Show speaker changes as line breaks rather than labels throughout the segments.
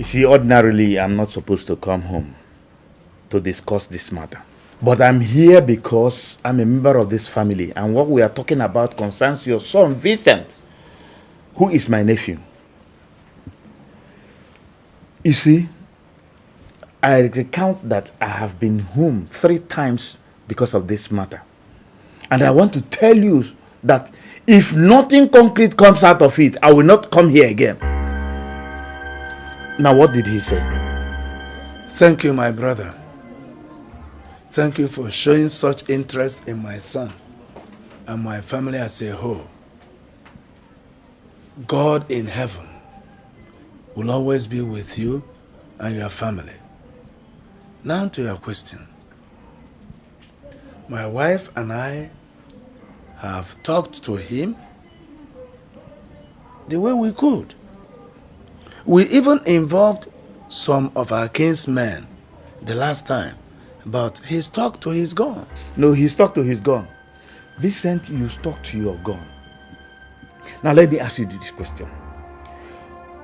see, ordinarily, I'm not supposed to come home to discuss this matter. But I'm here because I'm a member of this family, and what we are talking about concerns your son, Vincent, who is my nephew. You see, I recount that I have been home 3 times because of this matter. And I want to tell you that if nothing concrete comes out of it, I will not come here again. Now, what did he say?
Thank you, my brother. Thank you for showing such interest in my son and my family as a whole. God in heaven will always be with you and your family. Now to your question. My wife and I have talked to him the way we could. We even involved some of our kinsmen the last time, but he stuck to his gun.
No, he stuck to his gun. Vincent, you stuck to your gun. Now let me ask you this question.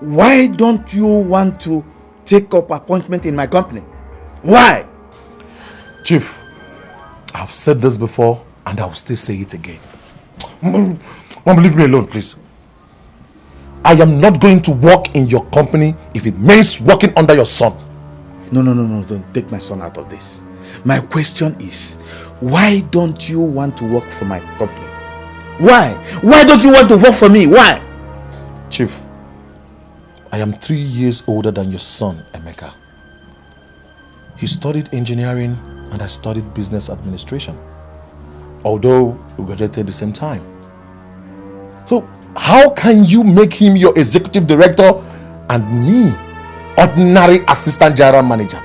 Why don't you want to take up appointment in my company? Why?
Chief, I've said this before and I'll still say it again. Mom, leave me alone, please. I am not going to work in your company if it means working under your son.
No, don't take my son out of this. My question is, why don't you want to work for my company? Why? Why don't you want to work for me? Why?
Chief, I am 3 years older than your son, Emeka. He studied engineering and I studied business administration. Although we graduated at the same time. So, how can you make him your executive director and me, ordinary assistant general manager?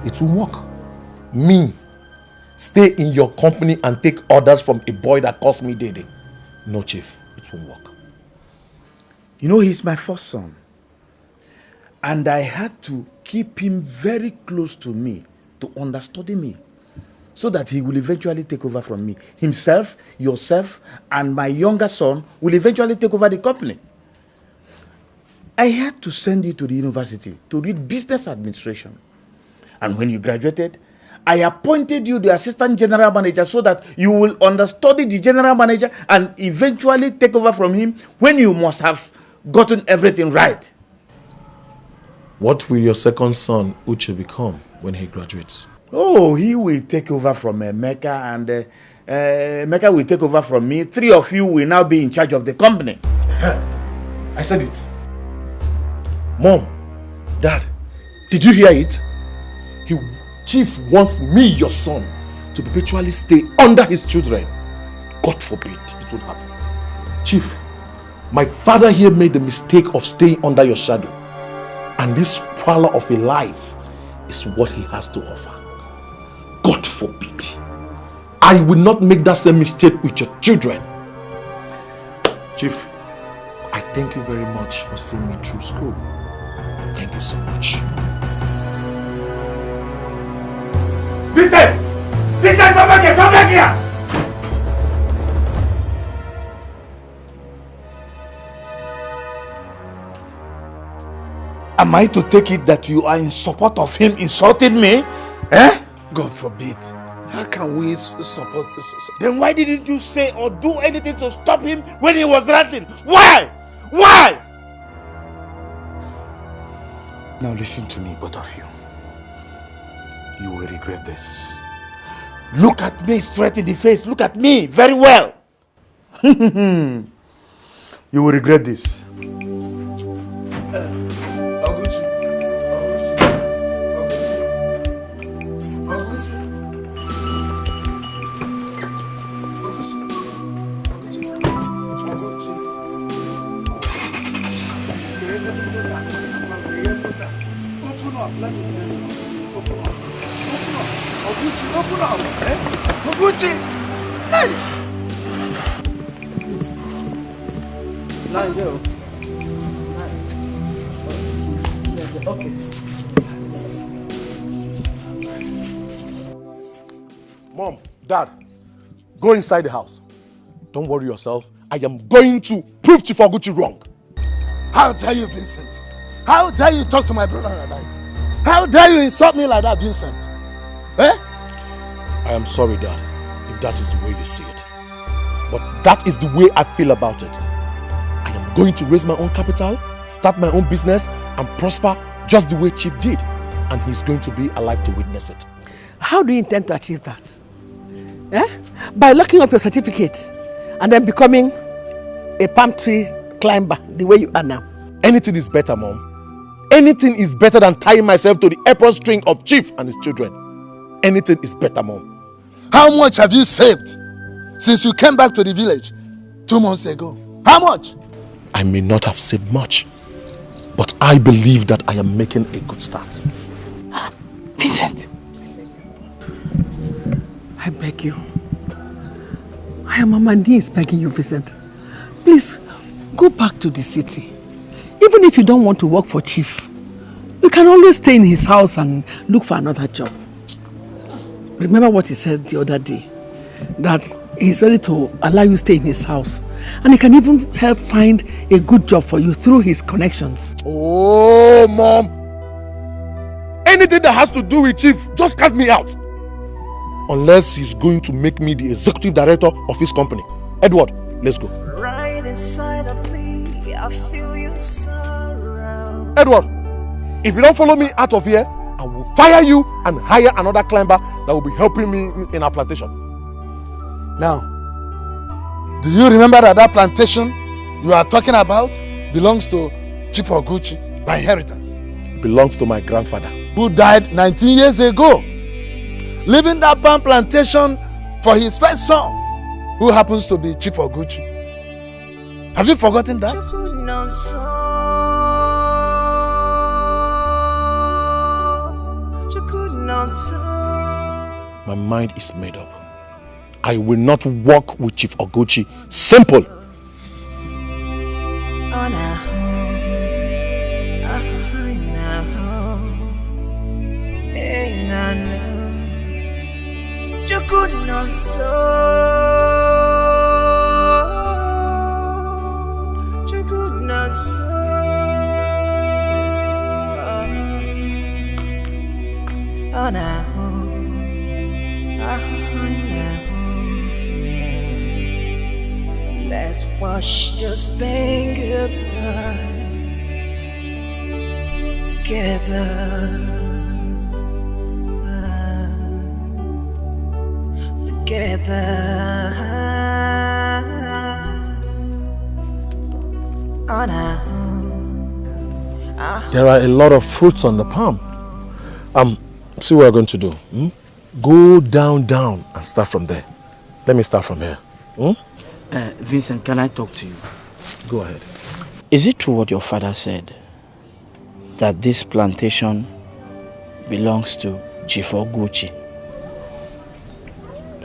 It won't work. Me, stay in your company and take orders from a boy that cost me daily. No, Chief, it won't work.
You know, he's my first son. And I had to keep him very close to me to understudy me, so that he will eventually take over from me. Himself, yourself, and my younger son will eventually take over the company. I had to send you to the university to read business administration. And when you graduated, I appointed you the assistant general manager so that you will understudy the general manager and eventually take over from him when you must have gotten everything right.
What will your second son, Uche, become when he graduates?
Oh, he will take over from Emeka, and Emeka will take over from me. 3 of you will now be in charge of the company.
I said it. Mom, Dad, did you hear it? Chief wants me, your son, to perpetually stay under his children. God forbid it would happen. Chief, my father here made the mistake of staying under your shadow. And this squalor of a life is what he has to offer. God forbid. I will not make that same mistake with your children. Chief, I thank you very much for seeing me through school. Thank you so much.
Vincent! Vincent, come back here! Come back here! Am I to take it that you are in support of him insulting me? Eh?
God forbid. How can we support this?
Then why didn't you say or do anything to stop him when he was ranting? Why? Why? Now listen to me, both of you. You will regret this. Look at me straight in the face. Look at me very well. You will regret this.
Open up, Oguchi! Hey!
Now go. Okay.
Mom, Dad, go inside the house. Don't worry yourself. I am going to prove Chief Oguchi wrong.
How dare you, Vincent? How dare you talk to my brother like that? How dare you insult me like that, Vincent? Eh?
I am sorry, Dad, if that is the way you see it. But that is the way I feel about it. I am going to raise my own capital, start my own business, and prosper just the way Chief did. And he's going to be alive to witness it.
How do you intend to achieve that? Eh? By locking up your certificate and then becoming a palm tree climber the way you are now.
Anything is better, Mom. Anything is better than tying myself to the apron string of Chief and his children. Anything is better, Mom.
How much have you saved since you came back to the village 2 months ago? How much?
I may not have saved much, but I believe that I am making a good start.
Vincent, I beg you. I am on my knees begging you, Vincent. Please, go back to the city. Even if you don't want to work for Chief, you can always stay in his house and look for another job. Remember what he said the other day, that he's ready to allow you to stay in his house. And he can even help find a good job for you through his connections.
Oh, Mom. Anything that has to do with Chief, just cut me out. Unless he's going to make me the executive director of his company. Edward, let's go.
Right inside of me, I feel your sorrow.
Edward, if you don't follow me out of here, I will fire you and hire another climber that will be helping me in our plantation.
Now, do you remember that plantation you are talking about belongs to Chief Oguchi by inheritance?
It belongs to my grandfather,
who died 19 years ago, leaving that palm plantation for his first son, who happens to be Chief Oguchi. Have you forgotten that?
My mind is made up. I will not work with Chief Oguchi. Simple.
Let's wash this pain goodbye together.
There are a lot of fruits on the palm. See what we're going to do. Go down and start from there. Let me start from here.
Vincent, can I talk to you?
Go ahead.
Is it true what your father said? That this plantation belongs to Chief Oguchi?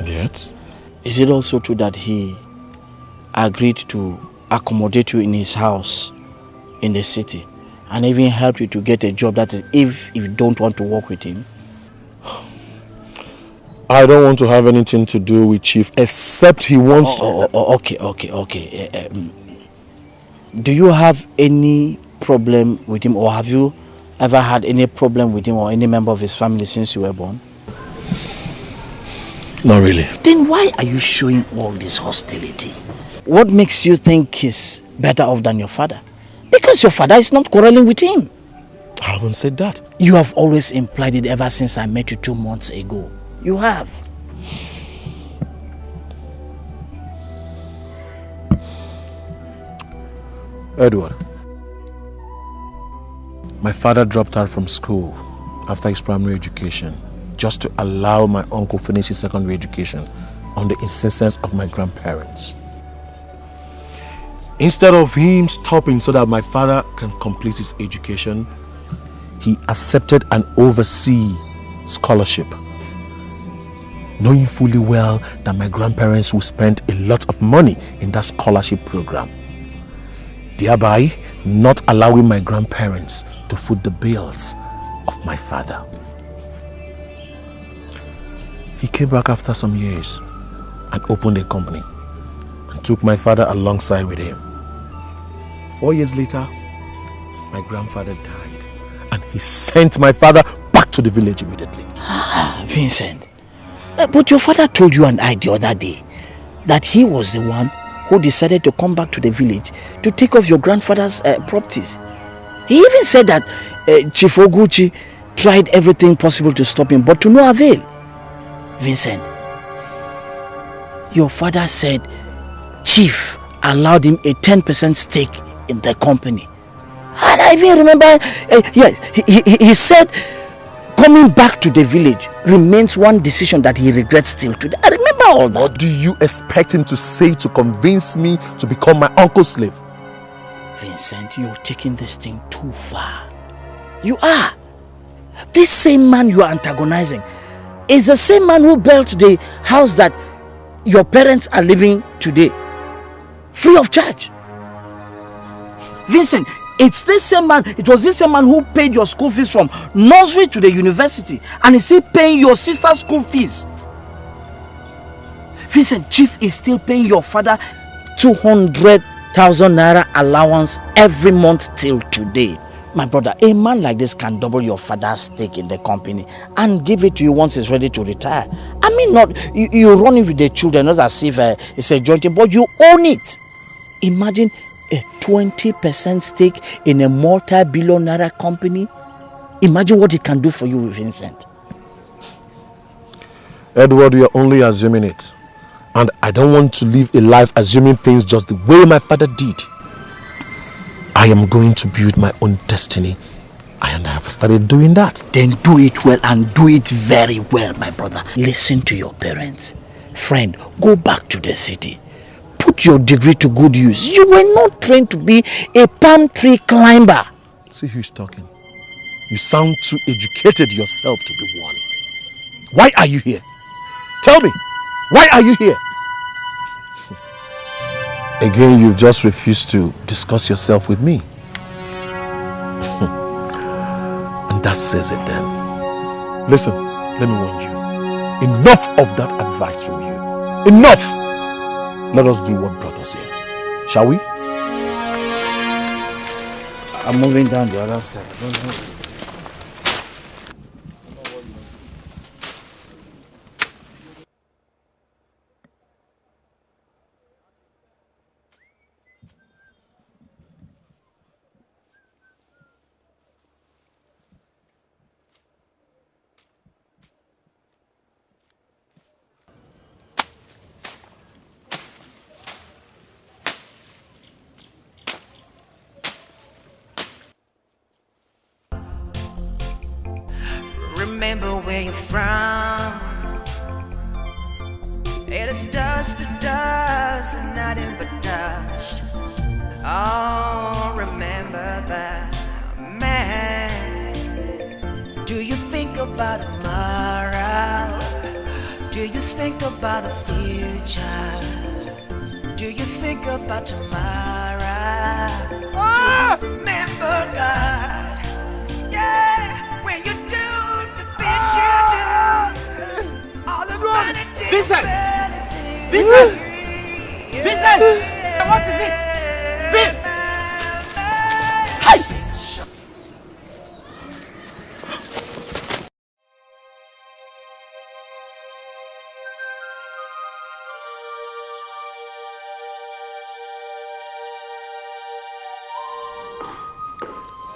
Yes.
Is it also true that he agreed to accommodate you in his house in the city and even help you to get a job, that is if you don't want to work with him?
I don't want to have anything to do with Chief except he wants
Okay. Do you have any problem with him, or have you ever had any problem with him or any member of his family since you were born?
Not really.
Then why are you showing all this hostility? What makes you think he's better off than your father? Because your father is not quarreling with him.
I haven't said that.
You have always implied it ever since I met you 2 months ago. You have.
Edward, my father dropped out from school after his primary education just to allow my uncle finish his secondary education on the insistence of my grandparents. Instead of him stopping so that my father can complete his education, he accepted an overseas scholarship, knowing fully well that my grandparents will spend a lot of money in that scholarship program, thereby not allowing my grandparents to foot the bills of my father. He came back after some years and opened a company and took my father alongside with him. 4 years later, my grandfather died and he sent my father back to the village immediately.
Vincent, but your father told you and I the other day that he was the one who decided to come back to the village to take off your grandfather's properties. He even said that Chief Oguchi tried everything possible to stop him, but to no avail. Vincent, your father said Chief allowed him a 10% stake in the company. And I even remember, yes, he said coming back to the village remains one decision that he regrets still today. I remember all that.
What do you expect him to say to convince me to become my uncle's slave?
Vincent, you're taking this thing too far. You are. This same man you are antagonizing is the same man who built the house that your parents are living today, free of charge. Vincent, it's this same man, it was this same man who paid your school fees from nursery to the university, and is still paying your sister's school fees. Vincent, Chief is still paying your father 200,000 naira allowance every month till today. My brother, a man like this can double your father's stake in the company and give it to you once he's ready to retire. I mean, not you run it with the children, not as if it's a joint thing, but you own it. Imagine a 20% stake in a multi-billion naira company. Imagine what it can do for you, Vincent.
Edward, you're only assuming it. And I don't want to live a life assuming things just the way my father did. I am going to build my own destiny. And I have started doing that.
Then do it well, and do it very well, my brother. Listen to your parents. Friend, go back to the city. Put your degree to good use. You were not trained to be a palm tree climber.
See who's talking. You sound too educated yourself to be one. Why are you here? Tell me, why are you here? Again, you just refused to discuss yourself with me. And that says it then. Listen, let me warn you. Enough of that advice from you. Enough! Let us do what brought us here. Shall we?
I'm moving down the other side. Don't worry.
Remember where you're from. It is dust to dust and nothing but dust. Oh, remember that, man. Do you think about tomorrow? Do you think about the future? Do you think about tomorrow? Ah! Do you remember God? Yeah, when you do the things you do, all the vanity.
Vincent! Vincent! Vincent! What is it? Vince! Hey!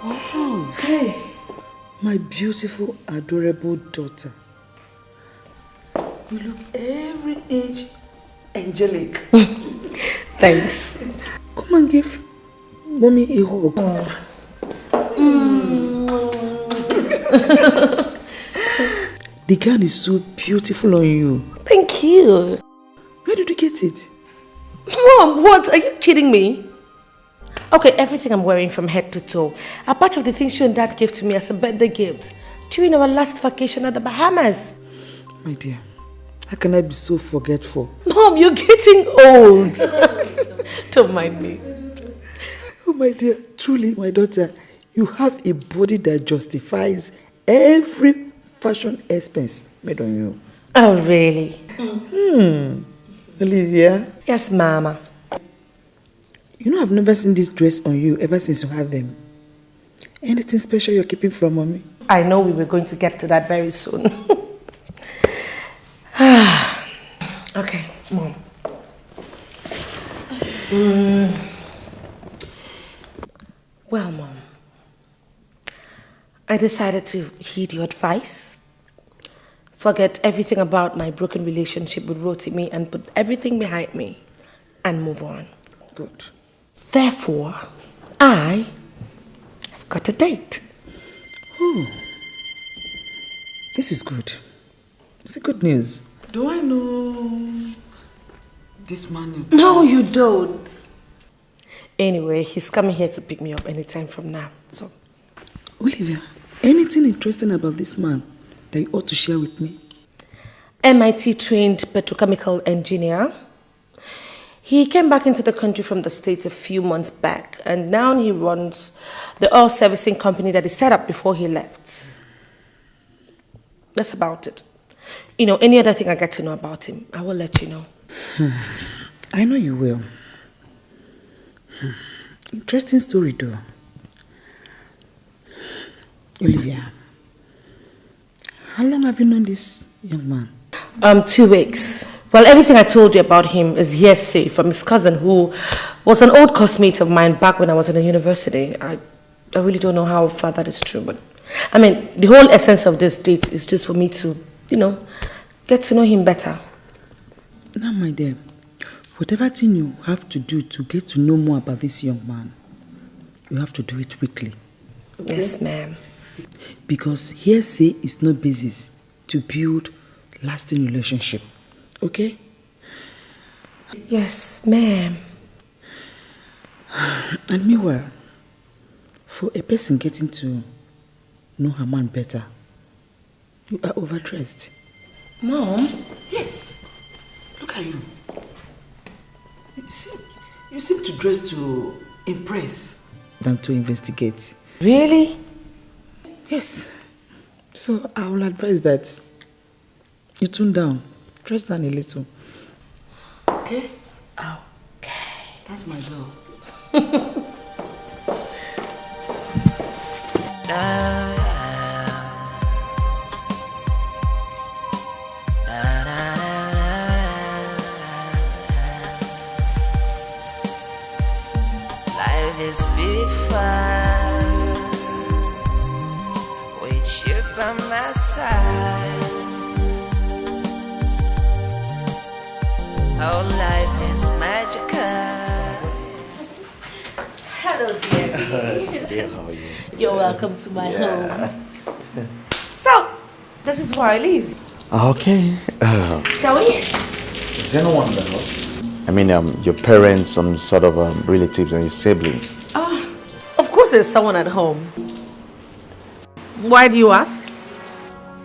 Oh, hey, my beautiful, adorable daughter. You look every inch angelic.
Thanks.
Come and give mommy a hug. The gown is so beautiful on you.
Thank you.
Where did you get it?
Mom, what? Are you kidding me? Okay, everything I'm wearing from head to toe are part of the things you and Dad gave to me as a birthday gift during our last vacation at the Bahamas.
My dear, how can I be so forgetful?
Mom, you're getting old. Don't mind me.
Oh my dear, truly, my daughter, you have a body that justifies every fashion expense made on you.
Oh, really?
Olivia?
Yes, Mama.
You know, I've never seen this dress on you ever since you had them.
Anything special you're keeping from mommy?
I know we were going to get to that very soon. Okay, Mom. Well, Mom, I decided to heed your advice, forget everything about my broken relationship with Rotimi and put everything behind me and move on.
Good.
Therefore, I have got a date.
Oh, this is good. It's a good news. Do I know this man?
No, you don't. Anyway, he's coming here to pick me up anytime from now. So,
Olivia, anything interesting about this man that you ought to share with me?
MIT-trained petrochemical engineer. He came back into the country from the States a few months back, and now he runs the oil servicing company that he set up before he left. That's about it. You know, any other thing I get to know about him, I will let you know.
I know you will. Interesting story though. Olivia, how long have you known this young man?
2 weeks. Well, everything I told you about him is hearsay from his cousin, who was an old classmate of mine back when I was in the university. I really don't know how far that is true, but I mean, the whole essence of this date is just for me to, get to know him better.
Now, my dear, whatever thing you have to do to get to know more about this young man, you have to do it quickly.
Okay? Yes, ma'am.
Because hearsay is no basis to build lasting relationship. Okay?
Yes, ma'am.
And meanwhile, for a person getting to know her man better, you are overdressed.
Mom?
Yes. Look at you. You seem to dress to impress than to investigate.
Really?
Yes. So I will advise that you tune down. Dress down a little. Okay?
Okay.
That's my girl.
Life is fun with you by my side. Oh, life is magical.
Hello, dear.
Dear, how are you?
You're welcome to my home. So, this is where I live.
Okay.
Shall we?
Is anyone in the house? I mean, your parents, some sort of relatives, and your siblings.
Of course there's someone at home. Why do you ask?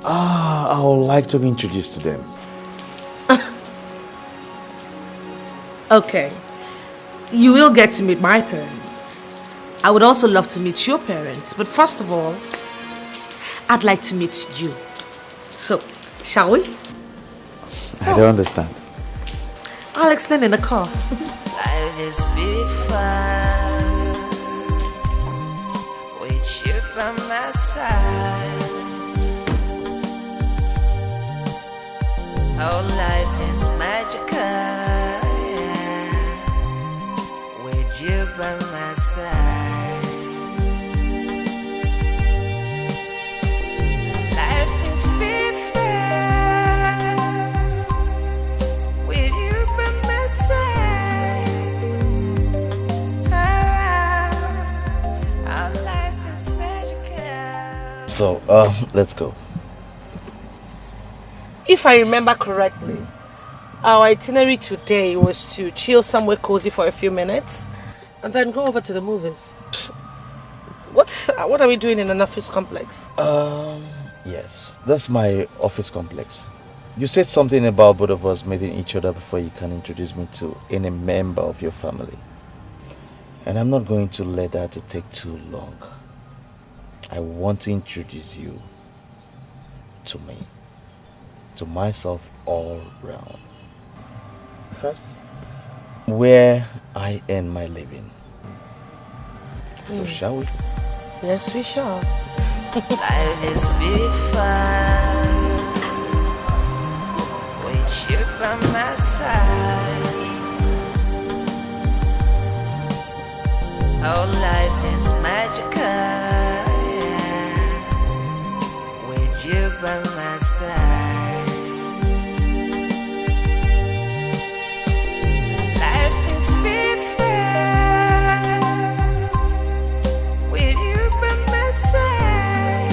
I would like to be introduced to them.
Okay. You will get to meet my parents. I would also love to meet your parents. But first of all, I'd like to meet you. So, shall we?
I don't understand.
I'll explain in the car.
Life is fun with you by my side. Oh, life is magical. You by my side. Life is fun with you by my side. Our life is magical.
So, let's go.
If I remember correctly, our itinerary today was to chill somewhere cozy for a few minutes and then go over to the movies. What are we doing in an office complex?
Yes, that's my office complex. You said something about both of us meeting each other before you can introduce me to any member of your family. And I'm not going to let that to take too long. I want to introduce you to me, to myself all round. First, where I earn my living. So shall we?
Yes, we shall.
Life is fun with you by my side. Oh, life is magical, yeah, with you by my side. Life is fun with you by my side.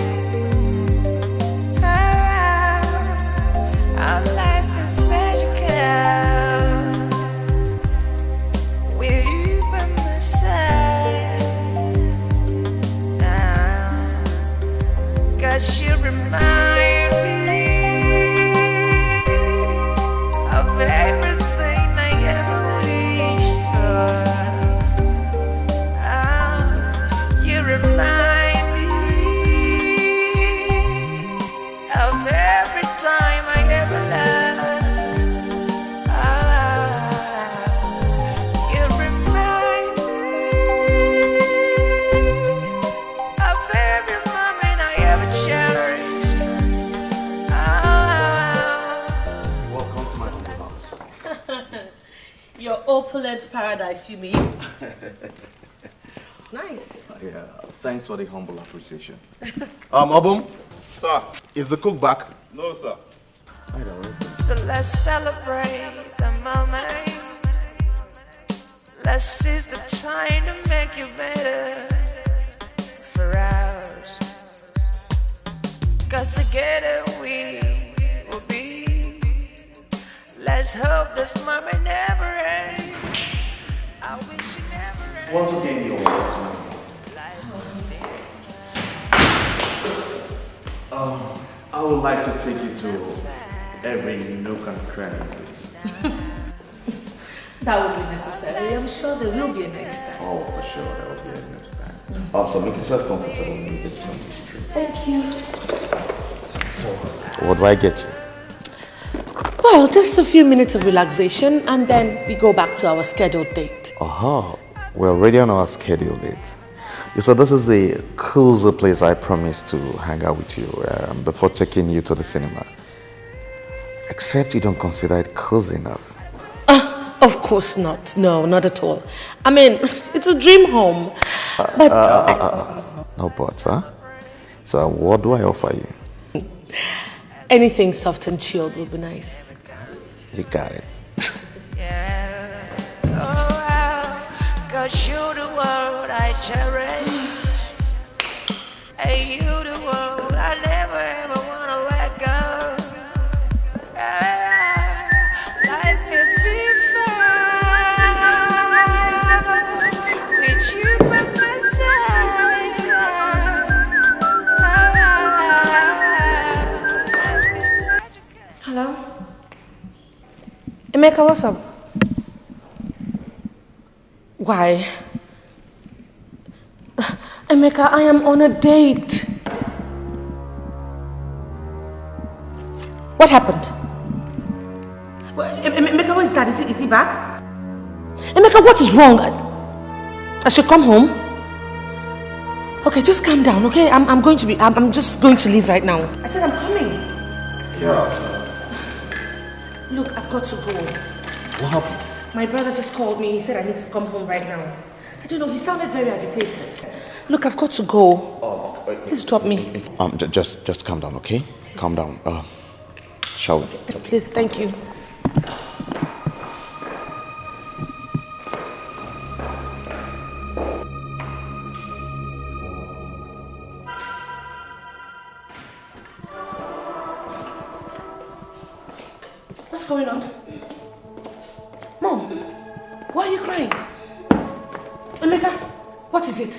Our life is magical with you by my side. 'Cause you remind me of everything I ever wished for. You remind me of every time I ever loved. You remind me of every moment I ever cherished.
Welcome to my humble house.
Your opulent paradise, you mean? It's nice.
Yeah, thanks for the humble appreciation. Obum? Sir. Is the cook back? No, sir.
So let's celebrate the moment. Let's seize the time to make you better for ours. 'Cause together we will be. Let's hope this moment never ends. I wish it never ends.
Once again, you're welcome. I would like to take you to every nook and cranny, please.
That would be necessary. I'm sure there will be a next time.
Oh, for sure, there will be a next time. So make yourself comfortable and get you something to drink.
Thank you.
So, what do I get you?
Well, just a few minutes of relaxation and then we go back to our scheduled date.
Aha, we're already on our scheduled date. So this is the cozy place I promised to hang out with you before taking you to the cinema. Except you don't consider it cozy enough.
Of course not. No, not at all. I mean, it's a dream home. But
no buts, huh? So what do I offer you?
anything soft and chilled will be nice.
You got it.
Cause you the world I cherish. Hey, you the world I never ever wanna let go. Life is before with you by my side. Life is magical.
Hello? Emeka, what's up? Why? Emeka, I am on a date. What happened? Emeka, what is that? Is he back? Emeka, what is wrong? I should come home? Okay, just calm down, okay? I'm just going to leave right now. I said I'm coming.
Yeah.
Look, I've got to go.
What happened?
My brother just called me. He said I need to come home right now. I don't know. He sounded very agitated. Look, I've got to go. Please drop me.
Just calm down, okay? Calm down. Shall we?
Please, thank you. What's going on? Mom, why are you crying? Emeka, what is it?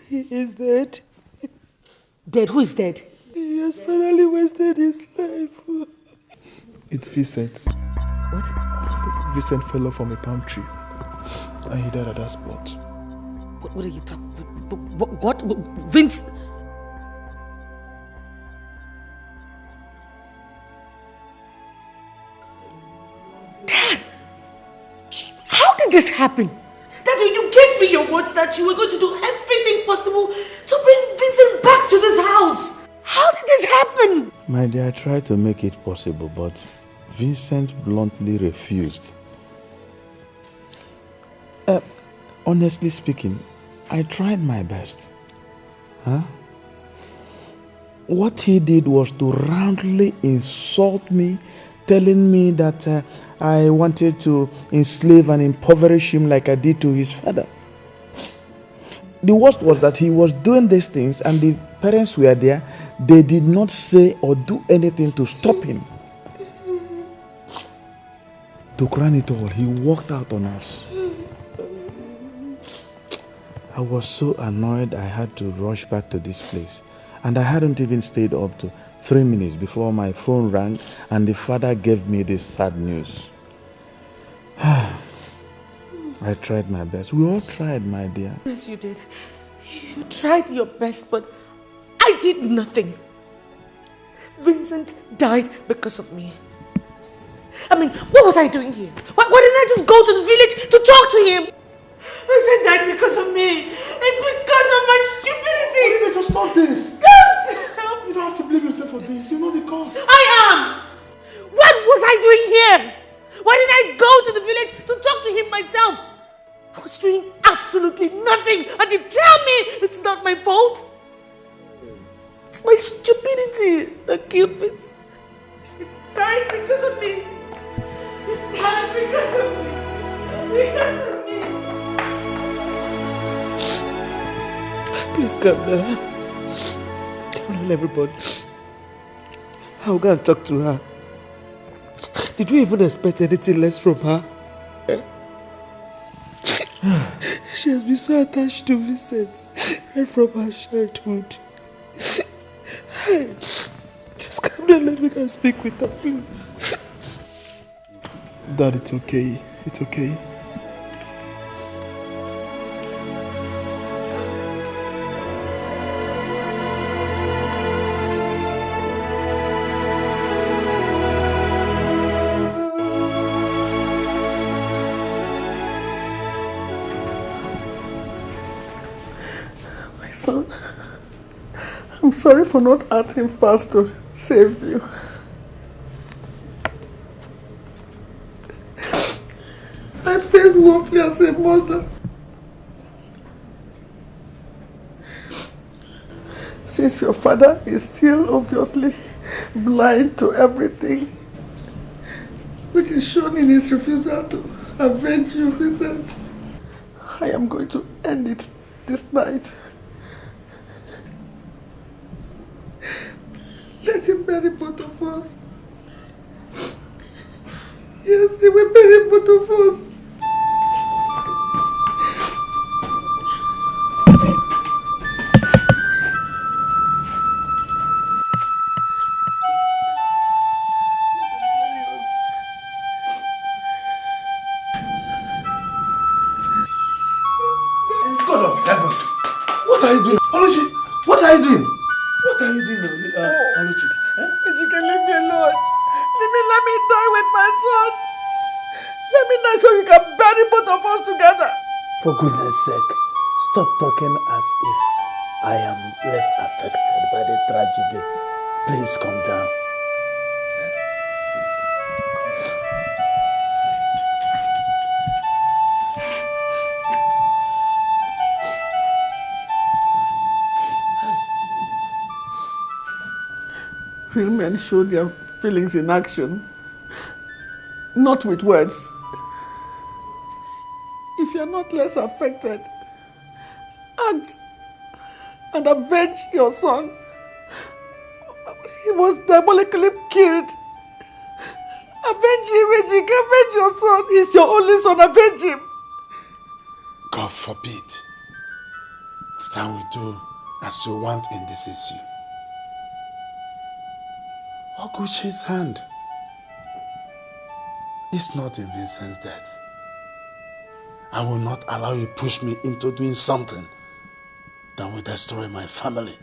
He is dead.
Dead? Who is dead?
He has finally wasted his life.
It's Vincent.
What?
Vincent fell off from a palm tree and he died at that spot.
What are you talking? What? Vince? Dad! How did this happen? Dad, you gave gave me your words that you were going to do everything possible to bring Vincent back to this house. How did this happen?
My dear, I tried to make it possible, but Vincent bluntly refused. Honestly speaking, I tried my best. What he did was to roundly insult me, telling me that I wanted to enslave and impoverish him like I did to his father. The worst was that he was doing these things and the parents were there. They did not say or do anything to stop him. To crown it all, he walked out on us. I was so annoyed I had to rush back to this place. And I hadn't even stayed up to 3 minutes before my phone rang and the father gave me this sad news. I tried my best. We all tried, my dear.
Yes, you did. You tried your best, but I did nothing. Vincent died because of me. I mean, what was I doing here? Why didn't I just go to the village to talk to him? Vincent died because of me. It's because of my stupidity.
Olivia, just stop this.
Don't!
You don't have to blame yourself for this. You know the cause.
I am! What was I doing here? Why didn't I go to the village to talk to him myself? I was doing absolutely nothing. And you tell me it's not my fault? It's my stupidity that killed Vince. He died because of me. He died because of me. Because of me.
Please calm down. Tell everybody. I'll go and talk to her. Did we even expect anything less from her? She has been so attached to Vincent right from her childhood. Just come down, let me go and speak with her, please.
Dad, it's okay. It's okay.
I'm sorry for not acting fast to save you. I failed woefully as a mother. Since your father is still obviously blind to everything, which is shown in his refusal to avenge you, Vincent, I am going to end it this night. Let him bury both of us. Yes, he will bury both of us.
God of heaven! What are you doing? Alichi, what are you doing? What are you doing, Alichi?
You can leave me alone. Let me die with my son. Let me die so you can bury both of us together.
For goodness sake, stop talking as if I am less affected by the tragedy. Please calm down.
Real men show their feelings in action, not with words. If you are not less affected, act and avenge your son. He was diabolically killed. Avenge him, Ejike. Avenge your son. He's your only son. Avenge him.
God forbid that I will do as you want in this issue. Oguchi's hand is not in Vincent's death. I will not allow you push me into doing something that will destroy my family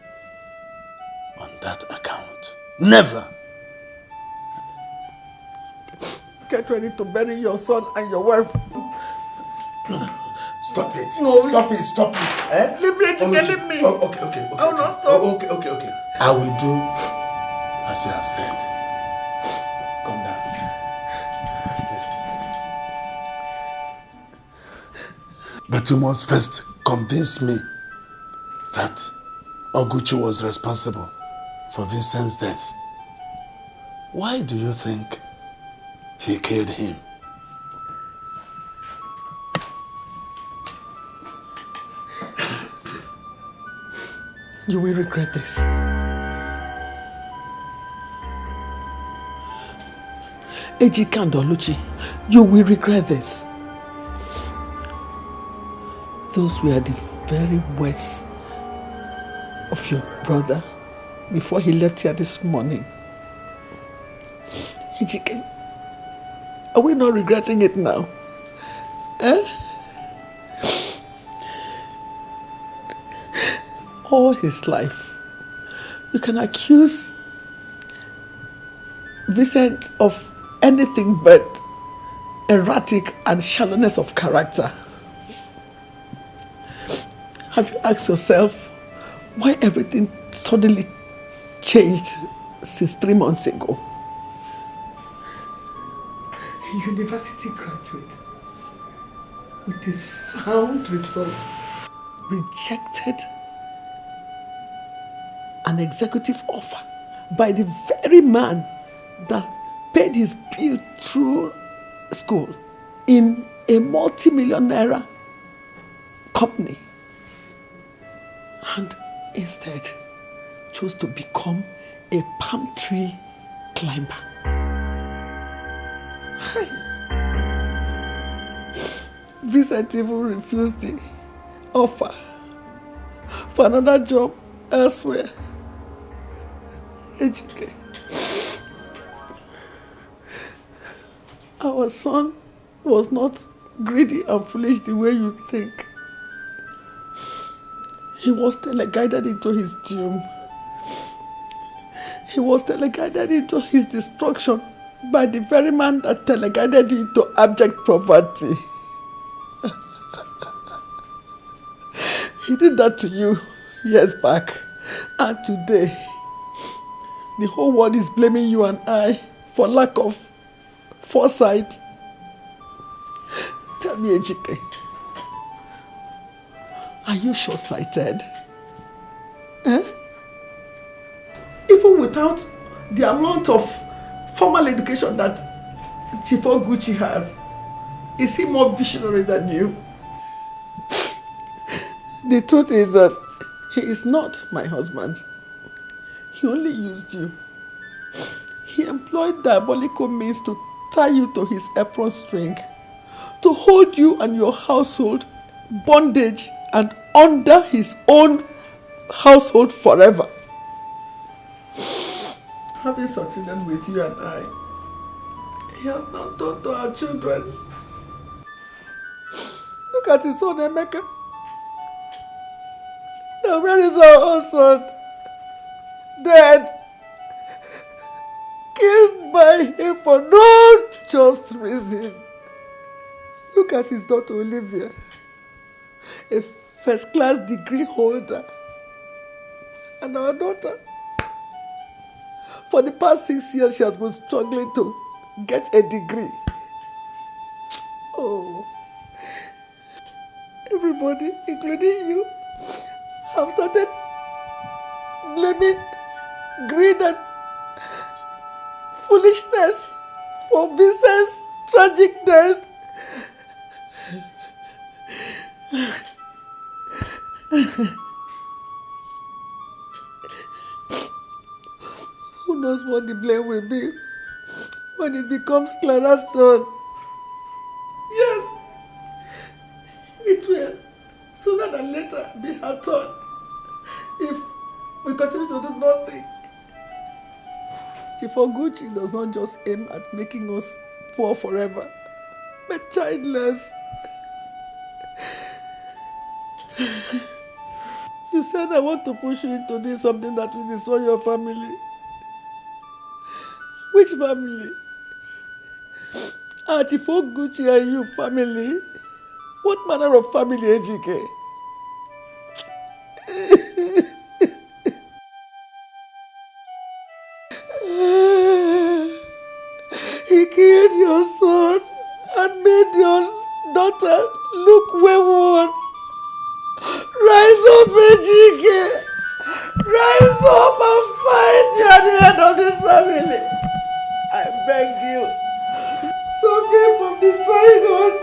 on that account. Never!
Get ready to bury your son and your wife.
Stop it.
No.
Stop it. Stop it. Eh?
Leave me, Ejike, leave me.
Oh, okay.
I will not stop.
Oh, okay. I will do as you have said. Come down. Please. But you must first convince me that Oguchi was responsible for Vincent's death. Why do you think he killed him?
You will regret this. Ejike and Luchy, you will regret this. Those were the very words of your brother before he left here this morning. Ejike, are we not regretting it now? Eh? All his life, you can accuse Vincent of anything but erratic and shallowness of character. Have you asked yourself why everything suddenly changed since 3 months ago? A university graduate with a sound result rejected an executive offer by the very man that paid his bill through school in a multi-million naira company, and instead chose to become a palm tree climber. Vincent even refused the offer for another job elsewhere. Ejike, our son was not greedy and foolish the way you think. He was teleguided into his doom. He was teleguided into his destruction by the very man that teleguided you into abject poverty. He did that to you years back, and today the whole world is blaming you and I for lack of foresight. Tell me, Ejike, are you short-sighted? Eh? Even without the amount of formal education that Chief Oguchi has, is he more visionary than you? The truth is that he is not my husband. He only used you. He employed diabolical means to tie you to his apron string, to hold you and your household bondage and under his own household forever. Having succeeded with you and I, he has not done to our children. Look at his son, Emeka. Now where is our own son? Dead. Killed by him for no just reason. Look at his daughter Olivia, a first-class degree holder. And our daughter, for the past 6 years, she has been struggling to get a degree. Oh, everybody, including you, have started blaming greed and foolishness for Vincent's tragic death. Who knows what the blame will be when it becomes Clara's turn? Yes, it will sooner than later be her turn if we continue to do nothing. Chief Oguchi does not just aim at making us poor forever, but childless. You said I want to push you into doing something that will destroy your family. Which family? Chief Oguchi and you family?
What manner of family, Ejike? He killed your son and made your daughter look wayward. Rise up, Ejike! Rise up and fight! You are the head of this family. I beg you. Stop him from destroying us.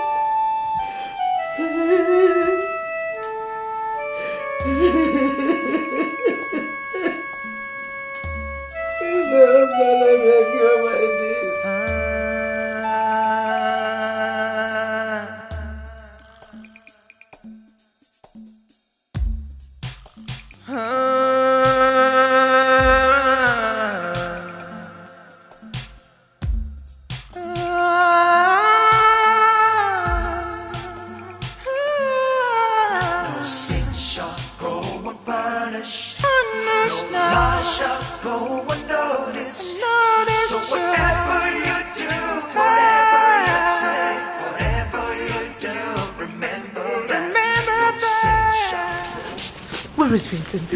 Where is Vincent?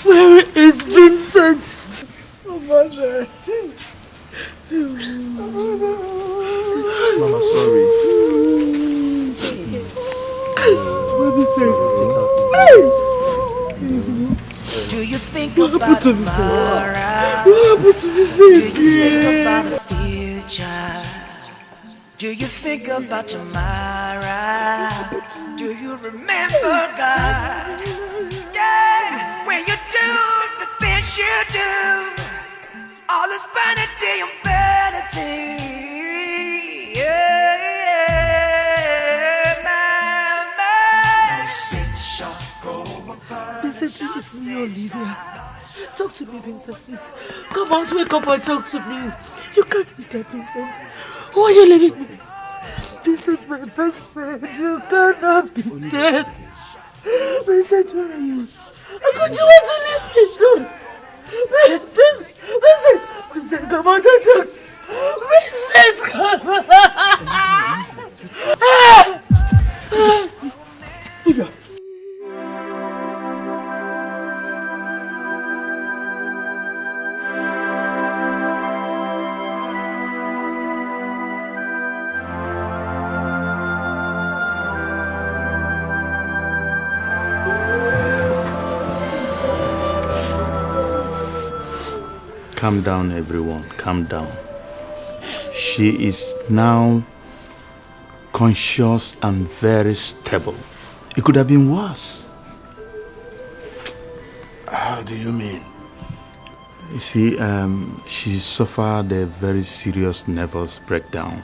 Where is Vincent? Oh, mother.
Mama, sorry.
Do you think
What
about
happened to
tomorrow?
What happened to Vincent?
Do you think about the future? Do you think about tomorrow? Do you remember God? Yeah, when you do the things you do, all is vanity and vanity.
Vincent, it's me, Olivia. Talk to me, Vincent, please. Come on, wake up and talk to me. You can't be dead, Vincent. Why are you leaving me? Vincent's my best friend. You cannot be dead. Vincent, where are you? How could you want to leave me? Vincent, come on, talk. Vincent, come on. Olivia.
Calm down, everyone. Calm down. She is now conscious and very stable. It could have been worse.
How do you mean?
You see, she suffered a very serious nervous breakdown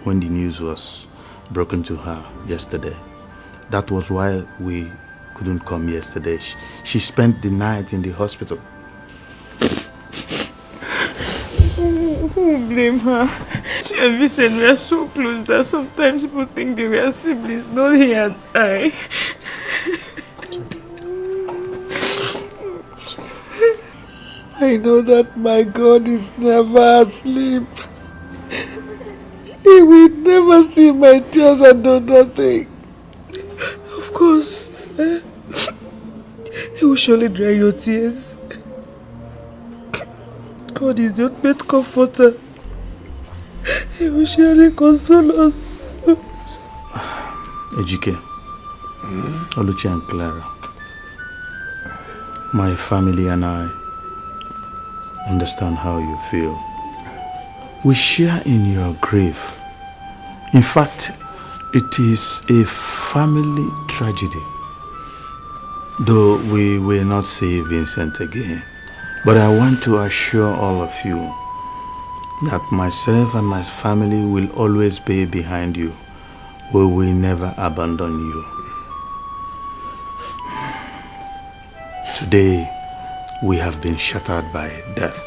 when the news was broken to her yesterday. That was why we couldn't come yesterday. She spent the night in the hospital.
Who blame her? She and Vincent were so close that sometimes people think they were siblings, not he and I.
I know that my God is never asleep. He will never see my tears and do nothing. Of course, He will surely dry your tears. God is the ultimate comforter. He will surely console us.
Ejike, Luchy and Clara, my family and I understand how you feel. We share in your grief. In fact, it is a family tragedy. Though we will not see Vincent again. But I want to assure all of you that myself and my family will always be behind you. We will never abandon you. Today, we have been shattered by death.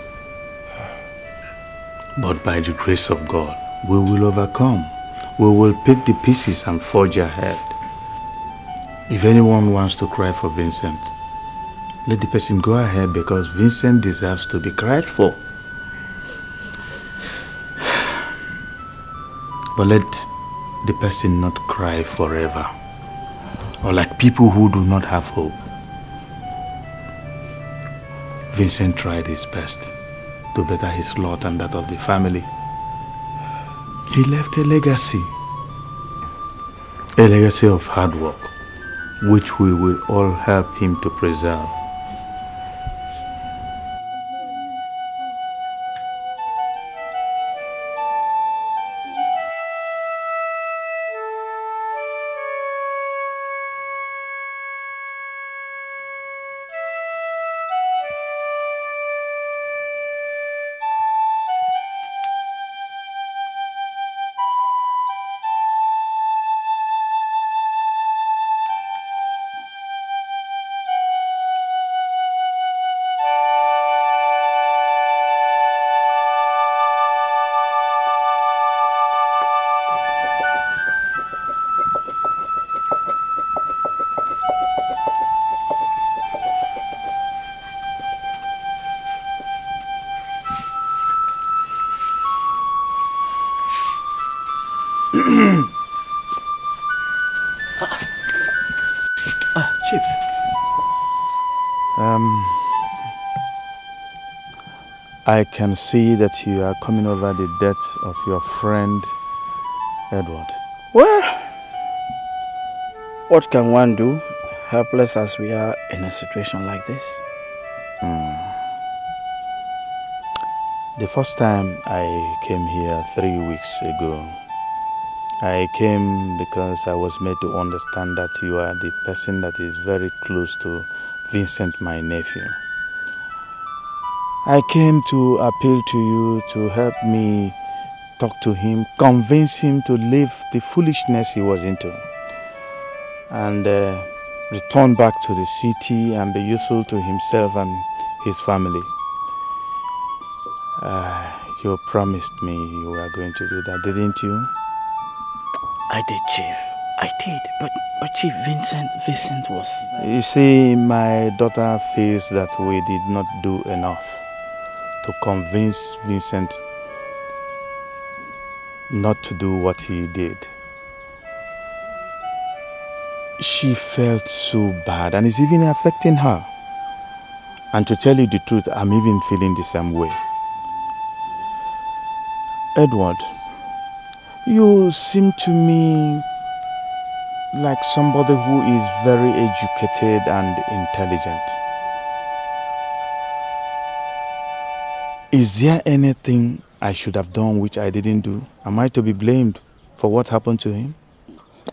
But by the grace of God, we will overcome. We will pick the pieces and forge ahead. If anyone wants to cry for Vincent, let the person go ahead, because Vincent deserves to be cried for. But let the person not cry forever, or like people who do not have hope. Vincent tried his best to better his lot and that of the family. He left a legacy of hard work, which we will all help him to preserve.
Chief.
I can see that you are coming over the death of your friend Edward.
Well, what can one do, helpless as we are in a situation like this?
The first time I came here 3 weeks ago, I came because I was made to understand that you are the person that is very close to Vincent, my nephew. I came to appeal to you to help me talk to him, convince him to leave the foolishness he was into and return back to the city and be useful to himself and his family. You promised me you were going to do that, didn't you?
I did, Chief. I did. But Chief, Vincent was...
You see, my daughter feels that we did not do enough to convince Vincent not to do what he did. She felt so bad and it's even affecting her. And to tell you the truth, I'm even feeling the same way. Edward, you seem to me like somebody who is very educated and intelligent. Is there anything I should have done which I didn't do? Am I to be blamed for what happened to him?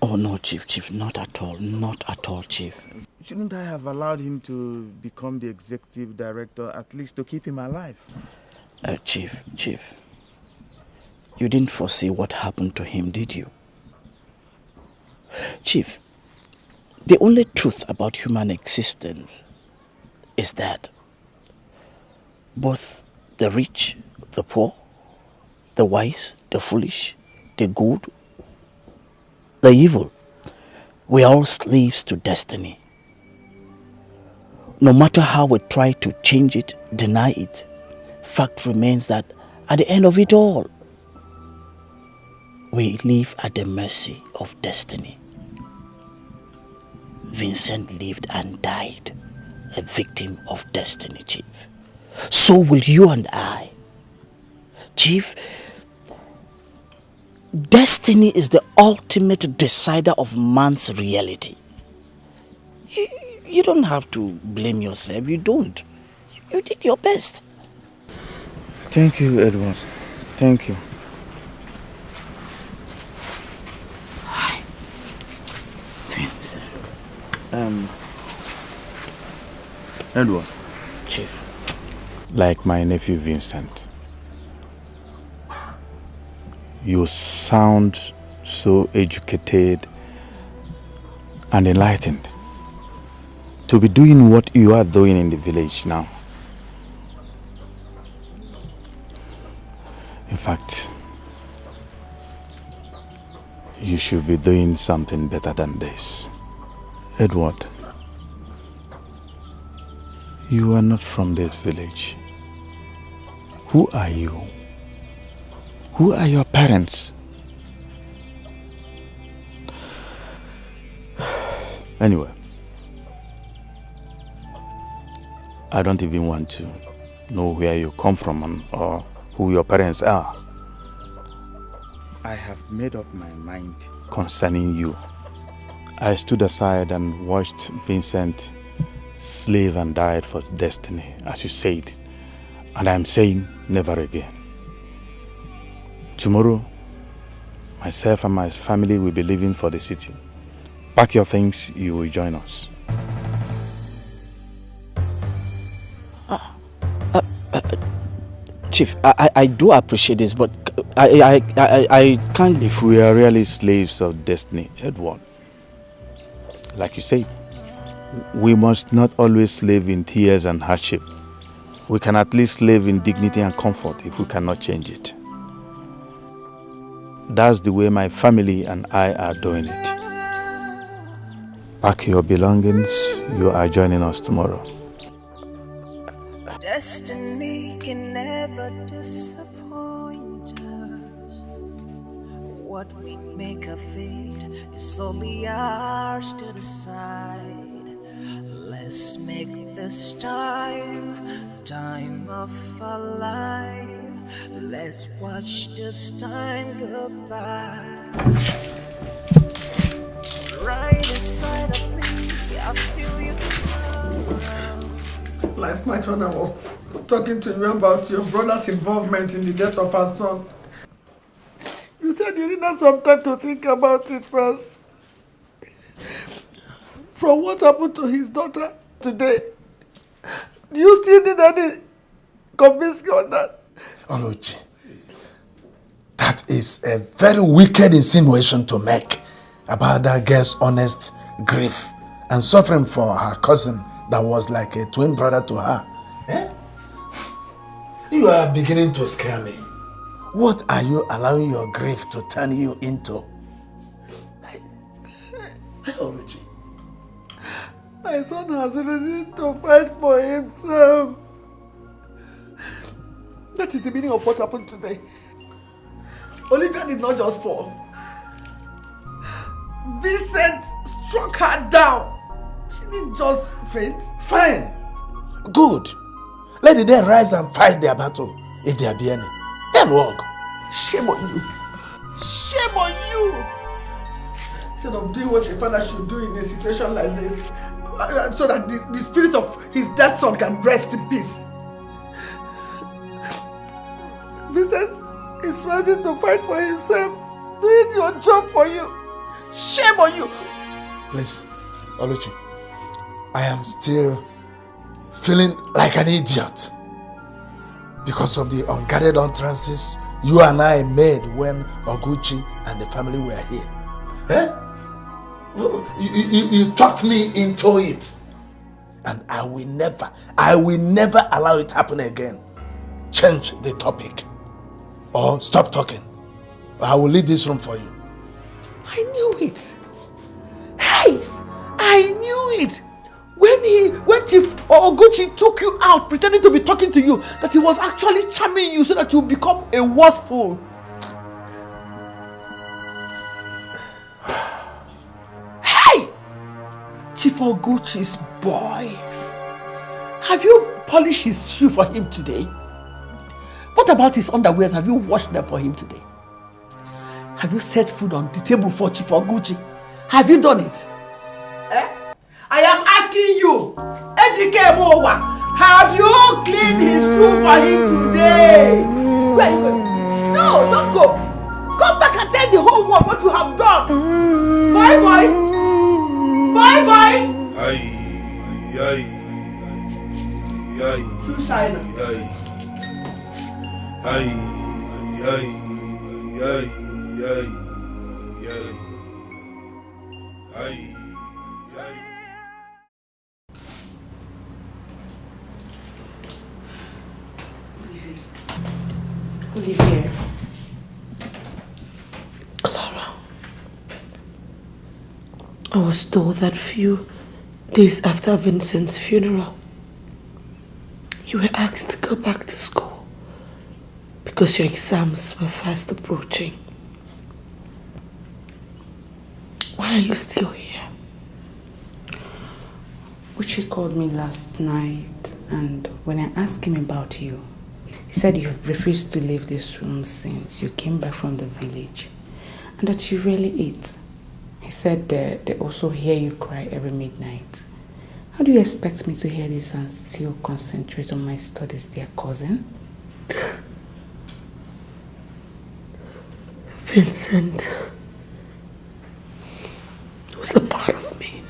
Oh no, Chief, not at all, Chief.
Shouldn't I have allowed him to become the executive director, at least to keep him alive?
Chief, you didn't foresee what happened to him, did you? Chief, the only truth about human existence is that both the rich, the poor, the wise, the foolish, the good, the evil, we are all slaves to destiny. No matter how we try to change it, deny it, fact remains that at the end of it all, we live at the mercy of destiny. Vincent lived and died a victim of destiny, Chief. So will you and I. Chief, destiny is the ultimate decider of man's reality. You don't have to blame yourself. You don't. You did your best.
Thank you, Edward. Thank you.
Vincent.
Edward.
Chief.
Like my nephew Vincent, you sound so educated and enlightened to be doing what you are doing in the village now. In fact, you should be doing something better than this. Edward, you are not from this village. Who are you? Who are your parents? Anyway, I don't even want to know where you come from or who your parents are. I have made up my mind concerning you. I stood aside and watched Vincent slave and died for destiny, as you said. And I'm saying never again. Tomorrow, myself and my family will be leaving for the city. Pack your things, you will join us.
Chief, I do appreciate this, but I can't...
If we are really slaves of destiny, Edward, like you said, we must not always live in tears and hardship. We can at least live in dignity and comfort if we cannot change it. That's the way my family and I are doing it. Pack your belongings, you are joining us tomorrow.
Destiny can never disappoint us. What we make of it is only ours to decide. Let's make this time of our life. Let's watch this time go by. Right inside of me, I feel you somehow.
Last night when I was talking to you about your brother's involvement in the death of her son, you said you needed some time to think about it first. From what happened to his daughter today, do you still need any convincing on that?
Oluchi, that is a very wicked insinuation to make about that girl's honest grief and suffering for her cousin that was like a twin brother to her. Eh? You are beginning to scare me. What are you allowing your grief to turn you into? Oluchi,
my son has a reason to fight for himself. That is the meaning of what happened today. Olivia did not just fall. Vincent struck her down. She didn't just faint.
Fine. Good. Let the dead rise and fight their battle, if there be any. Then walk.
Shame on you. Shame on you. Instead of doing what a father should do in a situation like this, so that the spirit of his dead son can rest in peace. Vincent is rising to fight for himself, doing your job for you. Shame on you.
Please, Oluchi, I am still feeling like an idiot because of the unguarded utterances you and I made when Oguchi and the family were here. Eh? You talked me into it. And I will never allow it happen again. Change the topic. Or stop talking. I will leave this room for you.
I knew it. Hey! I knew it. When Chief Oguchi took you out pretending to be talking to you, that he was actually charming you so that you become a worse fool. Hey! Chief Oguchi's boy. Have you polished his shoe for him today? What about his underwears? Have you washed them for him today? Have you set food on the table for Chief Oguchi? Have you done it? I am asking you, Ejike Mowa, have you cleaned his shoe for him today? Where are you going? No, don't go. Come back and tell the whole world what you have done. Bye bye. Bye bye.
Aye.
Shoe shiner.
Olivia. Clara. I was told that few days after Vincent's funeral, you were asked to go back to school because your exams were fast approaching. Why are you still here?
Uche called me last night, and when I asked him about you, he said you refused to leave this room since you came back from the village, and that you rarely eat. He said they also hear you cry every midnight. How do you expect me to hear this and still concentrate on my studies, dear cousin?
Vincent was a part of me.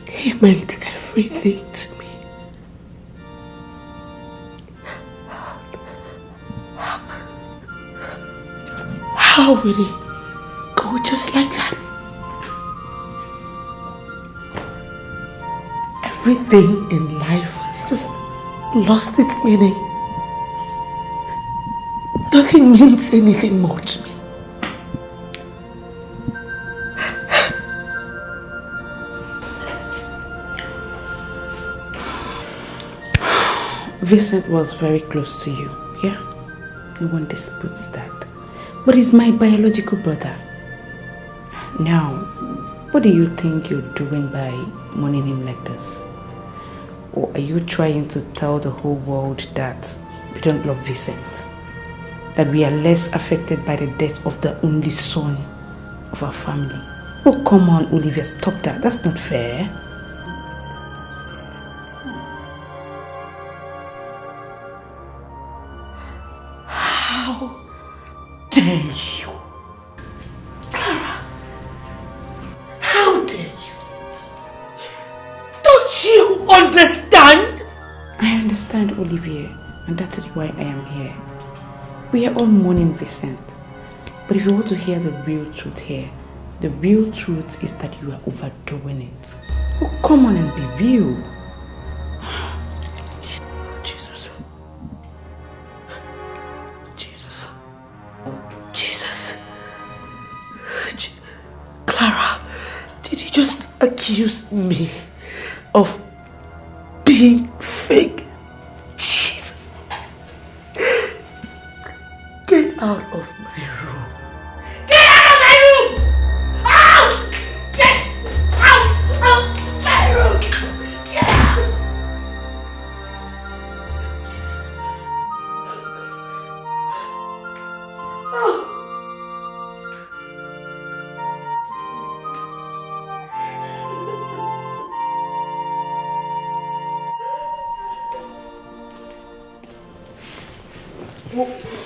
He meant everything to me. How would he go just like that? Everything in life has just lost its meaning. Nothing means anything more to me.
Vincent was very close to you, yeah? No one disputes that. But he's my biological brother. Now, what do you think you're doing by mourning him like this? Or are you trying to tell the whole world that we don't love Vincent? That we are less affected by the death of the only son of our family? Oh, come on, Olivia, stop that. That's not fair.
How dare you? Clara, how dare you? Don't you understand?
I understand, Olivia, and that is why I am here. We are all mourning Vincent. But if you want to hear the real truth here, the real truth is that you are overdoing it. Oh, come on and be real.
Jesus. Jesus. Jesus. Clara, did you just accuse me of being fake? Jesus. Get out of my room. Get out of my room! Out! Get out of my room! Get out!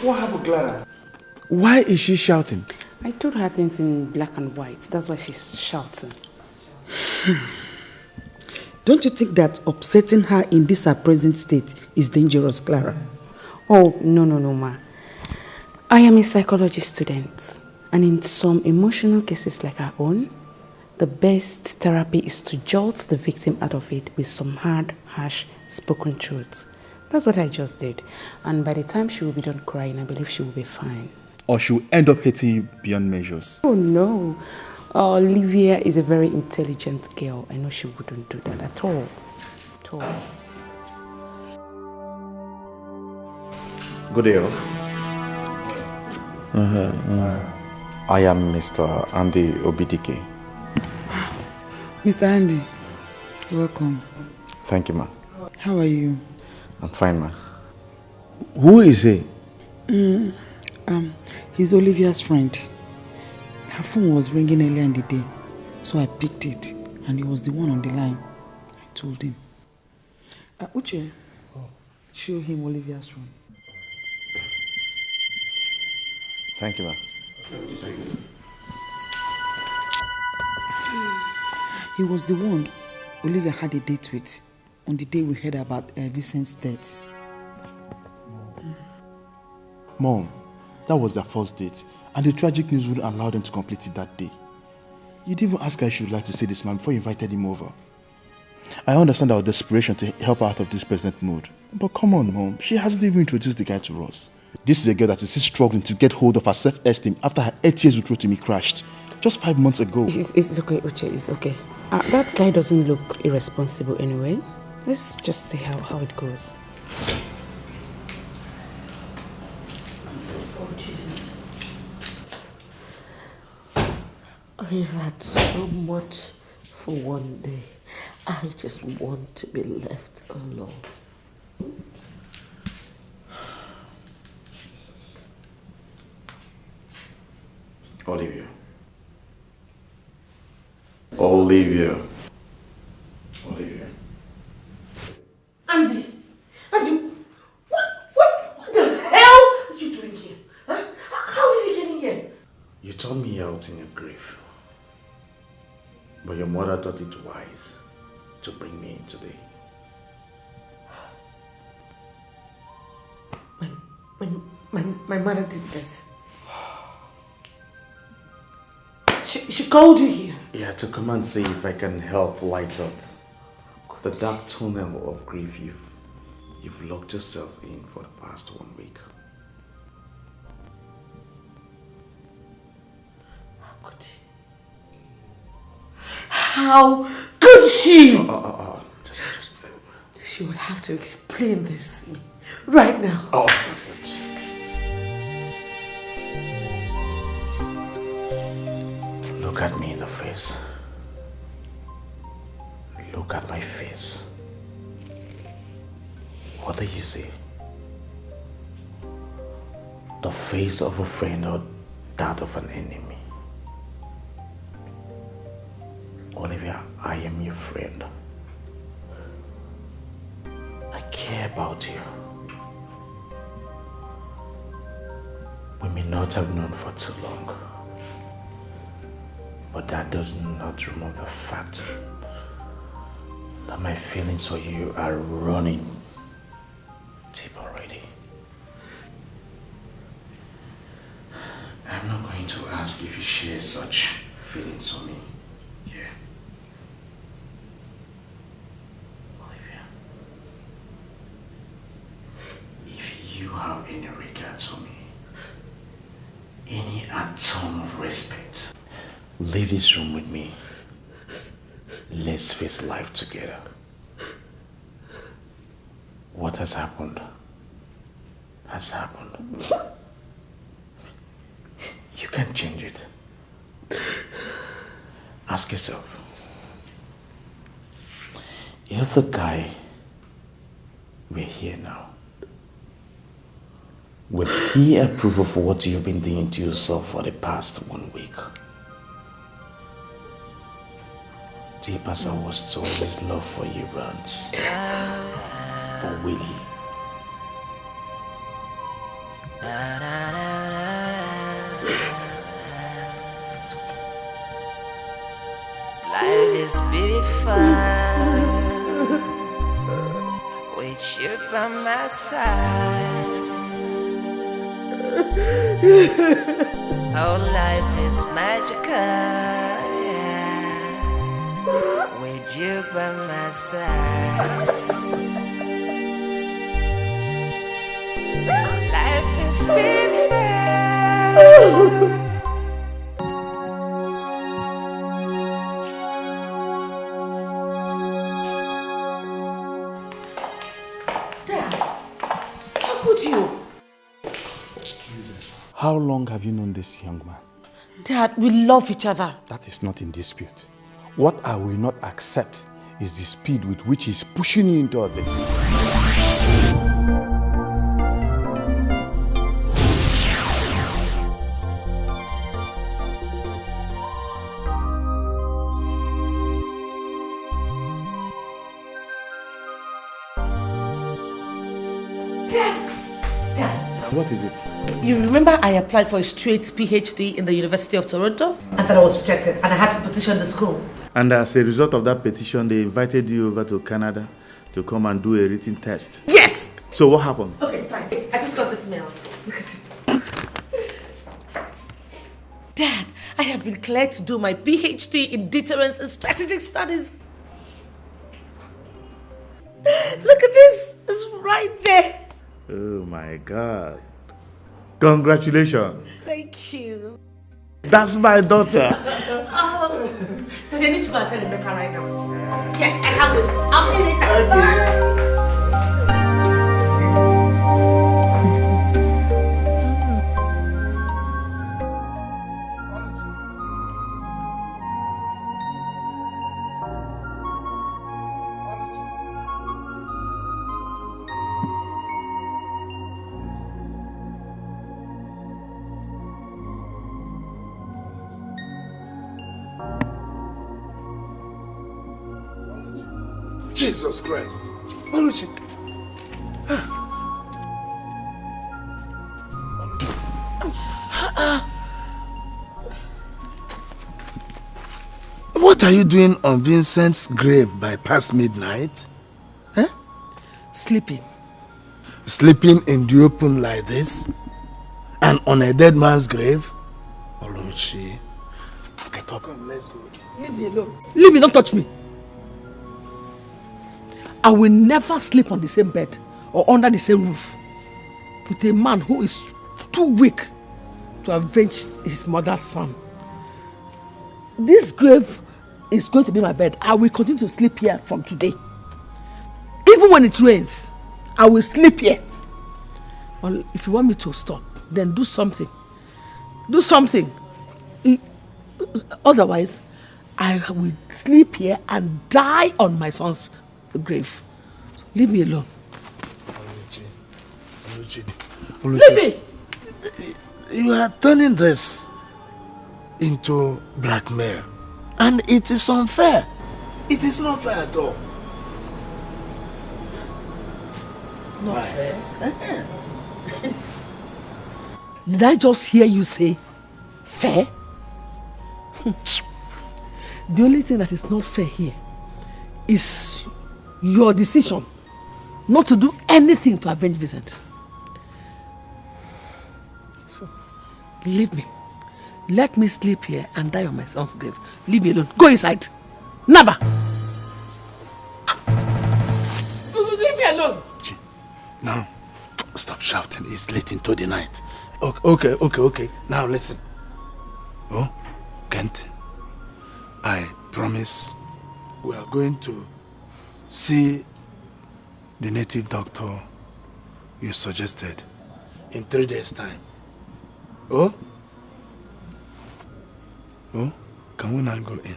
What happened, Clara? Why is she shouting?
I told her things in black and white. That's why she's shouting.
Don't you think that upsetting her in this her present state is dangerous, Clara?
Oh, no, ma. I am a psychology student. And in some emotional cases like our own, the best therapy is to jolt the victim out of it with some hard, harsh, spoken truths. That's what I just did. And by the time she will be done crying, I believe she will be fine.
Or she will end up hating you beyond measures.
Oh, no. Olivia is a very intelligent girl. I know she wouldn't do that at all. At all.
Good day, all. I am Mr. Andy Obidike.
Mr. Andy, welcome.
Thank you, ma.
How are you?
I'm fine, ma.
Who is he?
He's Olivia's friend. Her phone was ringing earlier in the day, so I picked it, and he was the one on the line. I told him. Uche, show him Olivia's room.
Thank you, ma.
He was the one Olivia had a date with on the day we heard about Vincent's death.
Mom, that was their first date, and the tragic news wouldn't allow them to complete it that day. You didn't even ask her if she would like to see this man before you invited him over. I understand our desperation to help her out of this present mood, but come on, Mom, she hasn't even introduced the guy to us. This is a girl that is still struggling to get hold of her self-esteem after her 8 years with Rotimi crashed, just 5 months ago.
It's okay, Uche, it's okay. That guy doesn't look irresponsible anyway. Let's just see how it goes.
I've had so much
For one day, I just want to be left alone.
Olivia. Olivia. Olivia.
Andy, what the hell are you doing here? Huh? How did you get in here?
You turned me out in your grief. But your mother thought it wise to bring me in today.
My mother did this. She called you here.
Yeah, to come and see if I can help light up the dark tunnel of grief you've locked yourself in for the past 1 week.
How could she? She would have to explain this to me right now.
Oh, look at me in the face. Look at my face. What do you see? The face of a friend or that of an enemy? Olivia, I am your friend. I care about you. We may not have known for too long, but that does not remove the fact that my feelings for you are running deep already. I'm not going to ask if you share such feelings for me. Yeah. Olivia, if you have any regards for me, any atom of respect, leave this room with me. Let's face life together. What has happened has happened. You can't change it. Ask yourself, if the guy were here now, would he approve of what you've been doing to yourself for the past 1 week? Deep as I was told, his love for you runs. Or will he?
Life is before with you by my side. Oh, life is magical, yeah, with you by my side. Life is before.
How long have you known this young man?
Dad, we love each other.
That is not in dispute. What I will not accept is the speed with which he's pushing you into all this. What is it?
You remember I applied for a straight PhD in the University of Toronto? And that I was rejected and I had to petition the school.
And as a result of that petition, they invited you over to Canada to come and do a written test.
Yes!
So what happened?
Okay, fine. I just got this mail. Look at it. Dad, I have been cleared to do my PhD in deterrence and strategic studies. Look at this. It's right there.
Oh my God. Congratulations.
Thank you.
That's my daughter.
So they need to go and tell Rebecca right now. Yes, I can't wait. I'll see you later. Bye.
Jesus Christ. Luchy. What are you doing on Vincent's grave by past midnight? Eh?
Sleeping.
Sleeping in the open like this? And on a dead man's grave? Luchy. Get up. Come, let's go.
Leave me alone. Leave me, don't touch me. I will never sleep on the same bed or under the same roof with a man who is too weak to avenge his mother's son. This grave is going to be my bed. I will continue to sleep here from today. Even when it rains, I will sleep here. Well, if you want me to stop, then do something. Do something. Otherwise, I will sleep here and die on my son's grave. Leave me alone. Leave me!
You are turning this into blackmail. And it is unfair. It is not fair at all.
Not fair? Did I just hear you say fair? The only thing that is not fair here is your decision not to do anything to avenge Vincent. So, leave me. Let me sleep here and die on my son's grave. Leave me alone. Go inside. Never. Leave me alone.
Now, stop shouting. It's late into the night. Okay. Now listen. Oh, Kent. I promise we are going to see the native doctor you suggested in 3 days' time. Oh? Oh? Can we not go in?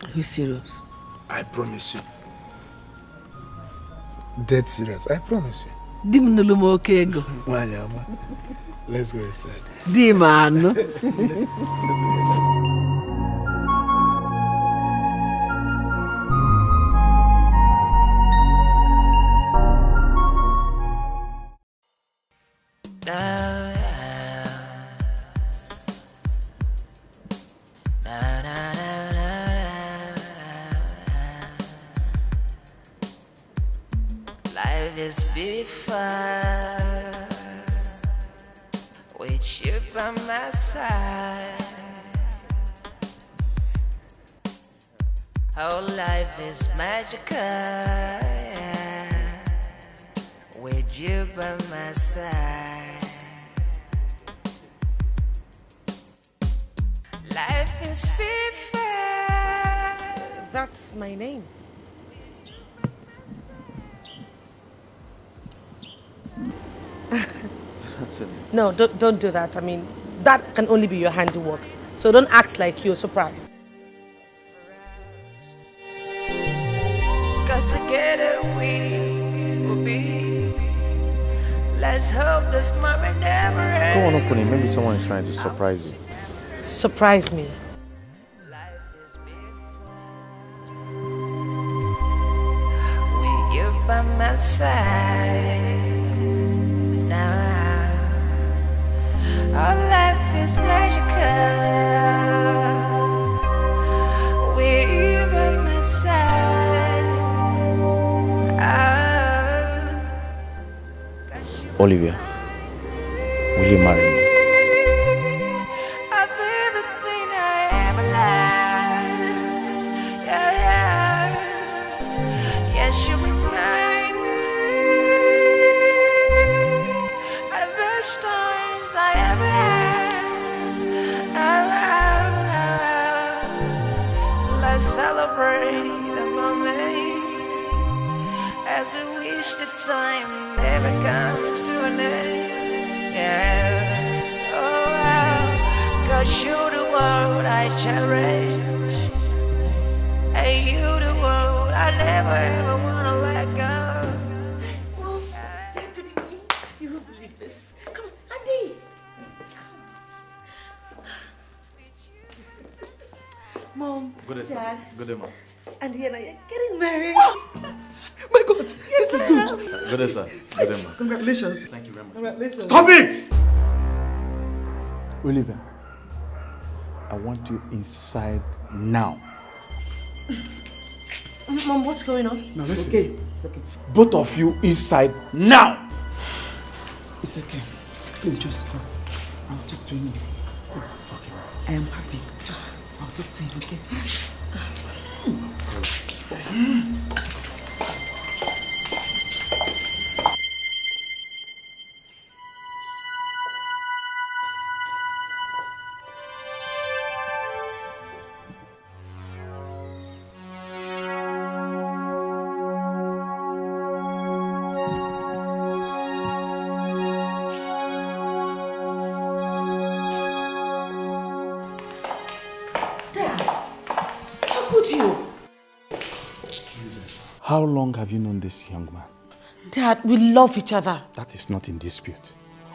Are you serious?
I promise you. Dead serious. I promise you. Let's go inside.
Dimano.
Life is beautiful with you by my side. Oh, life is magical, yeah, with you by my side. Life is beautiful.
That's my name. No, don't do that. I mean, that can only be your handiwork. So don't act like you're surprised.
Cause together we will be. Let's hope this moment never ends.
Go on, open it. Maybe someone is trying to surprise you.
Surprise me.
With you by my side. Now our life is magical. With you by my side.
Olivia, will you marry me?
Of everything I ever liked. Yeah. Yes, you remind me of the best times I ever had. Let's celebrate the moment as we wish the time never comes to an end. Yeah. Oh, wow. 'Cause you're the world I cherish. And you the world I never ever wanna let go.
Mom, Dad, good evening. You won't believe this. Come on, Andy. Mom,
Good day,
Dad.
Good day, Mom.
I and he and I are getting married.
My God, this is good.
Good day, sir. Good day, ma.
Congratulations.
Thank you very much.
Congratulations.
Stop it! Olivia, I want you inside now.
Mom, what's going on?
Now listen.
It's okay. Both of you inside now.
It's okay. Please just go. I'll talk to him. Oh, okay. I am happy. Just, I'll talk to him, okay?
How long have you known this young man?
Dad, we love each other.
That is not in dispute.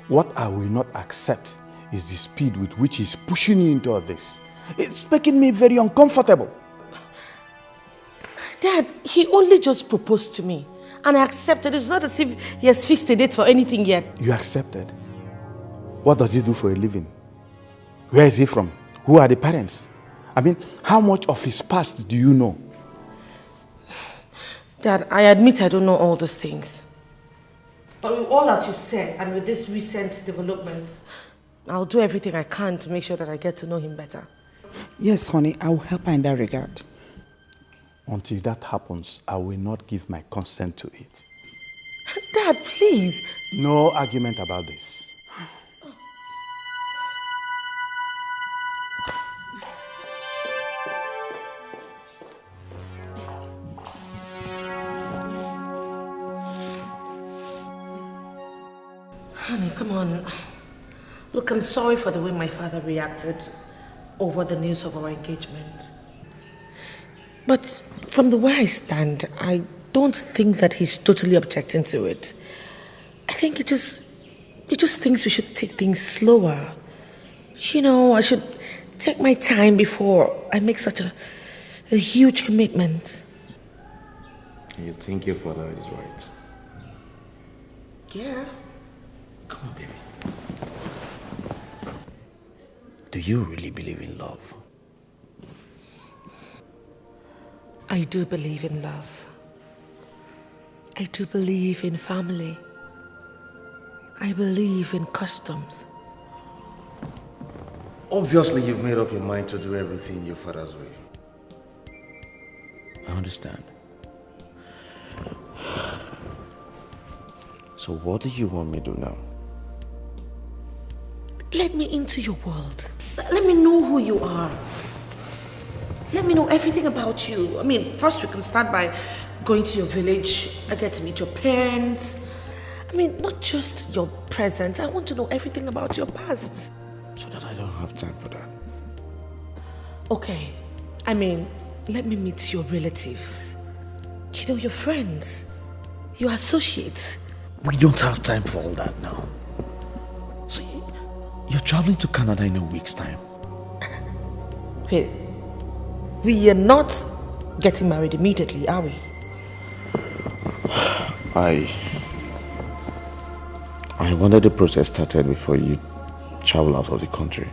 What I will not accept is the speed with which he's pushing you into all this. It's making me very uncomfortable.
Dad, he only just proposed to me. And I accepted. It's not as if he has fixed a date for anything yet.
You accepted? What does he do for a living? Where is he from? Who are the parents? I mean, how much of his past do you know?
Dad, I admit I don't know all those things. But with all that you've said and with this recent developments, I'll do everything I can to make sure that I get to know him better.
Yes, honey, I will help her in that regard.
Until that happens, I will not give my consent to it.
Dad, please.
No argument about this.
Honey, come on. Look, I'm sorry for the way my father reacted over the news of our engagement. But from the way I stand, I don't think that he's totally objecting to it. I think he just thinks we should take things slower. You know, I should take my time before I make such a huge commitment.
You think your father is right?
Yeah.
Come on, baby. Do you really believe in love?
I do believe in love. I do believe in family. I believe in customs.
Obviously, you've made up your mind to do everything your father's way.
I understand. So what do you want me to do now?
Let me into your world. Let me know who you are. Let me know everything about you. I mean, first we can start by going to your village. I get to meet your parents. I mean, not just your present. I want to know everything about your past.
So that I don't have time for that.
Okay. I mean, let me meet your relatives. You know, your friends. Your associates.
We don't have time for all that now. So you're traveling to Canada in a week's time.
Wait. We are not getting married immediately, are we?
I wanted the process started before you travel out of the country.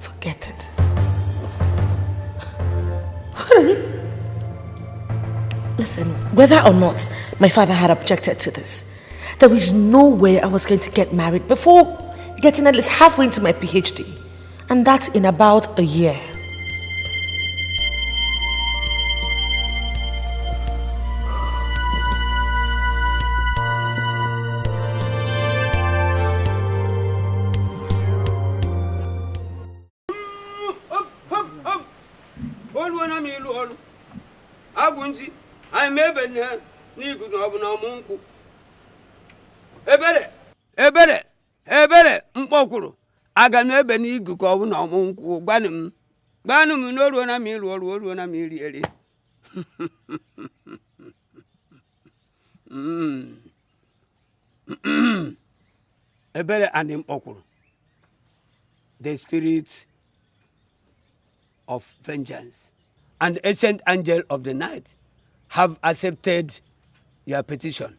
Forget it. Listen, whether or not my father had objected to this, there is no way I was going to get married before getting at least halfway into my PhD. And that's in about a year.
Ebere, mkpọkwuru. Aga m ebe n'igu ka ọ bụ na ọmụ nkwụ gbanụ m n'oruo na m iru ọrụ oruo na m iri eri. Ebere and mkpọkwuru. The spirit of vengeance, and ancient angel of the night have accepted your petition.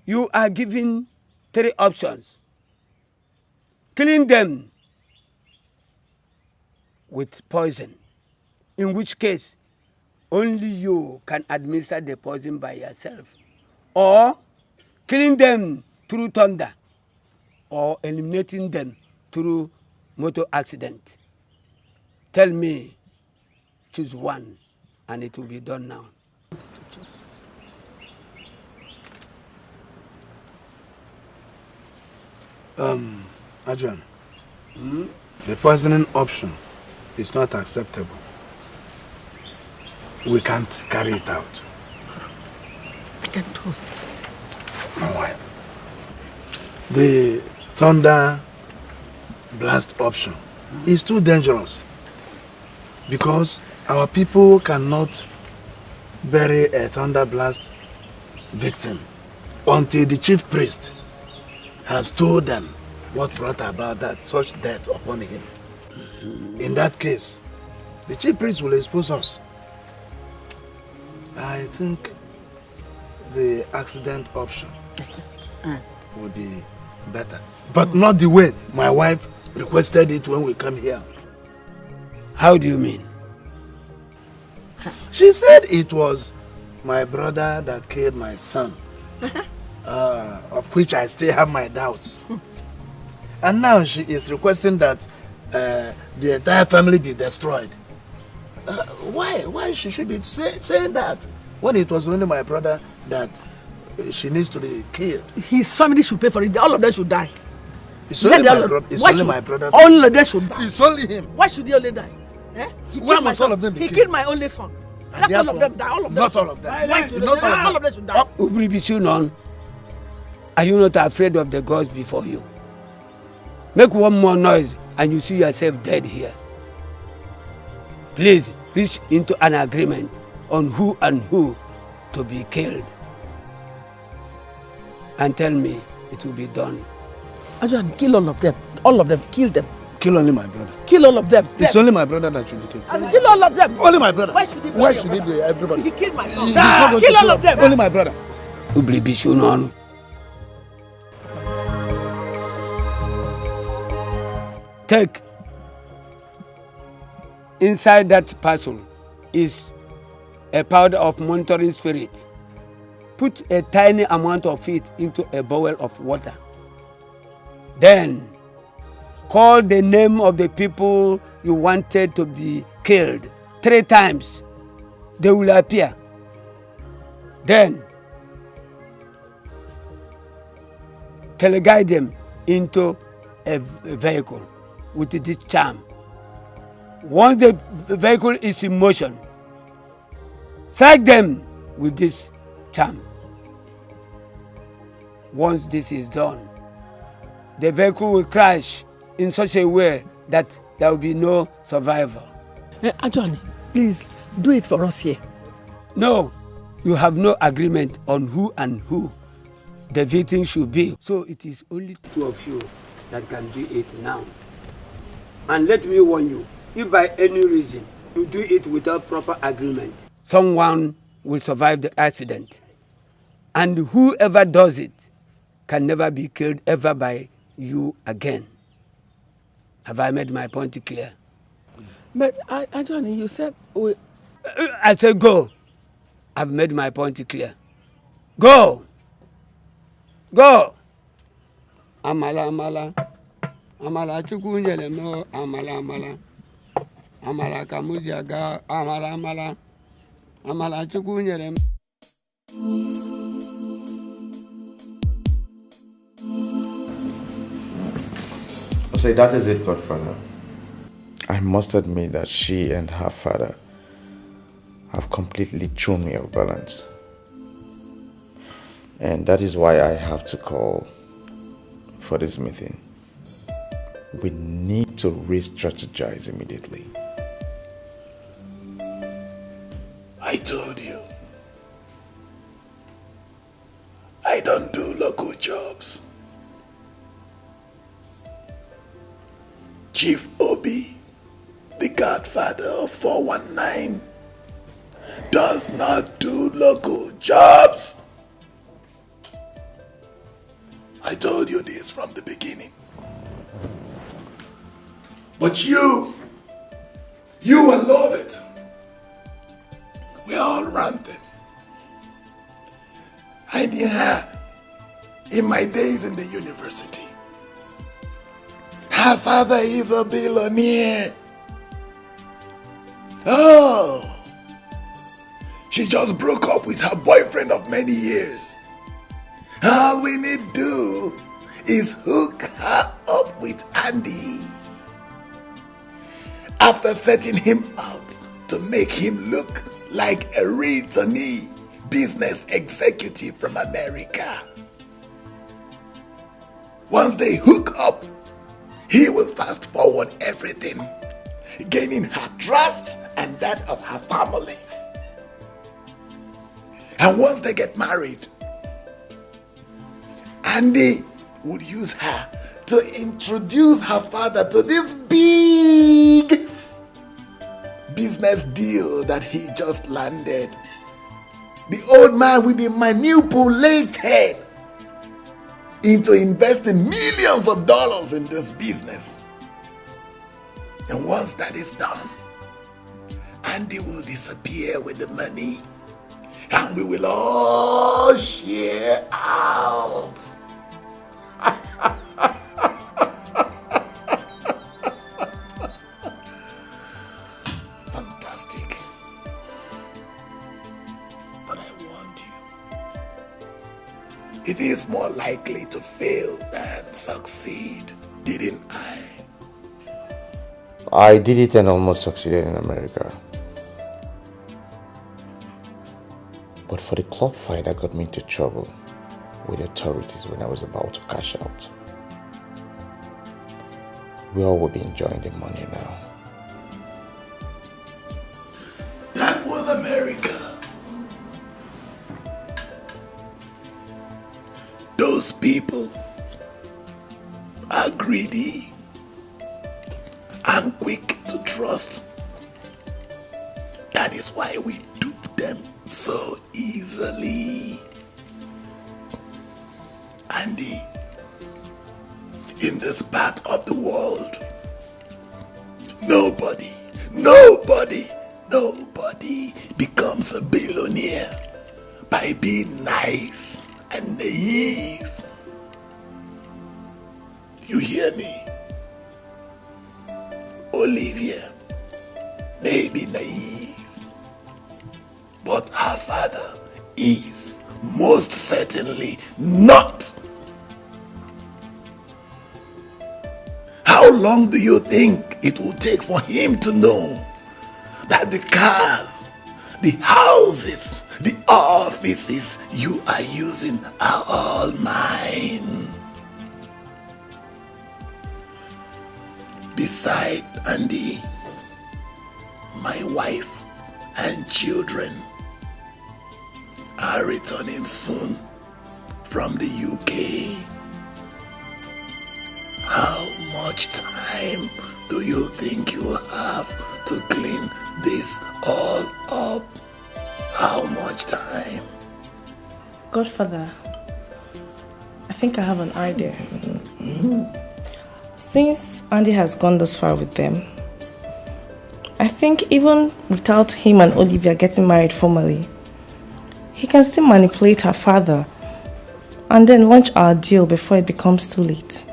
You are given 3 options. Killing them with poison, in which case only you can administer the poison by yourself, or killing them through thunder, or eliminating them through motor accident. Tell me, choose one, and it will be done now.
Adrian, the poisoning option is not acceptable. We can't carry it out.
I can do it.
Why? The thunder blast option is too dangerous because our people cannot bury a thunder blast victim until the chief priest has told them what brought about that such death upon him. In that case, the chief priest will expose us. I think the accident option would be better. But not the way my wife requested it when we come here.
How do you mean?
She said it was my brother that killed my son, of which I still have my doubts. And now she is requesting that the entire family be destroyed. Why should she be saying that when it was only my brother that she needs to be killed?
His family should pay for it. All of them should die.
It's only my brother.
All of them should die.
It's only him.
Why should he only die? Eh?
Why must all of them be
He
killed?
killed my only son. Let all of them die. All of them.
Not all of them.
Why should they die? All of them should die.
Ubribisunon, are you not afraid of the gods before you? Make one more noise and you see yourself dead here. Please reach into an agreement on who and who to be killed. And tell me it will be done.
Adrian, kill all of them. All of them. Kill them.
Kill only my brother.
Kill all of them.
It's only my brother that should be killed.
Kill all of them.
Only my brother.
Why should he be?
Why should he be everybody?
He killed my son.
He's not going to
Kill all of them.
Only my brother.
Ubribisunon. Take. Inside that parcel is a powder of monitoring spirit. Put a tiny amount of it into a bowl of water. Then call the name of the people you wanted to be killed 3 times. They will appear. Then teleguide them into a vehicle with this charm. Once the vehicle is in motion, strike them with this charm. Once this is done, the vehicle will crash in such a way that there will be no survivor.
Adrian, please do it for us here.
No, you have no agreement on who and who the victim should be. So it is only 2 of you that can do it now. And let me warn you, if by any reason you do it without proper agreement, someone will survive the accident. And whoever does it can never be killed ever by you again. Have I made my point clear?
But Adrian, you said
I said go. I've made my point clear. Go. Go. Amala, amala. Amala chukwu nyere m amala amala. Amala ka m ji aga amala amala. Amala chukwu nyere m.
I say that is it, Godfather. I must admit that she and her father have completely thrown me off balance. And that is why I have to call for this meeting. We need to re-strategize immediately.
I told you, I don't do local jobs. Chief Obi, the guard godfather of 419 does not do local jobs. I told you this from the beginning. But you and Lovett, we're all rampant. I knew her in my days in the university. Her father is a billionaire. Oh, she just broke up with her boyfriend of many years. All we need to do is hook her up with Andy. After setting him up to make him look like a returnee business executive from America. Once they hook up, he will fast forward everything, gaining her trust and that of her family. And once they get married, Andy would use her to introduce her father to this big business deal that he just landed. The old man will be manipulated into investing millions of dollars in this business. And once that is done, Andy will disappear with the money and we will all share out. Fantastic. But I warned you. It is more likely to fail than succeed, didn't I?
I did it and almost succeeded in America. But for the club fight that got me into trouble with authorities when I was about to cash out, we all will be enjoying the money now.
That was America. Those people are greedy and quick to trust. That is why we dupe them so easily. Andy, in this part of the world, nobody becomes a billionaire by being nice and naive. You hear me? Olivia may be naive, but her father is most certainly not. How long do you think it will take for him to know that the cars, the houses, the offices you are using are all mine? Beside Andy, my wife and children are returning soon from the UK. How much time do you think you have to clean this all up? How much time?
Godfather, I think I have an idea. Since Andy has gone this far with them, I think even without him and Olivia getting married formally, he can still manipulate her father and then launch our deal before it becomes too late.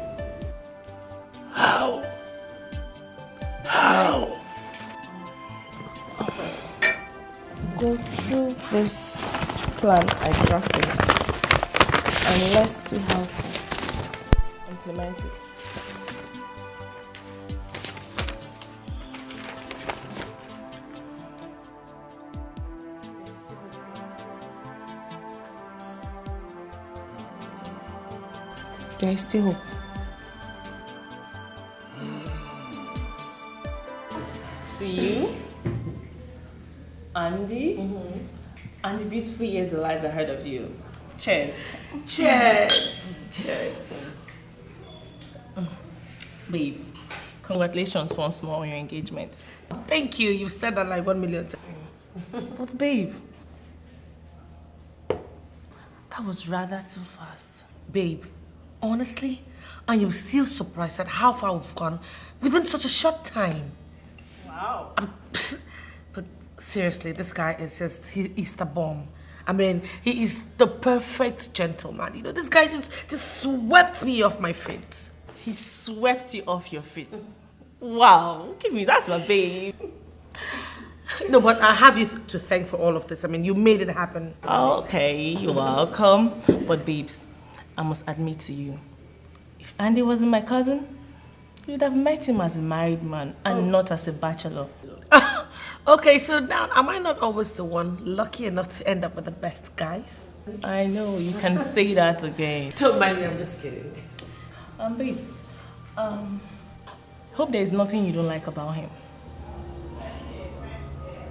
How?
Go through this plan I drafted and let's see how to implement it. There is still hope. To you, Andy, and the beautiful years that lies ahead of you. Cheers.
Cheers. Cheers.
Babe,
Congratulations once more on your engagement.
Thank you. You've said that like 1 million times.
But babe, that was rather too fast.
Babe, honestly, I am still surprised at how far we've gone within such a short time.
Wow.
But seriously, this guy is he's the bomb. I mean, he is the perfect gentleman. You know, this guy just swept me off my feet.
He swept you off your feet. Wow, give me, that's my babe.
No, but I have you to thank for all of this. I mean, you made it happen.
Okay, you're welcome. But babes, I must admit to you, if Andy wasn't my cousin, you'd have met him as a married man and not as a bachelor.
Okay, so now, am I not always the one lucky enough to end up with the best guys?
I know, you can say that again.
Don't mind me, I'm just kidding.
Babes, hope there is nothing you don't like about him.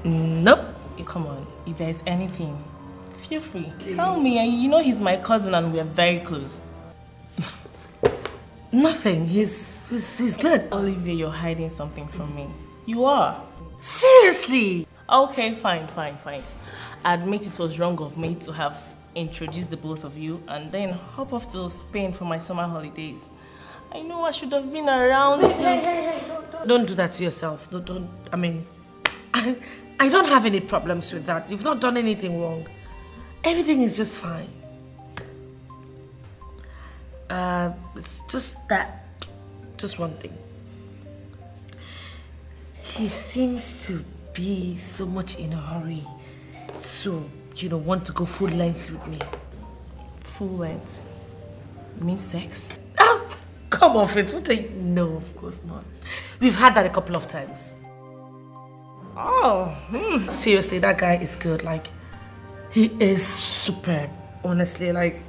Nope.
Come on, if there is anything, feel free. Tell me, you know he's my cousin and we are very close.
Nothing, he's good.
Olivia, you're hiding something from me. You are.
Seriously?
Okay, fine. I admit it was wrong of me to have introduced the both of you and then hop off to Spain for my summer holidays. I know I should have been around.
Hey, don't do that to yourself. Don't. I mean, I don't have any problems with that. You've not done anything wrong. Everything is just fine. It's just one thing. He seems to be so much in a hurry to, want to go full length with me.
Full length? You mean sex?
Oh, come off it. No, of course not. We've had that a couple of times.
Oh.
Seriously, that guy is good. Like, he is superb. Honestly, like,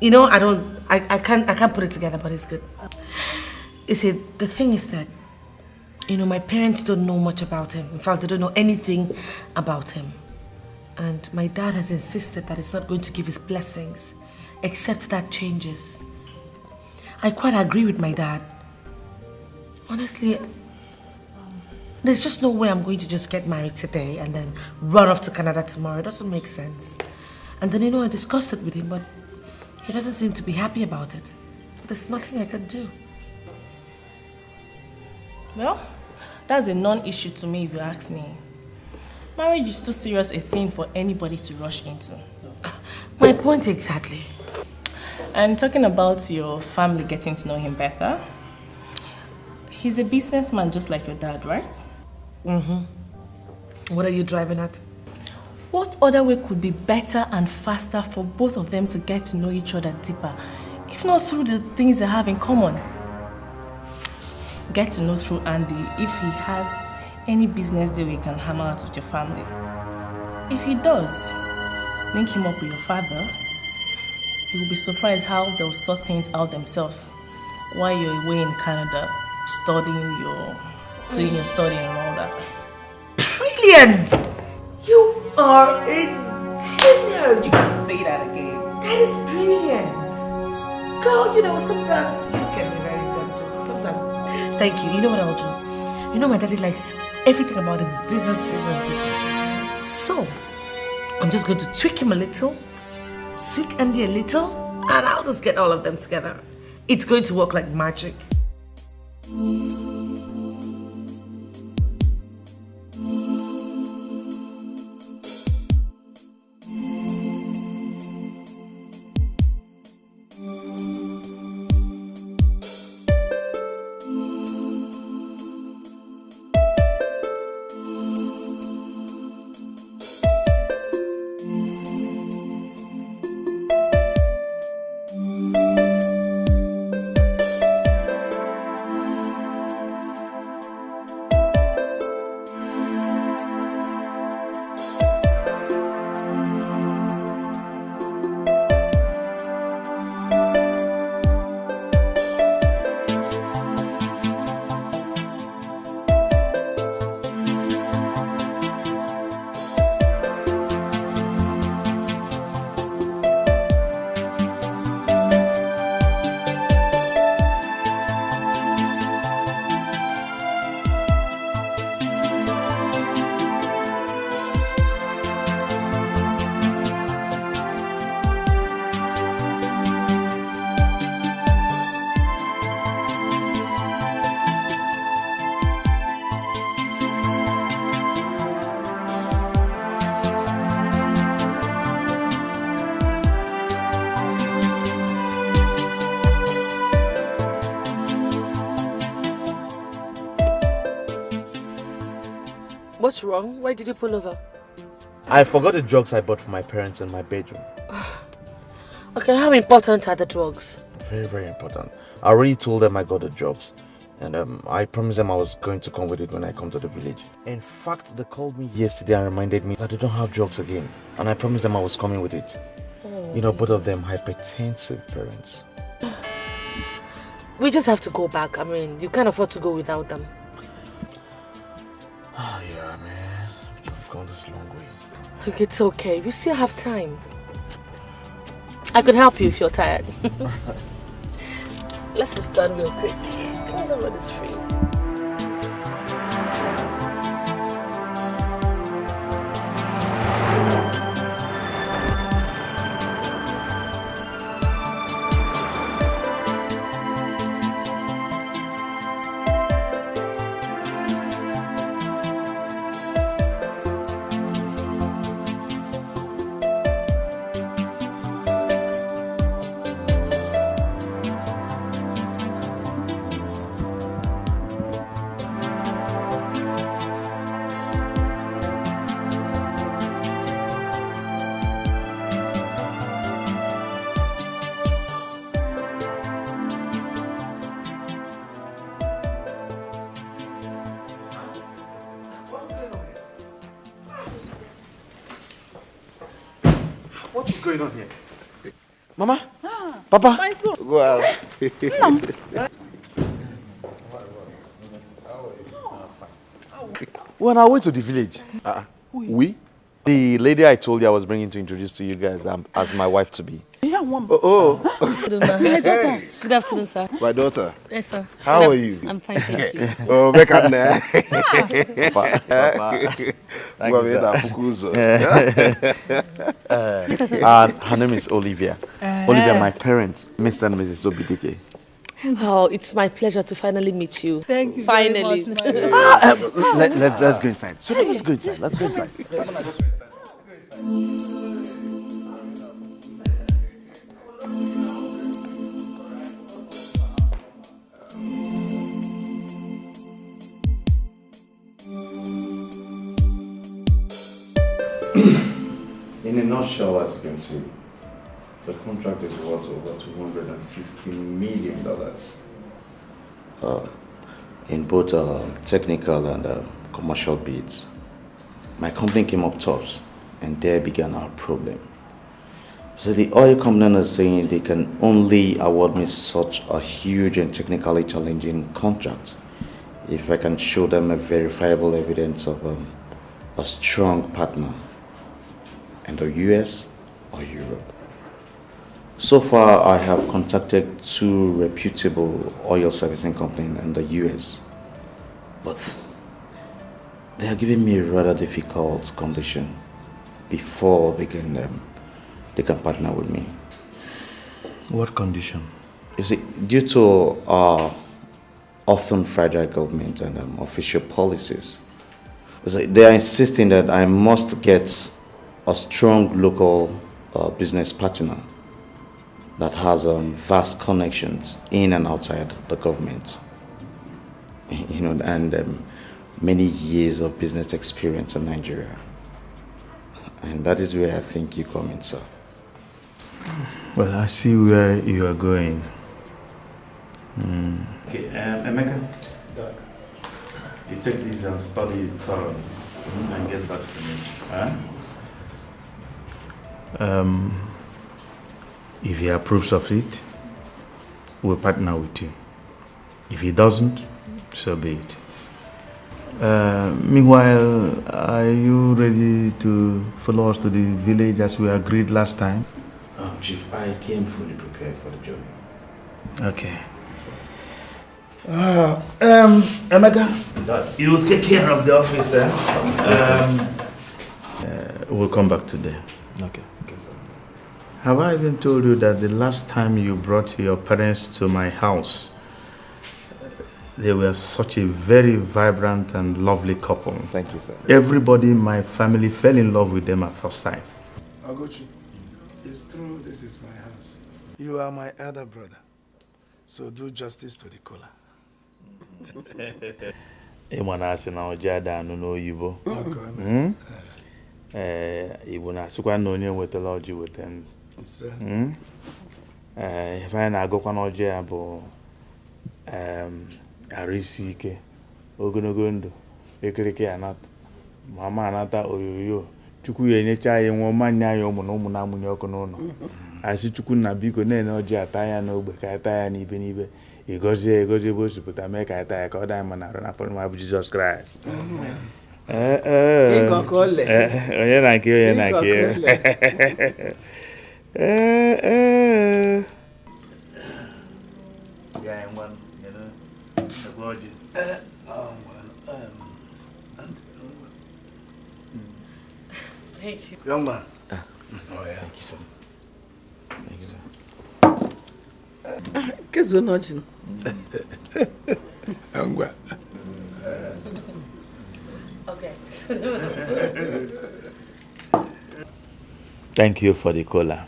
I can't put it together, but he's good. You see, the thing is that, my parents don't know much about him. In fact, they don't know anything about him. And my dad has insisted that he's not going to give his blessings, except that changes. I quite agree with my dad. Honestly, there's just no way I'm going to just get married today and then run off to Canada tomorrow. It doesn't make sense. And then, I discussed it with him, but he doesn't seem to be happy about it. There's nothing I can do.
Well, that's a non-issue to me if you ask me. Marriage is too serious a thing for anybody to rush into.
My point exactly.
And talking about your family getting to know him better, he's a businessman just like your dad, right?
Mm-hmm. What are you driving at?
What other way could be better and faster for both of them to get to know each other deeper, if not through the things they have in common? Get to know through Andy if he has any business deal you can hammer out with your family. If he does, link him up with your father. He will be surprised how they'll sort things out themselves while you're away in Canada doing your studying and all that.
Brilliant! You are a genius!
You can say that again.
That is brilliant. Girl, sometimes you can be very tempted. Sometimes. Thank you. You know what I'll do? My daddy likes everything about him is business. So, I'm just going to tweak him a little, tweak Andy a little, and I'll just get all of them together. It's going to work like magic. What's wrong? Why did you pull over?
I forgot the drugs I bought for my parents in my bedroom.
Okay, how important are the drugs?
Very, very important. I already told them I got the drugs. And I promised them I was going to come with it when I come to the village. In fact, they called me yesterday and reminded me that they don't have drugs again. And I promised them I was coming with it.
Oh,
you know, both of them hypertensive parents.
We just have to go back. I mean, you can't afford to go without them.
Oh, yeah, man. We've gone this long way.
Look, it's okay. We still have time. I could help you if you're tired. Let's just start real quick. Everyone is free.
What is going on here? Mama? Papa?
My son.
Well. We're on our way to the village. We? The lady I told you I was bringing to introduce to you guys as my wife to be.
Yeah, one.
Oh.
Good afternoon. Good afternoon, sir.
My daughter.
Yes, sir.
How are you?
I'm fine, thank you.
Oh, back on there. Her name is Olivia. Olivia, my parents, Mr. and Mrs. Obidike.
Oh, it's my pleasure to finally meet you.
Thank you.
Finally.
Very much,
Let's go inside. So let's go inside. Let's go inside. In a nutshell, as you can see, the contract is worth over $250 million. In both technical and commercial bids. My company came up tops, and there began our problem. So the oil company is saying they can only award me such a huge and technically challenging contract if I can show them a verifiable evidence of a strong partner in the US or Europe. So far, I have contacted 2 reputable oil servicing companies in the US, but they are giving me a rather difficult condition before they can partner with me.
What condition?
You see, due to our often fragile government and official policies, they are insisting that I must get a strong local business partner that has vast connections in and outside the government, you know, and many years of business experience in Nigeria. And that is where I think you come in, sir.
Well, I see where you are going. Okay, Emeka, you take this and study it thoroughly and get back to me. If he approves of it, we'll partner with you. If he doesn't, so be it. Meanwhile, are you ready to follow us to the village as we agreed last time?
Chief, I came fully prepared for the journey.
Okay. Emeka, you take care of the office, we'll come back today.
Okay. Sir.
Have I even told you that the last time you brought your parents to my house, they were such a very vibrant and lovely couple?
Thank you, sir.
Everybody in my family fell in love with them at first sight.
Ogochi, it's true this is my house. You are my elder brother, so do justice to the caller.
ịma asị na ọjị ada anụ n'oyibo Igbo na-asịkwa na onye nwetara ọjị weta ndụ ife anyị na-agụkwa n'ọjị ya bụ arụ isi ike ogologo ndụ ekirike anata mama anata oyoyo Chukwu ya enyecha anyị nwa mmanya anyị ụmụ na ụmụ na-amụnye ọkụ n'ụlọ asị Chukwu na biko na-ene ọjị ata ya n'ogbe ka anyị taa ya n'ibe n'ibe ịgọzie ebe o sipụta mee ka anyị taa ya ka ọ daa ma na arụ na afọ bụ Jizọs Kraịst onye na nke
Thank you. Young man. Oh, yeah.
Thank you, sir. Thank you, sir. Thank you for the cola.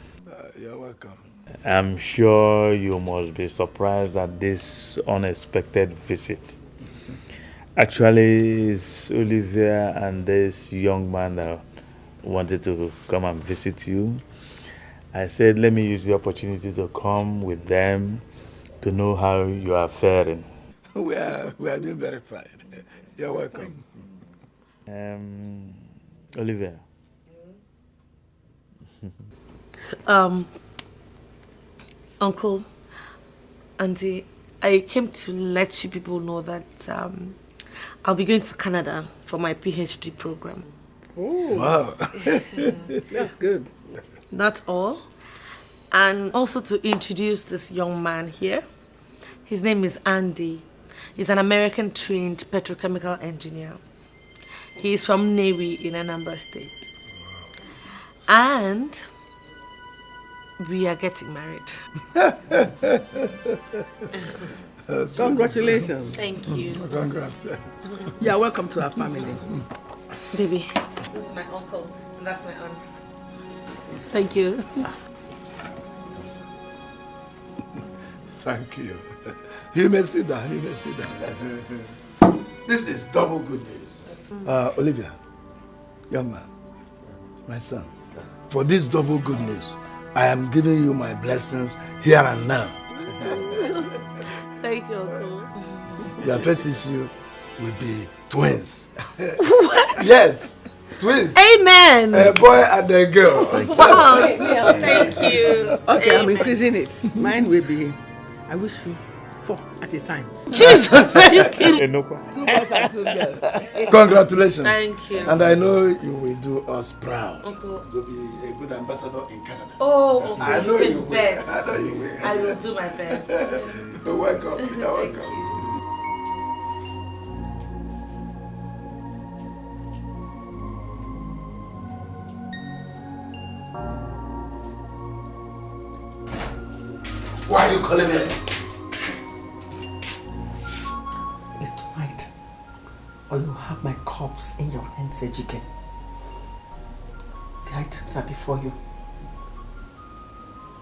You're welcome.
I'm sure you must be surprised at this unexpected visit. Actually, it's Olivia and this young man that wanted to come and visit you. I said, let me use the opportunity to come with them to know how you are faring.
We are doing very fine. You're welcome.
Olivia.
Uncle, Auntie, I came to let you people know that I'll be going to Canada for my PhD program.
Oh, wow.
That's good.
That's all. And also to introduce this young man here. His name is Andy. He's an American-trained petrochemical engineer. He is from Navy in Anambra State. And we are getting married.
Congratulations.
Thank you.
Congrats.
You are welcome to our family.
Baby, this is my uncle, and that's my aunt. Thank you.
Thank you. You may sit down, you may sit down. This is double good news. Olivia, young man, my son, for this double good news, I am giving you my blessings here and now.
Thank you, Uncle.
Your first issue will be twins. What? Yes, twins.
Amen.
A boy and a girl.
Wow. Thank you.
Okay,
Amen.
I'm increasing it. Mine will be, I wish you 4 at a time.
Jesus, are you kidding?
2 boys and 2 girls.
Congratulations.
Thank you.
And I know you will do us proud
Uncle.
to be a good ambassador in Canada.
Oh, okay.
I know you will.
Best.
I know you will.
I will do my best.
You're welcome. You're welcome. Why are you calling me?
It's tonight, or you have my corpse in your hands, Ejike. The items are before you.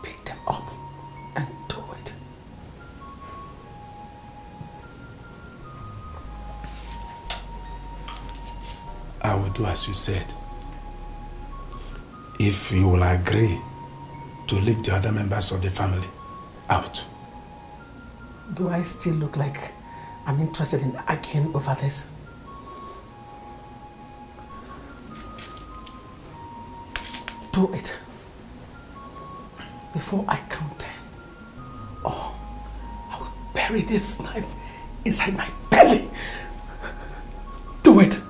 Pick them up and do it.
I will do as you said. If you will agree to leave the other members of the family out.
Do I still look like I'm interested in arguing over this? Do it before I count 10, or I will bury this knife inside my belly. Do it.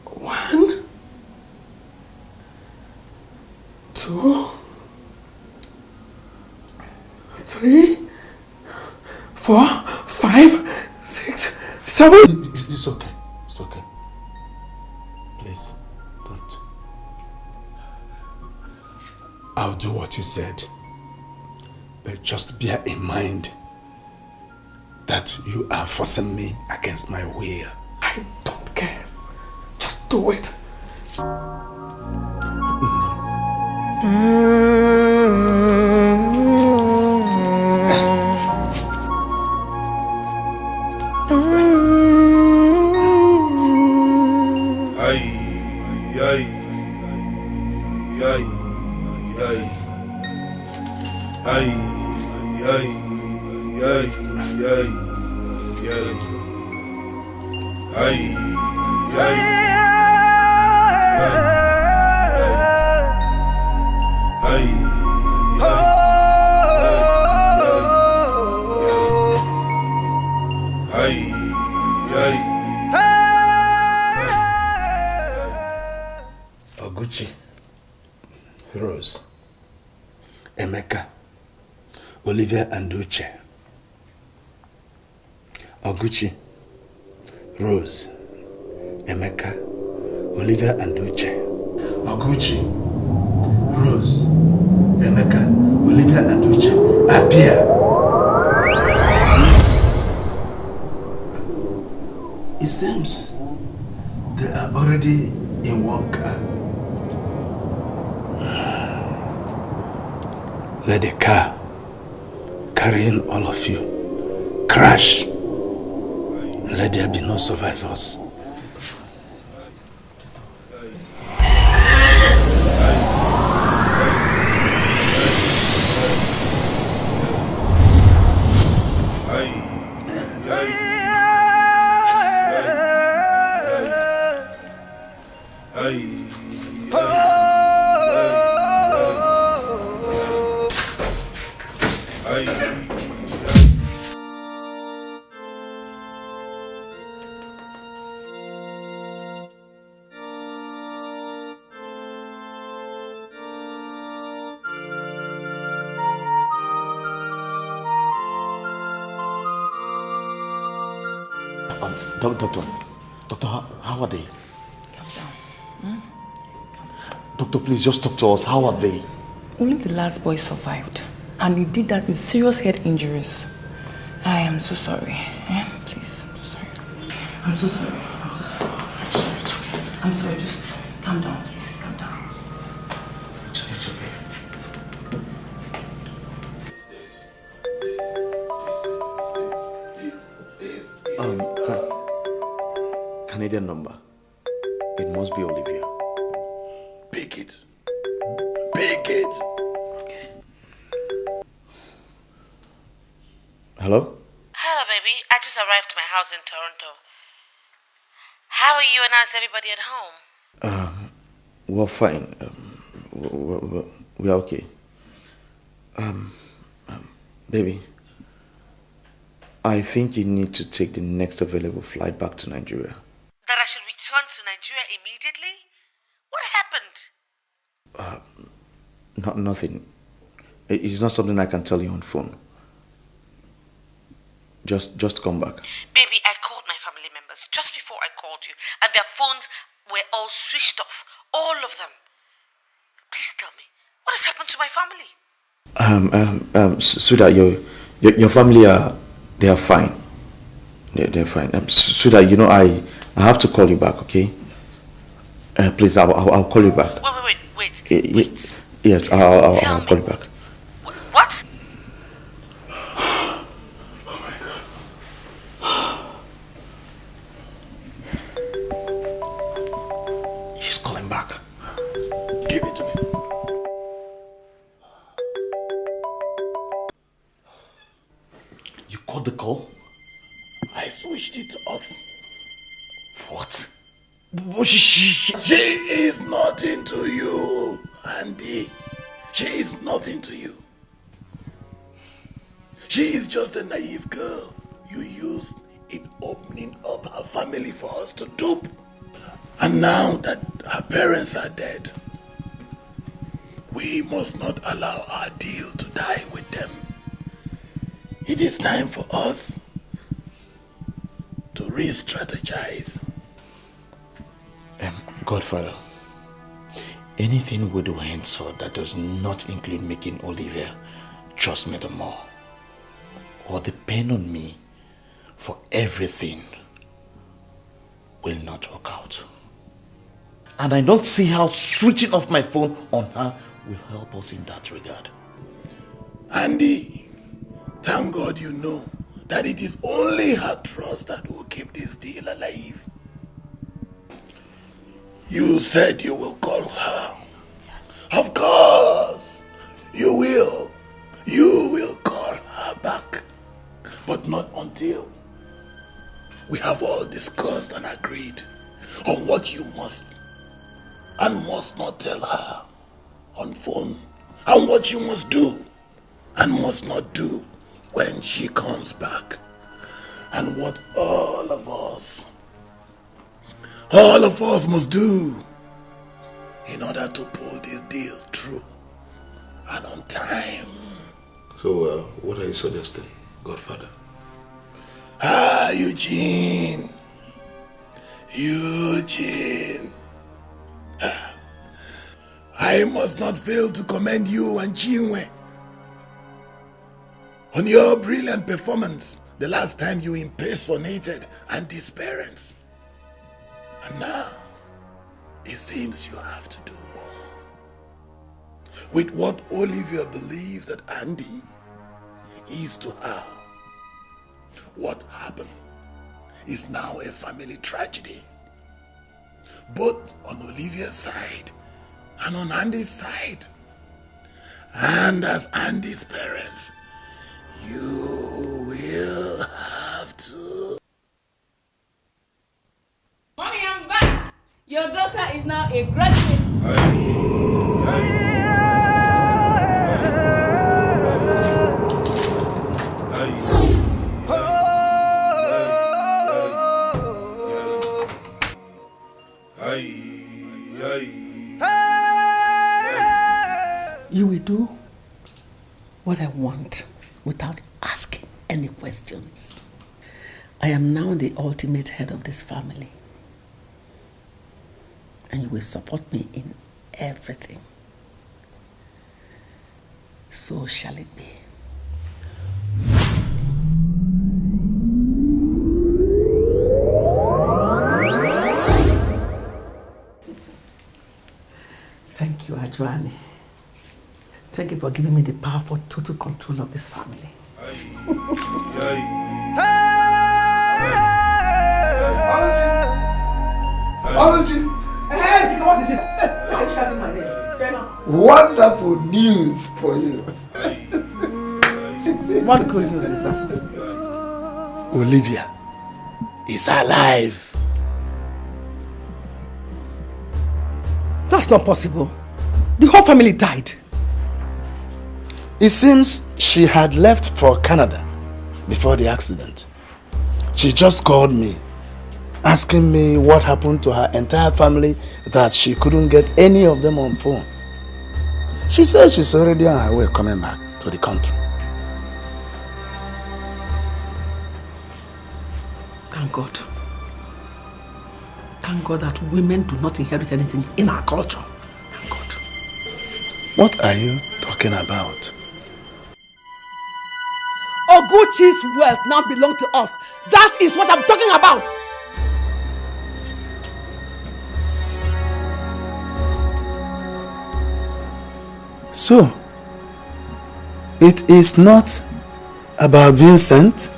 1, 2, 3, 4, 5, 6, 7.
It's okay. It's okay. Please, don't. I'll do what you said. But just bear in mind that you are forcing me against my will.
I don't care. Just do it.
No. Oguchi, Rose, Emeka, Olivia and Uche. Oguchi, Rose, Emeka, Olivia and Uche. Oguchi, Rose, Emeka, Olivia and Uche appear. It seems they are already in one car. Let the car carrying all of you crash. Let there be no survivors.
Doctor, how are they? Calm down. Doctor, please just talk to us. How are they?
Only the last boy survived, and he did that with serious head injuries. I am so sorry. Please, I'm so sorry. I'm so sorry. I'm so sorry.
It's okay.
I'm sorry. Just calm down, please. Calm down.
It's okay. Canadian number. It must be Olivia.
Pick it. Pick it.
Okay. Hello?
Hello, baby. I just arrived to my house in Toronto. How are you and how's everybody at home?
We're fine. We're okay. Baby, I think you need to take the next available flight back to Nigeria.
That I should return to Nigeria immediately? What happened?
Nothing. It's not something I can tell you on phone. Just come back.
Baby, I called my family members just before I called you, and their phones were all switched off. All of them. Please tell me, what has happened to my family?
Sweetheart, your family they are fine. They're fine. Sweetheart, I have to call you back, okay? Please, I'll call you back.
Wait.
Yes, I'll call you back.
What?
She's calling back. Give it to me. You caught the call?
I switched it off.
What?
She is nothing to you, Andy. She is nothing to you. She is just a naive girl you used in opening up her family for us to dupe. And now that her parents are dead, we must not allow our deal to die with them. It is time for us to re-strategize.
Godfather, anything we do henceforth that does not include making Olivia trust me the more, or depend on me for everything, will not work out. And I don't see how switching off my phone on her will help us in that regard.
Andy, thank God you know that it is only her trust that will keep this deal alive. You said you will call her. Yes. Of course, you will. You will call her
But not until we have all discussed and agreed on what you must and must not tell her on phone, and what you must do and must not do when she comes back, and what all of us must do in order to pull this deal through and on time.
So, what are you suggesting, Godfather?
Eugene. I must not fail to commend you and Chinwe on your brilliant performance the last time you impersonated Andy's parents. And now, it seems you have to do more. With what Olivia believes that Andy is to her, what happened is now a family tragedy. Both on Olivia's side and on Andy's side. And as Andy's parents, you will have to...
Mommy, I'm back! Your daughter is now a graduate.
You will do what I want without asking any questions. I am now the ultimate head of this family. And you will support me in everything. So shall it be. Thank you, Ajwani. Thank you for giving me the power for total control of this family.
Alichi!
Hey, what is it? Why are you shouting my name?
Wonderful news for you.
What good news is that?
Olivia is alive.
That's not possible. The whole family died.
It seems she had left for Canada before the accident. She just called me, asking me what happened to her entire family, that she couldn't get any of them on phone. She said she's already on her way coming back to the country.
Thank God. Thank God that women do not inherit anything in our culture. Thank God.
What are you talking about?
Oguchi's wealth now belongs to us. That is what I'm talking about.
So, it is not about Vincent?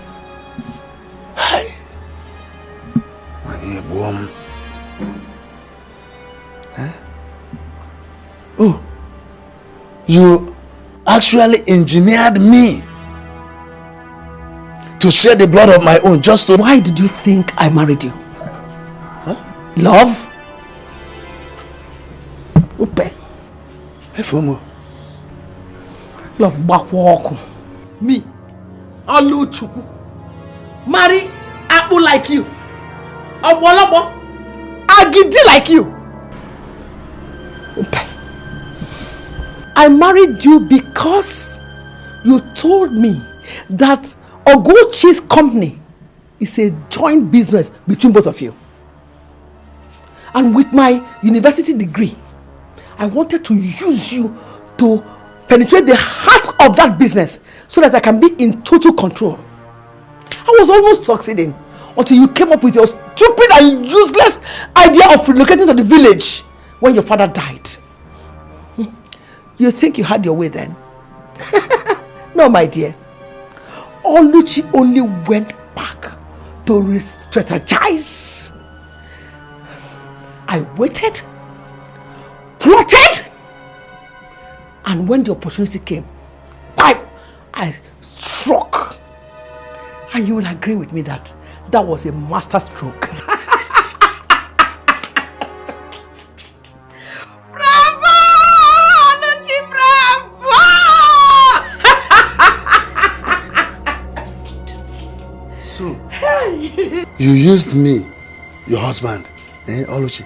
Hi. My woman. Huh? Oh, you actually engineered me to shed the blood of my own just to...
Why did you think I married you?
Huh?
Love? Upe.
Efomo.
Love bakwoku. Me, Aluchuku. Marry Apu like you. Obolobo. Agidi like you. Upe. I married you because you told me that Oguchi's company is a joint business between both of you. And with my university degree, I wanted to use you to penetrate the heart of that business so that I can be in total control. I was almost succeeding until you came up with your stupid and useless idea of relocating to the village when your father died. You think you had your way then? No, my dear. Luchy only went back to re-strategize. I waited, plotted, and when the opportunity came, I struck. And you will agree with me that that was a master stroke.
Bravo! Luchy, bravo!
So, you used me, your husband, Oluchi.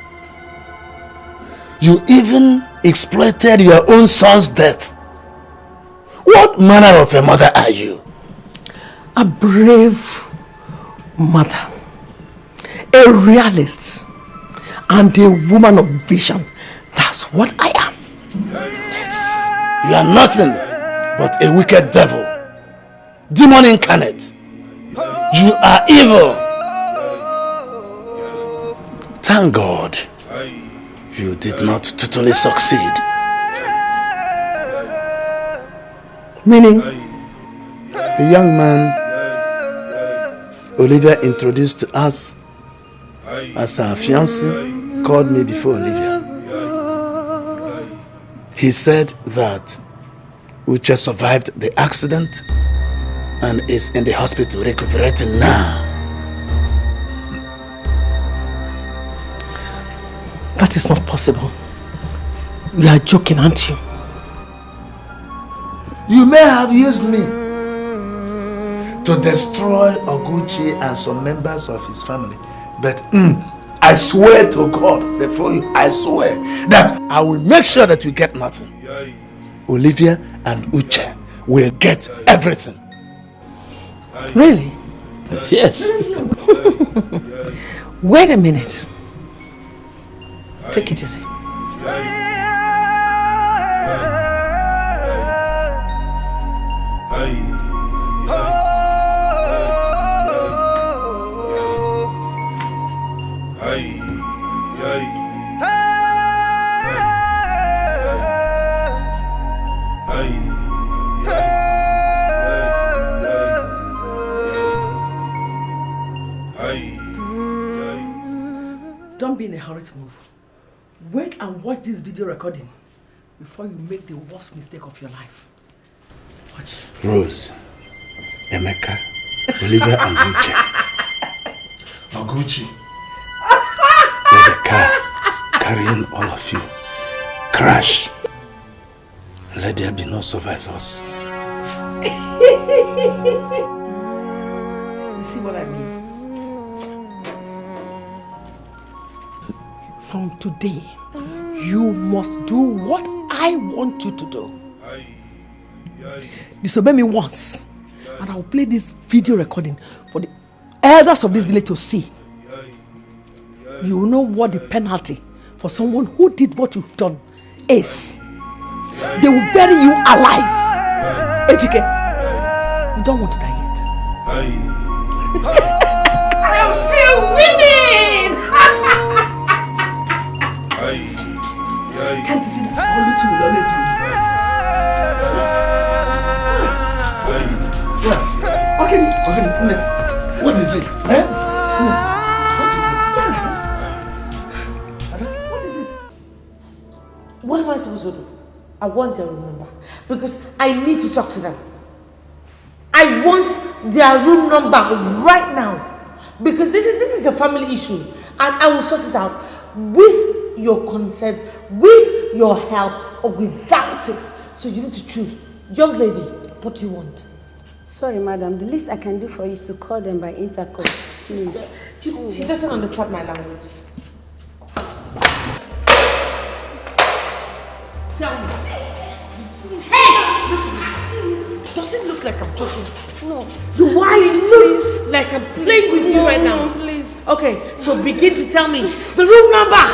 You even exploited your own son's death. What manner of a mother are you?
A brave mother, a realist, and a woman of vision. That's what I am.
Yes. You are nothing but a wicked devil, demon incarnate. You are evil. Thank God you did not totally succeed.
Meaning?
The young man Olivia introduced to us as her fiancé called me before Olivia. He said that Uche survived the accident and is in the hospital recuperating now.
That is not possible. You are joking, aren't you?
You may have used me to destroy Oguchi and some members of his family. But I swear to God before you, I swear that I will make sure that you get nothing. Olivia and Uche will get everything.
Really?
Yes.
Wait a minute. Take it easy. Don't be in a hurry to move. Wait and watch this video recording before you make the worst mistake of your life. Watch.
Rose, Emeka, Olivia and Uche. Oguchi, let the car carrying all of you crash. Let there be no survivors.
You see what I mean? From today, you must do what I want you to do. Disobey me once, and I will play this video recording for the elders of this village to see. You will know what the penalty for someone who did what you've done is. They will bury you alive. Etiko, you don't want to die yet.
I'm still winning!
Can't you see that only two will always win?
Okay, what is it?
What am I supposed to do? I want their room number because I need to talk to them. I want their room number right now because this is a family issue and I will sort it out with your consent, with your help or without it. So you need to choose. Young lady, what do you want?
Sorry, madam. The least I can do for you is to call them by intercom, please.
She doesn't understand my language. Tell me. Hey! Look at me. Does it look like I'm talking?
No.
Why it looks like I'm playing with you right now?
Please.
Okay, so begin to tell me the room number.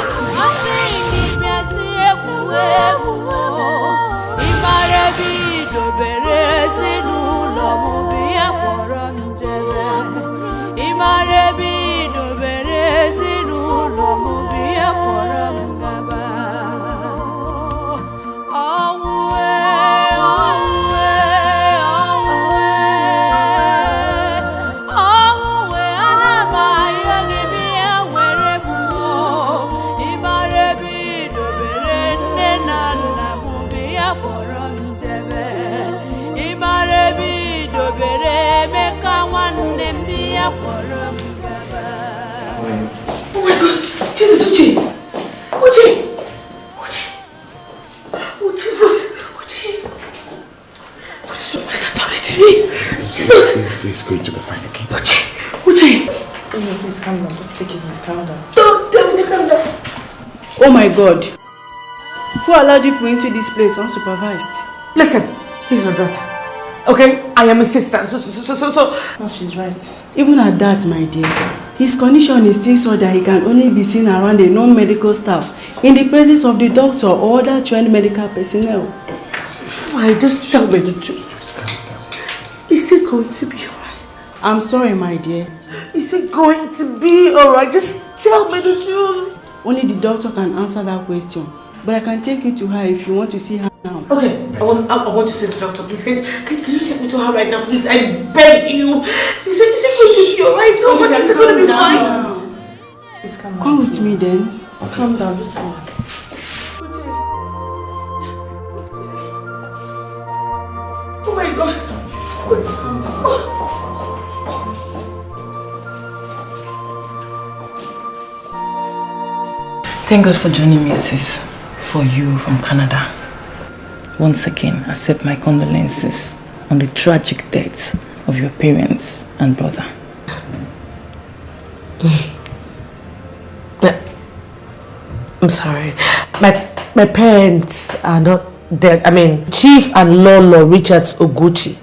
Oh my God! Jesus, Uche! Uche! Oh Jesus! Uche! Why is that talking to me? Jesus!
He's going to be fine, okay?
Uche!
Please calm down. Just take it easy. Calm down.
Don't tell me to calm down.
Oh my God. Who allowed you into this place unsupervised?
Listen, he's my brother. Okay? I am his sister. So.
No, she's right.
Even at that, my dear, his condition is still so that he can only be seen around a non-medical staff in the presence of the doctor or other trained medical personnel.
Why, just tell me the truth. Is it going to be alright?
I'm sorry, my dear.
Is it going to be alright? Just tell me the truth.
Only the doctor can answer that question. But I can take you to her if you want to see her now.
Okay, I want to see the doctor, please. Can you take me to her right now, please? I beg you. Is it going to be alright? Oh, is it going to be fine?
Please calm down.
Come with me then.
Calm down, just calm down.
Oh my God.
Thank God for joining me, sis. For you from Canada. Once again, accept my condolences on the tragic death of your parents and brother.
I'm sorry. My parents are not dead. I mean, Chief and Lolo Richards Oguchi.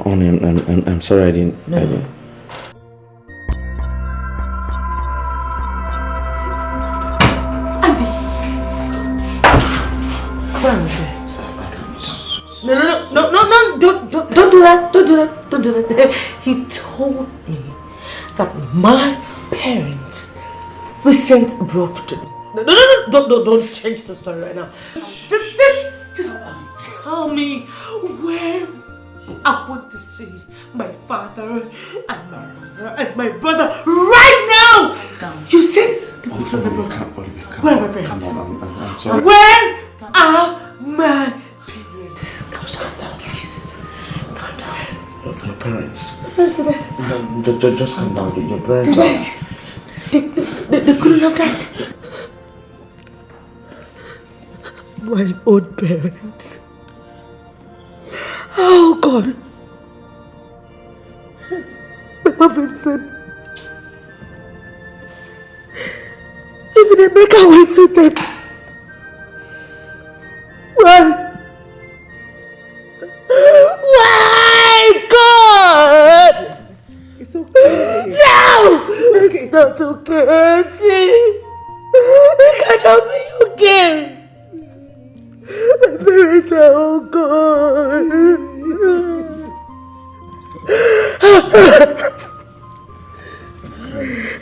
I'm sorry I didn't.
No, don't do that. Don't do that. He told me that my parents recent broke to me. No, don't change the story right now. Just tell me where I want to see my father and my mother and my brother right now. You said they were from the broke. Where are my parents?
I'm sorry.
Where are my parents? Calm down, please. Calm down.
Your parents.
No,
just calm down. Your parents are...
They couldn't have died. My own parents. Oh God. Mama Vincent. Even Emeka went with them. Why? Why, God?
It's okay.
No! Okay. It's not okay, Auntie. It cannot be okay. My parents are all gone.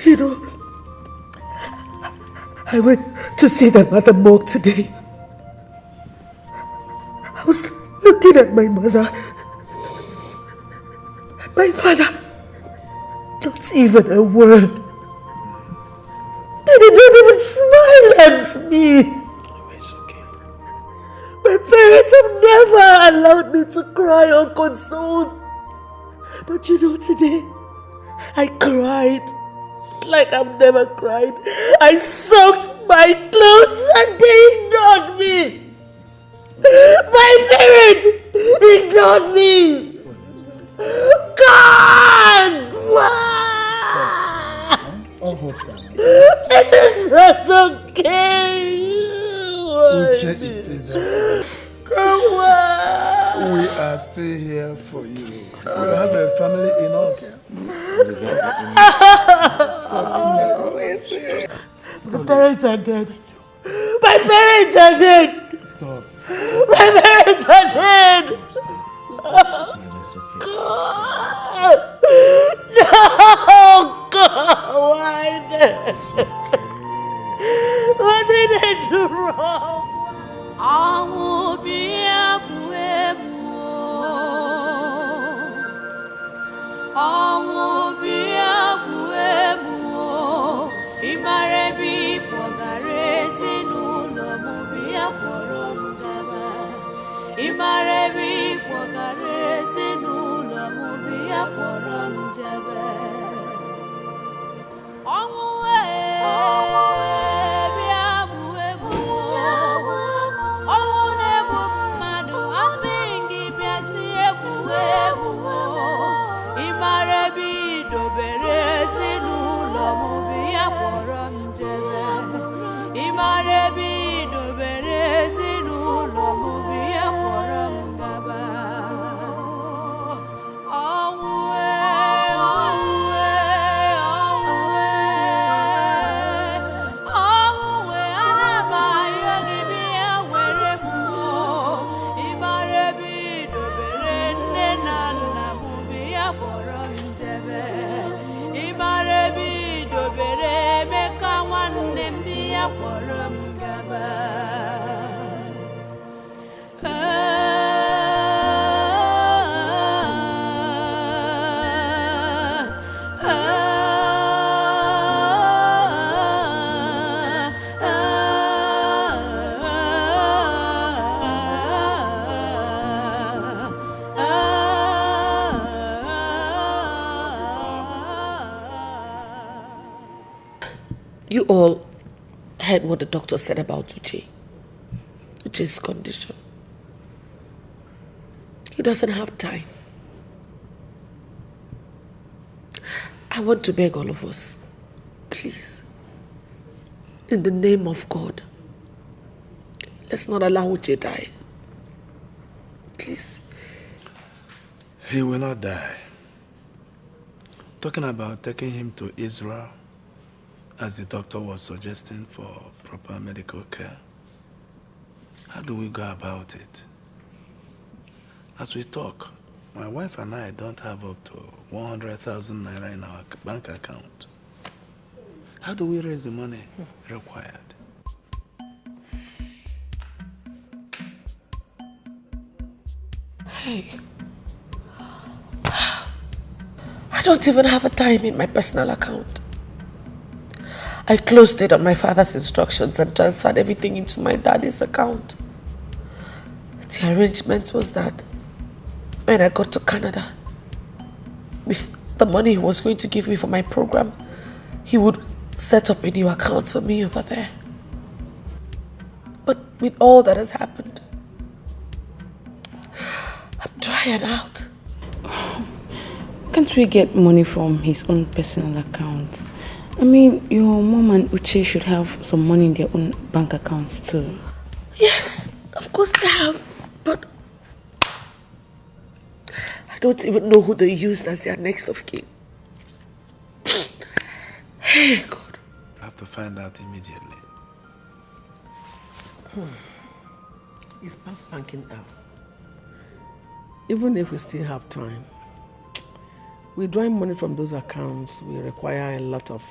You know, I went to see them at the morgue today. I was looking at my mother and my father. Not even a word. They did not even smile at me.
It's okay.
My parents have never allowed me to cry unconsoled. But you know, today, I cried like I've never cried. I soaked my clothes and they ignored me. My parents ignored me. God! Why? It is not okay.
Uche is still there. We are still here for you. We have a family in us.
My parents are dead. My parents are dead.
Stop.
My parents are dead. God. No, God, why then? What did I do wrong? I will be a Imarebi You all heard what the doctor said about Uche's condition. He doesn't have time. I want to beg all of us, please, in the name of God, let's not allow Uche die. Please.
He will not die. Talking about taking him to Israel, as the doctor was suggesting for proper medical care. How do we go about it? As we talk, my wife and I don't have up to 100,000 naira in our bank account. How do we raise the money required?
Hey, I don't even have a dime in my personal account. I closed it on my father's instructions and transferred everything into my daddy's account. The arrangement was that when I got to Canada, with the money he was going to give me for my program, he would set up a new account for me over there. But with all that has happened, I'm drying out.
Can't we get money from his own personal account? I mean, your mom and Uche should have some money in their own bank accounts too.
Yes, of course they have, but I don't even know who they used as their next of kin. Hey, God.
I have to find out immediately.
It's past banking hour. Even if we still have time, withdrawing money from those accounts will require a lot of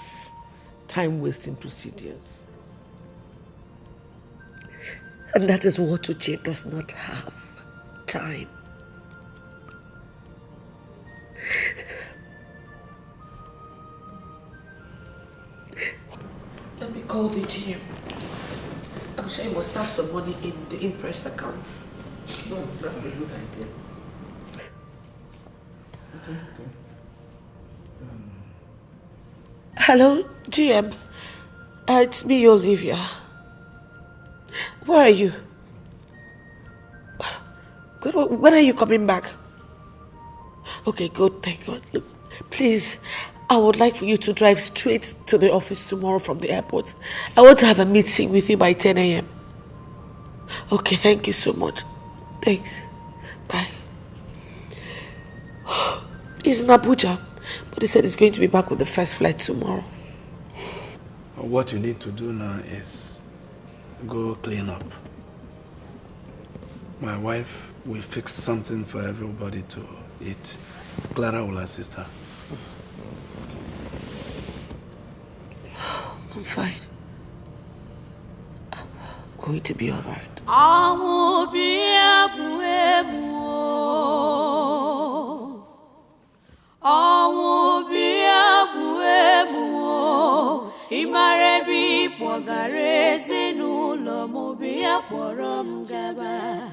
time-wasting procedures.
And that is what Uche does not have. Time. Let me call the GM. I'm sure he must have some money in the impressed account.
That's a good idea. Okay.
Hello, GM. It's me, Olivia. Where are you? When are you coming back? Okay, good, thank God. Look, please, I would like for you to drive straight to the office tomorrow from the airport. I want to have a meeting with you by 10 a.m. Okay, thank you so much. Thanks. Bye. He's in Abuja, but he said he's going to be back with the first flight tomorrow.
What you need to do now is go clean up. My wife will fix something for everybody to eat. Clara will assist her.
I'm fine. I'm going to be all right.
Imarebi pogareze nulo mobia porom gaba.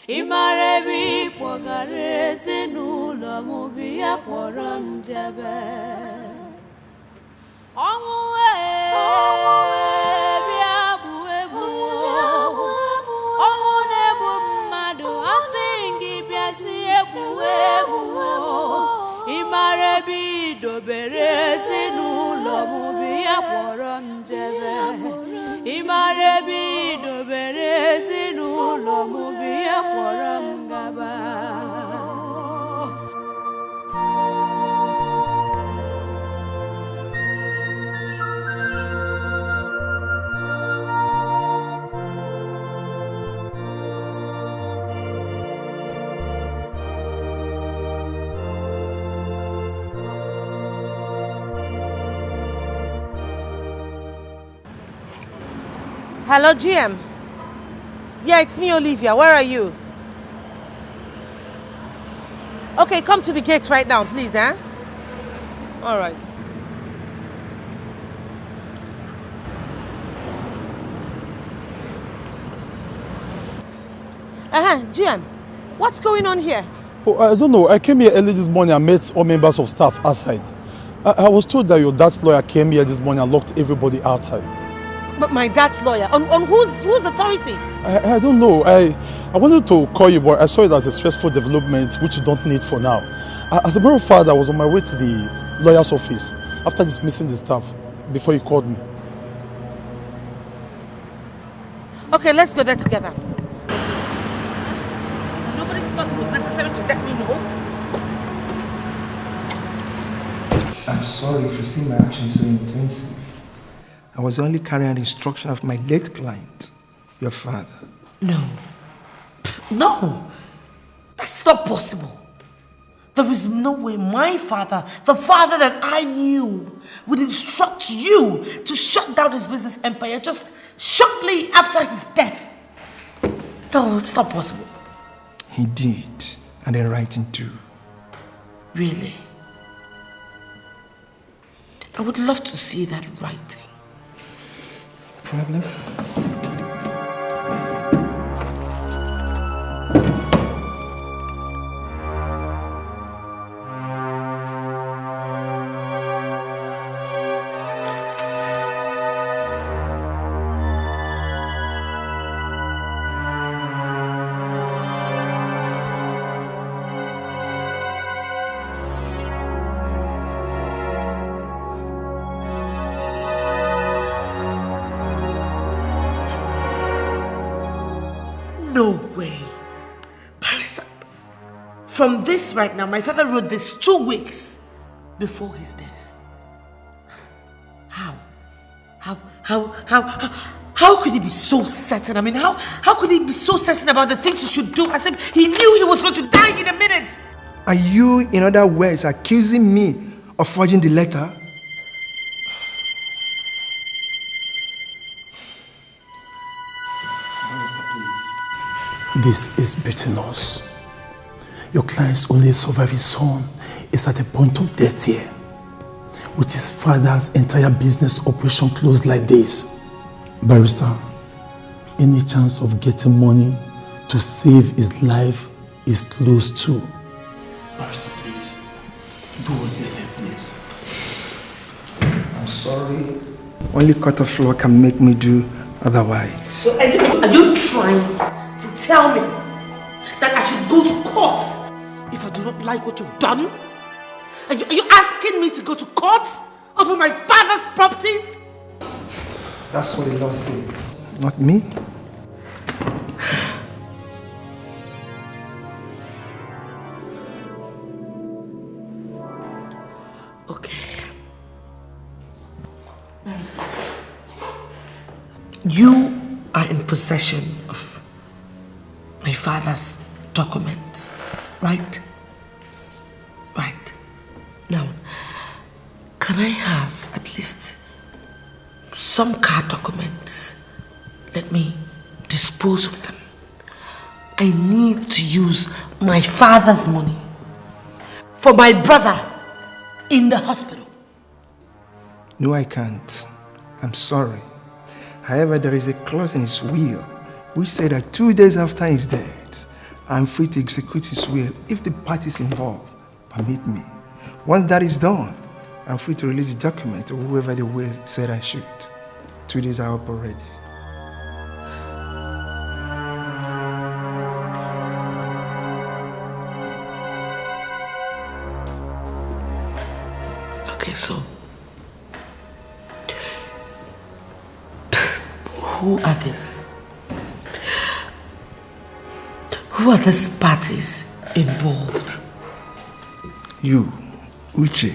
Imarebi pogareze nulo mobia porom jaba. Omuwe bia buebu. Omune bumadu asingi biasi ebuebu. Imarebi dobereze nulo mobia porom jaba. Imarebi dobereze nulo mobia porom gaba.
Hello, GM. Yeah, it's me, Olivia. Where are you? Okay, come to the gate right now, please, eh? All right. GM, what's going on here?
Oh, I don't know. I came here early this morning and met all members of staff outside. I was told that your dad's lawyer came here this morning and locked everybody outside.
But my dad's lawyer? On whose authority?
I don't know. I wanted to call you, but I saw it as a stressful development which you don't need for now. As a matter of fact, I was on my way to the lawyer's office after dismissing the staff before you called me.
Okay, let's go there together. Nobody thought it was necessary to let me know.
I'm sorry if you see my actions so intensive. I was only carrying the instruction of my late client, your father.
No. No. That's not possible. There is no way my father, the father that I knew, would instruct you to shut down his business empire just shortly after his death. No, it's not possible.
He did, and in writing too.
Really? I would love to see that writing.
Problem?
No way. Barrister, from this right now, my father wrote this 2 weeks before his death. How could he be so certain? I mean, how could he be so certain about the things he should do as if he knew he was going to die in a minute?
Are you, in other words, accusing me of forging the letter?
This is beating us. Your client's only surviving son is at the point of death here. With his father's entire business operation closed like this. Barrister, any chance of getting money to save his life is close too. Barrister, please. Do us this help, please.
I'm sorry. Only cut of law can make me do otherwise.
So are you trying to tell me that I should go to court if I do not like what you've done? Are you asking me to go to court over my father's properties?
That's what the law says, not me.
Okay. You are in possession of my father's documents, right? Right. Now, can I have at least some car documents? Let me dispose of them. I need to use my father's money for my brother in the hospital.
No, I can't. I'm sorry. However, there is a clause in his will which said that 2 days after his death, I'm free to execute his will if the parties involved permit me. Once that is done, I'm free to release the document to whoever the will said I should. 2 days are up already.
Okay, so who are these? Who are these parties involved?
You, Uche,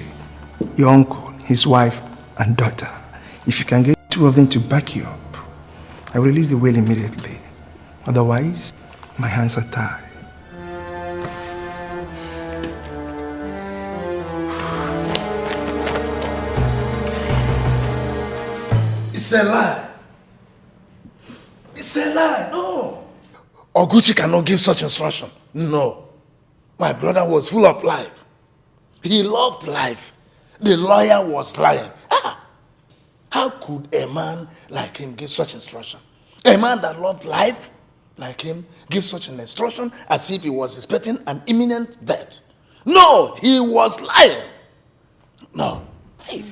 your uncle, his wife, and daughter. If you can get 2 of them to back you up, I will release the will immediately. Otherwise, my hands are tied.
It's a lie.
Oguchi cannot give such instruction. No. My brother was full of life. He loved life. The lawyer was lying. How could a man like him give such instruction? A man that loved life like him give such an instruction as if he was expecting an imminent death? No, he was lying. No. Hey.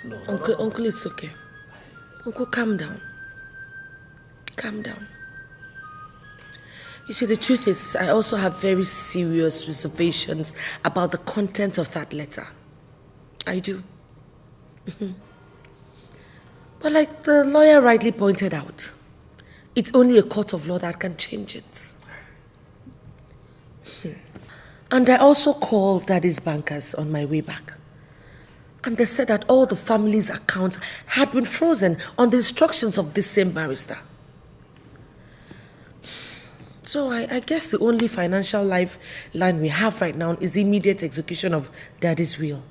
No.
Uncle, it's okay. Uncle, calm down. Calm down. You see, the truth is, I also have very serious reservations about the content of that letter. I do. But like the lawyer rightly pointed out, it's only a court of law that can change it. And I also called Daddy's bankers on my way back. And they said that all the family's accounts had been frozen on the instructions of this same barrister. So I guess the only financial lifeline we have right now is the immediate execution of Daddy's will.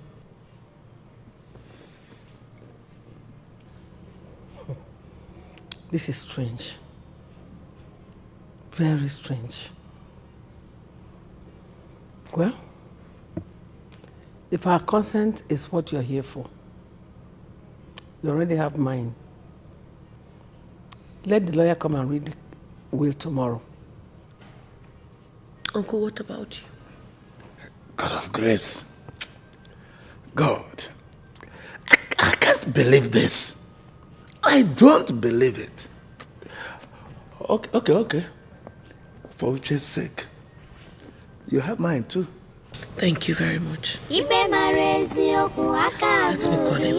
This is strange. Very strange. Well, if our consent is what you're here for, you already have mine. Let the lawyer come and read the will tomorrow.
Uncle, what about you?
God of grace. God. I can't believe this. I don't believe it. Okay. For Uche's sake. You have mine too.
Thank you very much.
Let me
call him.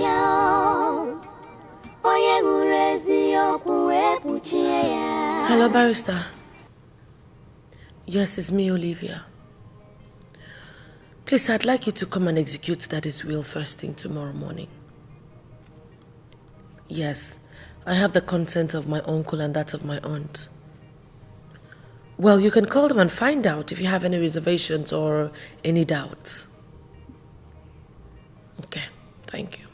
Hello, barrister. Yes, it's me, Olivia. Please, I'd like you to come and execute Daddy's will first thing tomorrow morning. Yes, I have the consent of my uncle and that of my aunt. Well, you can call them and find out if you have any reservations or any doubts. Okay, thank you.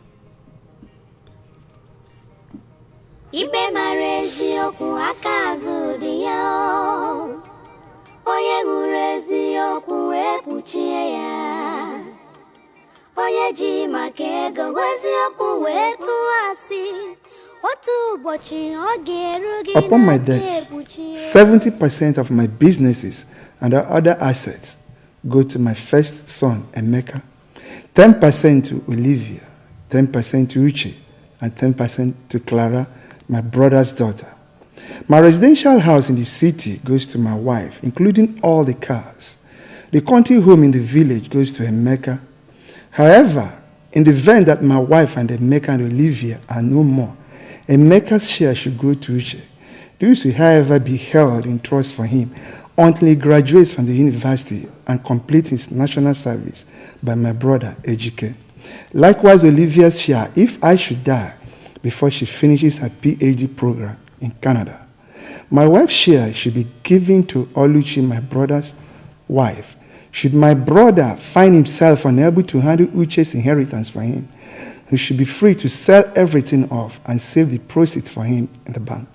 Upon my death, 70% of my businesses and other assets go to my first son, Emeka, 10% to Olivia, 10% to Uche, and 10% to Clara, my brother's daughter. My residential house in the city goes to my wife, including all the cars. The country home in the village goes to Emeka. However, in the event that my wife and Emeka and Olivia are no more, Emeka's share should go to Uche. These will, however, be held in trust for him until he graduates from the university and completes his national service by my brother, Edochie. Likewise, Olivia's share, if I should die before she finishes her PhD program in Canada. My wife's share should be given to Luchy, my brother's wife. Should my brother find himself unable to handle Uche's inheritance for him, he should be free to sell everything off and save the proceeds for him in the bank.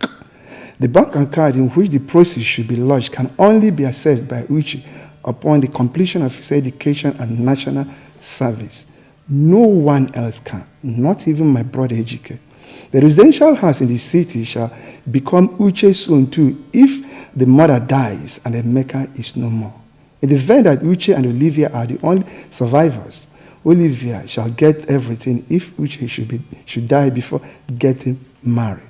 The bank account in which the proceeds should be lodged can only be accessed by Uche upon the completion of his education and national service. No one else can, not even my brother Edochie. The residential house in the city shall become Uche's own too if the mother dies and Emeka is no more. In the event that Uche and Olivia are the only survivors, Olivia shall get everything if Uche should die before getting married.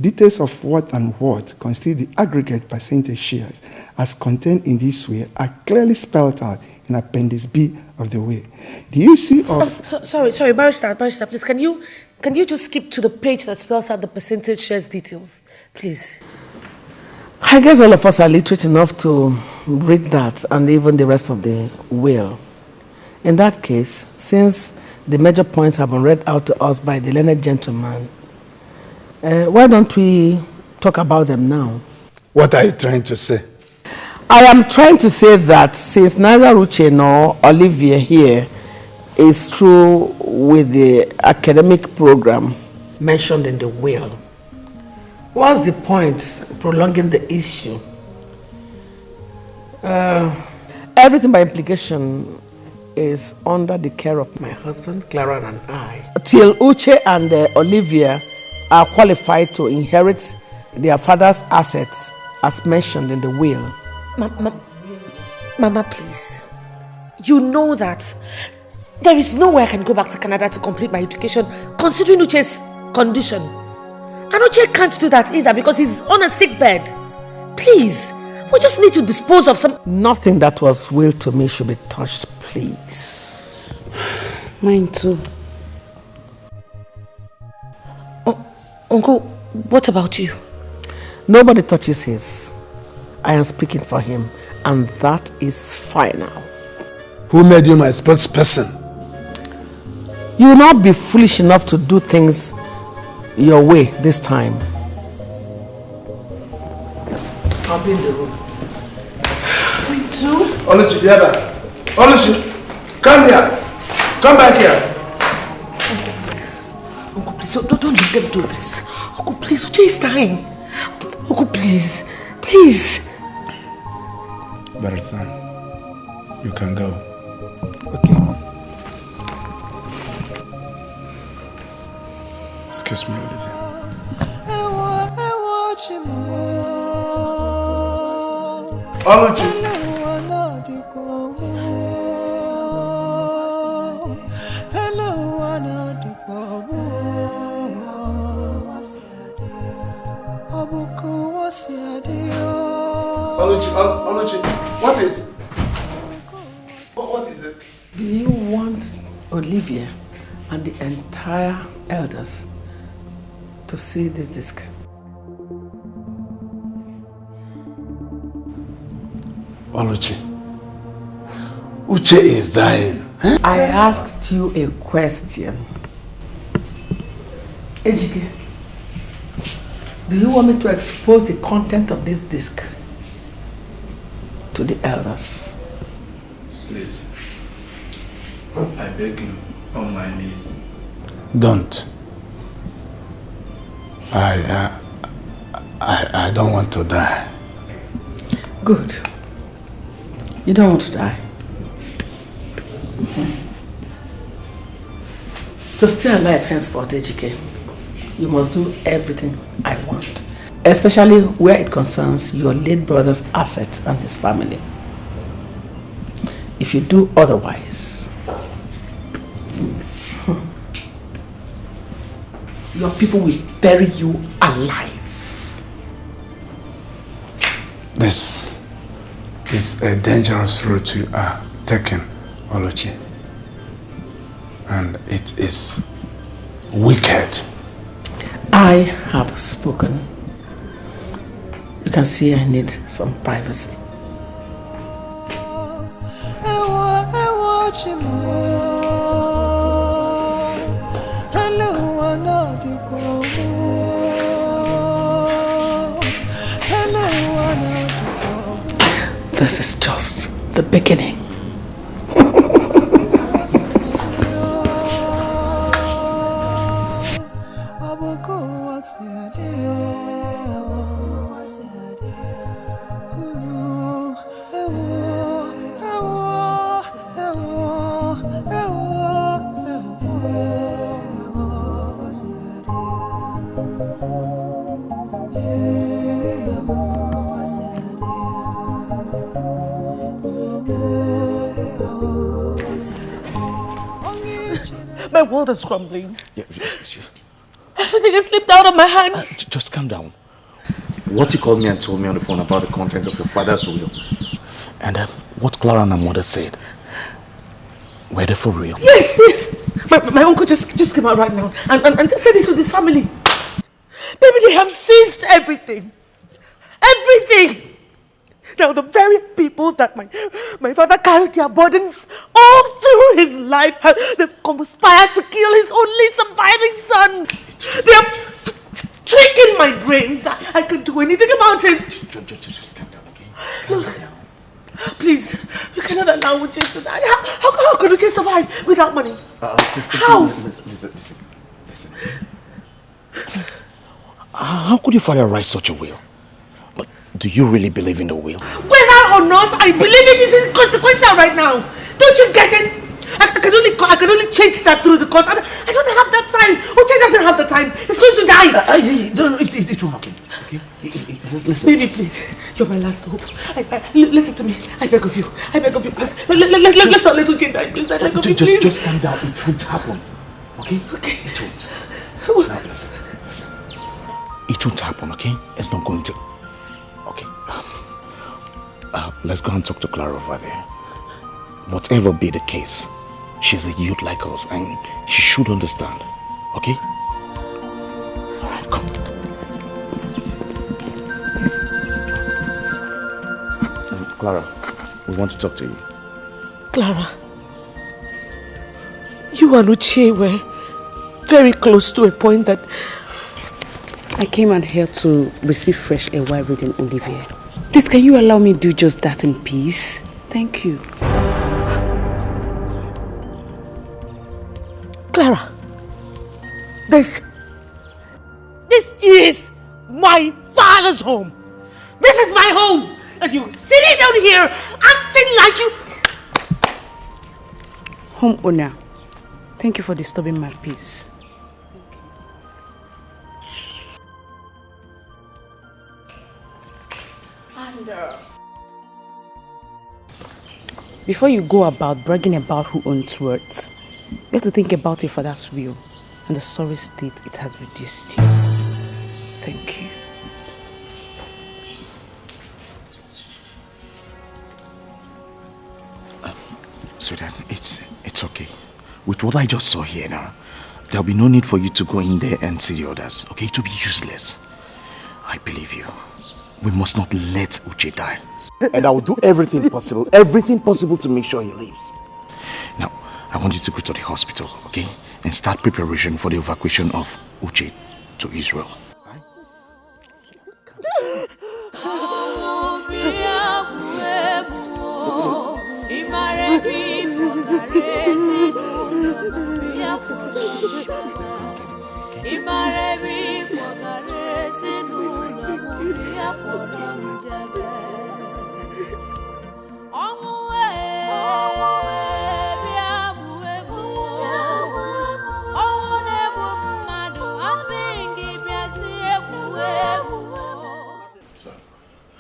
Details of what and what constitute the aggregate percentage shares as contained in this will are clearly spelled out in Appendix B of the will. The use of...
Sorry, Barrister, please, can you just skip to the page that spells out the percentage shares details, please?
I guess all of us are literate enough to read that and even the rest of the will. In that case, since the major points have been read out to us by the learned gentleman, why don't we talk about them now?
What are you trying to say?
I am trying to say that since neither Uche nor Olivia here is through with the academic program mentioned in the will, what's the point prolonging the issue Everything by implication is under the care of my husband, Clara, and I. Till Uche and Olivia are qualified to inherit their father's assets as mentioned in the will.
Mama, please. You know that there is no way I can go back to Canada to complete my education considering Uche's condition. And Uche can't do that either because he's on a sick bed. Please, we just need to dispose of some...
Nothing that was willed to me should be touched, please.
Mine too.
Uncle, what about you?
Nobody touches his. I am speaking for him, and that is final.
Who made you my spokesperson?
You will not be foolish enough to do things your way this time. I'll be in the room.
Me too?
Alichi, be back. Alichi, come here. Come back here.
Uncle, please, don't let them do this. Uncle, please, Uche is dying. Uncle, please, please.
Barasan, you can go.
Okay.
Excuse me, Olivia.
Alichi. Alichi, what is? What is it?
Do you want Olivia and the entire elders to see this disc?
Oluchi, Uche is dying. Eh?
I asked you a question. Ejike, do you want me to expose the content of this disc to the elders?
Please, I beg you on my knees. Don't. I don't want to die.
Good. You don't want to die. To stay alive henceforth, Ejike, you must do everything I want. Especially where it concerns your late brother's assets and his family. If you do otherwise, your people will bury you alive.
This is a dangerous route you are taking, Oluchi. And it is wicked.
I have spoken. You can see I need some privacy. This is just the beginning.
My world is crumbling. Everything has slipped out of my hands.
Just calm down. What you called me and told me on the phone about the content of your father's will, and what Clara and her mother said, were they for real?
Yes! My uncle just came out right now and they said this with his family. Baby, they have seized everything. Everything! Now the very people that my father carried their burdens all through his life, they've conspired to kill his only surviving son. They are tricking my brains. I can't do anything about it.
Just calm down, okay?
Look, please, you cannot allow Uche to die. How can Uche survive without money? How?
Listen. How could your father write such a will?
Do you really believe in the will?
Whether or not I believe it is inconsequential right now. Don't you get it? I can only change that through the court. I don't have that time. Uche doesn't have the time. He's going to die.
No, it won't happen. Okay? Listen.
Baby, please. You're my last hope. Listen to me. I beg of you. Please. Let's not let Uche die, please. I beg of you, please.
Just calm down. It won't happen. Okay?
Okay.
It won't. Now listen. It won't happen, okay? It's not going to. Okay. Let's go and talk to Clara over there. Whatever be the case, she's a youth like us and she should understand. Okay? Alright, come. Clara, we want to talk to you.
Clara, you and Uche were very close to a point that...
I came out here to receive fresh air while reading Olivia. Please, can you allow me to do just that in peace? Thank you.
Clara, this is my father's home. This is my home. And you're sitting down here acting like you...
Home owner, thank you for disturbing my peace. Before you go about bragging about who owns words, you have to think about your father's will and the sorry state it has reduced you. Thank you.
Sweetheart, it's okay. With what I just saw here now, there'll be no need for you to go in there and see the others, okay? It will be useless. I believe you. We must not let Uche die. And I will do everything possible to make sure he lives. Now, I want you to go to the hospital, okay? And start preparation for the evacuation of Uche to Israel.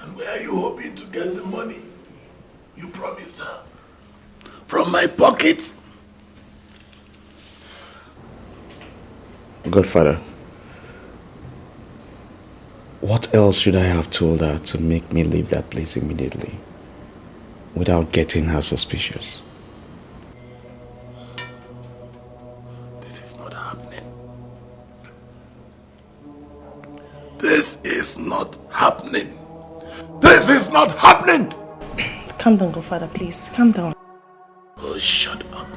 And where are you hoping to get the money you promised her? From my pocket?
Godfather, what else should I have told her to make me leave that place immediately without getting her suspicious?
This is not happening. This is not happening. This is not happening!
Calm down, Godfather, please. Calm down.
Oh, shut up.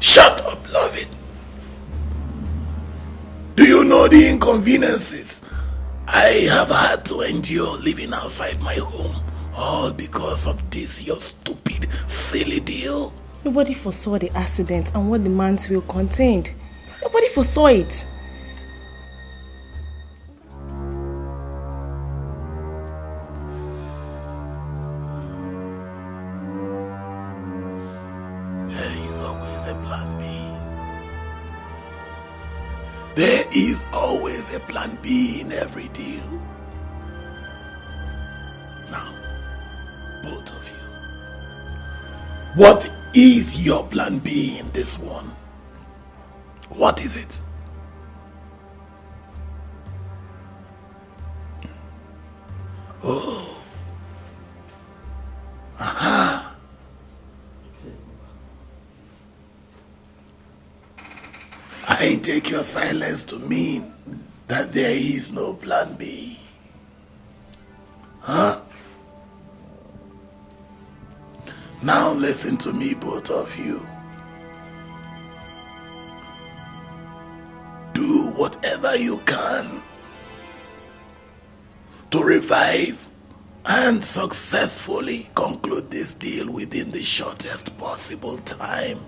Shut up, love it. Do you know the inconveniences I have had to endure living outside my home? All because of this, your stupid, silly deal.
Nobody foresaw the accident and what the man's will contained. Nobody foresaw it.
There is always a plan B in every deal. Now, both of you, what is your plan B in this one? What is it? Oh. Aha. I take your silence to mean that there is no plan B. Huh? Now listen to me, both of you. Do whatever you can to revive and successfully conclude this deal within the shortest possible time.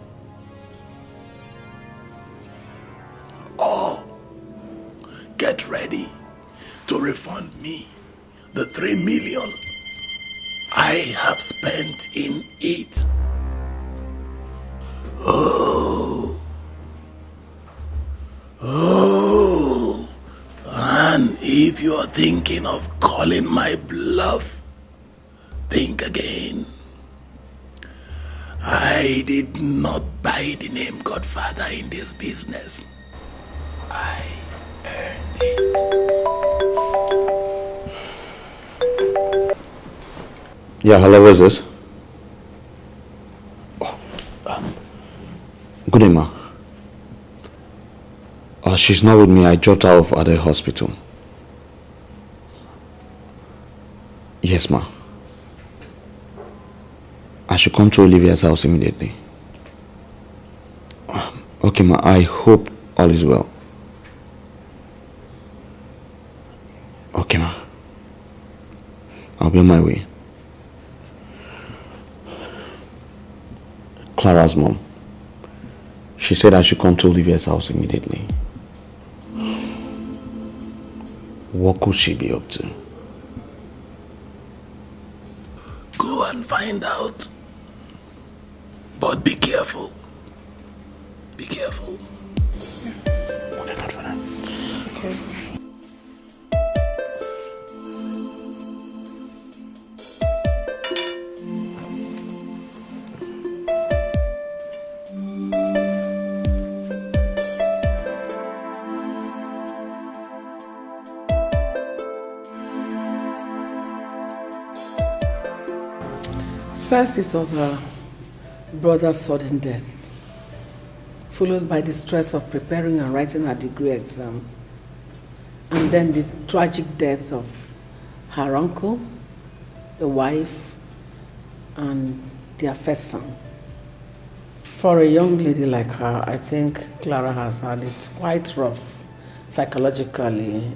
Or get ready to refund me the 3 million I have spent in it. Oh, and if you are thinking of calling my bluff, think again. I did not buy the name Godfather in this business. I earned it.
Yeah, hello, who is this? Good day, ma. She's not with me. I dropped her off at the hospital. Yes, ma. I should come to Olivia's house immediately. Okay, ma. I hope all is well. Okay, ma. I'll be on my way. Clara's mom. She said I should come to Olivia's house immediately. What could she be up to?
Go and find out. But be careful. Be careful.
Okay, Godfather.
Okay.
First, it was her brother's sudden death, followed by the stress of preparing and writing her degree exam, and then the tragic death of her uncle, the wife, and their first son. For a young lady like her, I think Clara has had it quite rough psychologically.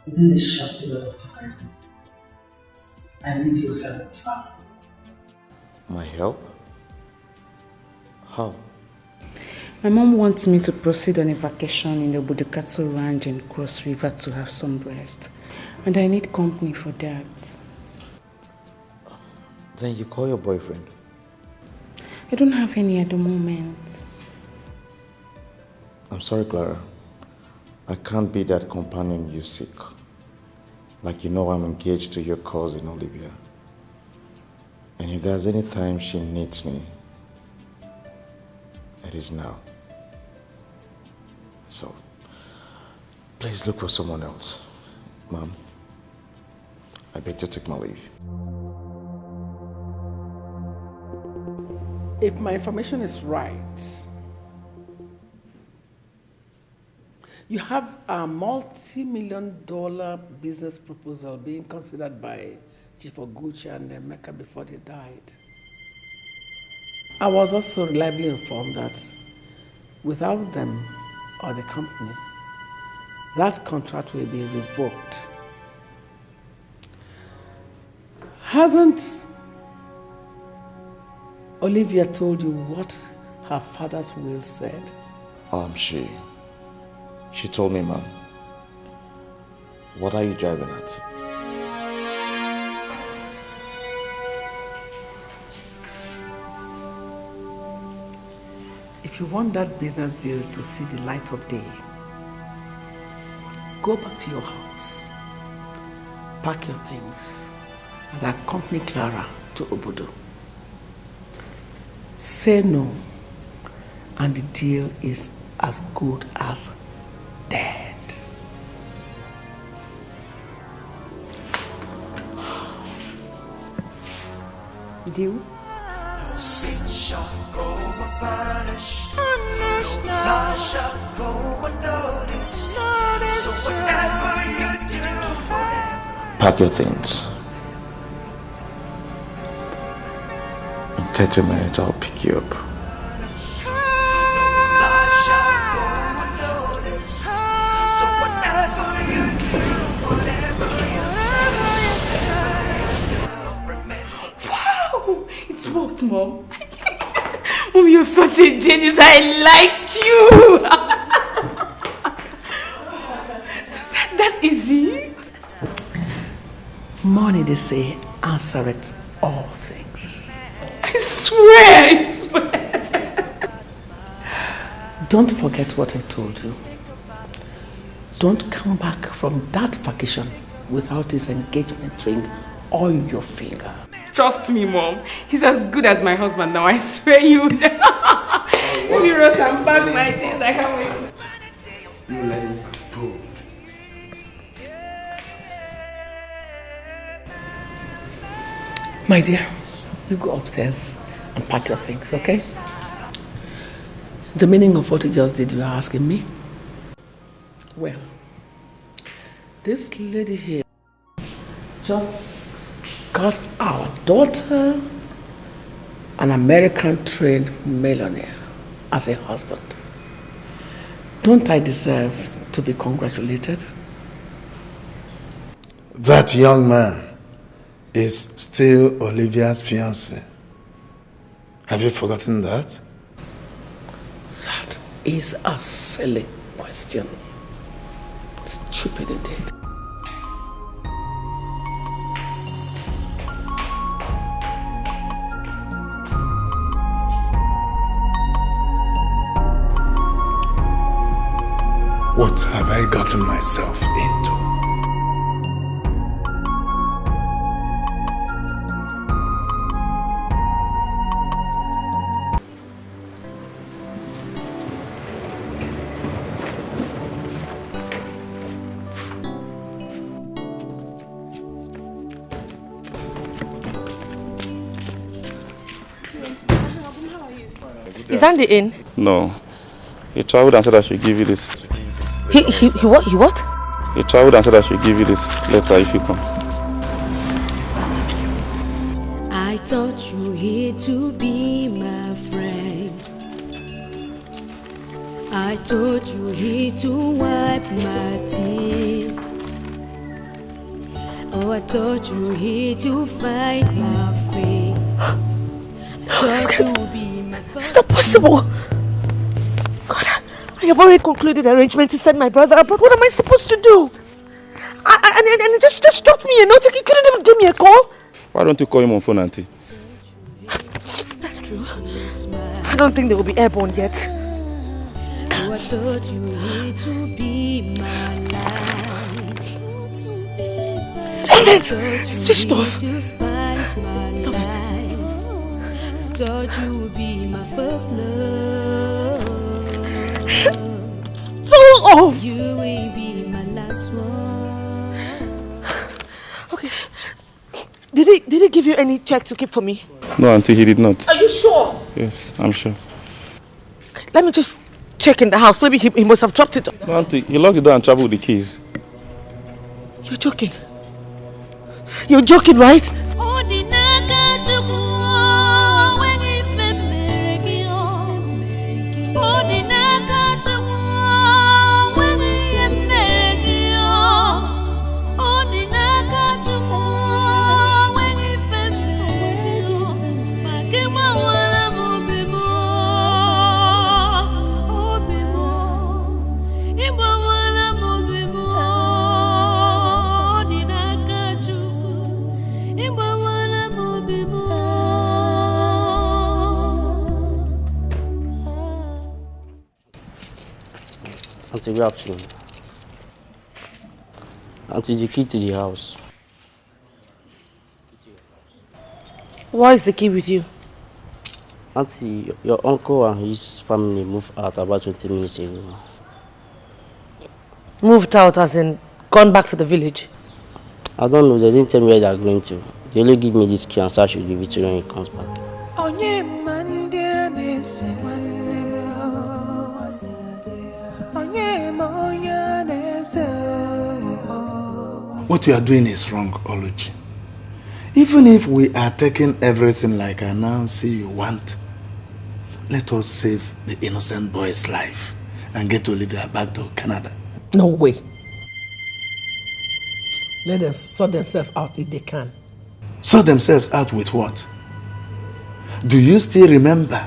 Within a short period of time, I need your help, Father.
My help? How?
My mom wants me to proceed on a vacation in the Budukatsu Ranch in Cross River to have some rest. And I need company for that.
Then you call your boyfriend.
I don't have any at the moment.
I'm sorry, Clara. I can't be that companion you seek. Like you know I'm engaged to your cousin, Olivia. And if there's any time she needs me, it is now. So, please look for someone else. Mom, I beg to take my leave.
If my information is right, you have a multi-million-dollar business proposal being considered by Chief Oguchi and Emeka before they died. I was also reliably informed that without them or the company, that contract will be revoked. Hasn't Olivia told you what her father's will said?
She told me, Mom. What are you driving at?
If you want that business deal to see the light of day, go back to your house, pack your things, and accompany Clara to Obodo. Say no, and the deal is as good as dead. Deal?
Sin shall go unpunished. No lie shall go unnoticed. So whatever you do,
Pack your things. In 30 minutes, I'll pick you up.
It's worked, Mom. Mom, you're such a genius. I like you. That easy?
Money, they say, answereth all things.
I swear.
Don't forget what I told you. Don't come back from that vacation without his engagement ring on your finger.
Trust me, Mom. He's as good as my husband now, I swear you. Let me rush and pack my things. I can't wait.
You ladies are bold.
My dear, you go upstairs and pack your things, okay? The meaning of what you just did, you are asking me? Well, this lady here just got our daughter an American-trained millionaire as a husband. Don't I deserve to be congratulated?
That young man is still Olivia's fiancé. Have you forgotten that?
That is a silly question. Stupid indeed.
What have I gotten myself into?
Is Andy in?
No. He traveled and said I should give you this.
He what? He what?
He traveled and said I should give you this letter if you come.
I thought you were here to be my friend. I thought you were here to wipe my tears. Oh, I thought you were here to fight my fate.
It's not possible. God, I have already concluded arrangements to send my brother abroad. What am I supposed to do? And he just dropped me a note. He couldn't even give me a call.
Why don't you call him on phone, Auntie?
That's true. I don't think they will be airborne yet.
Oh, I thought you were here to be my life.
Damn it! Switched off.
Love it. Thought you would be my first love.
So off.
You will be my last one.
Okay. Did he give you any check to keep for me?
No, Auntie, he did not.
Are you sure?
Yes, I'm sure.
Let me just check in the house. Maybe he must have dropped it.
No, Auntie, he locked the door and traveled with the keys.
You're joking. You're joking, right?
Auntie, good afternoon. Auntie, the key to the house.
Why is the key with you?
Auntie, your uncle and his family moved out about 20 minutes ago.
Moved out as in gone back to the village?
I don't know, they didn't tell me where they are going to. They only give me this key and so I should give it to you when he comes back.
What you are doing is wrong, Oluchi. Even if we are taking everything like I now see you want, let us save the innocent boy's life and get Olivia back to Canada.
No way. Let them sort themselves out if they can.
Sort themselves out with what? Do you still remember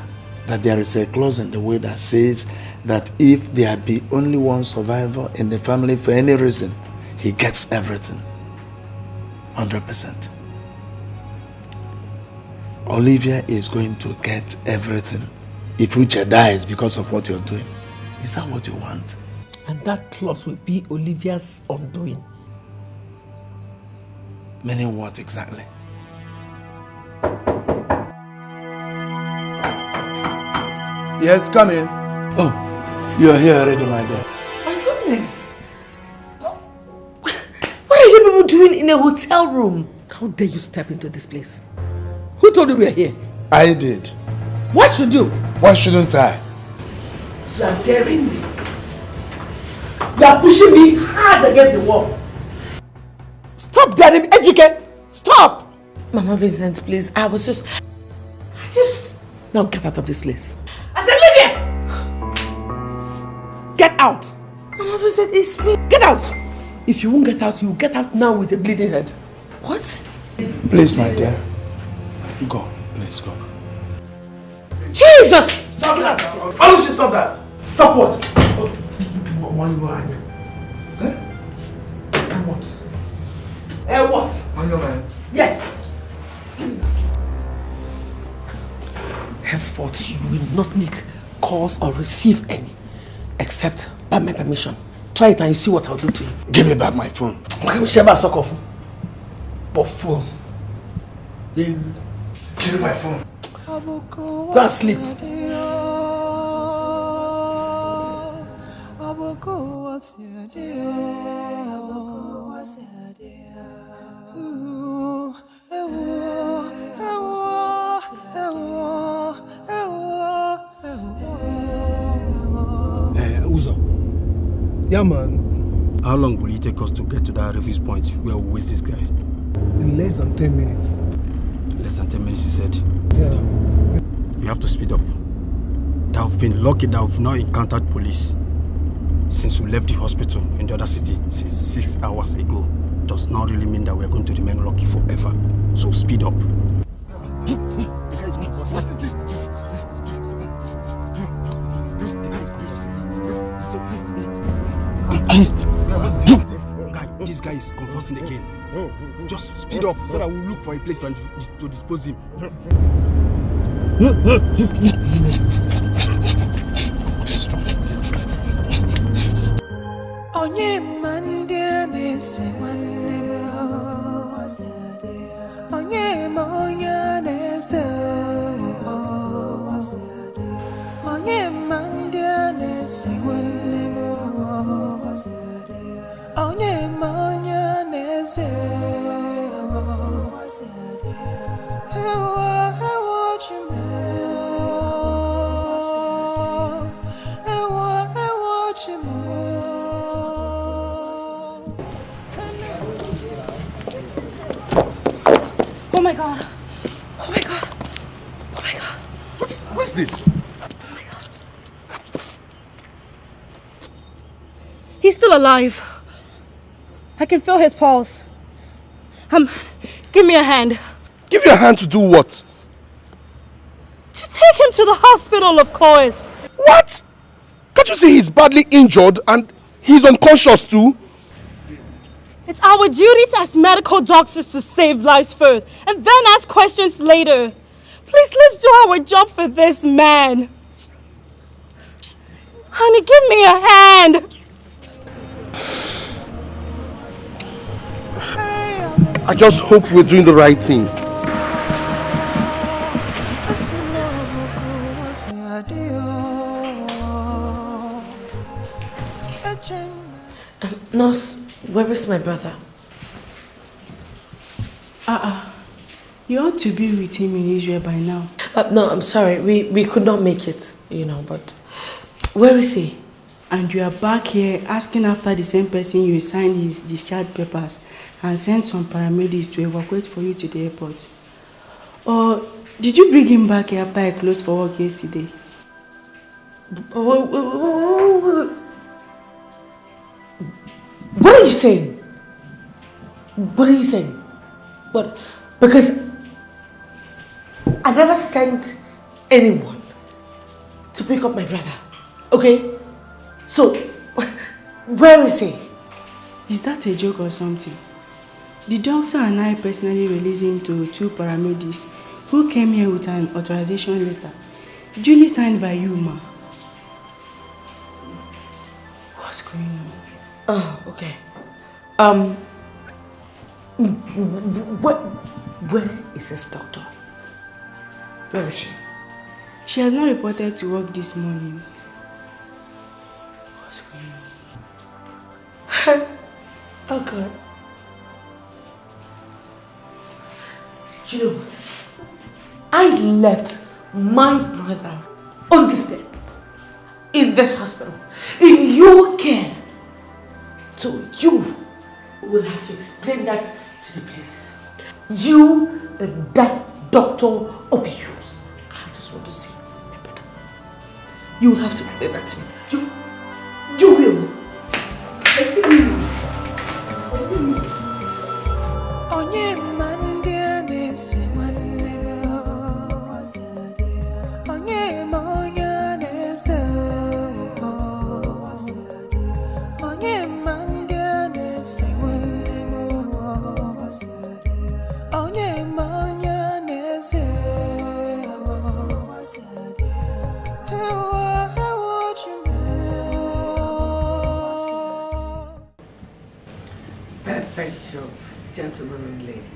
that there is a clause in the will that says that if there be only one survivor in the family for any reason, he gets everything? 100%. Olivia is going to get everything if Uche dies because of what you're doing. Is that what you want?
And that clause will be Olivia's undoing.
Meaning what exactly? Yes, come in. Oh, you're here already, my dear.
My goodness. What are you people doing in a hotel room? How dare you step into this place? Who told you we are here?
I did.
Why should you?
Why shouldn't I?
You are daring me. You are pushing me hard against the wall. Stop daring me, Etiko! Stop!
Mama Vincent, please. I just...
Now get out of this place.
I said, Olivia!
Get out!
Mama Vincent, it's me.
Get out! If you won't get out, you get out now with a bleeding head.
What?
Please, my dear. Go. Please go.
Jesus!
Stop that! Alichi, stop that! Stop what?
Why you are here? And what? What?
On your mind.
Yes! Henceforth, you will not make calls or receive any, except by my permission. Try it and you see what I'll do to you.
Give me back my phone.
Phone.
Give me my phone.
Go and sleep.
Uzo. Yeah, man. How long will it take us to get to that refuge point where we'll waste this guy?
In less than 10 minutes.
Less than 10 minutes, he said.
Yeah.
We have to speed up. That I've been lucky that I've not encountered police since we left the hospital in the other city 6 hours ago. Does not really mean that we're going to remain lucky forever. So speed up.
What is it?
This guy is convulsing again. Just speed up so that we'll look for a place to dispose him.
Onye mandia nese Onye monya nese Onye mandia nese Onye monya nese
Oh my god. Oh my god. Oh my god.
What's this?
Oh my god. He's still alive. I can feel his pulse. Give me a hand.
Give you a hand to do what?
To take him to the hospital, of course.
What? Can't you see he's badly injured and he's unconscious too?
It's our duty as medical doctors to save lives first and then ask questions later. Please, let's do our job for this man. Honey, give me a hand.
I just hope we're doing the right thing.
Nurse, where is my brother?
You ought to be with him in Israel by now.
No, I'm sorry. We could not make it, but where is he?
And you are back here asking after the same person you signed his discharge papers and sent some paramedics to evacuate for you to the airport. Or did you bring him back here after I closed for work yesterday?
What are you saying? What are you saying? What? Because I never sent anyone to pick up my brother. Okay? So, where is he?
Is that a joke or something? The doctor and I personally released him to 2 paramedics who came here with an authorization letter, duly signed by you, ma. What's going on?
Oh, okay. Where is this doctor? Where is she?
She has not reported to work this morning. What's going on?
Oh, God. Do you know what? I left my brother on this bed, in this hospital, in your care. So you will have to explain that to the police. You and that doctor of yours. I just want to see my brother. You will have to explain that to me. You will. Excuse me. Excuse me.
Onye mandia nese wane Onye monya nese Onye mandia nese wane Onye monya nese
Perfect job, gentleman and lady.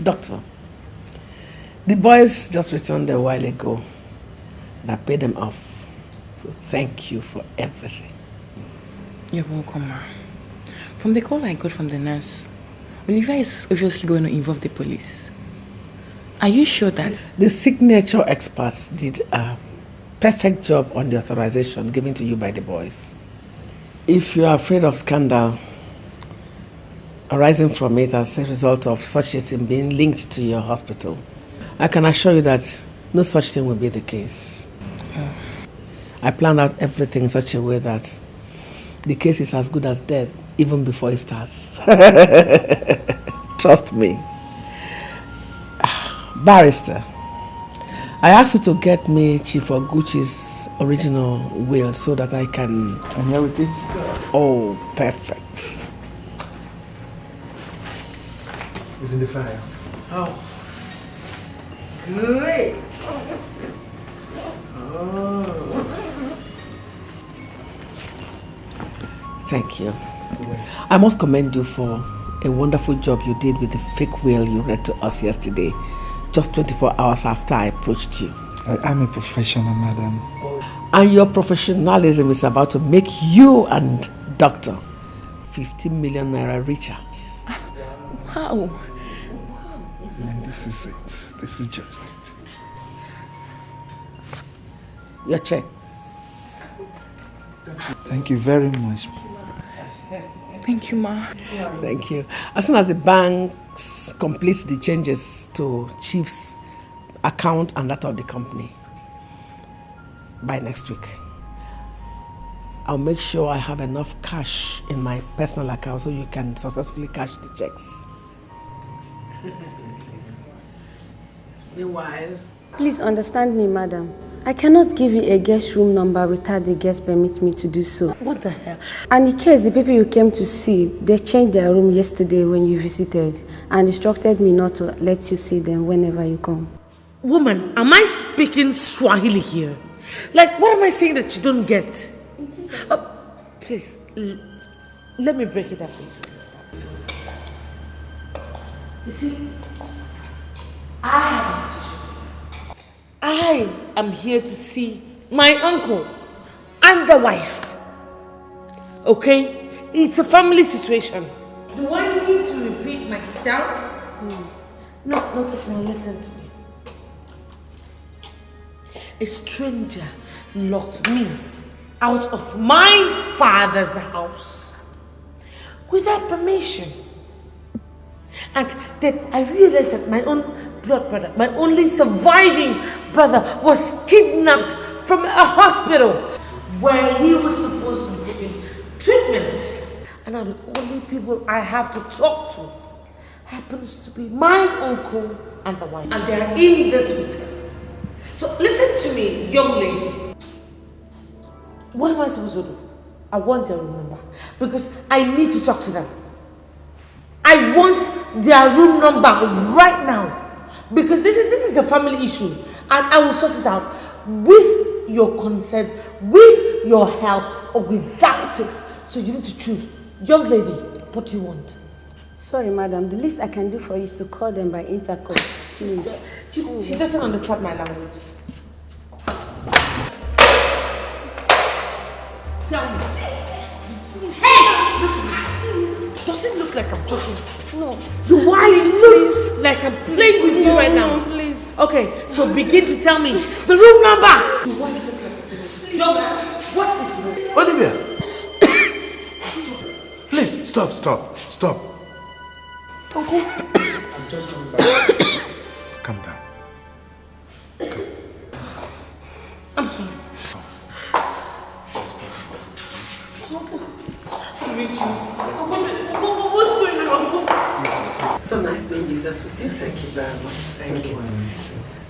Doctor, the boys just returned a while ago and I paid them off. So thank you for everything.
You're welcome, ma. From the call I got from the nurse, Olivia is obviously going to involve the police. Are you sure that?
The signature experts did a perfect job on the authorization given to you by the boys. If you are afraid of scandal arising from it as a result of such a thing being linked to your hospital, I can assure you that no such thing will be the case. I planned out everything in such a way that the case is as good as dead even before it starts. Trust me. Barrister, I asked you to get me Chief Oguchi's original will so that I can
inherit it.
Oh, perfect.
It's in the file.
Oh, great. Oh. Thank you. I must commend you for a wonderful job you did with the fake will you read to us yesterday, just 24 hours after I approached you.
I'm a professional, madam.
And your professionalism is about to make you and Doctor 50 million naira richer.
Wow.
And this is it. This is just it.
Your check.
Thank you very much.
Thank you, ma.
Thank you. As soon as the banks complete the changes to Chief's account and that of the company, by next week, I'll make sure I have enough cash in my personal account so you can successfully cash the checks. Meanwhile,
please understand me, madam. I cannot give you a guest room number without the guest permit me to do so.
What the hell?
And in case the people you came to see, they changed their room yesterday when you visited and instructed me not to let you see them whenever you come.
Woman, am I speaking Swahili here? Like, what am I saying that you don't get? Please, let me break it up for you. You see, I have a situation. I am here to see my uncle and the wife. Okay? It's a family situation. Do I need to repeat myself? No, listen to me. A stranger locked me out of my father's house without permission. And then I realized that my own blood brother, my only surviving brother, was kidnapped from a hospital where he was supposed to be taking treatment. And now the only people I have to talk to happens to be my uncle and the wife. And they are in this hotel. So listen to me, young lady. What am I supposed to do? I want their room number because I need to talk to them. I want their room number right now because this is a family issue and I will sort it out with your consent, with your help or without it. So you need to choose. Young lady, what do you want?
Sorry, madam. The least I can do for you is to call them by intercom, please.
She doesn't understand my language. Tell me. Hey! Look at me. Does it look like I'm joking?
No.
Why it looks like I'm playing with you right now?
Please.
Okay, so begin to tell me the room number. Why it look like no, what is it?
Olivia! Please, stop.
Uncle.
I'm just coming back. Calm down.
I'm sorry. What's going on, Uncle?
So nice doing business with you. Thank you very much. Thank you.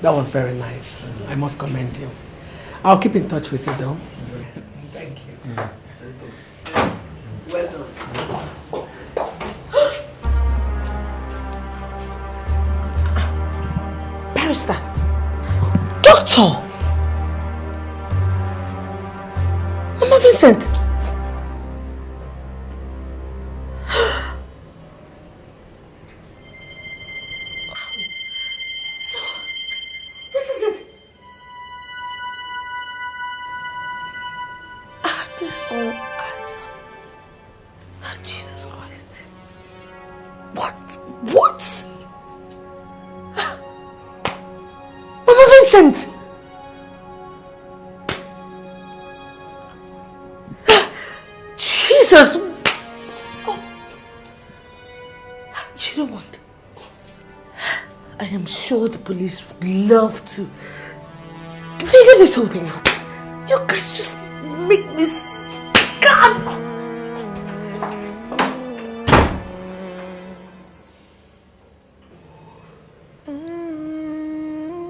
That was very nice. I must commend you. I'll keep in touch with you though. Thank you. Well done.
Barrister. Doctor. Mama Vincent. So, this is it. This all Jesus Christ. What? Mama Vincent! Jesus! Oh. You know what? I am sure the police would love to figure this whole thing out. You guys just make me scared.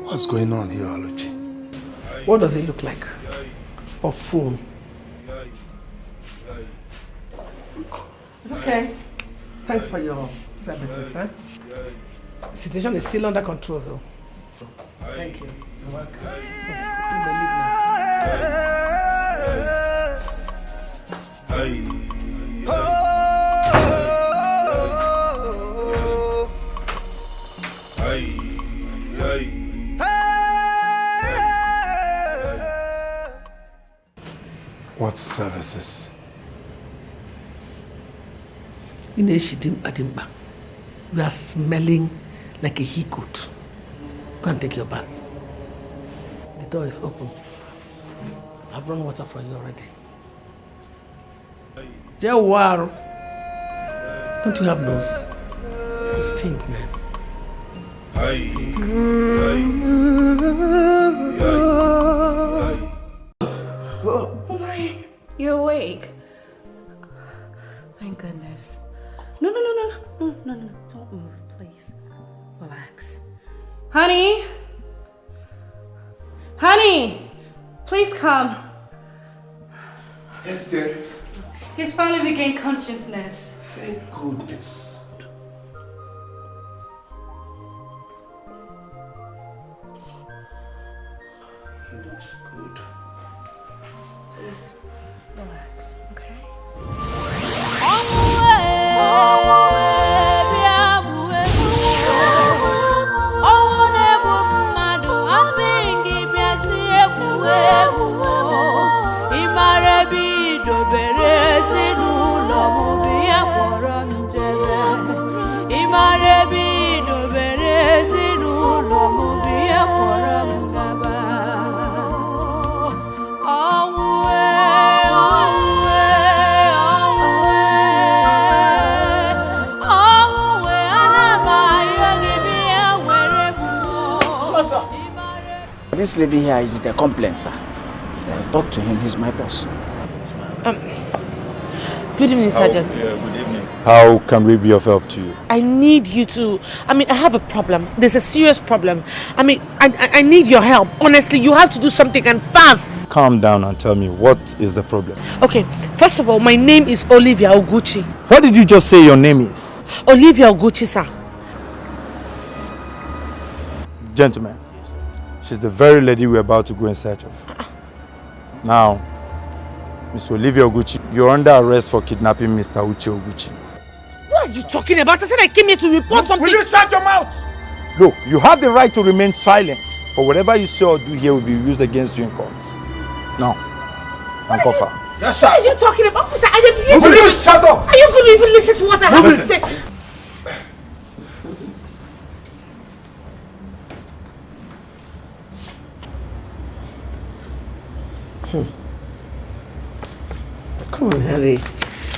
What's going on here, Alichi?
What does it look like? Buffoon. It's okay. Thanks for your services, huh? The situation is still under control, though. Thank you. You're welcome. You may leave now.
What services?
Adimba. You are smelling like a he-goat. Go and take your bath. The door is open. I've run water for you already. Jawar. Don't you have nose? You stink, man. You
stink. You're awake. Thank goodness. No. Don't move, please. Relax. Honey! Honey! Please come.
Yes, dear.
He's finally regained consciousness.
Thank goodness. He looks good.
Please, relax, okay?
This lady here is the complaint, sir. Talk to him, he's my boss.
Good evening, Sergeant.
Yeah, good evening.
How can we be of help to you?
I need you to... I have a problem. There's a serious problem. I need your help. Honestly, you have to do something and fast.
Calm down and tell me, what is the problem?
Okay, first of all, my name is Olivia Oguchi.
What did you just say your name is?
Olivia Oguchi, sir.
Gentlemen, she's the very lady we're about to go in search of. Now, Miss Olivia Oguchi, you're under arrest for kidnapping Mr. Uche Oguchi.
What are you talking about? I said I came here to report something.
Will you shut your mouth? Look, you have the right to remain silent. For whatever you say or do here will be used against you in court. Now, handcuff her.
Yes, sir. What are you talking about? Officer, I am here.
Will you shut up?
Are you going to even listen to what I have to say?
Come on, Harry.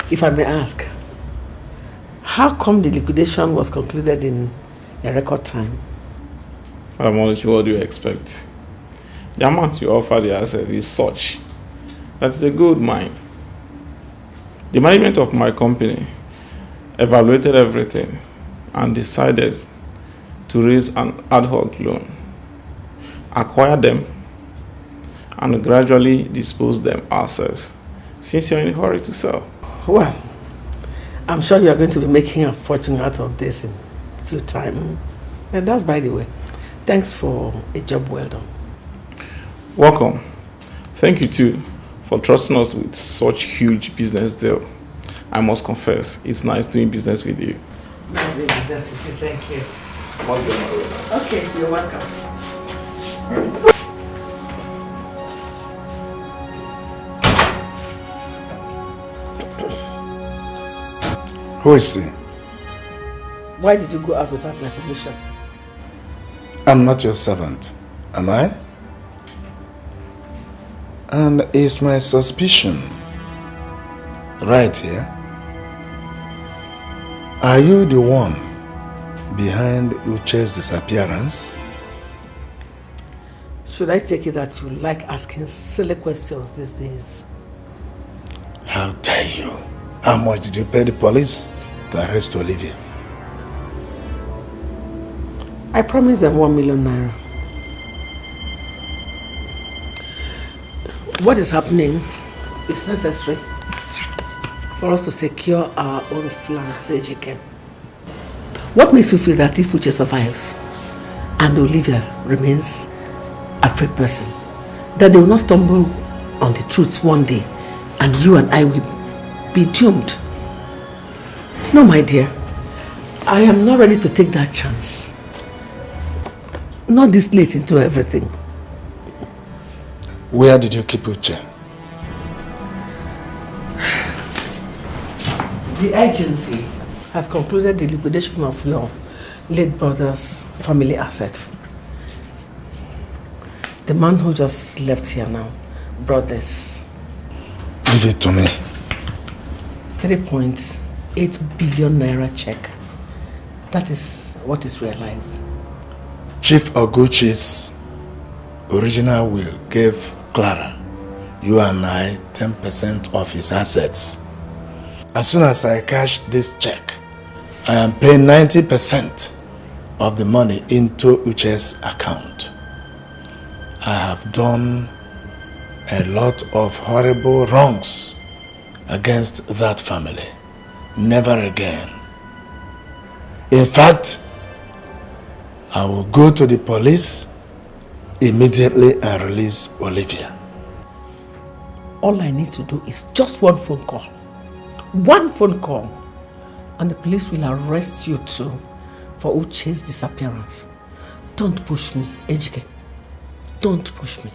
If I may ask, how come the liquidation was concluded in a record time?
Alichi, what do you expect? The amount you offer the asset is such that it's a gold mine. The management of my company evaluated everything and decided to raise an ad hoc loan, acquire them, and gradually dispose them ourselves, since you're in a hurry to sell.
Well, I'm sure you are going to be making a fortune out of this in due time. And that's by the way. Thanks for a job well done.
Welcome. Thank you too for trusting us with such huge business deal. I must confess, it's nice doing business with you.
Nice doing business with you, thank you. Okay, you're welcome.
Who is he?
Why did you go out without my permission?
I'm not your servant, am I? And is my suspicion right here? Are you the one behind Uche's disappearance?
Should I take it that you like asking silly questions these days?
How dare you? How much did you pay the police to arrest Olivia?
I promised them 1 million naira. What is happening is necessary for us to secure our own flanks, Edochie. What makes you feel that if Uche survives and Olivia remains a free person, that they will not stumble on the truth one day and you and I will be doomed? No, my dear. I am not ready to take that chance. Not this late into everything.
Where did you keep Uche?
The agency has concluded the liquidation of your late brother's family asset. The man who just left here now brought this.
Give it to me.
3.8 billion naira check. That is what is realized.
Chief Oguchi's original will gave Clara, you and I, 10% of his assets. As soon as I cash this check, I am paying 90% of the money into Uche's account. I have done a lot of horrible wrongs against that family. Never again. In fact, I will go to the police immediately and release Olivia.
All I need to do is just one phone call. One phone call. And the police will arrest you too for Uche's disappearance. Don't push me, Edochie. Don't push me.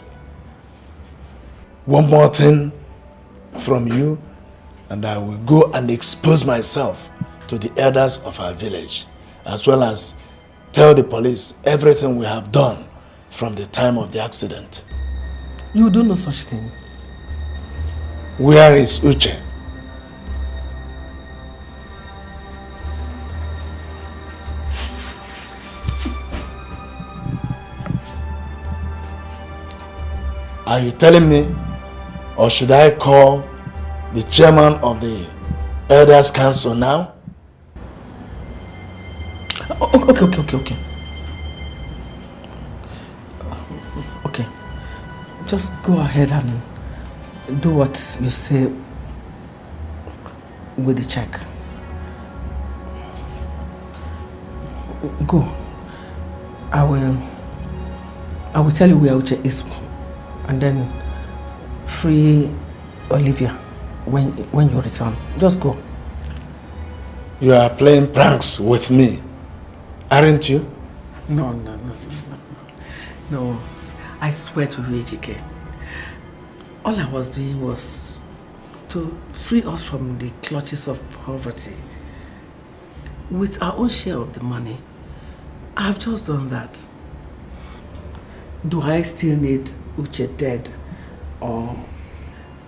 One more thing from you and I will go and expose myself to the elders of our village, as well as tell the police everything we have done from the time of the accident.
You do no such thing.
Where is Uche? Are you telling me, or should I call the chairman of the
Elders Council now?
Okay. Okay. Just go ahead and do what you say with the check. Go. I will tell you where Uche is, and then free Olivia when you return. Just go.
You are playing pranks with me, aren't you?
No. I swear to you, Etiko. All I was doing was to free us from the clutches of poverty. With our own share of the money, I have just done that. Do I still need Uche dead or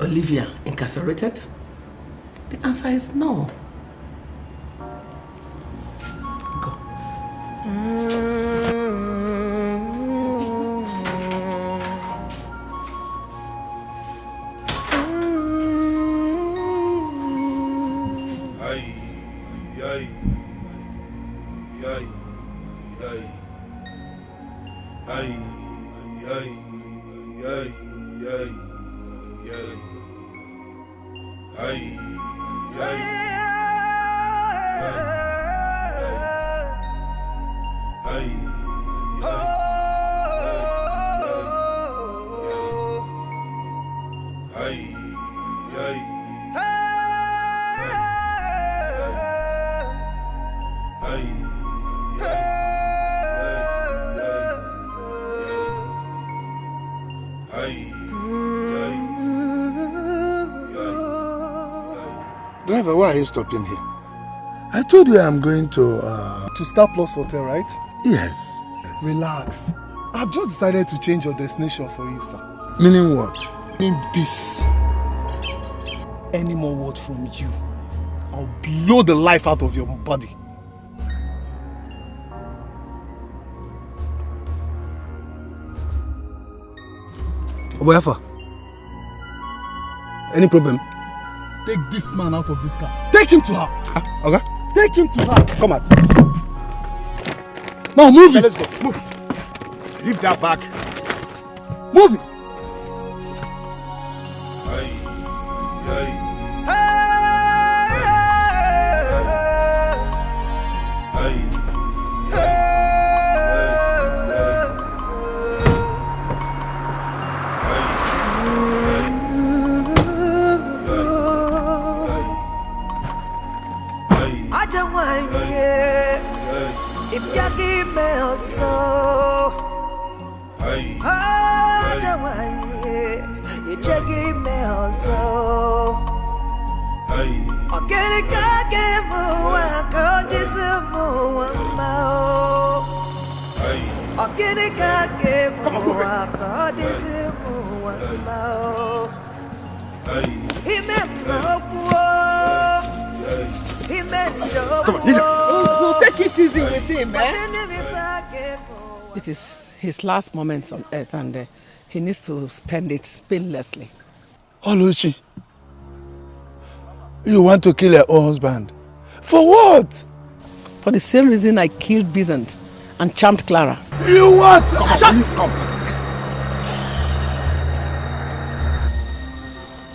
Olivia incarcerated? The answer is no. Go.
Driver, why are you stopping here?
I told you I'm going to Star Plus Hotel, right?
Yes.
Relax. I've just decided to change your destination for you, sir.
Meaning what?
Meaning this. Any more word from you, I'll blow the life out of your body. Wherever. Any problem? Take this man out of this car. Take him to her. Okay? Take him to her. Come out. Now move it. Let's go. Move. Leave that bag. Move it.
If you give me a soul, you just give me a soul. I'm getting more, I got this more. I'm getting more, I got this more. He meant
Come on, take it easy with him, man. It is his last moments on earth, and he needs to spend it painlessly.
Oh, Luchy, you want to kill your own husband? For what?
For the same reason I killed Bizant and charmed Clara.
You what?
Shut it! Come.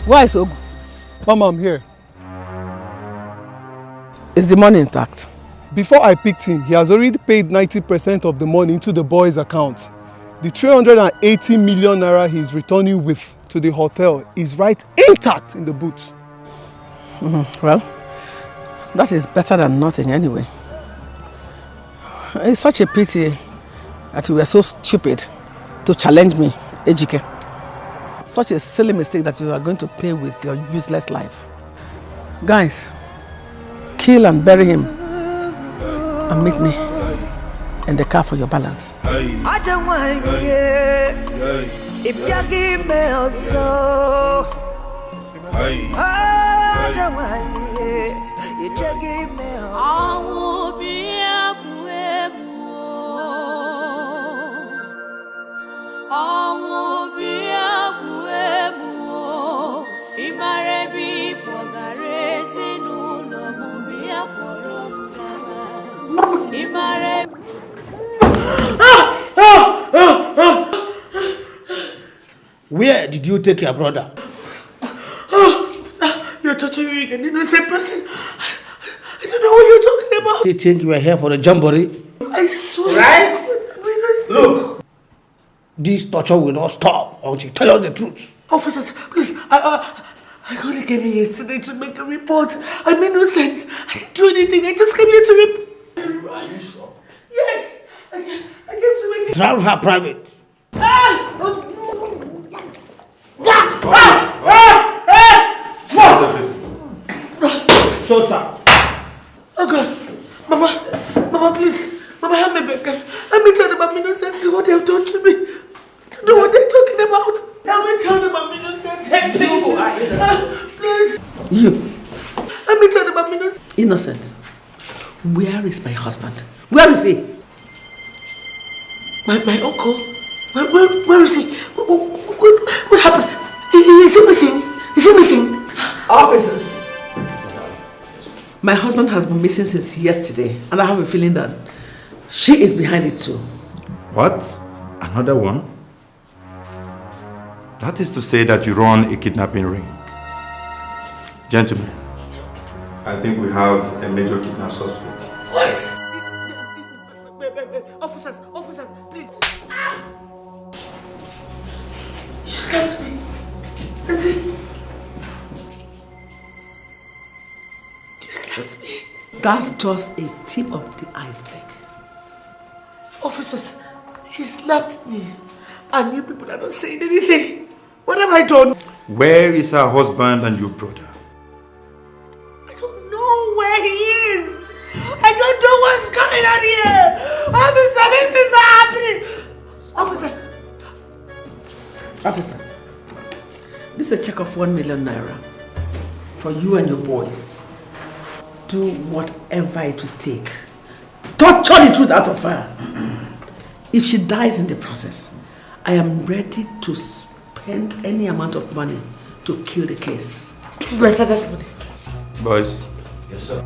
Why is Ogu?
Mama, I'm here.
Is the money intact?
Before I picked him, he has already paid 90% of the money into the boy's account. The 380 million naira he's returning with to the hotel is right intact in the boot.
Well, that is better than nothing anyway. It's such a pity that you were so stupid to challenge me, Ejike. Such a silly mistake that you are going to pay with your useless life. Guys, kill and bury him and meet me in the car for your balance.
I don't want you if you give me a soul. I don't want you, you just give me a soul.
Where did you take your brother?
You're touching me an innocent person. I don't know what you're talking about.
You think you were here for the jamboree?
I swear.
Right? Look, this torture will not stop until you tell us the truth.
Officers, please, I only came here yesterday to make a report. I'm innocent. I didn't do anything. I just came here to report.
Are you sure?
Yes, I came to make a...
Drown her private. Show her.
Oh God, Mama, please, Mama, help me back. Let me tell them I'm innocent. See what they have done to me. I know what they're talking about. Help me tell them I'm innocent. Help me. Please.
You.
Let me tell them I'm innocent.
Innocent. Where is my husband? Where is he?
My uncle. Where is he? What happened? Is he missing? Is he missing?
Officers. My husband has been missing since yesterday, and I have a feeling that she is behind it too.
What? Another one? That is to say that you run a kidnapping ring. Gentlemen, I think we have a major kidnap suspect.
What? Officers, please. You slapped me. Auntie. You slapped me.
That's just a tip of the iceberg.
Officers, she slapped me. And you people are not saying anything. What have I done?
Where is her husband and your brother?
I don't know where he is. I don't know what's going on here. Officer, this is not happening.
Officer, this is a check of 1 million naira for you and your boys. Do whatever it will take. Torture the truth out of her. If she dies in the process, I am ready to spend any amount of money to kill the case.
This is my father's money.
Boys.
Yes, sir.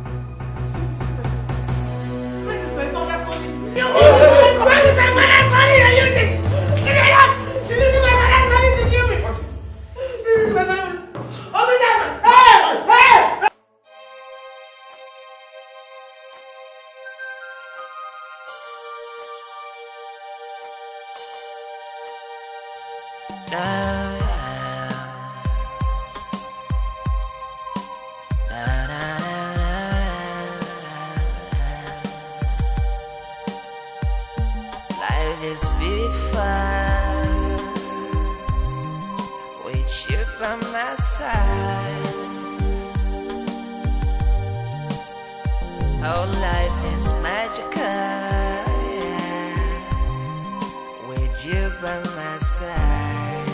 Where is my father's money? Where is my father's money you're using? Look at that! She's using my father's money to kill me! She's using my father's money. Officer! Hey!
Life is beautiful with you by my side. Oh, life is magical, yeah, with you by my side.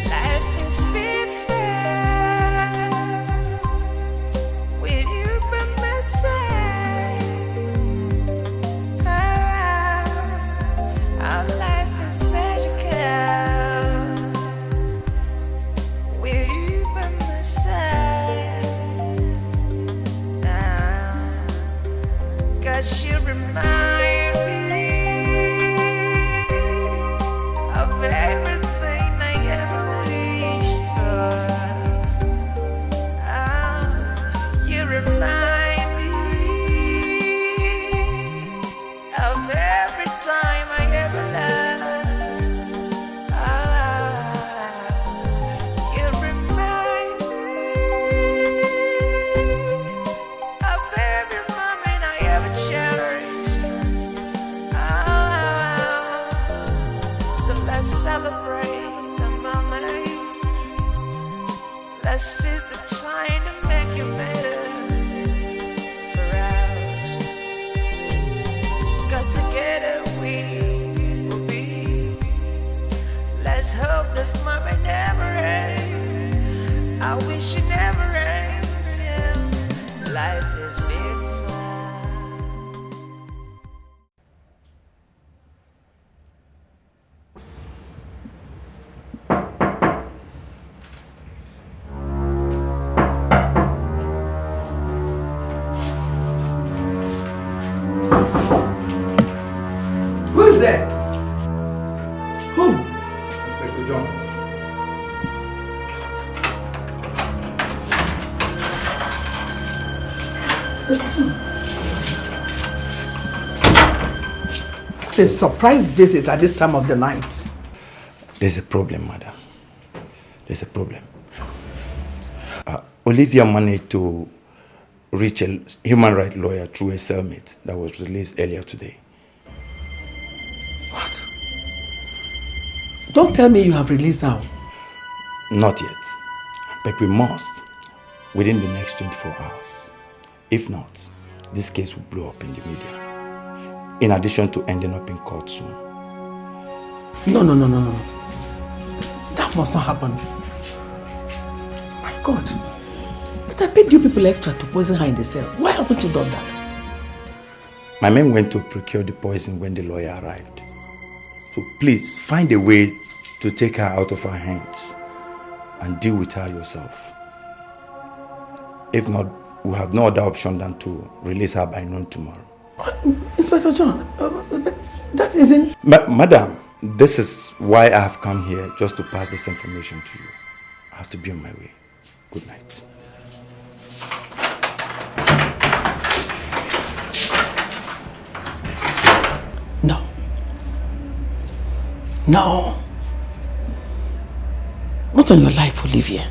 Life is beautiful with you by my side. Our life is magical with you by my side. 'Cause you remind me of everything I ever wished for. You remind me of every time I ever loved. You remind me of every moment I ever cherished. So let's celebrate the moment. Let's seize the time to make you better for us. 'Cause together we will be. Let's hope this moment never ends. I wish it never ends. Yeah. Life is beautiful.
Who is there? Who?
Inspector John.
It's a surprise visit at this time of the night.
There's a problem, madam. There's a problem. Olivia managed to reach a human rights lawyer through a cellmate that was released earlier today.
What? Don't tell me you have released her.
Not yet. But we must within the next 24 hours. If not, this case will blow up in the media. In addition to ending up in court soon.
No. That must not happen. My God. But I paid you people extra to poison her in the cell. Why haven't you done that?
My men went to procure the poison when the lawyer arrived. So please, find a way to take her out of our hands and deal with her yourself. If not, we have no other option than to release her by noon tomorrow.
Inspector John, that isn't...
Madam, this is why I have come here, just to pass this information to you. I have to be on my way. Good night.
No. Not on your life, Olivia.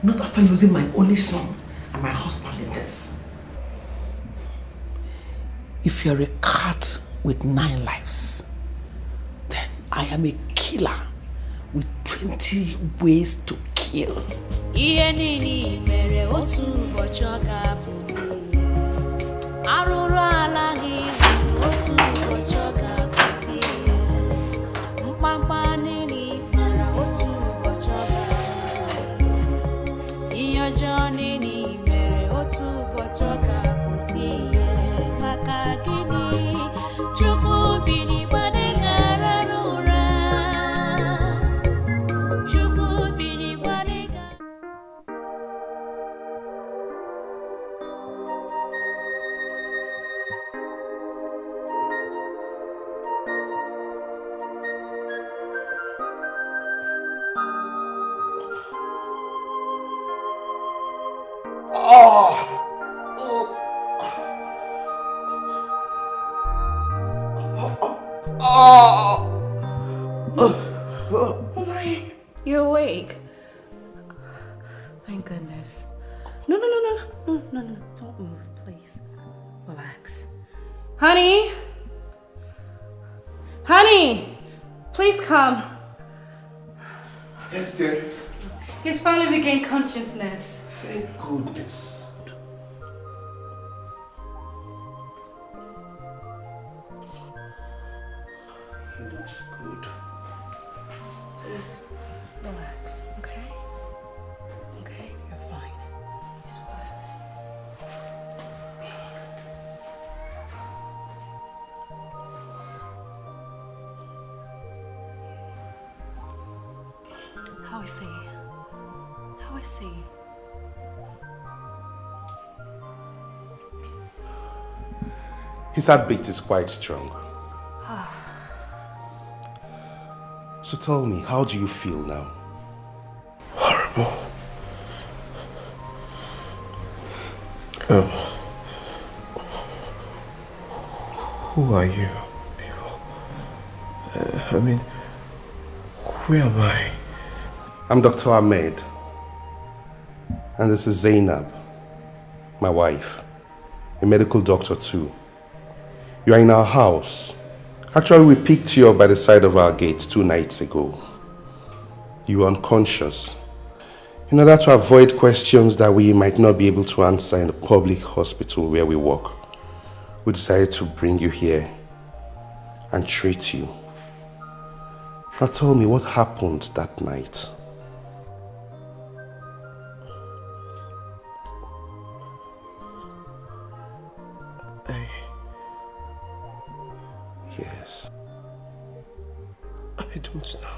Not after losing my only son and my husband in this. If you're a cat with 9 lives, then I am a killer with 20 ways to kill.
You're awake. Thank goodness. No. Don't move, please. Relax. Honey! Honey! Please come.
Yes, dear.
He's finally regained consciousness.
Thank goodness. He looks good.
Please, relax, okay? Okay, you're fine. Just relax. How is he? How is he?
His heartbeat is quite strong. So tell me, how do you feel now?
Horrible. Who are you people? I mean, where am I?
I'm Dr. Ahmed. And this is Zainab, my wife, a medical doctor too. You are in our house. Actually, we picked you up by the side of our gate 2 nights ago. You were unconscious. In order to avoid questions that we might not be able to answer in the public hospital where we work, we decided to bring you here and treat you. Now tell me what happened that night. Yes.
I don't know.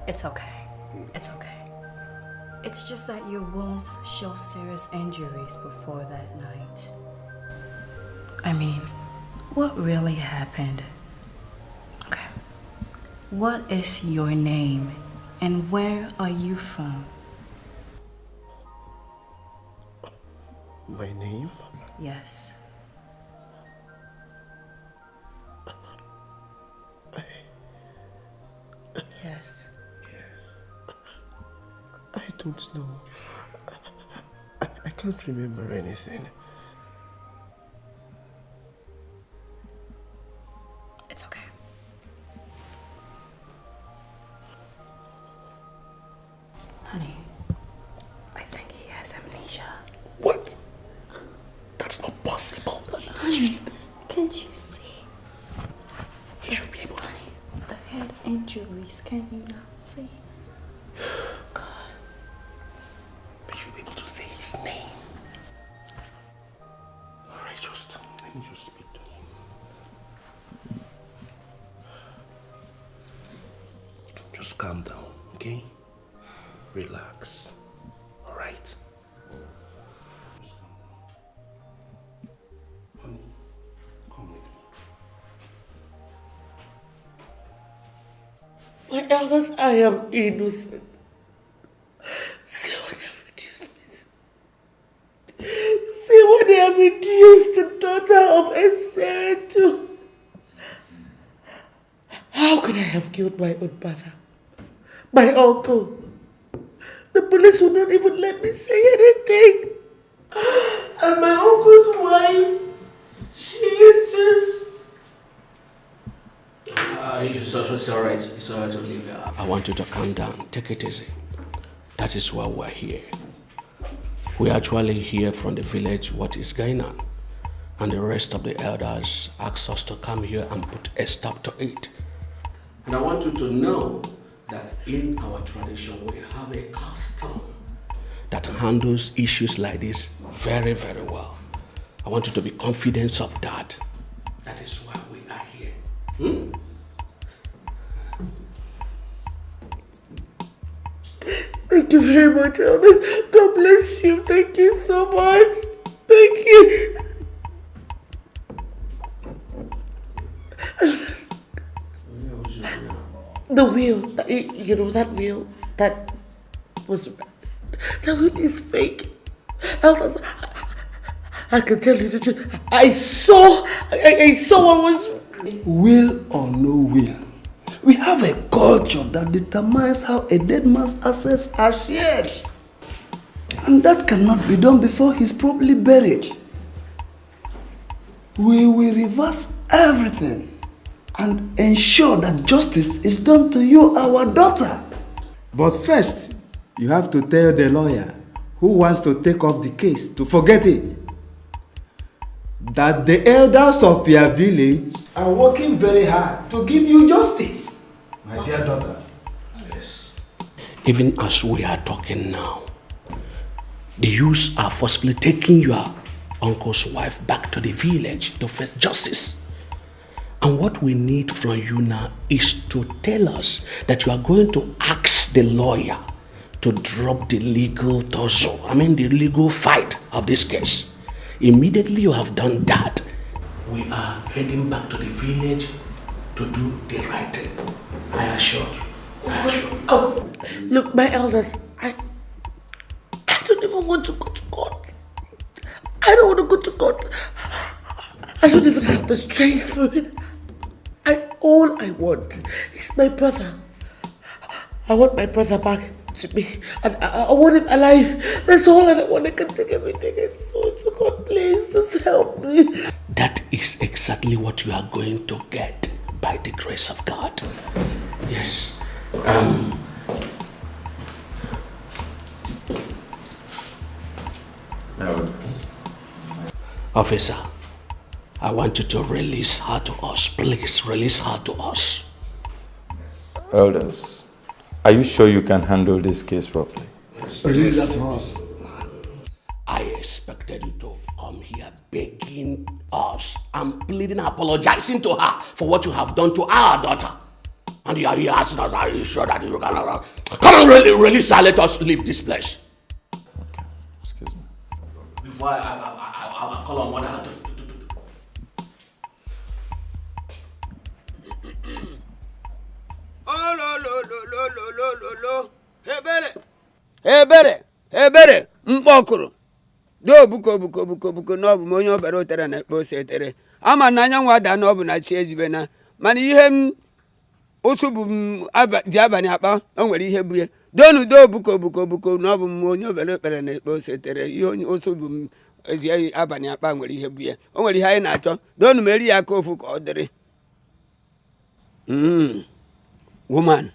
It's okay. It's okay. It's just that your wounds show serious injuries before that night.
I mean, what really happened? Okay. What is your name and where are you from?
My name?
Yes. Yes.
I don't know. I can't remember anything.
It's okay. Honey, I think he has amnesia.
What? That's not possible.
Honey, can't you see? He should be able to. The head injuries, can you not see? God.
He should be able to say his name. Alright, just let me just speak to him. Just calm down, okay? Relax. Alright? Just calm down. Honey, come with me.
My elders, I am innocent. See what they have reduced me to. See what they have reduced the daughter of a Sarah to. How could I have killed my own brother? My uncle? The police would not even let me say anything. And my uncle's wife, she is just...
It's alright. It's alright, Olivia. I want you to calm down. Take it easy. That is why we're here. We're actually here from the village, what is going on. And the rest of the elders asked us to come here and put a stop to it. And I want you to know that in our tradition, we have a custom that handles issues like this very, very well. I want you to be confident of that. That is why we are here. Hmm?
Thank you very much, elders. God bless you. Thank you so much. Thank you. The wheel, you know, that wheel, that wheel is fake. Elders, I can tell you the truth. I saw what was...
Will or no will, we have a culture that determines how a dead man's assets are shared. And that cannot be done before he's properly buried. We will reverse everything and ensure that justice is done to you, our daughter.
But first, you have to tell the lawyer who wants to take up the case to forget it, that the elders of your village are working very hard to give you justice, my dear daughter.
Yes. Even as we are talking now, the youths are forcibly taking your uncle's wife back to the village to face justice. And what we need from you now is to tell us that you are going to ask the lawyer to drop the legal the legal fight of this case. Immediately you have done that, we are heading back to the village to do the right thing. I assure you.
Oh, look, my elders, I don't even want to go to court. I don't want to go to court. I don't even have the strength for it. All I want is my brother. I want my brother back to me. And I want him alive. That's all that I want. I can take everything I saw. So God, please, just help me.
That is exactly what you are going to get by the grace of God. Yes. Officer, I want you to release her to us. Please, release her to us.
Elders, are you sure you can handle this case properly?
Release her to us.
I expected you to come here begging us and pleading, apologizing to her for what you have done to our daughter. And you are here asking us, are you sure that you can... Come on, release her, let us leave this place.
Okay, excuse me.
Before I call on mother.
ebere mkpọkụrụ do buko n'ọbụ m onye obere otere na ekpe ose etere ama na anyanwụ ada na ọ bụ na chi ejibe na mana ihe m ụsụ bụ m ji abalị akpa o nwere ihe bụ ya donu do buko n'ọbụ m onye obere okpere na ekpe ose etere ihe onye ụsụ bụ m eji abalị akpa nwere ihe bụ ya o nwere ihe anyị na-achọ donu meri ya aka ofu ka ọ dịrị woman,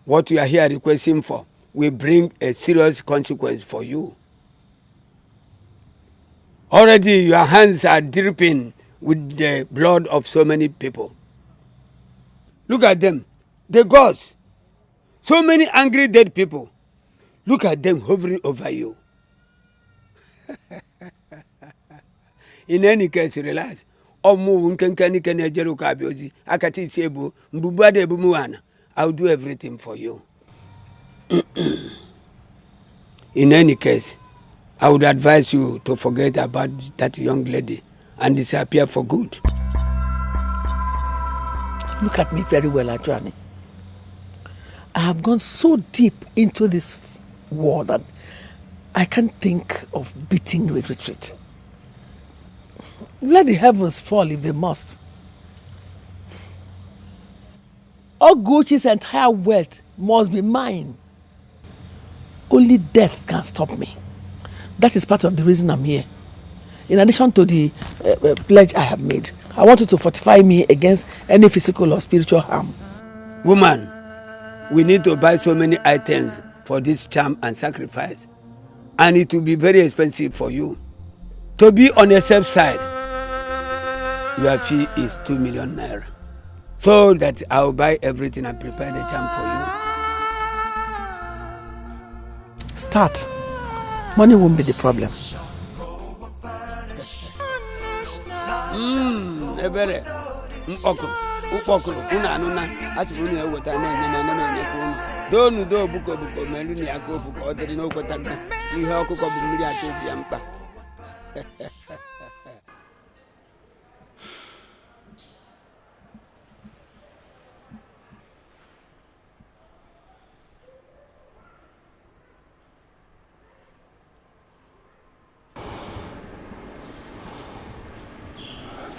what you are here requesting for will bring a serious consequence for you. Already your hands are dripping with the blood of so many people. Look at them, the gods, so many angry dead people. Look at them hovering over you. In any case, relax. I'll do everything for you. In any case, I would advise you to forget about that young lady and disappear for good.
Look at me very well, Ajani. I have gone so deep into this war that I can't think of beating a retreat. Let the heavens fall if they must. Ogochi's entire wealth must be mine. Only death can stop me. That is part of the reason I'm here. In addition to the pledge I have made, I want you to fortify me against any physical or spiritual harm.
Woman, we need to buy so many items for this charm and sacrifice. And it will be very expensive for you. To be on the safe side, your fee is 2 million naira. So that I will buy everything and prepare the charm for you.
Start. Money won't be the problem.
Ebere. Ukokuru. Una anuna. Ati buni ya wota na enye na enye kunu. Donu do buko melu ni akofu ko odiri no kweta na. Ihe okuko bu mmiri atoji ya mkpa.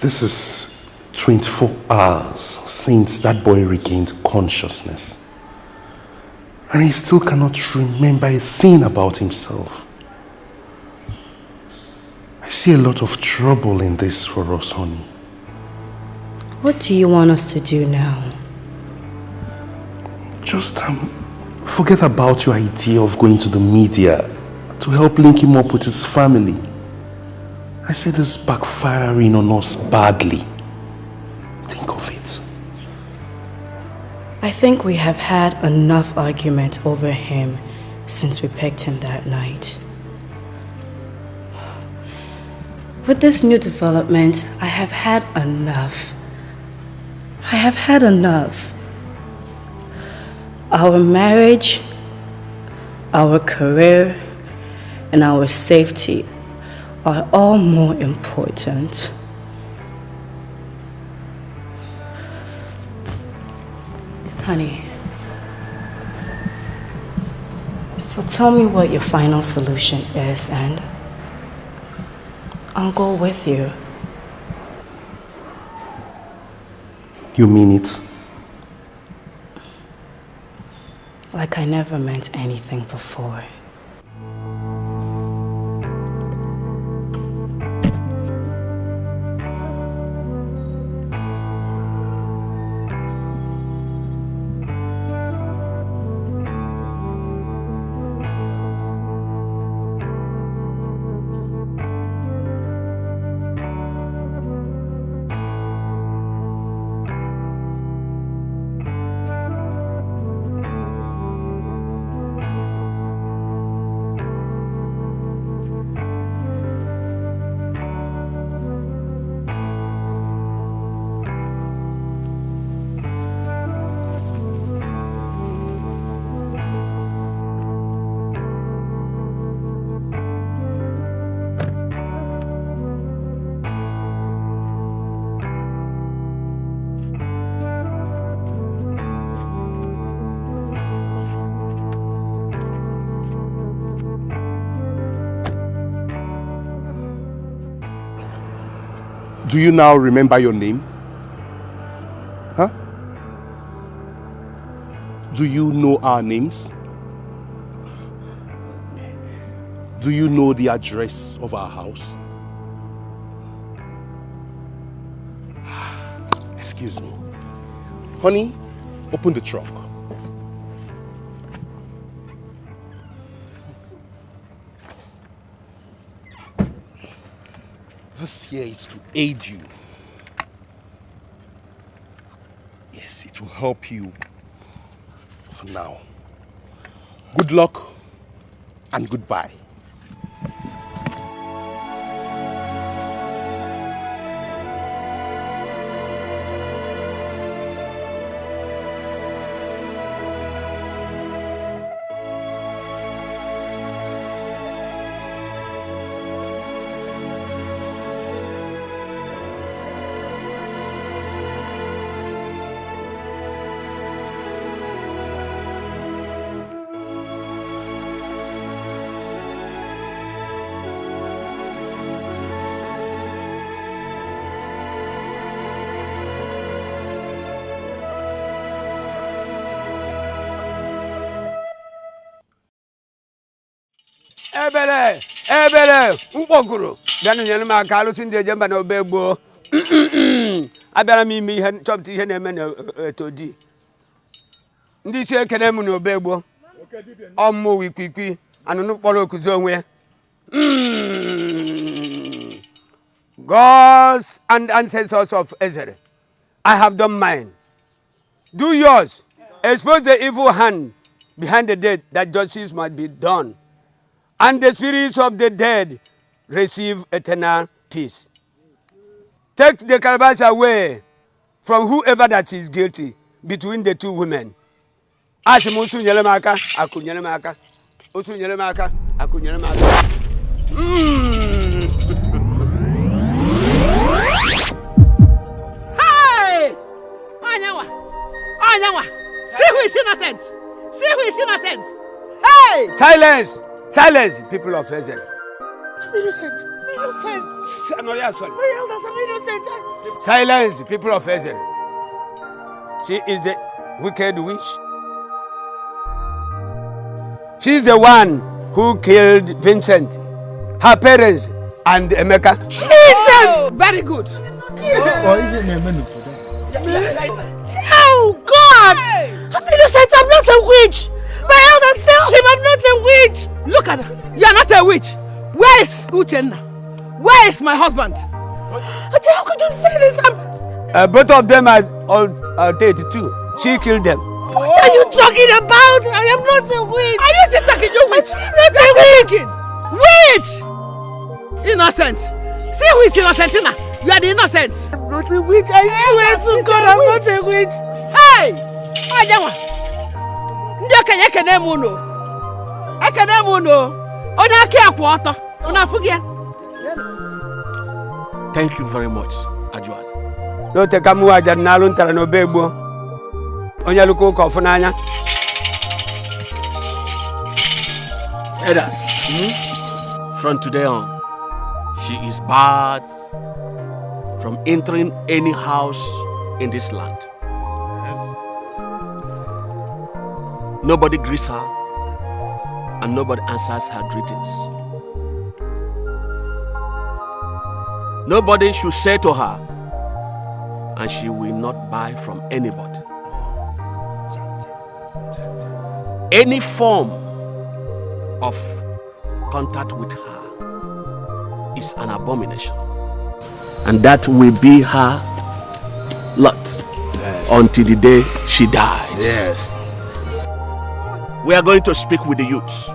This is 24 hours since that boy regained consciousness. And he still cannot remember a thing about himself. I see a lot of trouble in this for us, honey.
What do you want us to do now?
Just forget about your idea of going to the media to help link him up with his family. I see this backfiring on us badly. Think of it.
I think we have had enough argument over him since we pegged him that night. With this new development, I have had enough. I have had enough. Our marriage, our career, and our safety are all more important. Honey, so tell me what your final solution is and I'll go with you.
You mean it?
Like I never meant anything before.
Do you now remember your name? Huh? Do you know our names? Do you know the address of our house? Excuse me. Honey, open the trunk. This here is to aid you. Yes, it will help you for now. Good luck and goodbye.
Ebele, Ukoguru, Daniel Carlos in the Jamba no Bebo. Abela me had chopped him to D. This year can no Bebo. Almo we quickly, and no follow Kuzonwe. Gods and ancestors of Israel, I have done mine. Do yours. Expose the evil hand behind the dead, that justice might be done. And the spirits of the dead receive eternal peace. Take the calabash away from whoever that is guilty between the two women. Asimusu nyelemaka, aku nyelemaka. Usu nyelemaka, aku nyelemaka.
Hey! Anyawa! See who is innocent! See who is innocent! Hey!
Silence! Silence, people of Israel.
I'm innocent.
I'm not sorry.
My elders, I'm innocent.
Silence, people of Israel. She is the wicked witch. She is the one who killed Vincent, her parents, and Emeka.
Jesus! Very good. Oh God! I'm innocent. I'm not a witch. My elders tell him I'm not a witch. Look at her. You are not a witch. Where is Uchenna? Where is my husband? How could you say this?
Both of them are dead too. She killed them.
What are you talking about? I am not a witch. Are you just talking you witch? I'm not a witch. Witch! Innocent. See who is innocent now? You are the innocent. I'm not a witch. I swear to God, I'm not a witch. Hey! Ajawa. Ndiokenye kene muno. Ekene muno. Ona aki akwoto. Ona fugia.
Thank you very much, Ajuan.
No te kamu aja nalu ntara no bebo. Onya luko kofunanya.
Edas, from today on, she is barred from entering any house in this land. Yes. Nobody greets her and nobody answers her greetings. Nobody should say to her, and she will not buy from anybody. Any form of contact with her is an abomination. And that will be her lot until the day she dies.
Yes.
We are going to speak with the youths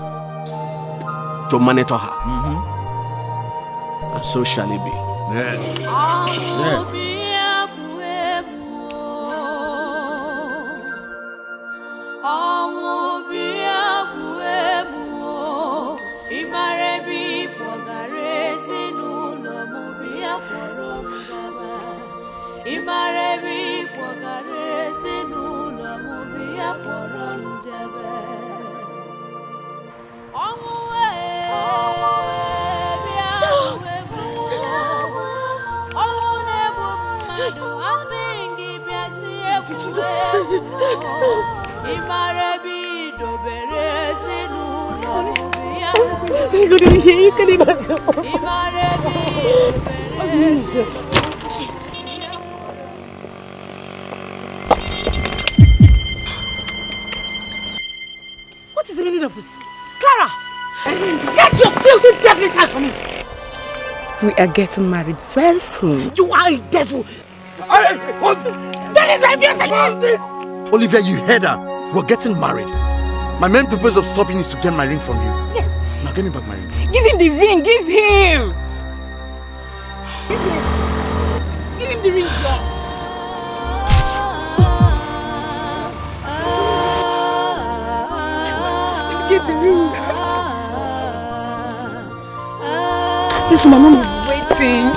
to monitor her. And so shall it be.
Yes.
Yes.
You couldn't hear, you can imagine. What is this? What is the meaning of this? Clara! Get your filthy devilish hands from me!
We are getting married very soon.
You are a devil! That is obvious!
Olivia, you heard her. We're getting married. My main purpose of stopping is to get my ring from you.
Yes.
Now get me back my ring.
Give him the ring, give him! Give him the ring, John. Give the ring. This mama is waiting.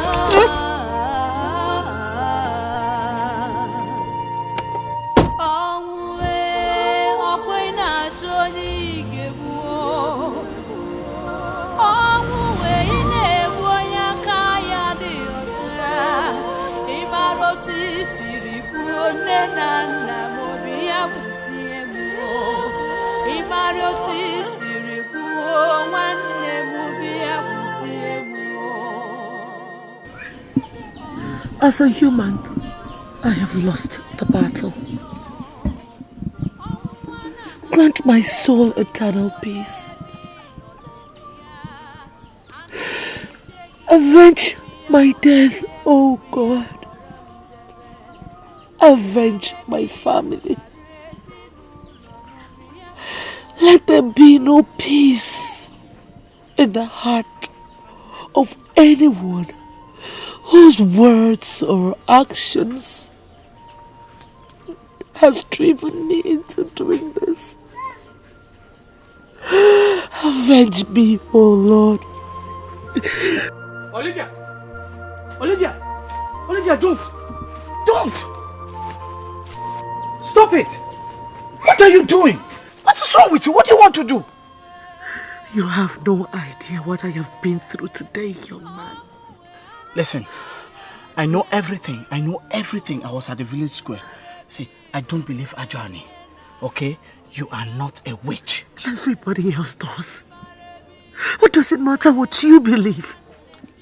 As a human, I have lost the battle. Grant my soul eternal peace. Avenge my death, O God. Avenge my family. Let there be no peace in the heart of anyone whose words or actions has driven me into doing this. Avenge me, O Lord.
Olivia! Olivia! Olivia, don't! Don't! Stop it! What are you doing? What is wrong with you? What do you want to do?
You have no idea what I have been through today, young man.
Listen, I know everything. I know everything. I was at the village square. See, I don't believe Ajani. Okay? You are not a witch.
Everybody else does. What does it matter what you believe?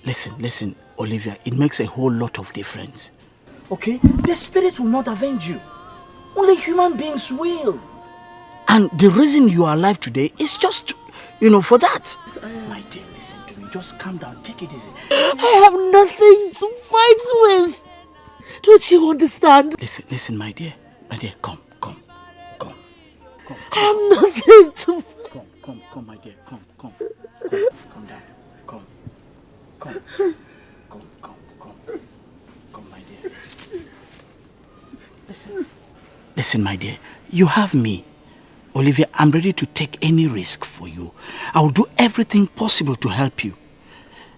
Listen, Olivia. It makes a whole lot of difference. Okay? The spirit will not avenge you. Only human beings will. And the reason you are alive today is just, for that. My dear, listen to me. Just calm down. Take it easy.
I have nothing to fight with. Don't you understand?
Listen, my dear. My dear, come.
I have nothing to...
Come, my dear. Come down. Come, my dear. Listen, my dear. You have me. Olivia, I'm ready to take any risk for you. I will do everything possible to help you.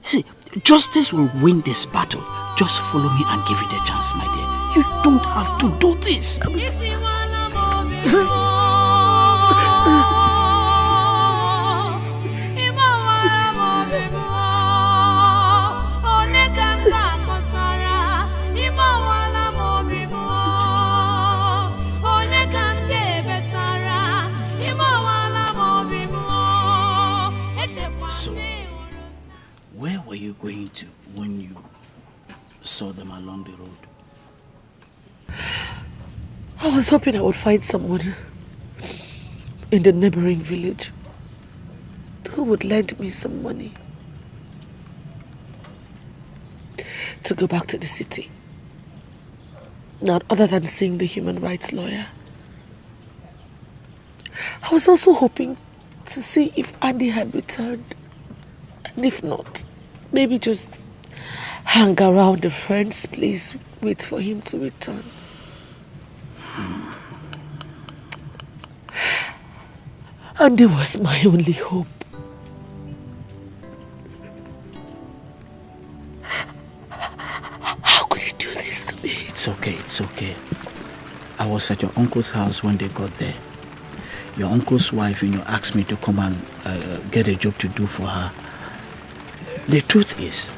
See, justice will win this battle. Just follow me and give it a chance, my dear. You don't have to do this. So, where were you going to when you saw them along the road?
I was hoping I would find someone in the neighboring village who would lend me some money to go back to the city. Not other than seeing the human rights lawyer. I was also hoping to see if Andy had returned. And if not, maybe just hang around a friend's place, wait for him to return. Andy was my only hope. How could he do this to me?
It's okay. I was at your uncle's house when they got there. Your uncle's wife, asked me to come and get a job to do for her. The truth is,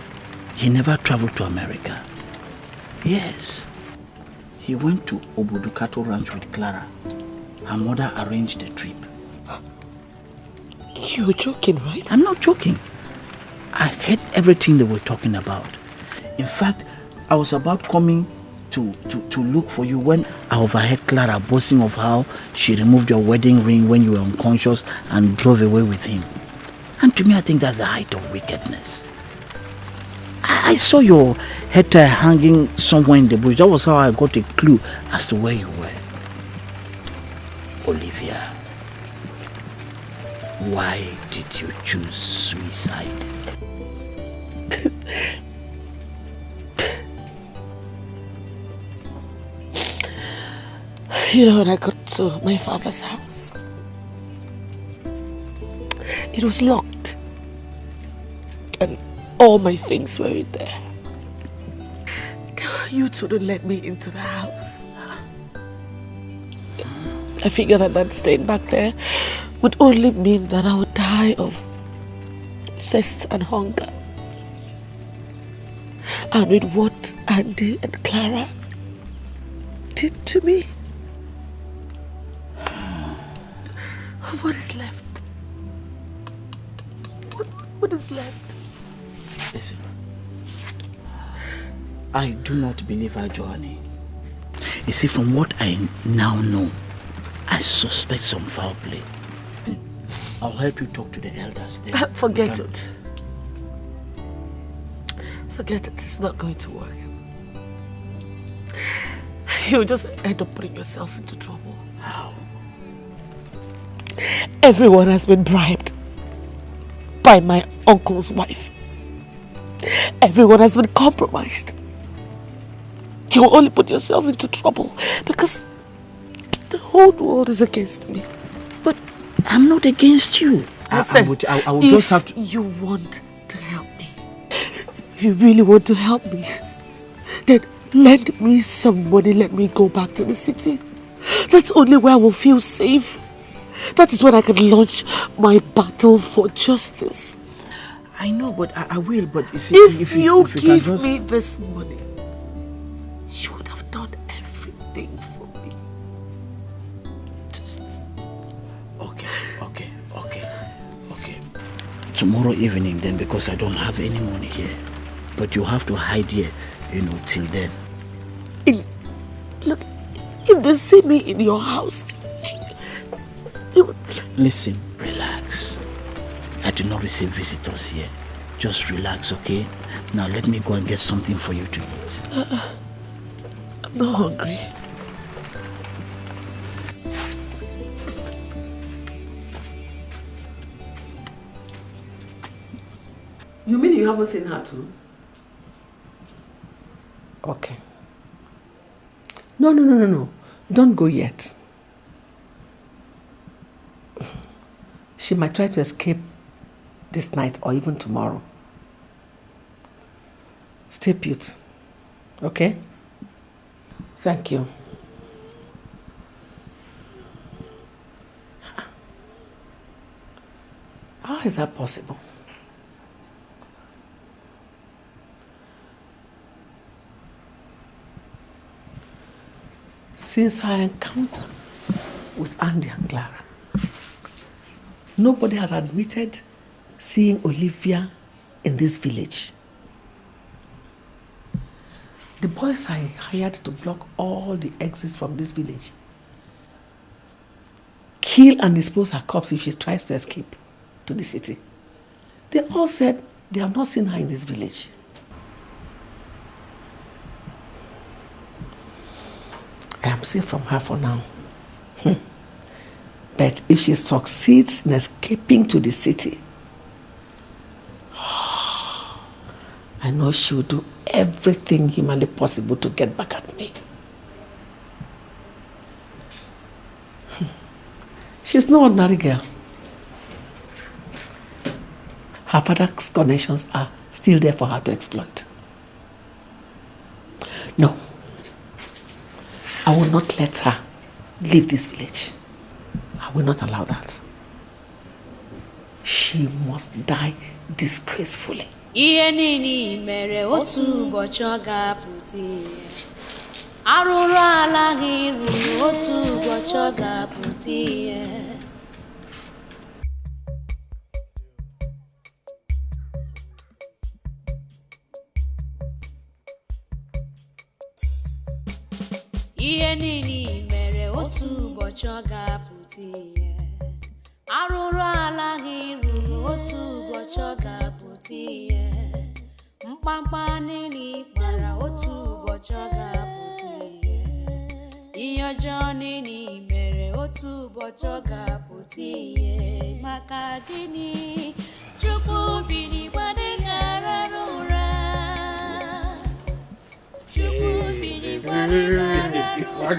he never traveled to America. Yes. He went to Obodukato Ranch with Clara. Her mother arranged the trip.
You were joking, right?
I'm not joking. I heard everything they were talking about. In fact, I was about coming to look for you when I overheard Clara boasting of how she removed your wedding ring when you were unconscious and drove away with him. And to me, I think that's the height of wickedness. I saw your head tie hanging somewhere in the bush. That was how I got a clue as to where you were. Olivia, why did you choose suicide?
You know, when I got to my father's house, it was locked. And all my things were in there. You two didn't let me into the house. I figured that staying back there would only mean that I would die of thirst and hunger. And with what Andy and Clara did to me, what is left? What is left?
Listen, I do not believe her, Johnny. You see, from what I now know, I suspect some foul play. I'll help you talk to the elders there.
Forget it. Forget it. It's not going to work. You'll just end up putting yourself into trouble.
How?
Everyone has been bribed by my uncle's wife. Everyone has been compromised. You will only put yourself into trouble because the whole world is against me.
But I'm not against you.
Listen,
I would just have to...
If you want to help me, if you really want to help me, then lend me some money, let me go back to the city. That's only where I will feel safe. That is when I can launch my battle for justice.
I know, but I will, but you see...
If you give me this money, you would have done everything for me. Just...
Okay. Tomorrow evening then, because I don't have any money here. But you have to hide here, till then.
Look, if they see me in your house...
Listen, relax. I do not receive visitors here. Just relax, okay? Now let me go and get something for you to eat.
I'm not hungry. You mean you haven't seen her too? Okay. No. Don't go yet. She might try to escape this night or even tomorrow. Stay put. Okay? Thank you. How is that possible? Since our encounter with Andy and Clara, nobody has admitted seeing Olivia in this village. The boys I hired to block all the exits from this village, kill and dispose her corpse if she tries to escape to the city. They all said they have not seen her in this village. I am safe from her for now. But if she succeeds in escaping to the city, I know she will do everything humanly possible to get back at me. She's no ordinary girl. Her father's connections are still there for her to exploit. No. I will not let her leave this village. I will not allow that. She must die disgracefully.
arụrụ ala gị ruru otu ụbọchị ọ ga-apụta ihe. Ihe niile mere otu ụbọchị ọ ga-apụta ihe. Arụrụ ala gị ruru otu ụbọchị ọ ga-apụta ihe. Mkpamkpa niile kpara otu ụbọchị ọ ga-apụta ihe. Ihe ọjọọ niile mere otu ụbọchị ọ ga-apụta ihe. Maka gịnị? Chukwu bi n'igwe adịghị arara ụra. Chukwu bi n'igwe adịghị arara ụra.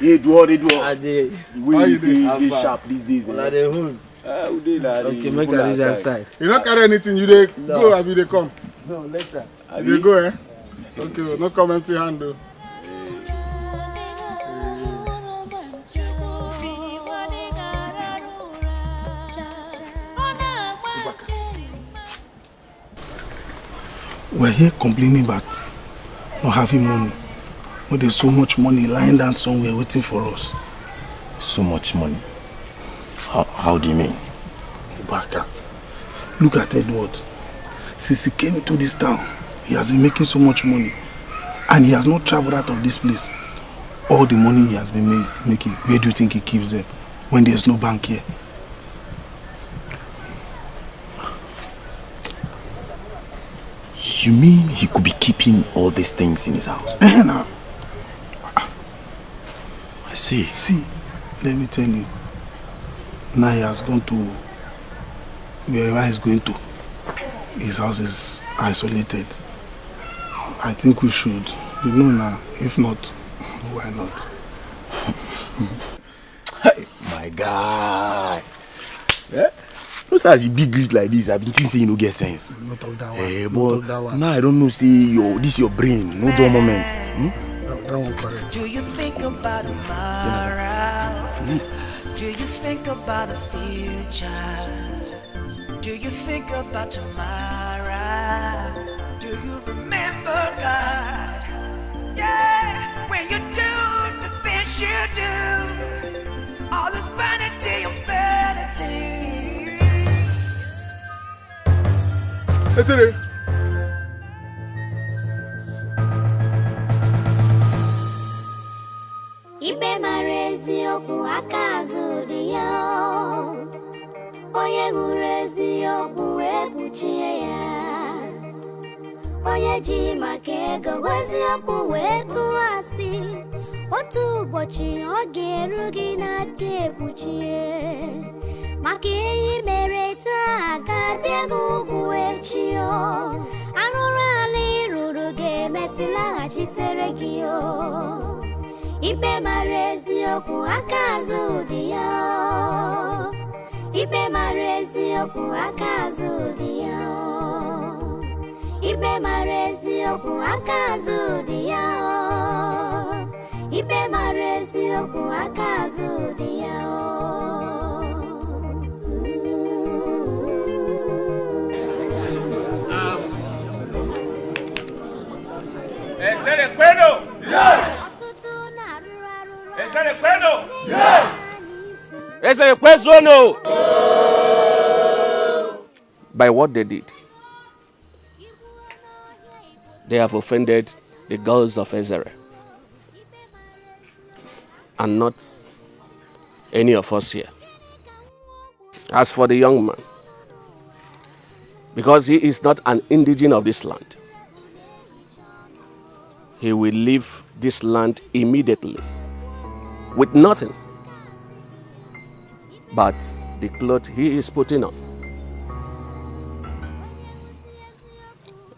Edward. You sharp these days.
Okay, make a read that side.
You don't carry anything, you dey go or you dey come?
No, later.
You dey go, eh? Okay, no come empty hand though.
We're here complaining about not having money. When there's so much money lying down somewhere waiting for us.
So much money? How do you mean?
Baka, look at Edward. Since he came to this town, he has been making so much money. And he has not traveled out of this place. All the money he has been making, where do you think he keeps them? When there's no bank here?
You mean he could be keeping all these things in his house?
Now.
I see.
See, let me tell you. Now he has gone to wherever he's going to. His house is isolated. I think we should. You know now. If not, why not?
My guy. Yeah? No, sir, as a big greed like this, I've been thinking you no get sense.
Not of that one.
Hey,
not of
but
that one.
now I don't know, see, this your brain. No dull moment.
That one correct.
Do you think about tomorrow? Do you think about the future? Do you think about tomorrow? Do you remember God? Yeah, when you do the things you do, all is vanity and vanity.
Esere.
Ibe mara eziokwu aka azụ dị ya. Onye hụrụ eziokwu wee kpuchie ya. Onye ji maka ego eziokwu wee tụọ asị. Otu ụbọchị ọ ga-eru gị n'aka ekpuchie. Maka ihe mere taa ga-abịa gị ugwu echi. Arụrụ ala ịrụrụ ga-emesi laghachitere gị. Ibe mara eziokwu aka azụ dị ya. Ibe mara eziokwu aka azụ dị ya. Ibe mara eziokwu aka azụ dị ya. Ibe mara eziokwu aka azụ dị ya.
By what they did, they have offended the girls of Israel, and not any of us here. As for the young man, because he is not an indigene of this land, he will leave this land immediately with nothing but the clothes he is putting on.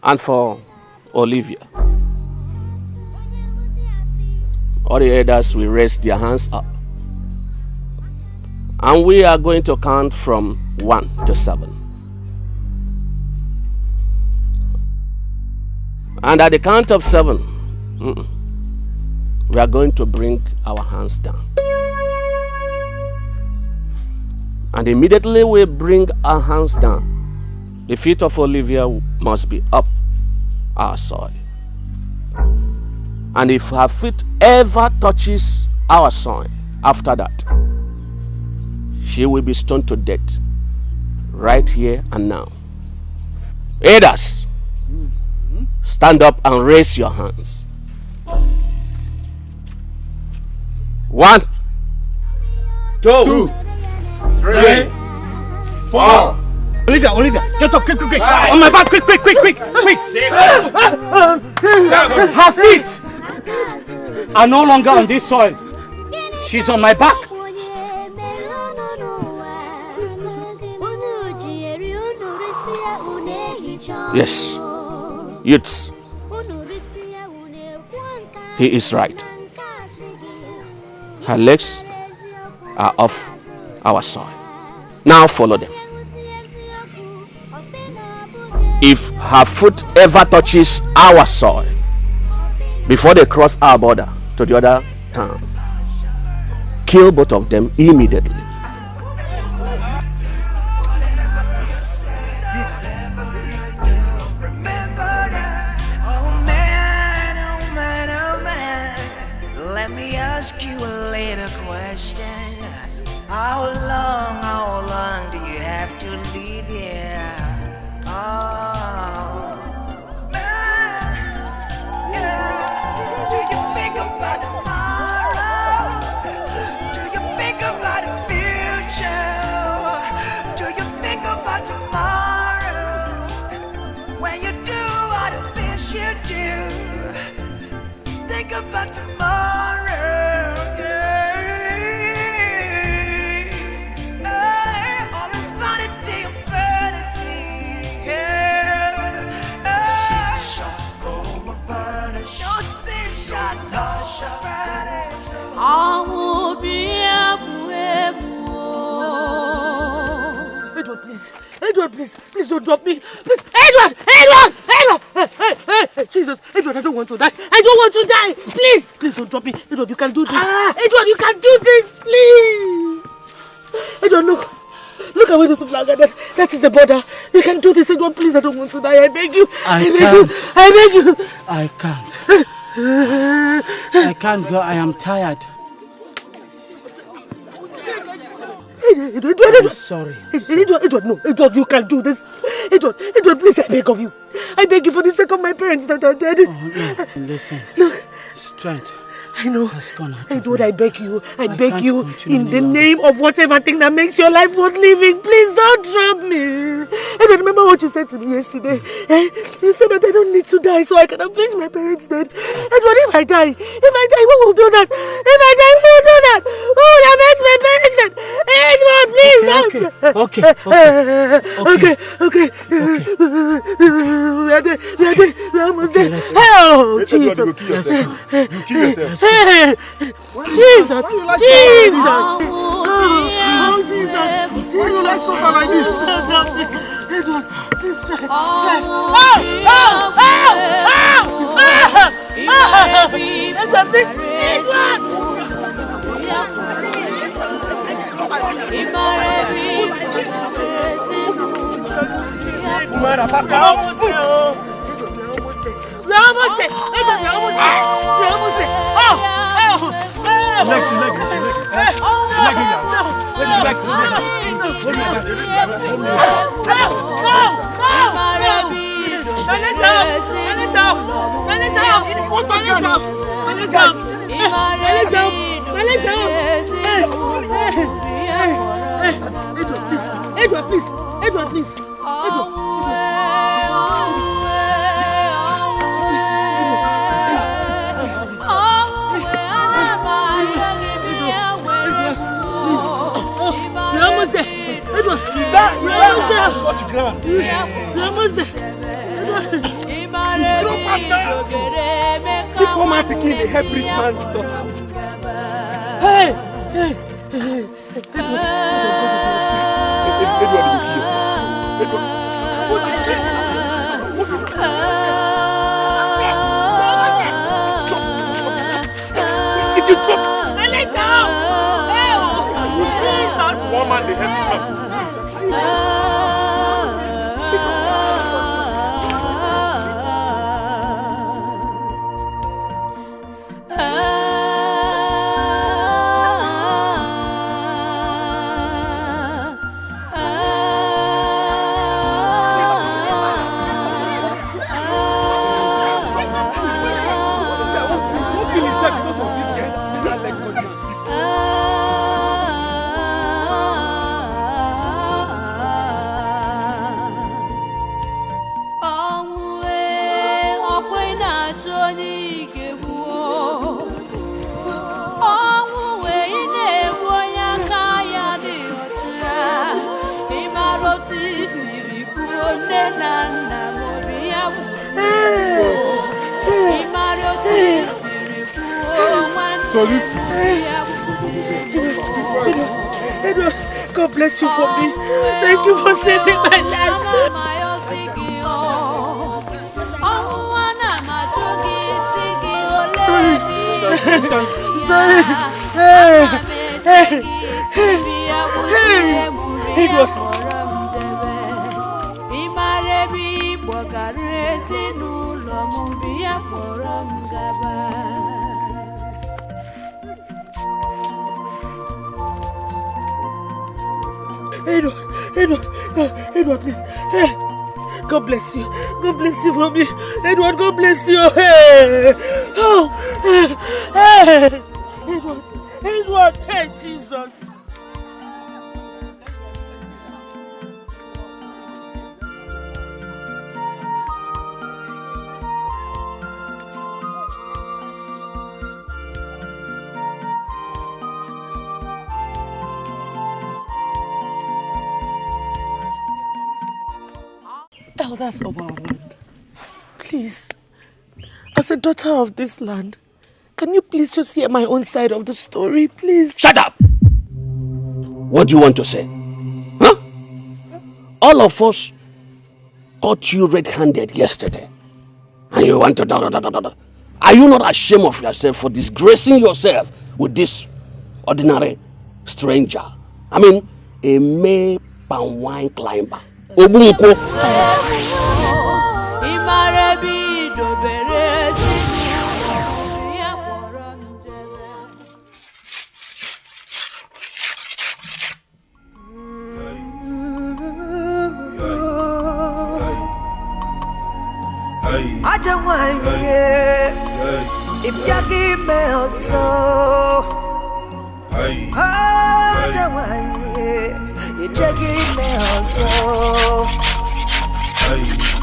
And for Olivia, all the elders will raise their hands up, and we are going to count from 1 to 7. And at the count of 7, we are going to bring our hands down. And immediately we bring our hands down, the feet of Olivia must be up our soil. And if her feet ever touches our son after that, she will be stoned to death right here and now. Elders, stand up and raise your hands. 1, 2, 3, 4.
Olivia, get up, quick. On my back, quick. Her feet are no longer on this soil. She's on my back.
Yes, youths, he is right. Her legs are off our soil. Now follow them. If her foot ever touches our soil before they cross our border to the other town, kill both of them immediately.
Let me ask you a little question. How long do you have to live here? Do you think about tomorrow? Do you think about the future? Do you think about tomorrow? When you do all the things you do, think about tomorrow. All is vanity and vanity.
Edward, please don't drop me. Please, Edward! Hey, Jesus, Edward, I don't want to die. Please don't drop me. Edward, you can do this. Edward, you can do this, please. Edward, look at where this flag is. That is the border. You can do this, Edward. Please, I don't want to die. I beg you.
I can't go. I am tired.
Edward,
I'm sorry.
Edward, no. Edward, you can do this. Edward, please, I beg of you. I beg you for the sake of my parents that are dead.
Oh, no. Listen.
Look.
Strength.
I know.
Has gone out.
Edward, I beg you in the name of whatever thing that makes your life worth living, please don't drop me. Edward, remember what you said to me yesterday? You said that I don't need to die so I can avenge my parents dead. Edward, if I die, who will do that? If I die, who will do that? Who will avenge my parents dead? Edward, please. Okay. We are almost there. Oh, Jesus.
You kill yourself.
Hey, Jesus! Oh, Jesus!
Why you like suffer like this?
Edward, please try. Edward, please! We're almost there. Edward, please.
See poor man picking the help rich man to talk.
Hey!
Edward, you kill yourself. Edward. If you drop... One man, they help you. Sorry.
Edward, God bless you for me. Thank you for saving my life. Sorry. Hey. Edward. Edward, please. Hey. God bless you. God bless you for me. Edward, God bless you. Hey. Oh. Hey. Edward, hey, Jesus. Elders of our land, please, as a daughter of this land, can you please just hear my own side of the story, please?
Shut up! What do you want to say? Huh? All of us caught you red-handed yesterday. And you want to... Are you not ashamed of yourself for disgracing yourself with this ordinary stranger? I mean, a mere palm wine climber. Obunko.
I don't want if you give me a soul. I don't want you just give me a soul.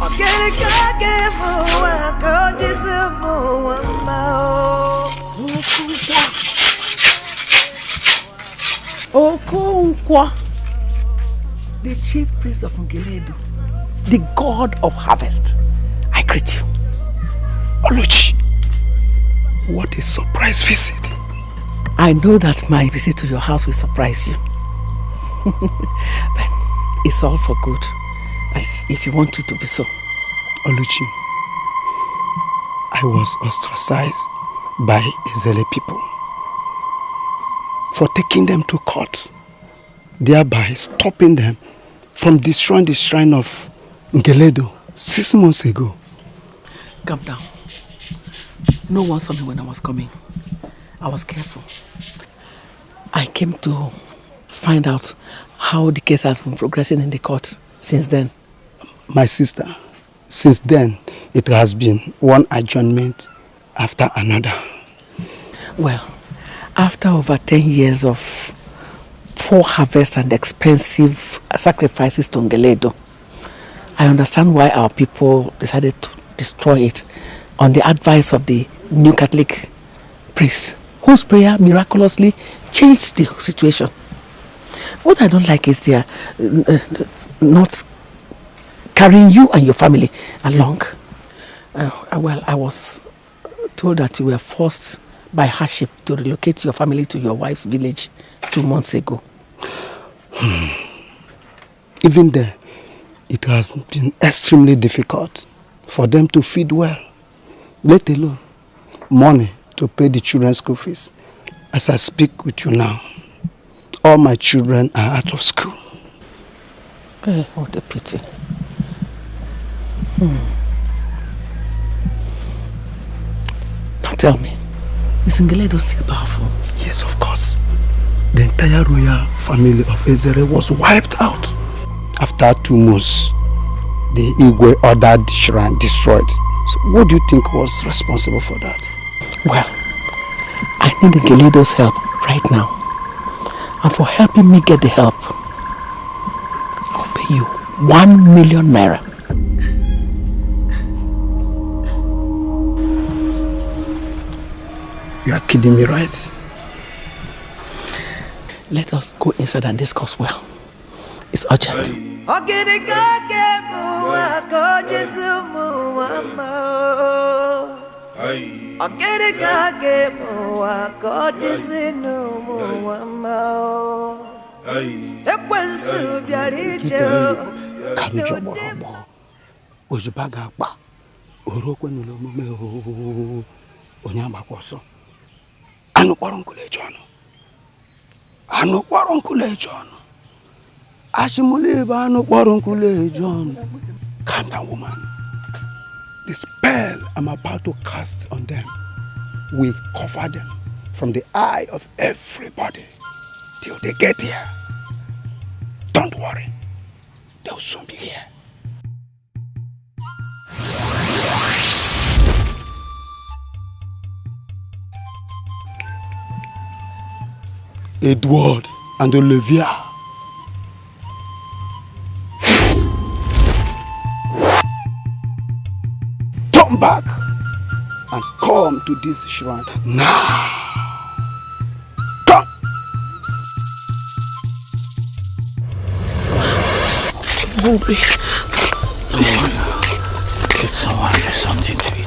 I'm getting
Ozokwor, the chief priest of Ngeledu, the god of harvest, I greet you.
Luchy, what a surprise visit.
I know that my visit to your house will surprise you. But it's all for good, as if you want it to be so.
Luchy, I was ostracized by Izele people for taking them to court, thereby stopping them from destroying the shrine of Ngeledu 6 months ago.
Calm down. No one saw me when I was coming. I was careful. I came to find out how the case has been progressing in the court since then.
My sister, since then, it has been one adjournment after another.
Well, after over 10 years of poor harvest and expensive sacrifices to Ngeledu, I understand why our people decided to destroy it on the advice of the new Catholic priest, whose prayer miraculously changed the situation. What I don't like is they are not carrying you and your family along. Well, I was told that you were forced by hardship to relocate your family to your wife's village 2 months ago.
Even there, it has been extremely difficult for them to feed well, let alone money to pay the children's school fees. As I speak with you now, all my children are out of school.
Hey, what a pity. Now tell me, is Ngeledu still powerful?
Yes, of course. The entire royal family of Ezere was wiped out. After 2 months, the Igwe ordered the shrine destroyed. So what do you think was responsible for that?
Well, I need Ngeledu's help right now. And for helping me get the help, I'll pay you 1 million naira.
You are kidding me, right?
Let us go inside and discuss well. It's urgent.
n'ụwa ka ọ dịzi n'ụmụ nwama ekwensu bịara ije
ozugbo a ga-akpa orokwe n'ụlọ omume onye agbakwa ọsọ anụ kpọrọ nkụle eji ọnụ anụ kpọrọ nkụle eji ọnụ ashimulebe anụ kpọrọ nkụle eji ọnụ. Calm down, woman. The spell I'm about to cast on them will cover them from the eye of everybody till they get here. Don't worry, they'll soon be here. Edward and Olivia. Come back and come to this shrine now. Come.
Hungry. Get someone, get something to eat.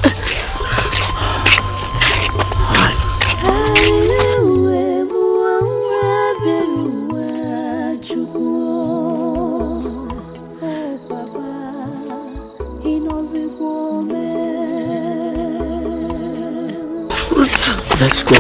Let's go.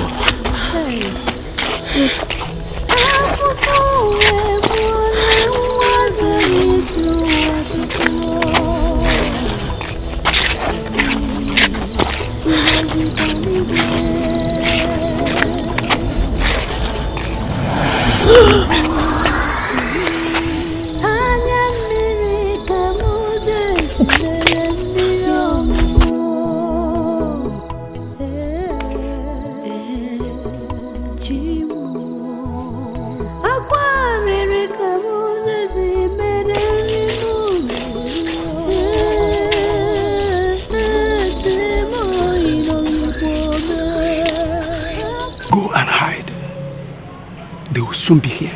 Soon be here.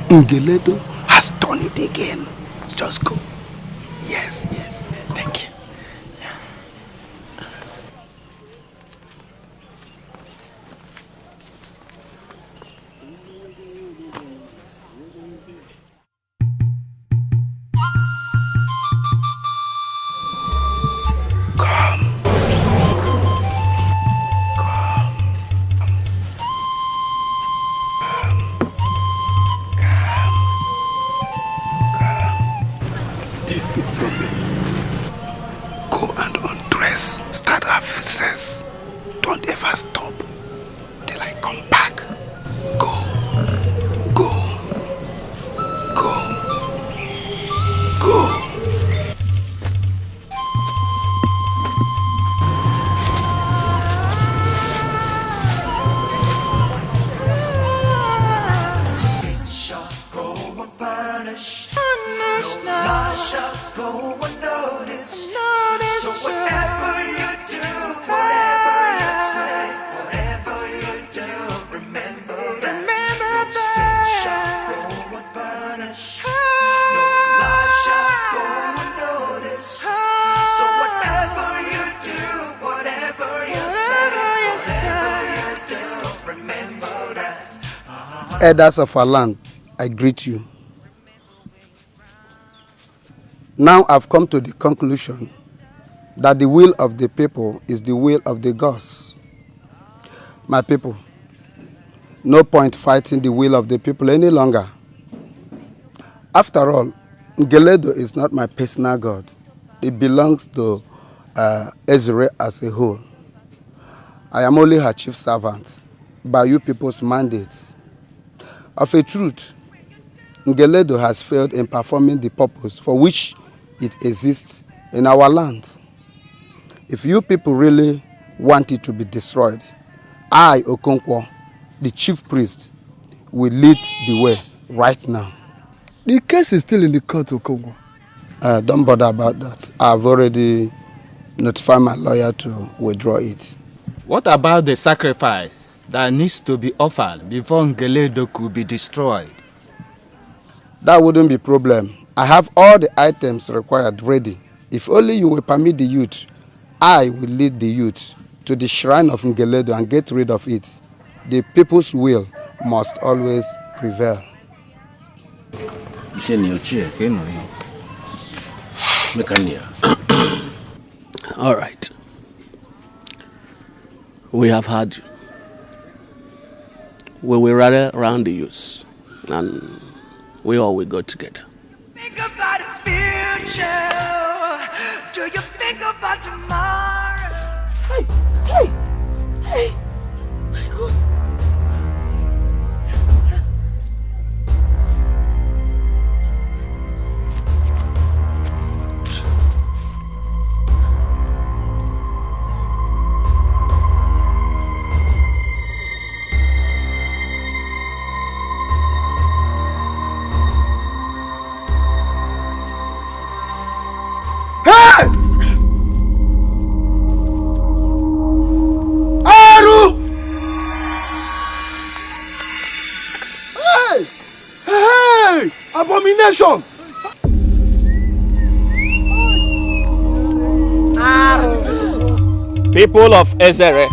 Ngeledo has done it again. Just go. Yes, yes. Thank you. Don't ever stop till I come back. Go, go, go, go.
Sin shall go unpunished. No lie shall go unnoticed. So whatever you do, whatever you say, whatever you do, remember that. No sin shall go unpunished. No lie shall go unnoticed. So whatever you do, whatever you say, whatever you do, remember that.
Elders of our land, I greet you. Now I've come to the conclusion that the will of the people is the will of the gods. My people, no point fighting the will of the people any longer. After all, Ngeledo is not my personal god. It belongs to Ezra as a whole. I am only her chief servant by you people's mandate. Of a truth, Ngeledo has failed in performing the purpose for which it exists in our land. If you people really want it to be destroyed, I, Ozokwor, the chief priest, will lead the way right now.
The case is still in the court, Ozokwor.
Don't bother about that. I've already notified my lawyer to withdraw it.
What about the sacrifice that needs to be offered before Ngeledo could be destroyed?
That wouldn't be a problem. I have all the items required ready. If only you will permit the youth, I will lead the youth
to the shrine of Ngeledo and get rid of it, the people's will must always prevail.
All right. We have heard you. We will rally around the youth, and we all will go together.
Think about the future. Do you think about tomorrow? Hey! My God.
Abomination!
People of Ezere,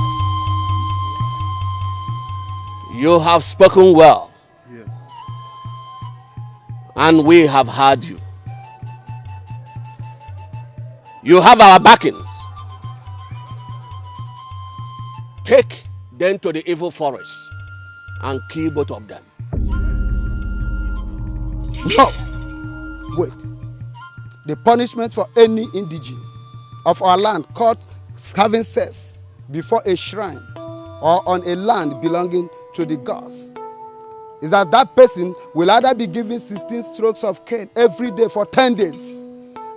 you have spoken well, and we have heard you. You have our backings. Take them to the evil forest and kill both of them.
No! Wait. The punishment for any indigene of our land caught having sex before a shrine or on a land belonging to the gods is that that person will either be given 16 strokes of cane every day for 10 days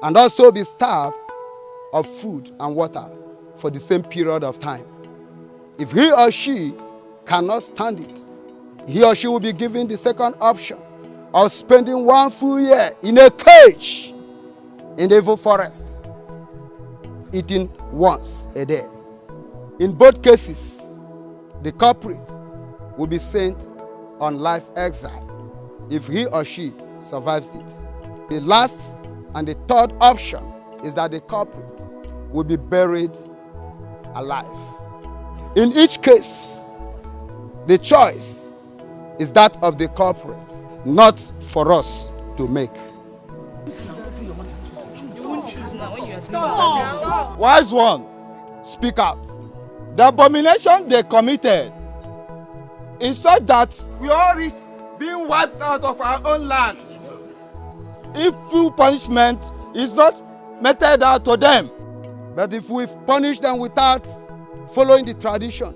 and also be starved of food and water for the same period of time. If he or she cannot stand it, he or she will be given the second option of spending 1 full year in a cage in the evil forest, eating once a day. In both cases, the culprit will be sent on life exile if he or she survives it. The last and the third option is that the culprit will be buried alive. In each case, the choice is that of the culprit, not for us to make.
Wise one,
speak out.
The abomination they committed is such that we all risk being wiped out of our own land if full punishment is not meted out to them.
But if we punish them without following the tradition,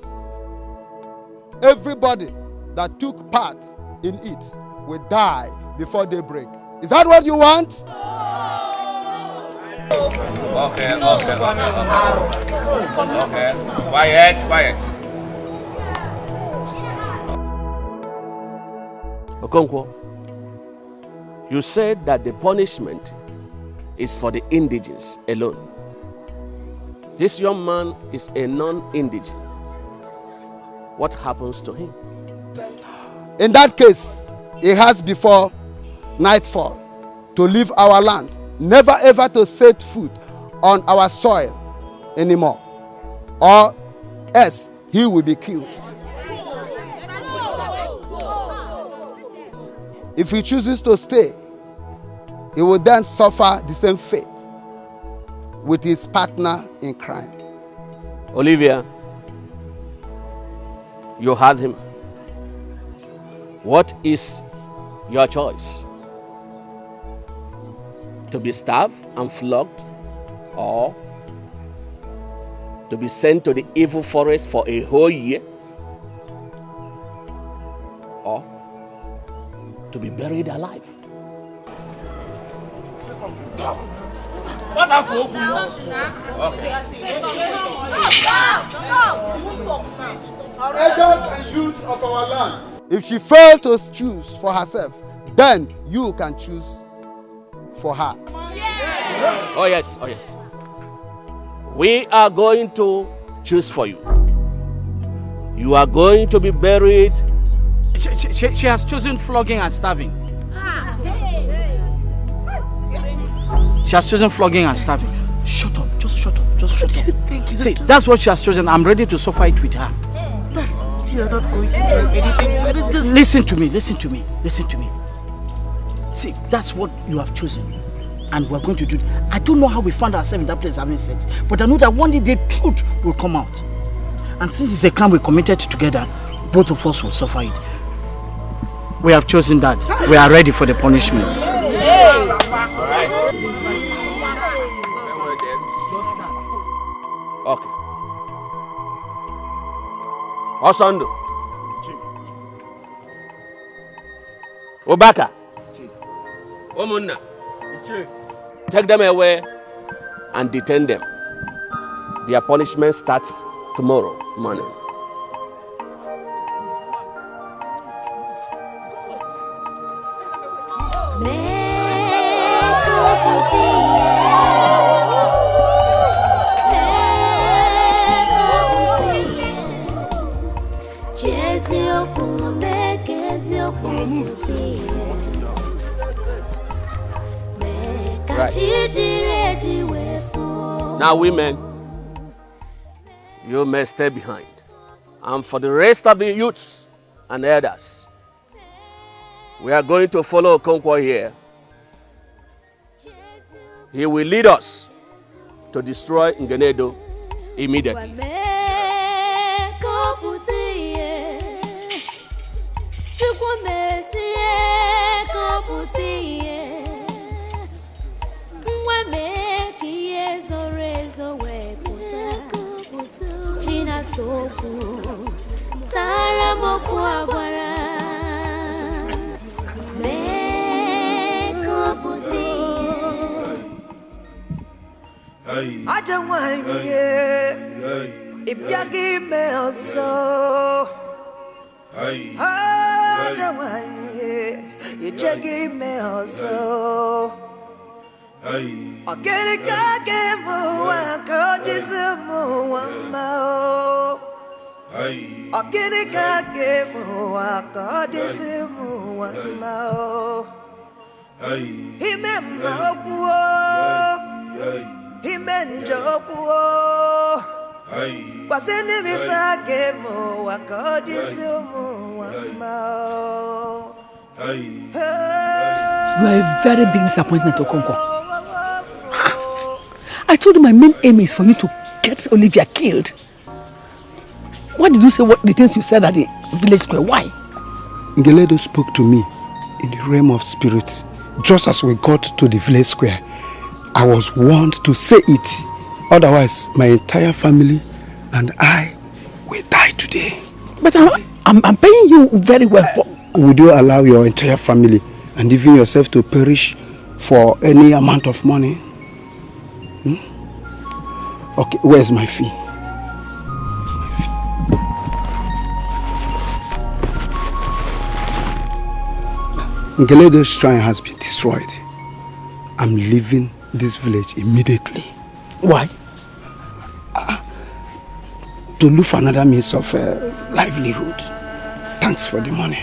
everybody that took part in it will die before daybreak. Is that what you want?
Okay. Quiet.
Okonkwo, you said that the punishment is for the indigents alone. This young man is a non-indigent. What happens to him?
In that case, he has before nightfall to leave our land, never ever to set foot on our soil anymore, or else he will be killed. If he chooses to stay, he will then suffer the same fate with his partner in crime.
Olivia, you heard him. What is your choice? To be starved and flogged, or to be sent to the evil forest for a whole year, or to be buried alive?
Say something.
Elders and youth of our land. If she fails to choose for herself, then you can choose for her.
Oh yes. We are going to choose for you. You are going to be buried.
She has chosen flogging and starving. She has chosen flogging and starving. Shut up. Just shut up.
What do you think is
See, that's what she has chosen. I'm ready to suffer it with her.
You're not going to do anything.
Listen to me, listen to me, listen to me. See, that's what you have chosen. And we're going to do it. I don't know how we found ourselves in that place having sex. But I know that one day the truth will come out. And since it's a crime we committed together, both of us will suffer it. We have chosen that. We are ready for the punishment.
Okay. Osando. Obaka. Omunna. Take them away and detain them. Their punishment starts tomorrow morning. Right. Now, women, you may stay behind. And for the rest of the youths and elders, we are going to follow Ozokwor here. He will lead us to destroy Ngenedo immediately.
I don't want if you give me also. I don't want you just give me also. I get it, I get more. I got this more. I get it, I get more. I got this more. He meant he meant Ozokwor. But then if I get more, I got this more.
You are a very big disappointment, Ozokwor. I told you my main aim is for you to get Olivia killed. Why did you say what the things you said at the village square? Why?
Ngeledo spoke to me in the realm of spirits. Just as we got to the village square, I was warned to say it. Otherwise, my entire family and I will die today.
But I'm paying you very well for...
Would you allow your entire family and even yourself to perish for any amount of money? Okay, where's my fee? Ngeledo's shrine has been destroyed. I'm leaving this village immediately.
Why?
To look for another means of livelihood. Thanks for the money.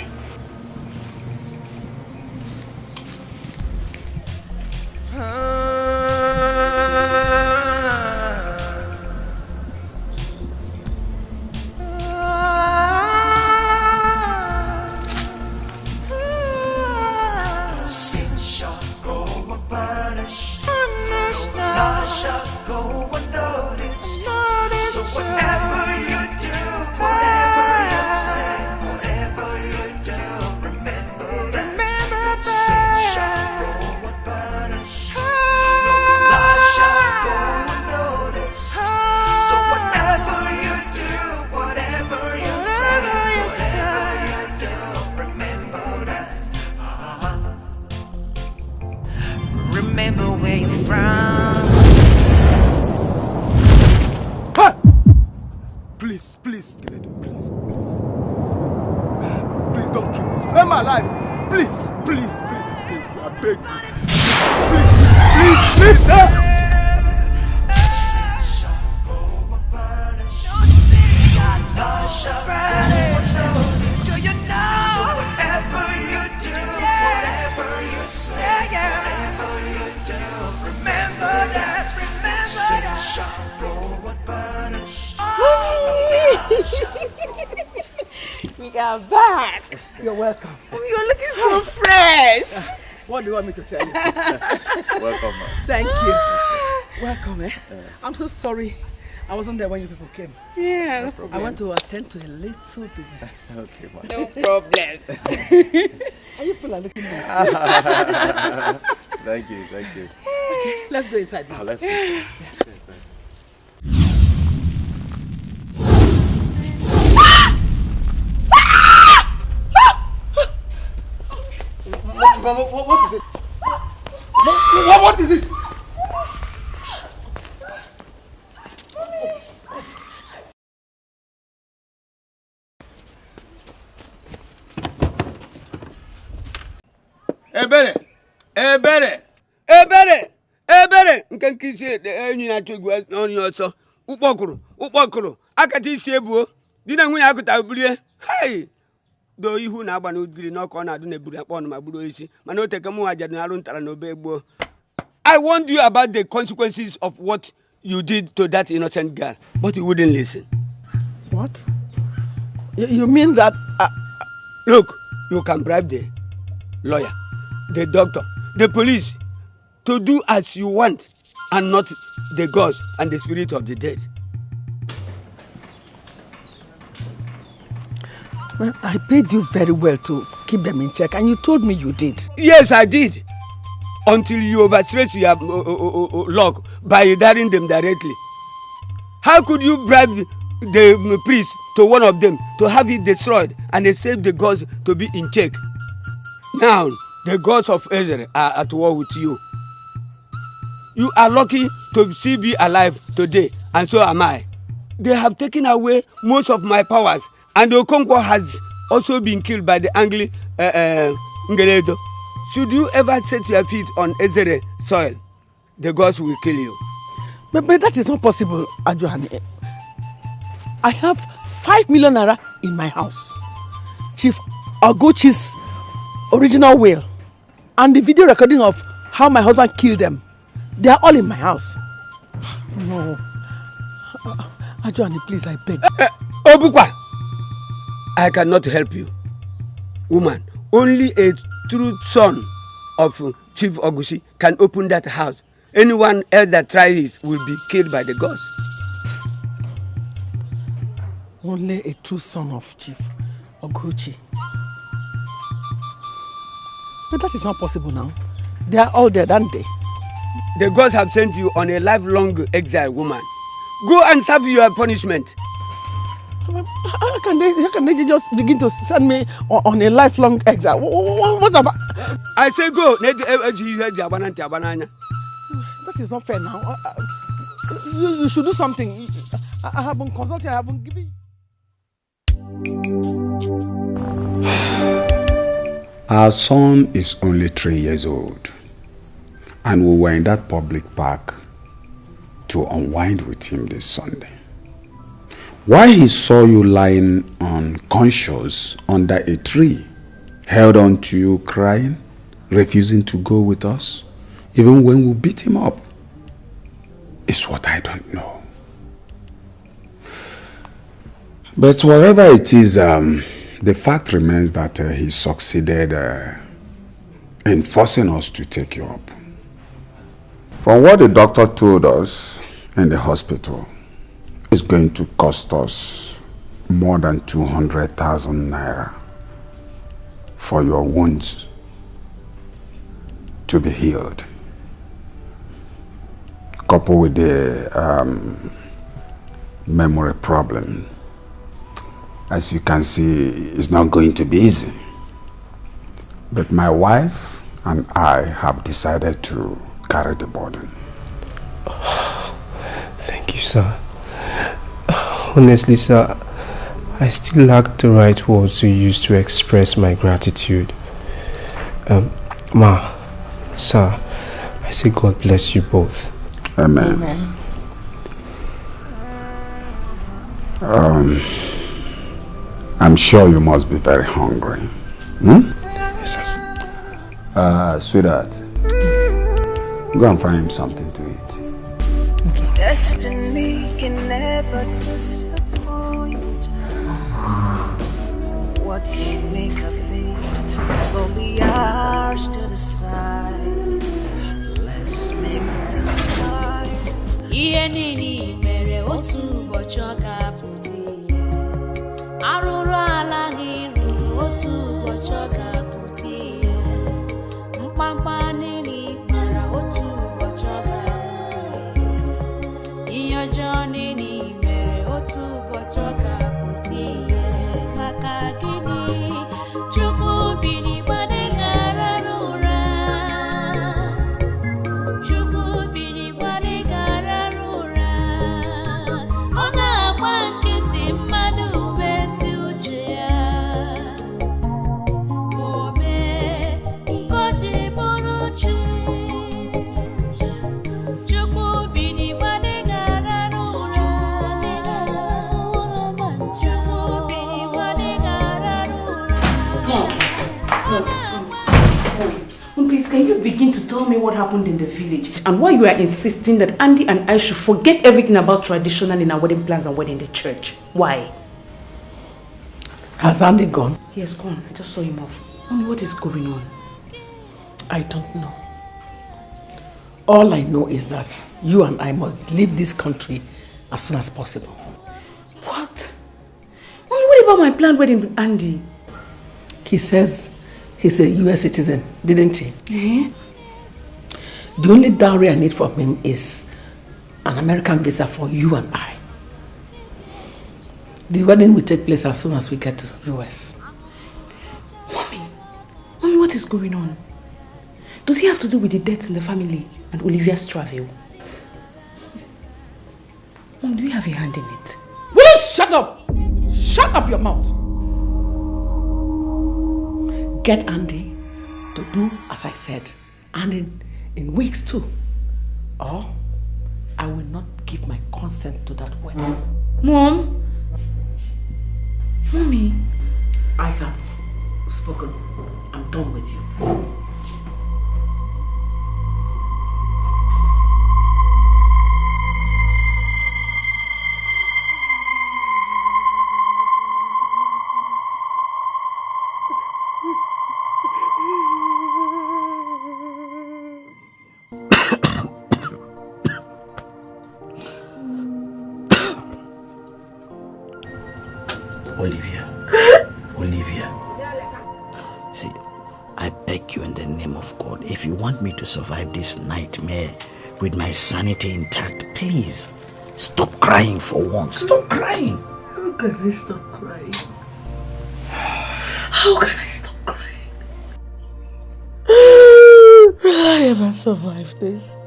You're back. You're welcome.
You're looking so fresh.
What do you want me to tell you?
Welcome.
Thank you. Welcome, eh? I'm so sorry I wasn't there when you people came.
Yeah, no problem.
I want to attend to a little business.
Okay, man.
No problem.
And you people are looking nice.
Thank you.
Okay, let's go inside now.
Let's go.
Mama, what is it? What is it?
Ebere nke nkisi enyi na chogwu onye ọsọ ukpokuru akata isi ebuo di na nwunye akụta bulie hey do ihu na agba na ogiri n'ọkọ na adu na eburu akpọ ọnụ ma gburu isi mana o teke mụ aja na arụ ntara na obe egbuo. I warned you about the consequences of what you did to that innocent girl, but you wouldn't listen.
What? You mean that?
Look, you can bribe the lawyer, the doctor, the police to do as you want and not the gods and the spirit of the dead.
Well, I paid you very well to keep them in check, and you told me you did.
Yes, I did. Until you overstretch your luck by daring them directly. How could you bribe the priest to one of them to have it destroyed and save the gods to be in check? Now, the gods of Israel are at war with you. You are lucky to still be alive today, and so am I. They have taken away most of my powers, and Ozokwor has also been killed by the angry Ngeledo. Should you ever set your feet on Ezere soil, the gods will kill you.
But that is not possible, Ajohane. I have 5 million naira in my house. Chief Ogochi's original will and the video recording of how my husband killed them. They are all in my house. No. Ajohane, please, I beg.
Obukwa, I cannot help you. Woman, only a true son of Chief Ogushi can open that house. Anyone else that tries will be killed by the gods.
Only a true son of Chief Oguchi. But that is not possible now. They are all dead, aren't they?
The gods have sent you on a lifelong exile, woman. Go and serve your punishment.
How can they just begin to send me on a lifelong exile? What about?
I say go. That
is not fair now. You should do something. I haven't consulted, I haven't given
Our son is only 3 years old, and we were in that public park to unwind with him this Sunday. Why he saw you lying unconscious under a tree, held on to you crying, refusing to go with us, even when we beat him up, is what I don't know. But whatever it is, the fact remains that he succeeded in forcing us to take you up. From what the doctor told us in the hospital, it's going to cost us more than 200,000 naira for your wounds to be healed. Coupled with the memory problem, as you can see, it's not going to be easy. But my wife and I have decided to carry the burden.
Thank you, sir. Honestly, sir, I still lack the right words to use to express my gratitude. Ma, sir, I say God bless you both.
Amen. Amen. I'm sure you must be very hungry.
Yes, sir.
Sweetheart, go and find him something to eat.
Destiny can never disappoint.
can you begin to tell me what happened in the village? And why you are insisting that Andy and I should forget everything about traditional in our wedding plans and wedding in the church? Why?
Has Andy gone?
He has gone. I just saw him off. Mommy, what is going on?
I don't know. All I know is that you and I must leave this country as soon as possible.
What? Mommy, what about my planned wedding with Andy?
He says he's a US citizen, didn't he?
Eh?
The only dowry I need from him is an American visa for you and I. The wedding will take place as soon as we get to US.
Mommy, what is going on? Does he have to do with the deaths in the family and Olivia's travel? Mom, do you have a hand in it?
Will you shut up? Shut up your mouth. Get Andy to do as I said, and in weeks too. Or I will not give my consent to that wedding.
Mom? Mommy?
I have spoken. I'm done with you.
Olivia. See, I beg you in the name of God, if you want me to survive this nightmare with my sanity intact, please stop crying for once. Stop crying.
How can I stop crying? How can I stop crying? Will I ever survive this?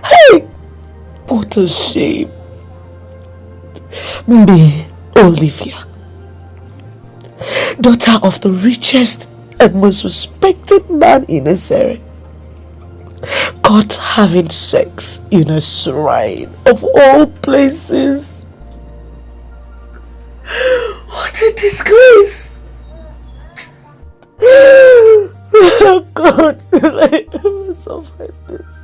Hey! What a shame. Me, Olivia, daughter of the richest and most respected man in a Asere, caught having sex in a shrine of all places. What a disgrace! Oh God, will I ever survive this?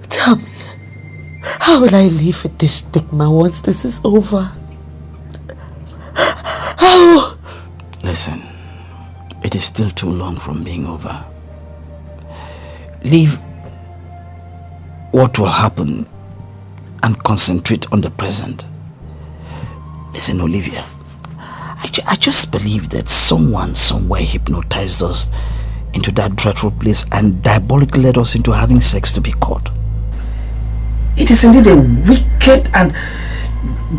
Tell me, how will I live with this stigma once this is over? How?
Listen, it is still too long from being over. Leave what will happen and concentrate on the present. Listen, Olivia, I just believe that someone somewhere hypnotized us into that dreadful place and diabolically led us into having sex to be caught. It is indeed a wicked and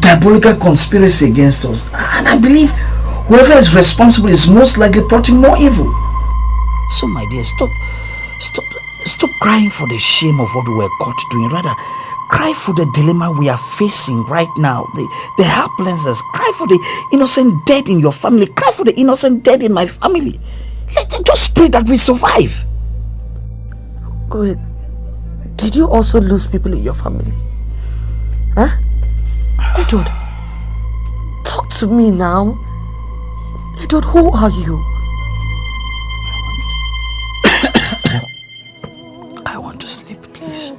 diabolical conspiracy against us, and I believe whoever is responsible is most likely plotting more evil. So my dear, stop crying for the shame of what we were caught doing. Rather, cry for the dilemma we are facing right now, the helplessness. Cry for the innocent dead in your family. Cry for the innocent dead in my family. Let them just pray that we survive.
Wait, did you also lose people in your family? Huh? Edward, talk to me now. Edward, who are you?
I want to sleep, please.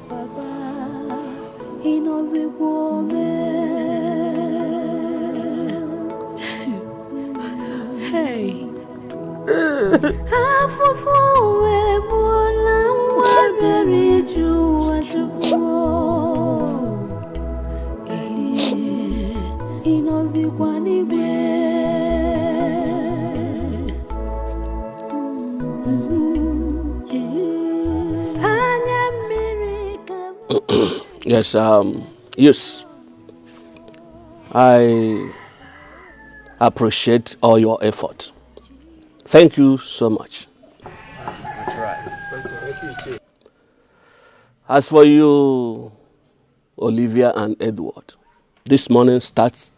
Hey.
Yes, yes. I appreciate all your effort. Thank you so much.
That's right.
As for you, Olivia and Edward, this morning starts,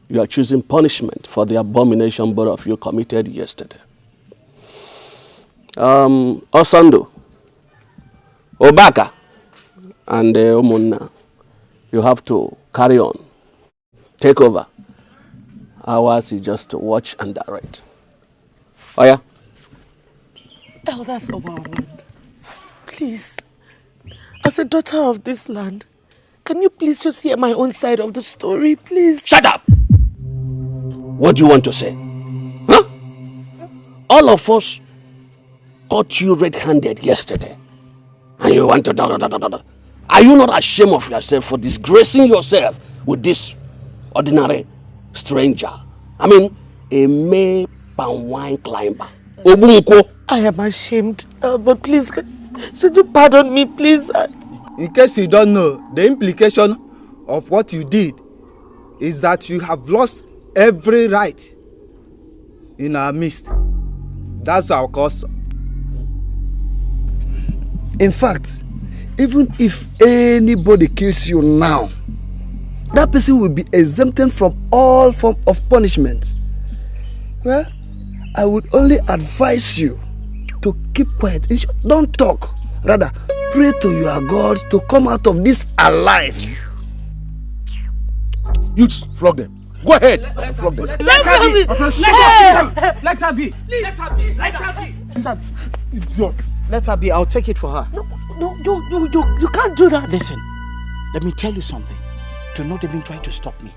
you are choosing punishment for the abomination both of you committed yesterday. Osando, Obaka, and Omunna, you have to carry on. Take over. Ours is just to watch and direct. Oh yeah.
Elders of our land, please, as a daughter of this land, can you please just hear my own side of the story, please?
Shut up! What do you want to say? Huh? All of us caught you red-handed yesterday. And you want to... Are you not ashamed of yourself for disgracing yourself with this ordinary stranger? I mean, a mere palm wine climber.
I am ashamed, but please, should you pardon me, please?
In case you don't know, the implication of what you did is that you have lost every right in our midst. That's our custom.
In fact, even if anybody kills you now, that person will be exempted from all form of punishment. Well, I would only advise you to keep quiet. Don't talk. Rather, pray to your God to come out of this alive.
Youths, flog them. Go ahead. Flog them.
Let her be.
Let her be.
Please.
Let her be. Let her be.
Let her be. Idiot.
Let her be. I'll take it for her.
No, you can't do that.
Listen, let me tell you something. Do not even try to stop me.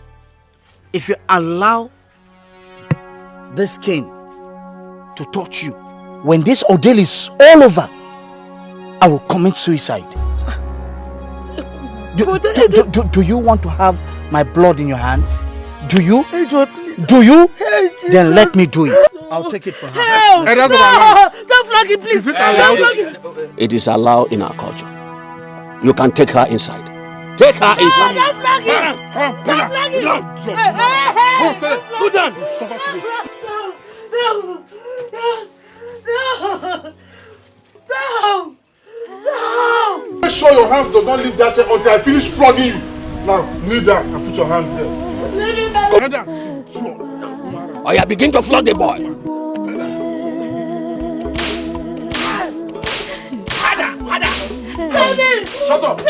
If you allow this cane to touch you, when this ordeal is all over, I will commit suicide. Do you want to have my blood in your hands? Do you? Do you? Then let me do it. I'll take it for her.
Help! No! Don't flog it, please.
Is it allowed?
It is allowed in our culture. You can take her inside. Take her inside.
Don't flog it! Don't flog it!
Go down!
No!
Make sure your hands do not leave that chair until I finish flogging you. Now, kneel down and put your hands there. Kneel down. Sure.
Oh yeah, begin to flog the boy.
Shut up.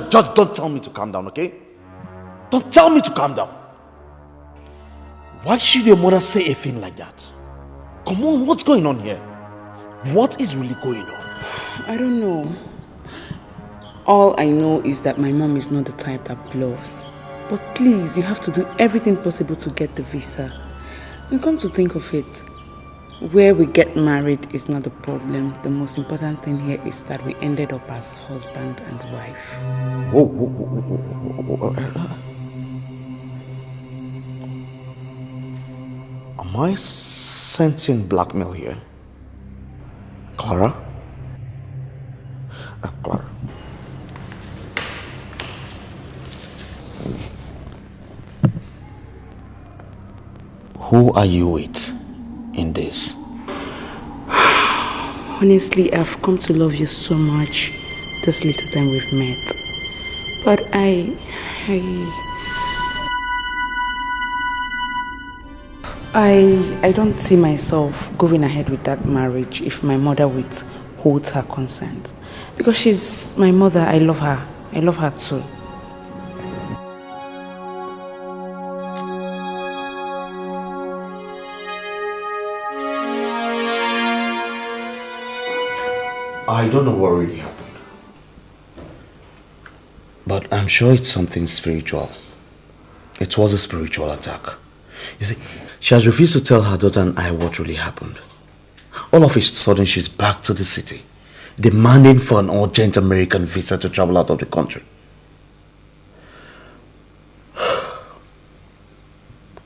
Just don't tell me to calm down, okay? Don't tell me to calm down. Why should your mother say a thing like that? Come on, what's going on here? What is really going on?
I don't know. All I know is that my mom is not the type that bluffs. But please, you have to do everything possible to get the visa. And come to think of it, where we get married is not the problem. The most important thing here is that we ended up as husband and wife.
Whoa. Am I sensing blackmail here? Clara? Clara. Who are you with in this?
Honestly, I've come to love you so much this little time we've met. But I don't see myself going ahead with that marriage if my mother withholds her consent. Because she's my mother, I love her. I love her too.
I don't know what really happened. But I'm sure it's something spiritual. It was a spiritual attack. You see, she has refused to tell her daughter and I what really happened. All of a sudden, she's back to the city, demanding for an urgent American visa to travel out of the country.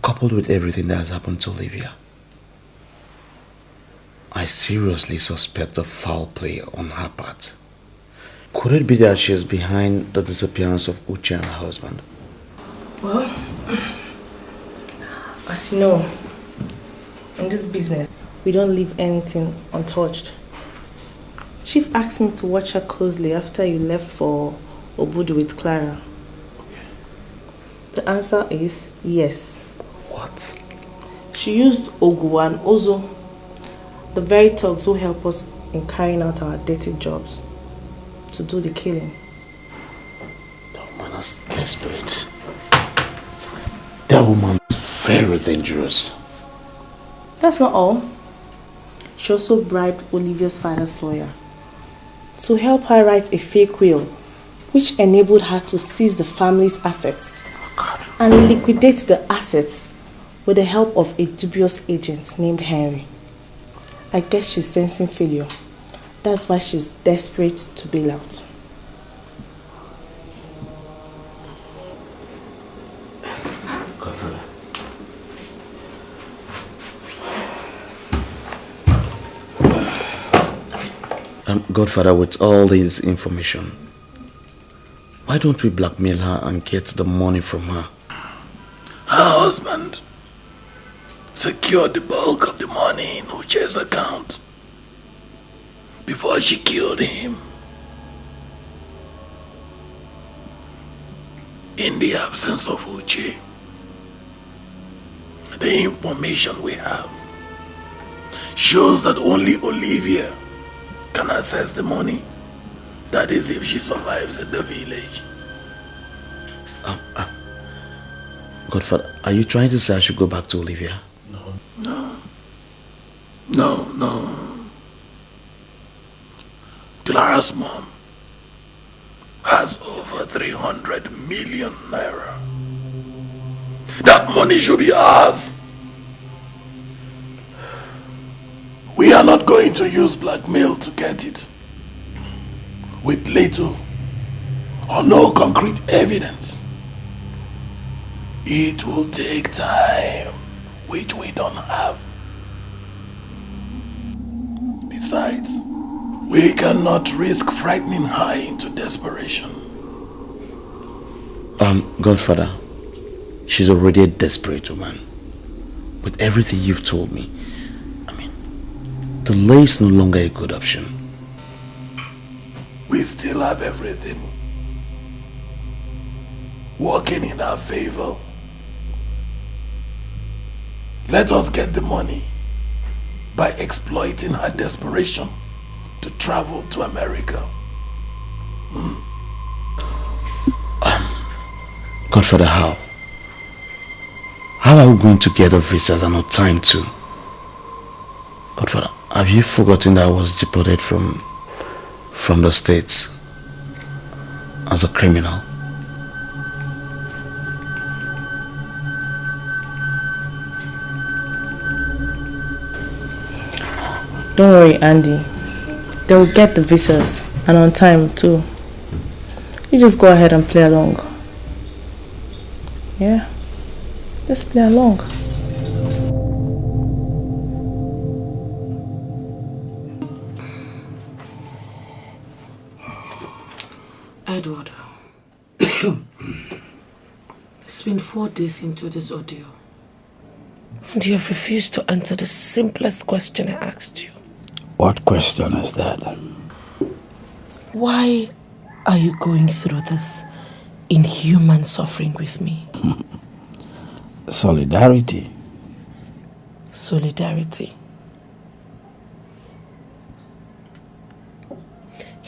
Coupled with everything that has happened to Olivia, I seriously suspect a foul play on her part. Could it be that she is behind the disappearance of Uche and her husband?
Well, as you know, in this business, we don't leave anything untouched. Chief asked me to watch her closely after you left for Obudu with Clara. The answer is yes.
What?
She used Ogu and Ozo, the very thugs who help us in carrying out our dirty jobs, to do the killing.
That woman is desperate. That woman is very dangerous.
That's not all. She also bribed Olivia's father's lawyer to help her write a fake will, which enabled her to seize the family's assets and liquidate the assets with the help of a dubious agent named Henry. I guess she's sensing failure. That's why she's desperate to bail out.
Godfather, with all this information, why don't we blackmail her and get the money from her?
Her husband secured the bulk of the money in Uche's account before she killed him. In the absence of Uche, the information we have shows that only Olivia can access the money. That is if she survives in the village.
Godfather, are you trying to say I should go back to Olivia?
No. Clara's mom has over 300 million naira. That money should be ours. We are not going to use blackmail to get it. With little or no concrete evidence. It will take time, which we don't have. Besides, we cannot risk frightening her into desperation.
Godfather, she's already a desperate woman. With everything you've told me, delay is no longer a good option.
We still have everything working in our favor. Let us get the money by exploiting her desperation to travel to America.
Godfather, how? How are we going to get the visas and on time too? Godfather, have you forgotten that I was deported from the States as a criminal?
Don't worry, Andy. They will get the visas, and on time too. You just go ahead and play along. Yeah, just play along.
Edward, it's been 4 days into this ordeal, and you have refused to answer the simplest question I asked you.
What question is that?
Why are you going through this inhuman suffering with me?
Solidarity.
Solidarity.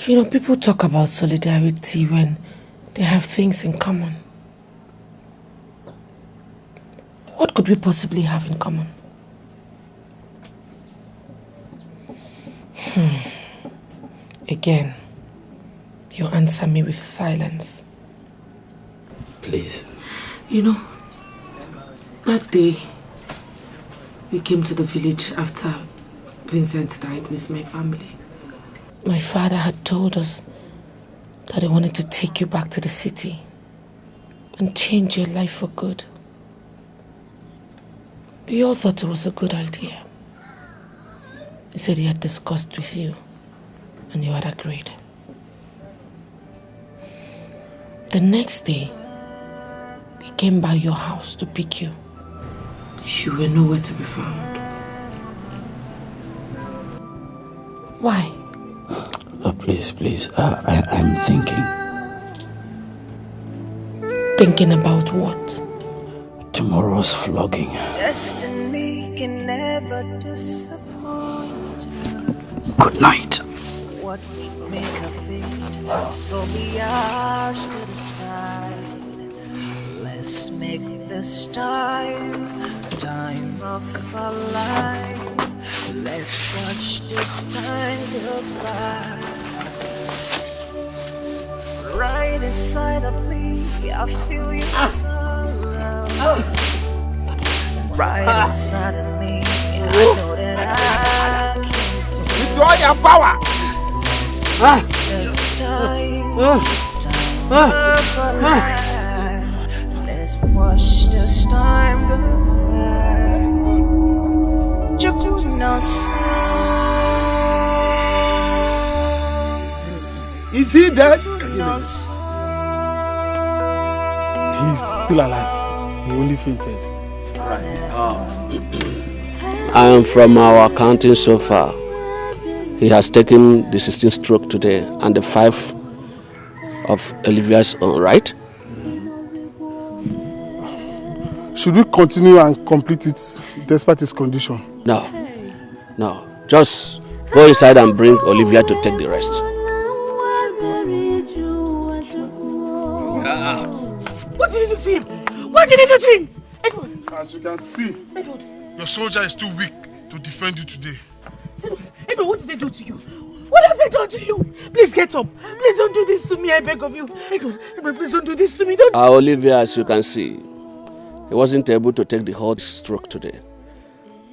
You know, people talk about solidarity when they have things in common. What could we possibly have in common? Again, you answer me with silence.
Please.
You know, that day we came to the village after Vincent died with my family. My father had told us that he wanted to take you back to the city and change your life for good. We all thought it was a good idea. He said he had discussed with you and you had agreed. The next day, he came by your house to pick you. You were nowhere to be found. Why?
Oh, please, I'm thinking.
Thinking about what?
Tomorrow's flogging.
Destiny can never disappoint.
Good night.
What would make her feel so be ours to decide. Let's make this time of our life. Let's watch this time go by. Right inside of me, I feel your sorrow. Right inside of me, I know that I can see.
With all your power.
This time of our life. Let's watch this time go by.
Is he dead? He's still alive. He only fainted.
I am from our accounting so far. He has taken the 16th stroke today and the 5 of Olivia's own, right?
Should we continue and complete it despite his condition?
No. Just go inside and bring Olivia to take the rest.
What did you do to him? What did you do to him? Edward!
As you can see,
Edward!
Your soldier is too weak to defend you today.
Edward, what did they do to you? What have they done to you? Please get up. Please don't do this to me, I beg of you. Edward, please don't do this to me. Don't.
Olivia, as you can see, he wasn't able to take the whole stroke today.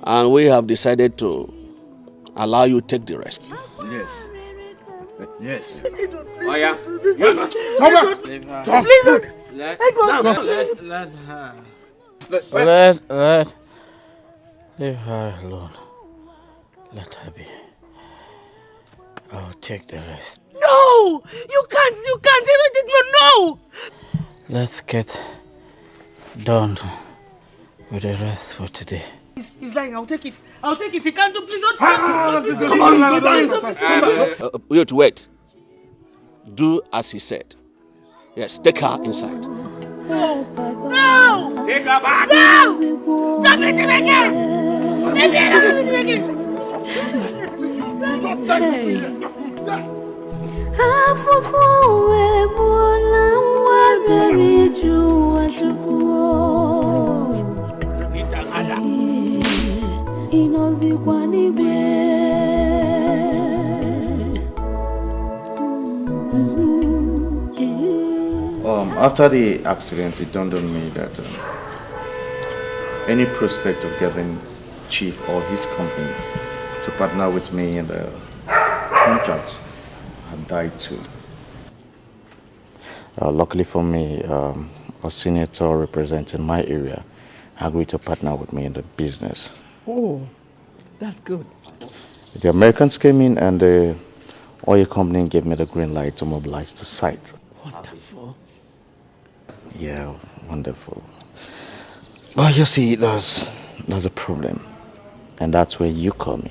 And we have decided to allow you to take the rest.
Yes. Yes.
Edward, please
Oh, yeah.
don't do this.
Yes.
Edward, please don't.
Let her.
Leave her alone. Let her be. I'll take the rest.
No! You can't! No!
Let's get done with the rest for today.
He's lying. I'll take it. He can't do. Please don't.
Come on. Wait. Do as he said. Yes, take her inside.
No!
Take her back!
No! Don't beat him again! Leave me alone, don't beat him again!
Just take him.
After the accident, it dawned on me that any prospect of getting Chief or his company to partner with me in the contract had died too. Luckily for me, a senator representing my area agreed to partner with me in the business.
Oh, that's good.
The Americans came in and the oil company gave me the green light to mobilize to site.
Wonderful.
Yeah, wonderful. But you see, there's a problem. And that's where you come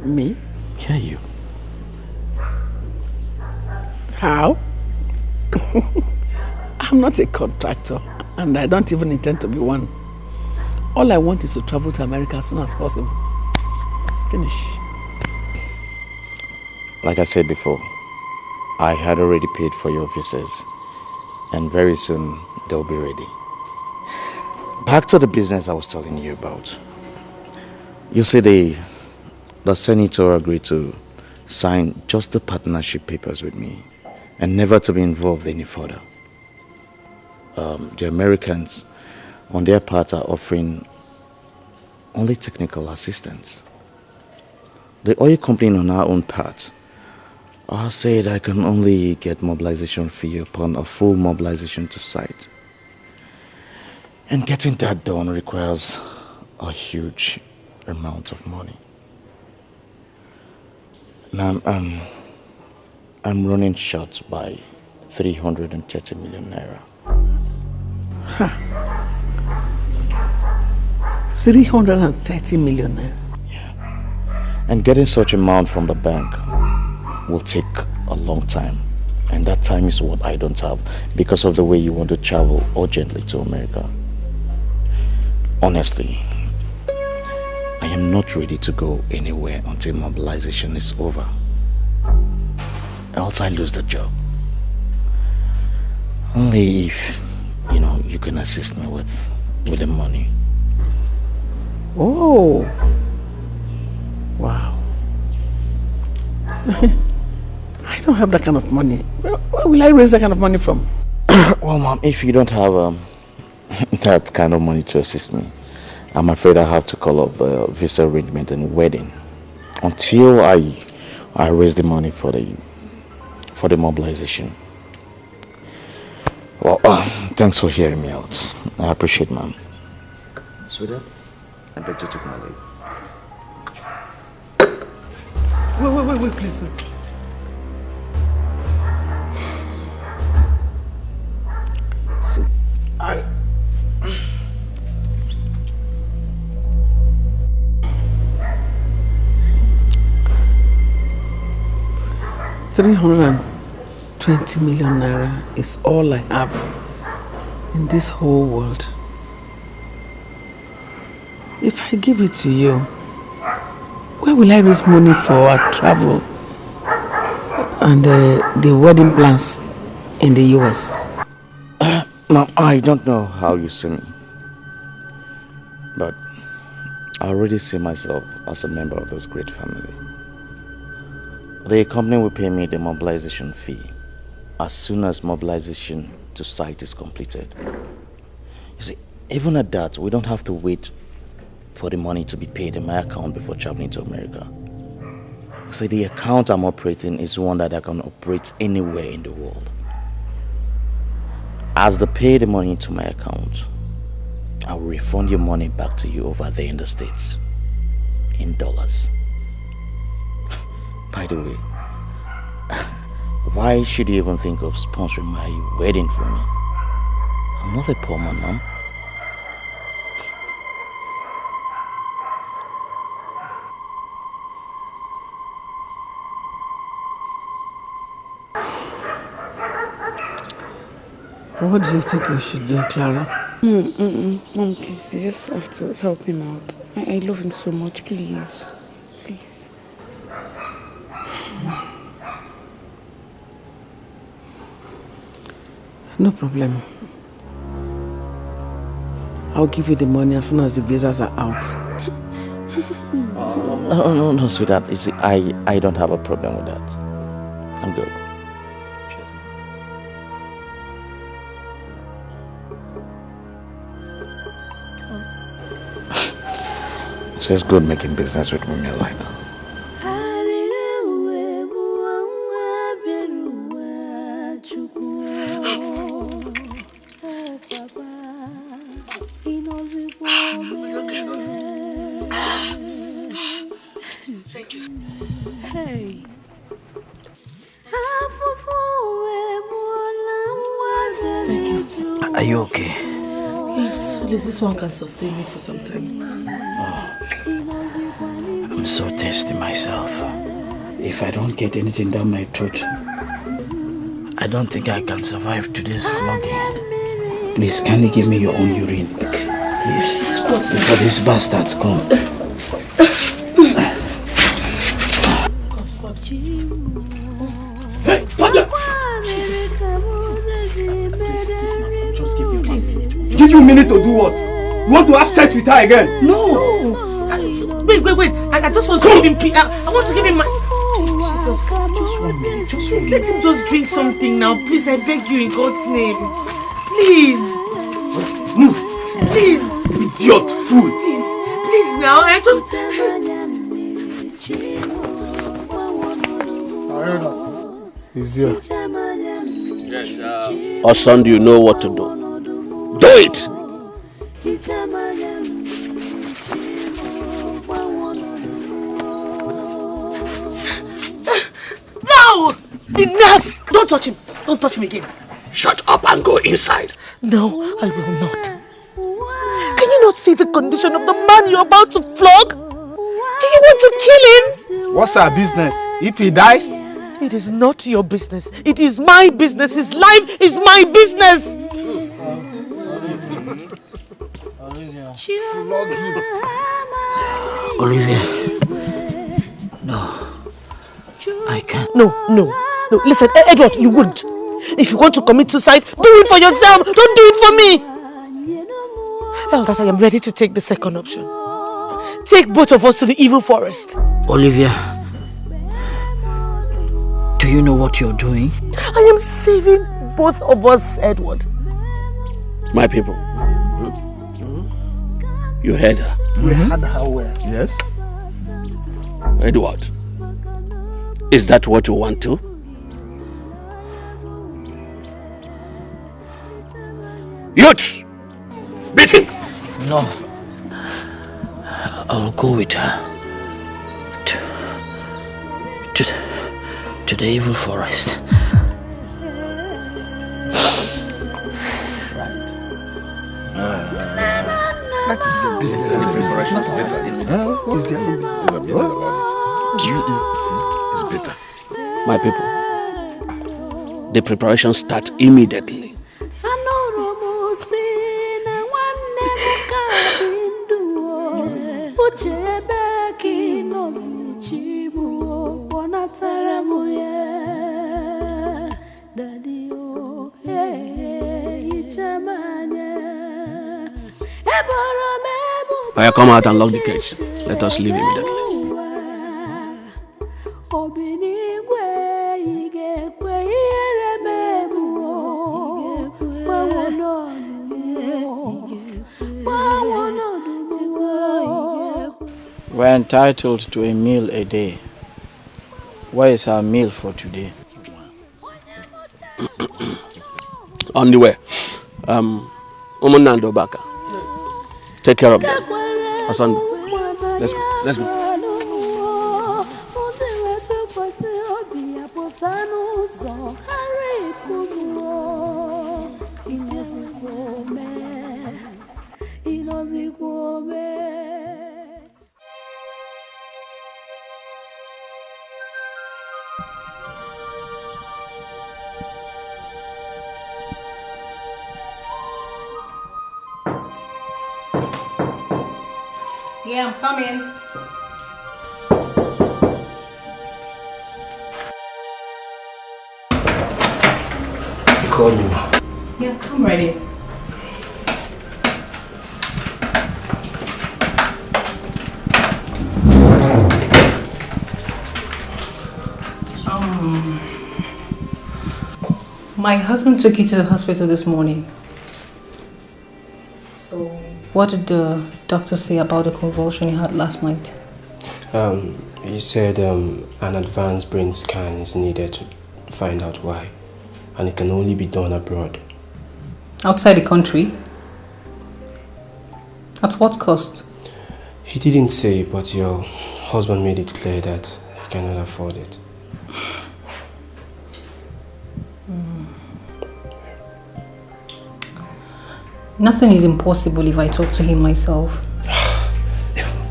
in.
Me?
Yeah, you.
How? I'm not a contractor, and I don't even intend to be one. All I want is to travel to America as soon as possible. Finish.
Like I said before, I had already paid for your visas, and very soon they'll be ready. Back to the business I was telling you about. You see, the senator agreed to sign just the partnership papers with me and never to be involved any further. The Americans, on their part, are offering only technical assistance. The oil company, on our own part, said I can only get mobilization fee upon a full mobilization to site. And getting that done requires a huge amount of money. Now I'm running short by 330 million naira.
330 million naira?
And getting such amount from the bank will take a long time. And that time is what I don't have because of the way you want to travel urgently to America. Honestly, I am not ready to go anywhere until mobilization is over. Else I lose the job. Only if, you can assist me with the money.
Oh. Wow. I don't have that kind of money. Where will I raise that kind of money from?
Well, Mom, if you don't have that kind of money to assist me, I'm afraid I have to call up the visa arrangement and wedding until I raise the money for the mobilization. Well, thanks for hearing me out. I appreciate, Mom. Sweetheart, I beg you to take my leave.
Wait, please, wait. See, 320 million naira is all I have in this whole world. If I give it to you, where will I raise money for our travel and the wedding plans in the US?
Now, I don't know how you see me, but I already see myself as a member of this great family. The company will pay me the mobilization fee as soon as mobilization to site is completed. You see, even at that, we don't have to wait for the money to be paid in my account before traveling to America. So the account I'm operating is one that I can operate anywhere in the world. As they pay the money into my account, I will refund your money back to you over there in the States in dollars. By the way, why should you even think of sponsoring my wedding for me? I'm not a poor man, Mom.
What do you think we should do, Clara?
Mom, please, you just have to help him out. I love him so much, please. Please.
No problem. I'll give you the money as soon as the visas are out.
No, sweetheart. You see, I don't have a problem with that. I'm good. So it's good making business with women like that.
Thank you. Hey.
Thank you.
Are you okay?
Yes, at least this one can sustain me for some time.
I'm so thirsty myself. If I don't get anything down my throat, I don't think I can survive today's flogging. Please, kindly give me your own urine. Please, before these bastards come.
Give you a minute to do what? You want to have sex with her again?
No! Wait. I just want to give him I want to give him my... Jesus.
Just 1 minute.
Please let him just drink something now. Please, I beg you in God's name. Please.
Move.
Please.
Idiot. Fool.
Please now. I just...
He's here.
Yes, or son, do you know what to do? Do it!
Enough! Don't touch him. Don't touch him again.
Shut up and go inside.
No, I will not. Can you not see the condition of the man you're about to flog? Do you want to kill him?
What's our business? If he dies?
It is not your business. It is my business. His life is my business.
Flog him.
Olivia. No. I can't.
No. Listen, Edward, you wouldn't. If you want to commit suicide, do it for yourself. Don't do it for me. Elders, I am ready to take the second option. Take both of us to the evil forest.
Olivia. Do you know what you're doing?
I am saving both of us, Edward.
My people. You heard her.
We heard her well. Yes.
Edward. Is that what you want to? Youth! Beat him!
No. I'll go with her. To the evil forest.
That is their business. It's not our business. It's their own business. It's better.
My people, the preparations start immediately. I come out and lock the gates. Let us leave immediately.
We're entitled to a meal a day. Where is our meal for today?
On the way. Umunando Baka. Take care of them. Hassan, let's go. Let's go.
Yeah, I'm coming.
You called me.
Yeah, I'm ready. My husband took you to the hospital this morning. So, what did the doctor say about the convulsion you had last night?
He said an advanced brain scan is needed to find out why, and it can only be done abroad.
Outside the country? At what cost?
He didn't say, but your husband made it clear that he cannot afford it.
Nothing is impossible if I talk to him myself.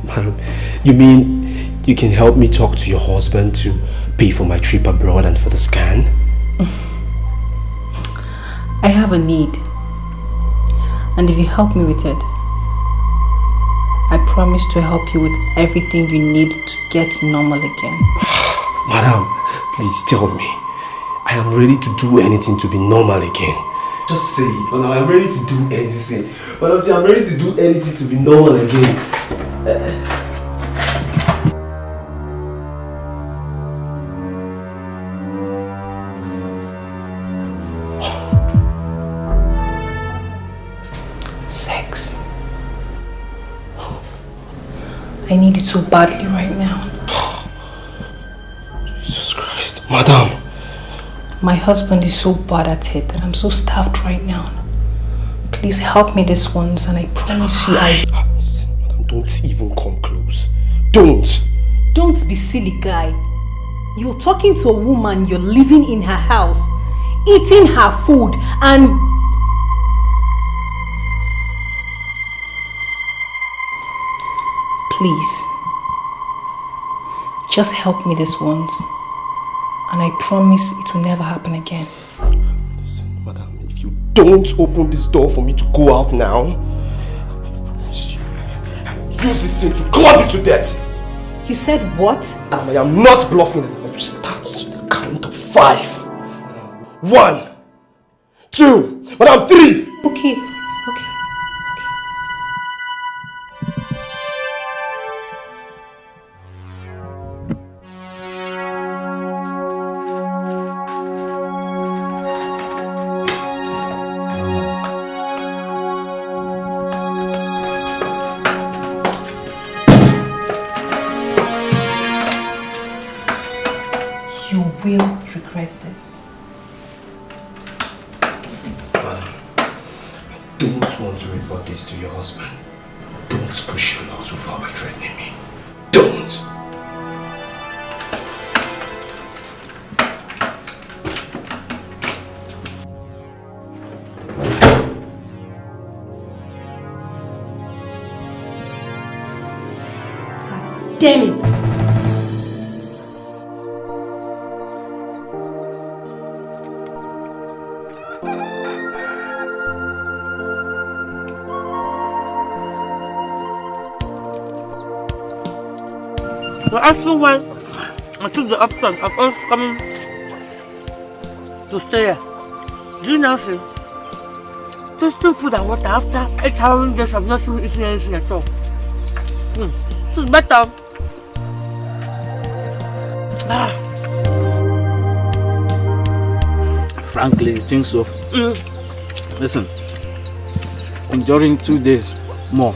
Madam, you mean you can help me talk to your husband to pay for my trip abroad and for the scan?
I have a need. And if you help me with it, I promise to help you with everything you need to get normal again.
Madam, please tell me. I am ready to do anything to be normal again. Just say it. Madam, I'm ready to do anything. Madam, say I'm ready to do anything to be normal again.
6. I need it so badly right now.
Jesus Christ. Madam.
My husband is so bad at it that I'm so starved right now. Please help me this once and I promise you
Listen, madam, don't even come close. Don't!
Don't be silly, guy.
You're talking to a woman, you're living in her house, eating her food, and... Please, just help me this once, and I promise it will never happen again.
Listen, madam, if you don't open this door for me to go out now, use this thing to club you to death.
You said what?
I am not bluffing. I will start to the count of 5. 1, 2, madam, 3.
Okay.
To your husband. Don't push him out too far by threatening me. Don't!
God damn it!
So actually when I took the option of us coming to stay here, do you now see? Tasting food and water after 8 days of not eating anything at all. This is better.
Frankly, you think so? Listen, enduring 2 days more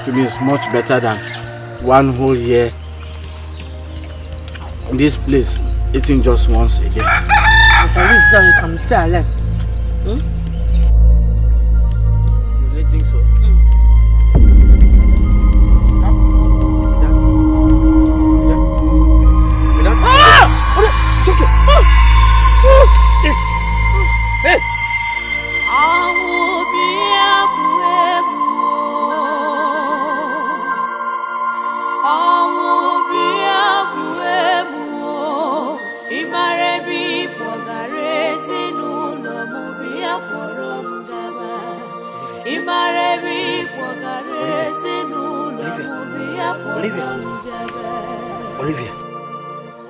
to me is much better than 1 whole year in this place, eating just once a day.
But at least now you can stay alive.
You really think so? It's okay. Hey!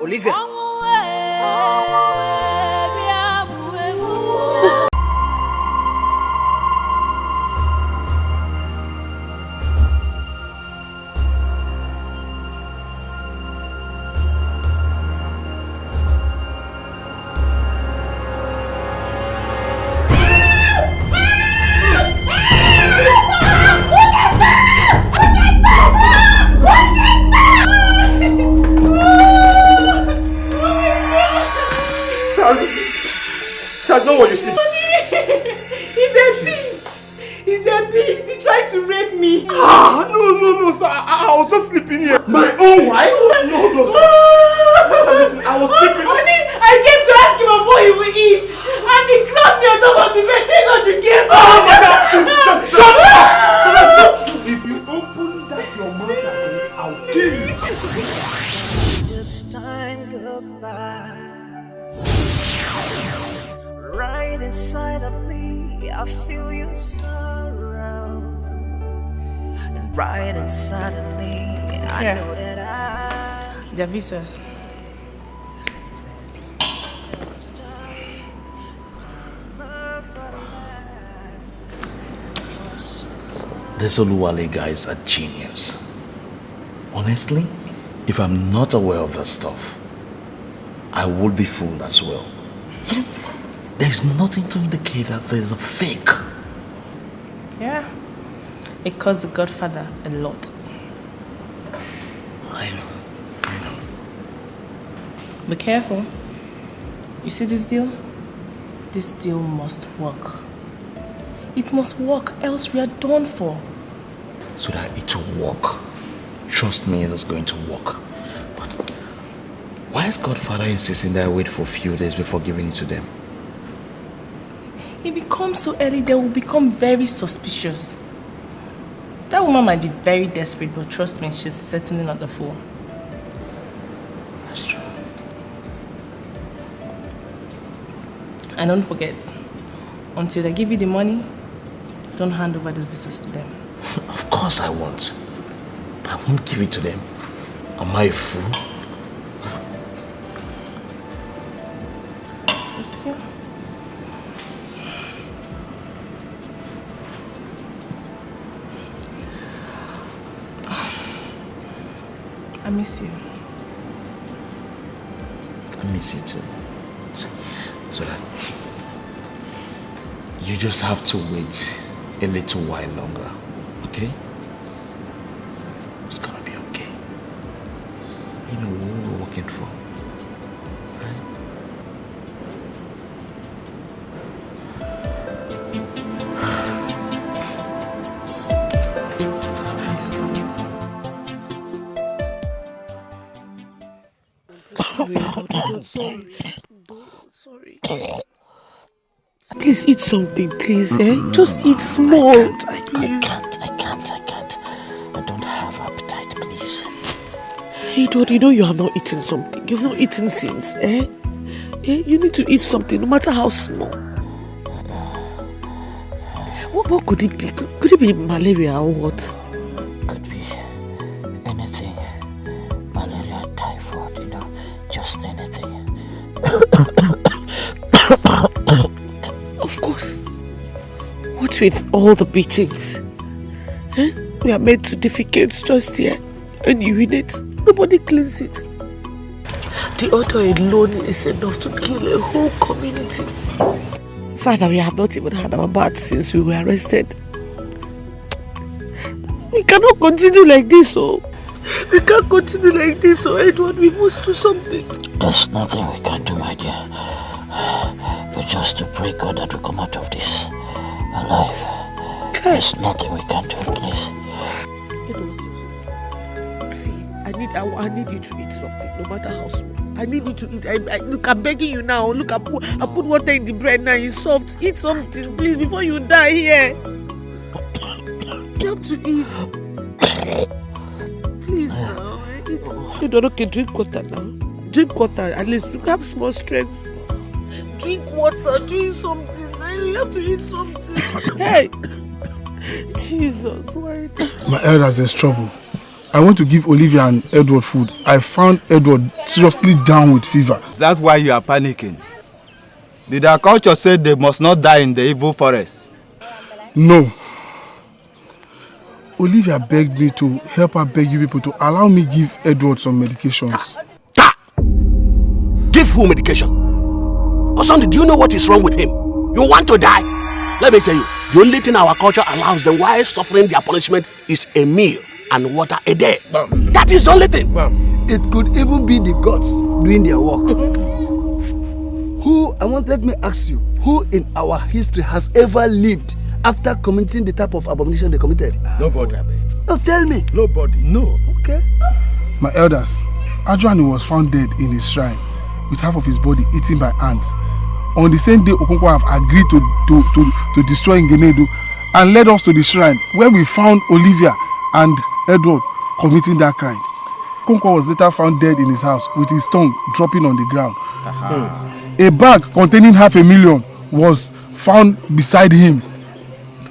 Olivia.
That's not what you see.
He's a beast. He tried to rape me.
No, sir. I was just sleeping here.
My own wife?
No, sir. Listen, I was sleeping.
Honey, I came to ask him of what he will eat. And he grabbed me on top of the bed. Thank God you gave me.
Oh, madam, shut up. So that's not true. If you open that your mouth again, I'll kill you.
Just time goodbye. Right inside of me, I feel your sorrow. And right inside of me, I know that I...
Their visas.
This Oluwale guy is a genius. Honestly, if I'm not aware of that stuff, I would be fooled as well. There's nothing to indicate that there's a fake.
Yeah. It cost the Godfather a lot.
I know.
Be careful. You see this deal? This deal must work. It must work, else we are done for.
So that it will work. Trust me, it is going to work. But Why is Godfather insisting that I wait for a few days before giving it to them?
If it comes so early, they will become very suspicious. That woman might be very desperate, but trust me, she's certainly not the fool.
That's true.
And don't forget, until they give you the money, don't hand over these visas to them.
Of course I won't. I won't give it to them. Am I a fool?
I miss you.
I miss you too. So that you just have to wait a little while longer, okay? It's gonna be okay. You know what we're working for.
Sorry. Please eat something, please. Just eat small.
I can't. I don't have appetite, please.
Edward, you know you have not eaten something. You've not eaten since, You need to eat something, no matter how small. What could it be? Could it be malaria or what?
Could be anything. Malaria, typhoid, just anything.
Of course. What with all the beatings? We are made to defecate just here and urinate. Nobody cleans it. The odor alone is enough to kill a whole community. Father, we have not even had our baths since we were arrested. We cannot continue like this, We can't continue like this, Edward. We must do something.
There's nothing we can do, my dear. But just to pray God that we come out of this alive. There's nothing we can do, please.
Edward, see, I need you to eat something, no matter how small. I need you to eat. Look, I'm begging you now. Look, I put water in the bread now. It's soft. Eat something, please, before you die here. You have to eat. Please now. You don't okay, drink water now. Drink water, at least you have small strength. Drink water, drink something. You have to eat something. Hey! Jesus, why?
My elders, there's trouble. I want to give Olivia and Edward food. I found Edward seriously down with fever.
That's why you are panicking. Did our culture say they must not die in the evil forest?
No. Olivia begged me to help her beg you people to allow me give Edward some medications.
Give who medication? Osandi, do you know what is wrong with him? You want to die? Let me tell you, the only thing our culture allows them while suffering their punishment is a meal and water a day. That is the only thing.
It could even be the gods doing their work. Let me ask you, who in our history has ever lived after committing the type of abomination they committed?
Nobody.
No, tell me.
Nobody.
No. Okay.
My elders, Adrian was found dead in his shrine with half of his body eaten by ants. On the same day, Okonkwo have agreed to destroy Ngenedo and led us to the shrine where we found Olivia and Edward committing that crime. Okonkwo was later found dead in his house with his tongue dropping on the ground. A bag containing $500,000 was found beside him.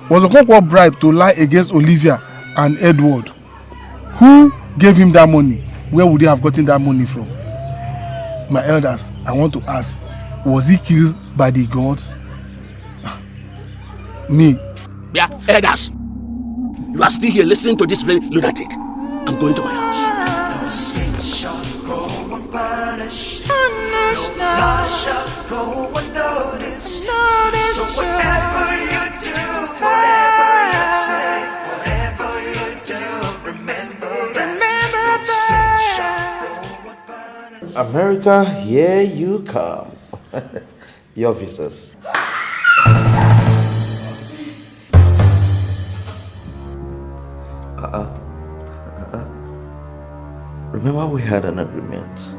Was Okonkwo bribed to lie against Olivia and Edward? Who gave him that money? Where would he have gotten that money from? My elders, I want to ask, was he killed by the gods? Me.
Yeah, elders. You are still here listening to this lunatic. I'm going to my house.
No sin shall go unpunished. No lie shall go unnoticed. So whatever you do, whatever you say, whatever you do, remember that. No sin shall go unpunished.
America, here you come. The officers. Remember we had an agreement.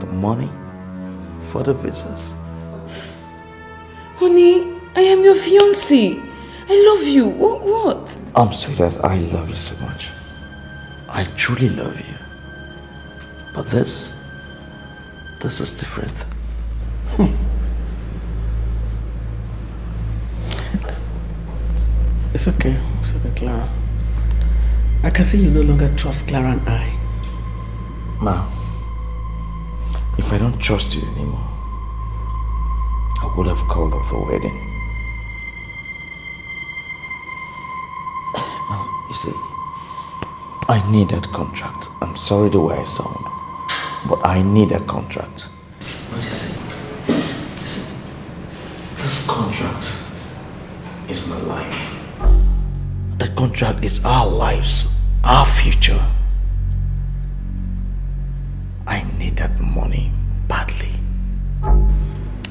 The money for the visas.
Honey, I am your fiancé. I love you. What?
Sweetheart, I love you so much. I truly love you. But this is different.
It's okay, Clara. I can see you no longer trust Clara and I.
Ma, if I don't trust you anymore, I would have called off the wedding. You see, I need that contract. I'm sorry the way I sound, but I need a contract. What you see? This contract is my life. That contract is our lives, our future. I need that money badly.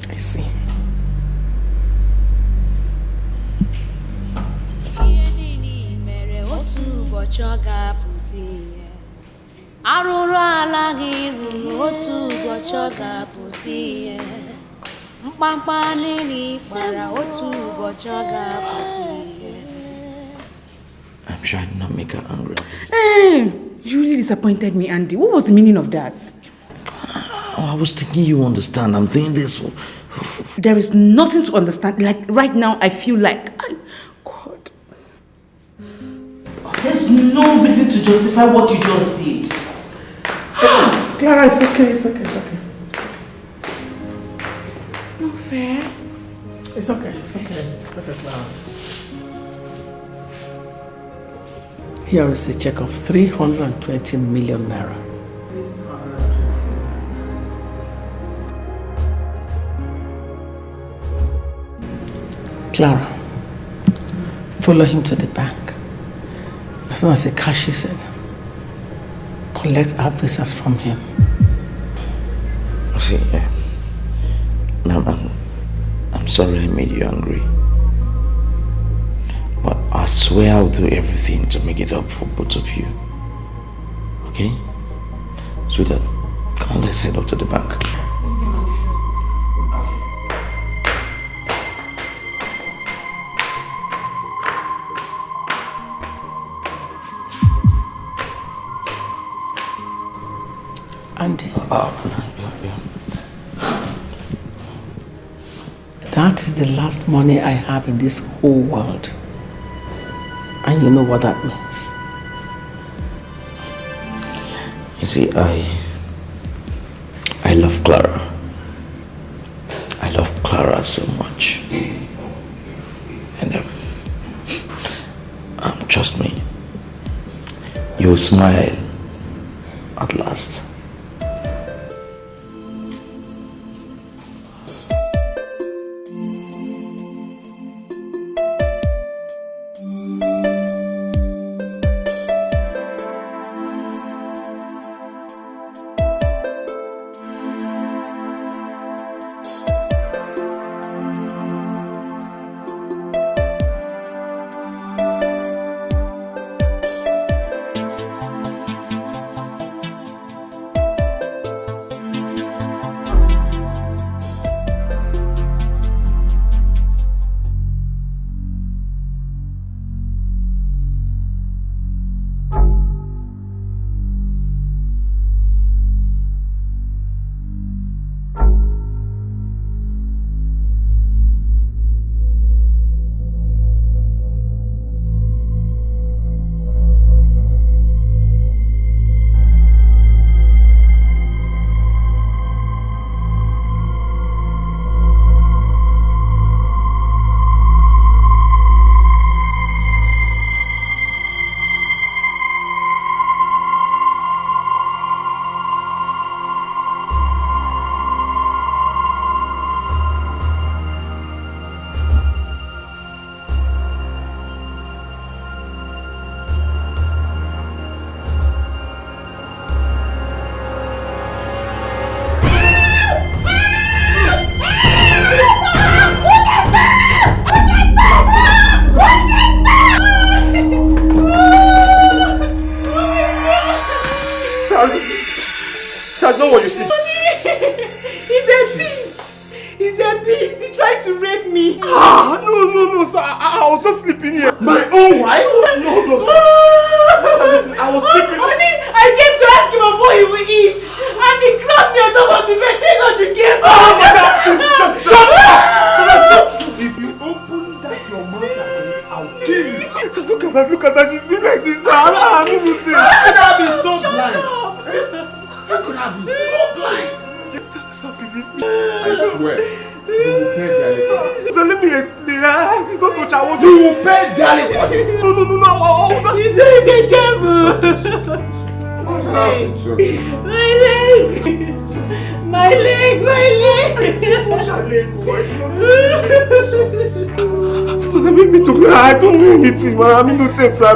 I see.
I'm sure I did not make her angry.
Hey, you really disappointed me, Andy. What was the meaning of that?
I was thinking you understand. I'm doing this.
There is nothing to understand. Like right now, I feel like... God. There's no reason to justify what you just did.
Clara, it's okay. It's
not fair.
It's okay, Clara. Here is a check of 320 million naira. Clara, follow him to the bank. As soon as he cashes it, collect our visas from him.
See, ma'am, I'm sorry I made you angry. But I swear I'll do everything to make it up for both of you. Okay? Sweetheart, come on, let's head up to the bank.
Andy. That is the last money I have in this whole world. And you know what that means.
You see, I love Clara. I love Clara so much. And trust me, you'll smile at last.
leave me.
No, sir. I was just sleeping here.
My own wife?
No, sir. Listen, I was sleeping.
Honey, I came to ask him before he will eat. And he grabbed me on top of the bed. Thank God you came back.
Oh, madam, shut up. So that's not true. If you open that your mouth again, I'll kill you. So look at that. She's doing like this. I'm innocent. How could I be so blind? How could I be so blind? Sir, believe me. I swear. You will pay dearly for this. So let me explain. I don't touch. I was. You will pay dearly for this. No. I was.
He's doing the devil.
It's okay.
My leg.
What's your leg, boy? Let me talk. I don't know anything, man. I'm innocent, sir.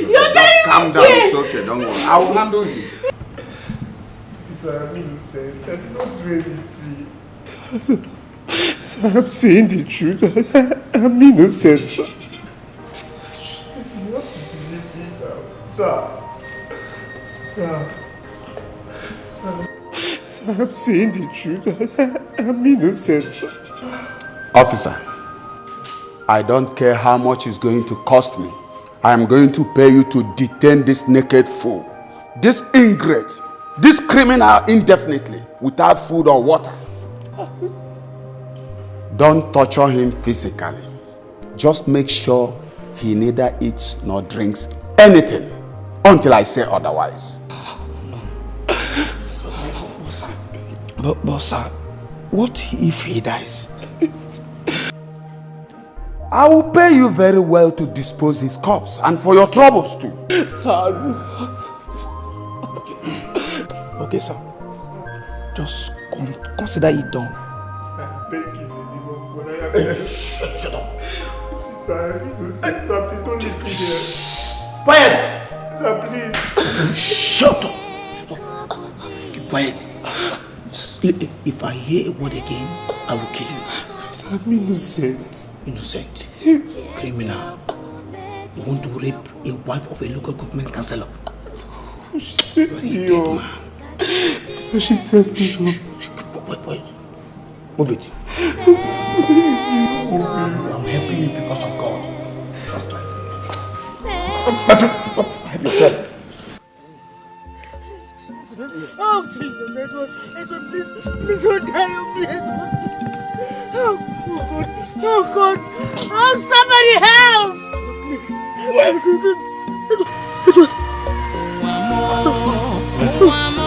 You're very
Calm down. It's okay. Don't worry. I will handle him.
Sir, I'm innocent. I'm not doing anything. Sir, I'm saying the truth. I'm innocent, sir. Listen, you have to believe me now. Sir, I'm saying the truth. I'm innocent, sir.
Officer, I don't care how much it's going to cost me. I am going to pay you to detain this naked fool, this ingrate, this criminal indefinitely, without food or water. Don't torture him physically. Just make sure he neither eats nor drinks anything until I say otherwise.
But sir, what if he dies?
I will pay you very well to dispose his corpse and for your troubles too.
Okay, sir. Just consider it done.
I beg you, shut up. Sir, please don't leave me here.
Quiet!
Sir, please.
Shut up. Keep quiet. If I hear a word again, I will kill you.
Sir, I'm innocent.
Innocent?
Yes.
Criminal. You want to rape a wife of a local government councillor?
She said
you are a dead man.
So she said me.
Wait. Move it.
Please,
I'm helping you because of God. My friend, help yourself.
Oh, Jesus, Edward, please don't die of me, Edward. Oh, God. Oh, somebody help! Please. Edward.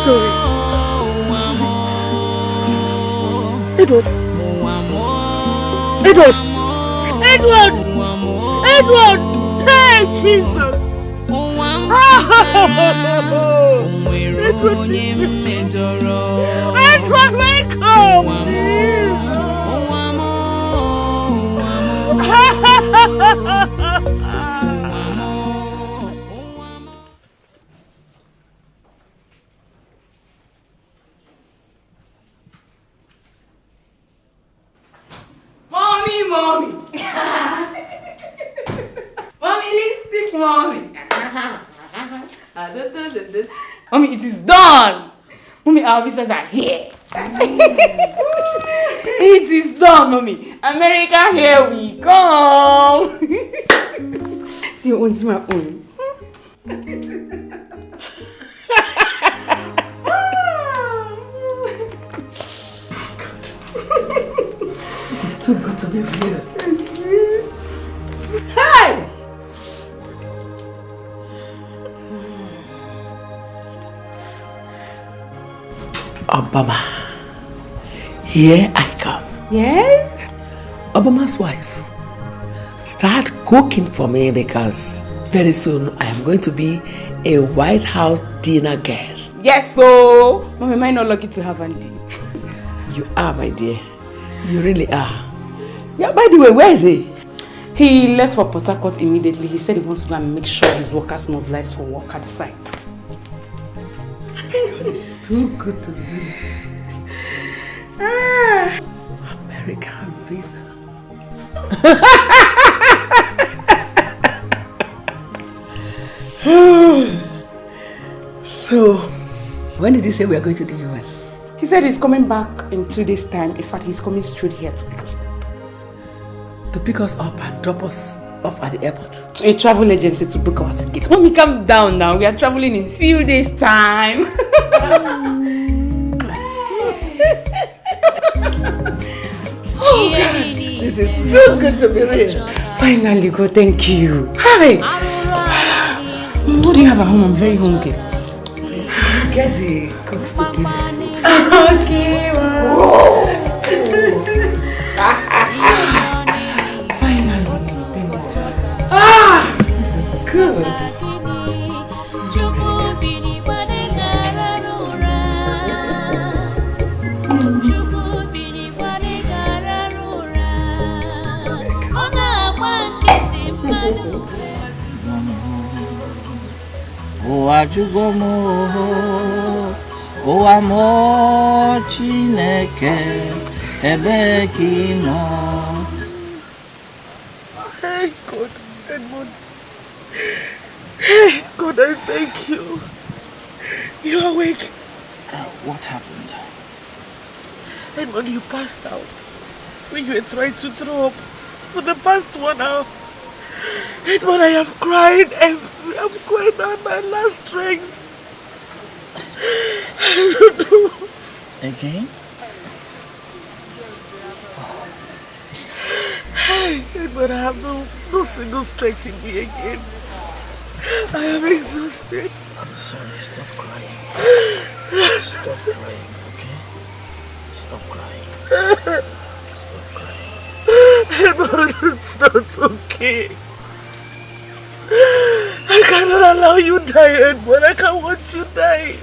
Sorry. Edward! Hey, Jesus! Edward, wake up!
Mommy! Mommy, lipstick, mommy! Mommy, it is done! Mommy, our visitors are here! It is done, mommy! America, here we come! See your own, see my own.
This is too good to be real.
Hey!
Obama, here I come.
Yes?
Obama's wife, start cooking for me because very soon I am going to be a White House dinner guest.
Yes, so mommy, am I not lucky to have Andy?
You are, my dear. You really are. Yeah, by the way, where is he?
He left for Port Harcourt immediately. He said he wants to go and make sure his workers mobilize for work at the site.
This is too good to be real.
American visa. So, when did he say we are going to the US?
He said he's coming back in 2 days' time. In fact, he's coming straight here to pick us up.
To pick us up and drop us off at the airport?
To a travel agency to book our tickets. Mommy, calm down now. We are traveling in a few days' time. Oh God, this is too good to be real. Finally, go, thank you. Hi. What do you have at home? I'm very hungry.
Get the cooks to give me.
Okay, wow. Finally, thank you. This is good.
Owajugomo, Owamo Chineke, Ebekino.
Hey God, Edmund. Hey God, I thank you. You're awake.
What happened?
Edmund, you passed out when you were trying to throw up for the past 1 hour. Edmund, I have cried I'm going on my last strength. I don't know.
Again?
Hey, Edmund, I have no single strength in me again. I am exhausted.
I'm sorry, stop crying. Stop crying, okay? Stop crying. Stop crying.
Edmund, it's not okay. I cannot allow you to die, Edmund. I can't watch you die.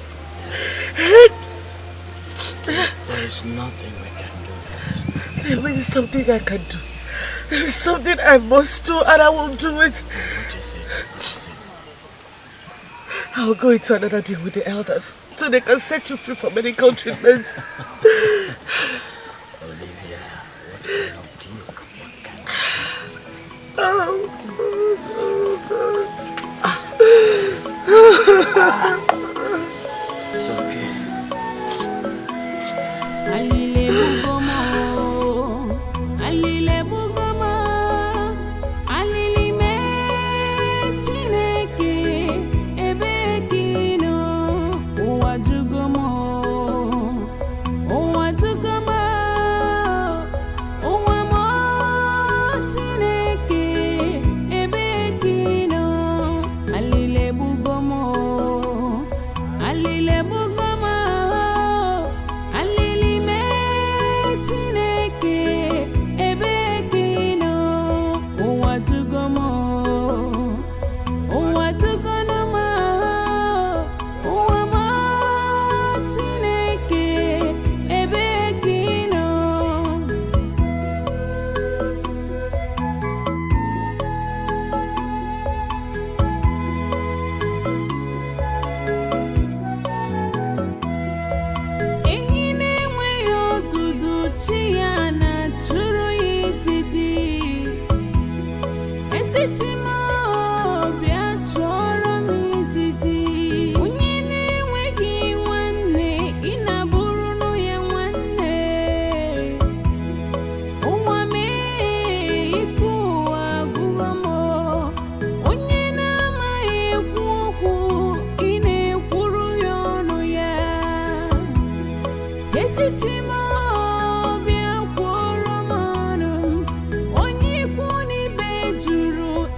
There is nothing we can do.
There is something I can do. There is something I must do, and I will do it.
What is it? What is it?
I will go into another deal with the elders so they can set you free from medical treatment.
Olivia, what kind of deal? What kind of deal?
Oh,
it's okay.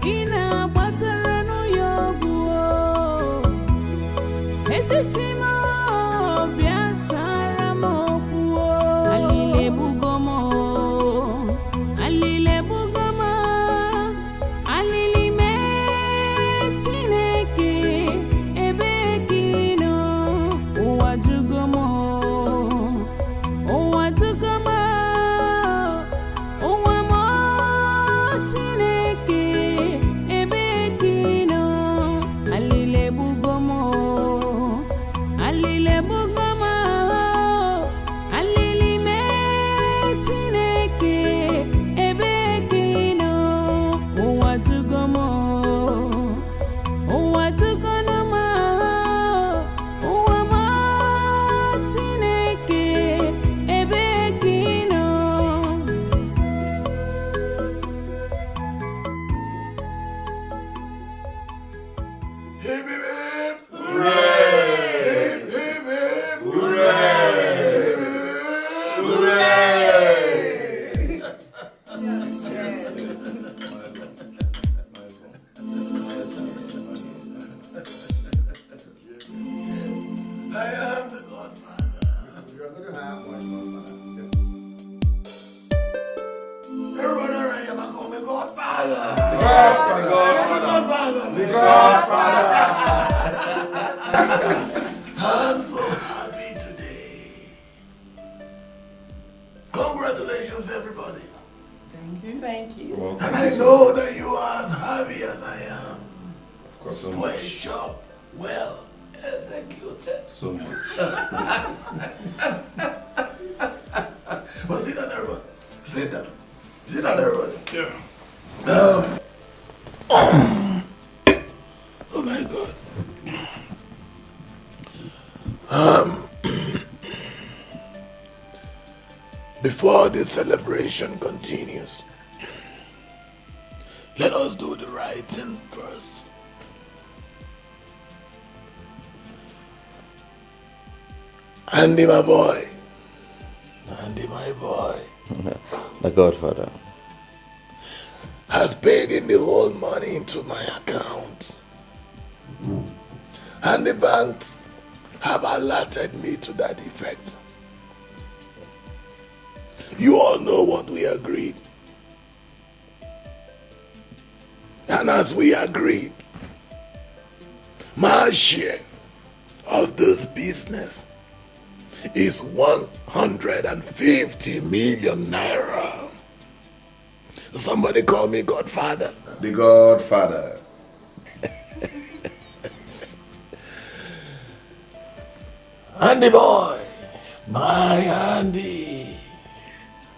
In
I am the godfather. Everybody around here call me godfather. The godfather. The godfather. I'm so happy today. Congratulations, everybody.
Thank you. Thank you.
And I know that you are as happy as I am.
Of course, so
for
much.
a job well executed.
So much.
But sit down, everybody. Sit down. Sit down, everybody.
Yeah.
Oh my God. Before this celebration continues, let us do the right thing first. Andy, my boy. Andy, my boy.
The Godfather
has paid in the whole money into my account. And the banks have alerted me to that effect. You all know what we agreed. And as we agreed, my share of this business is 150 million naira. Somebody call me Godfather.
The Godfather.
Andy boy, my Andy,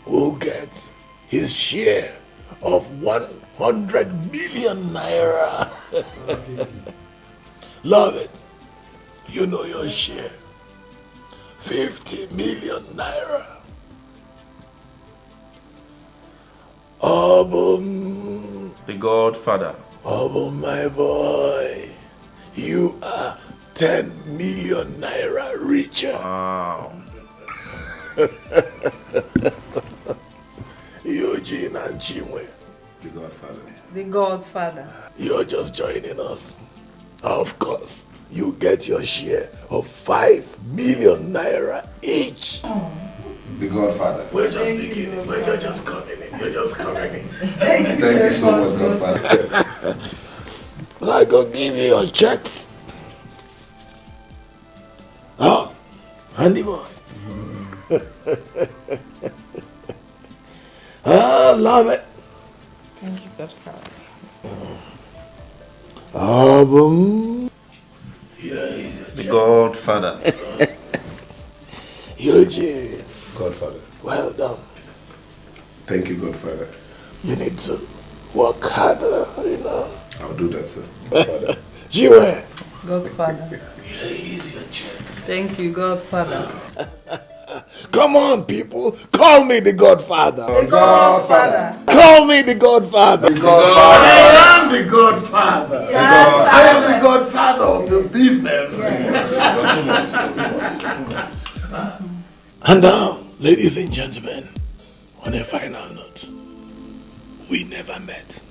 will get his share of 100 million naira. Love it. You know your share. 50 million naira. Obum.
The Godfather.
Obum, my boy. You are 10 million naira richer.
Wow.
Eugene and Chinwe.
The Godfather.
The Godfather.
You're just joining us. Of course, you get your share of 5 million naira each.
The Godfather.
We're just beginning. You're just coming in. You're just coming in.
Thank you so much, Godfather.
I go give you your checks. Oh, Andy boy. I love it.
Thank you, Godfather.
Album.
The Godfather.
Eugene.
Godfather.
Well done.
Thank you, Godfather.
You need to work harder, you know.
I'll do that, sir. Godfather.
Jiwe.
Godfather.
Here's your check.
Thank you, Godfather.
Come on, people. Call me the Godfather.
The Godfather.
Call me the Godfather.
The Godfather.
I am the Godfather.
Yes,
I am the Godfather of this business. And now, ladies and gentlemen, on a final note, we never met.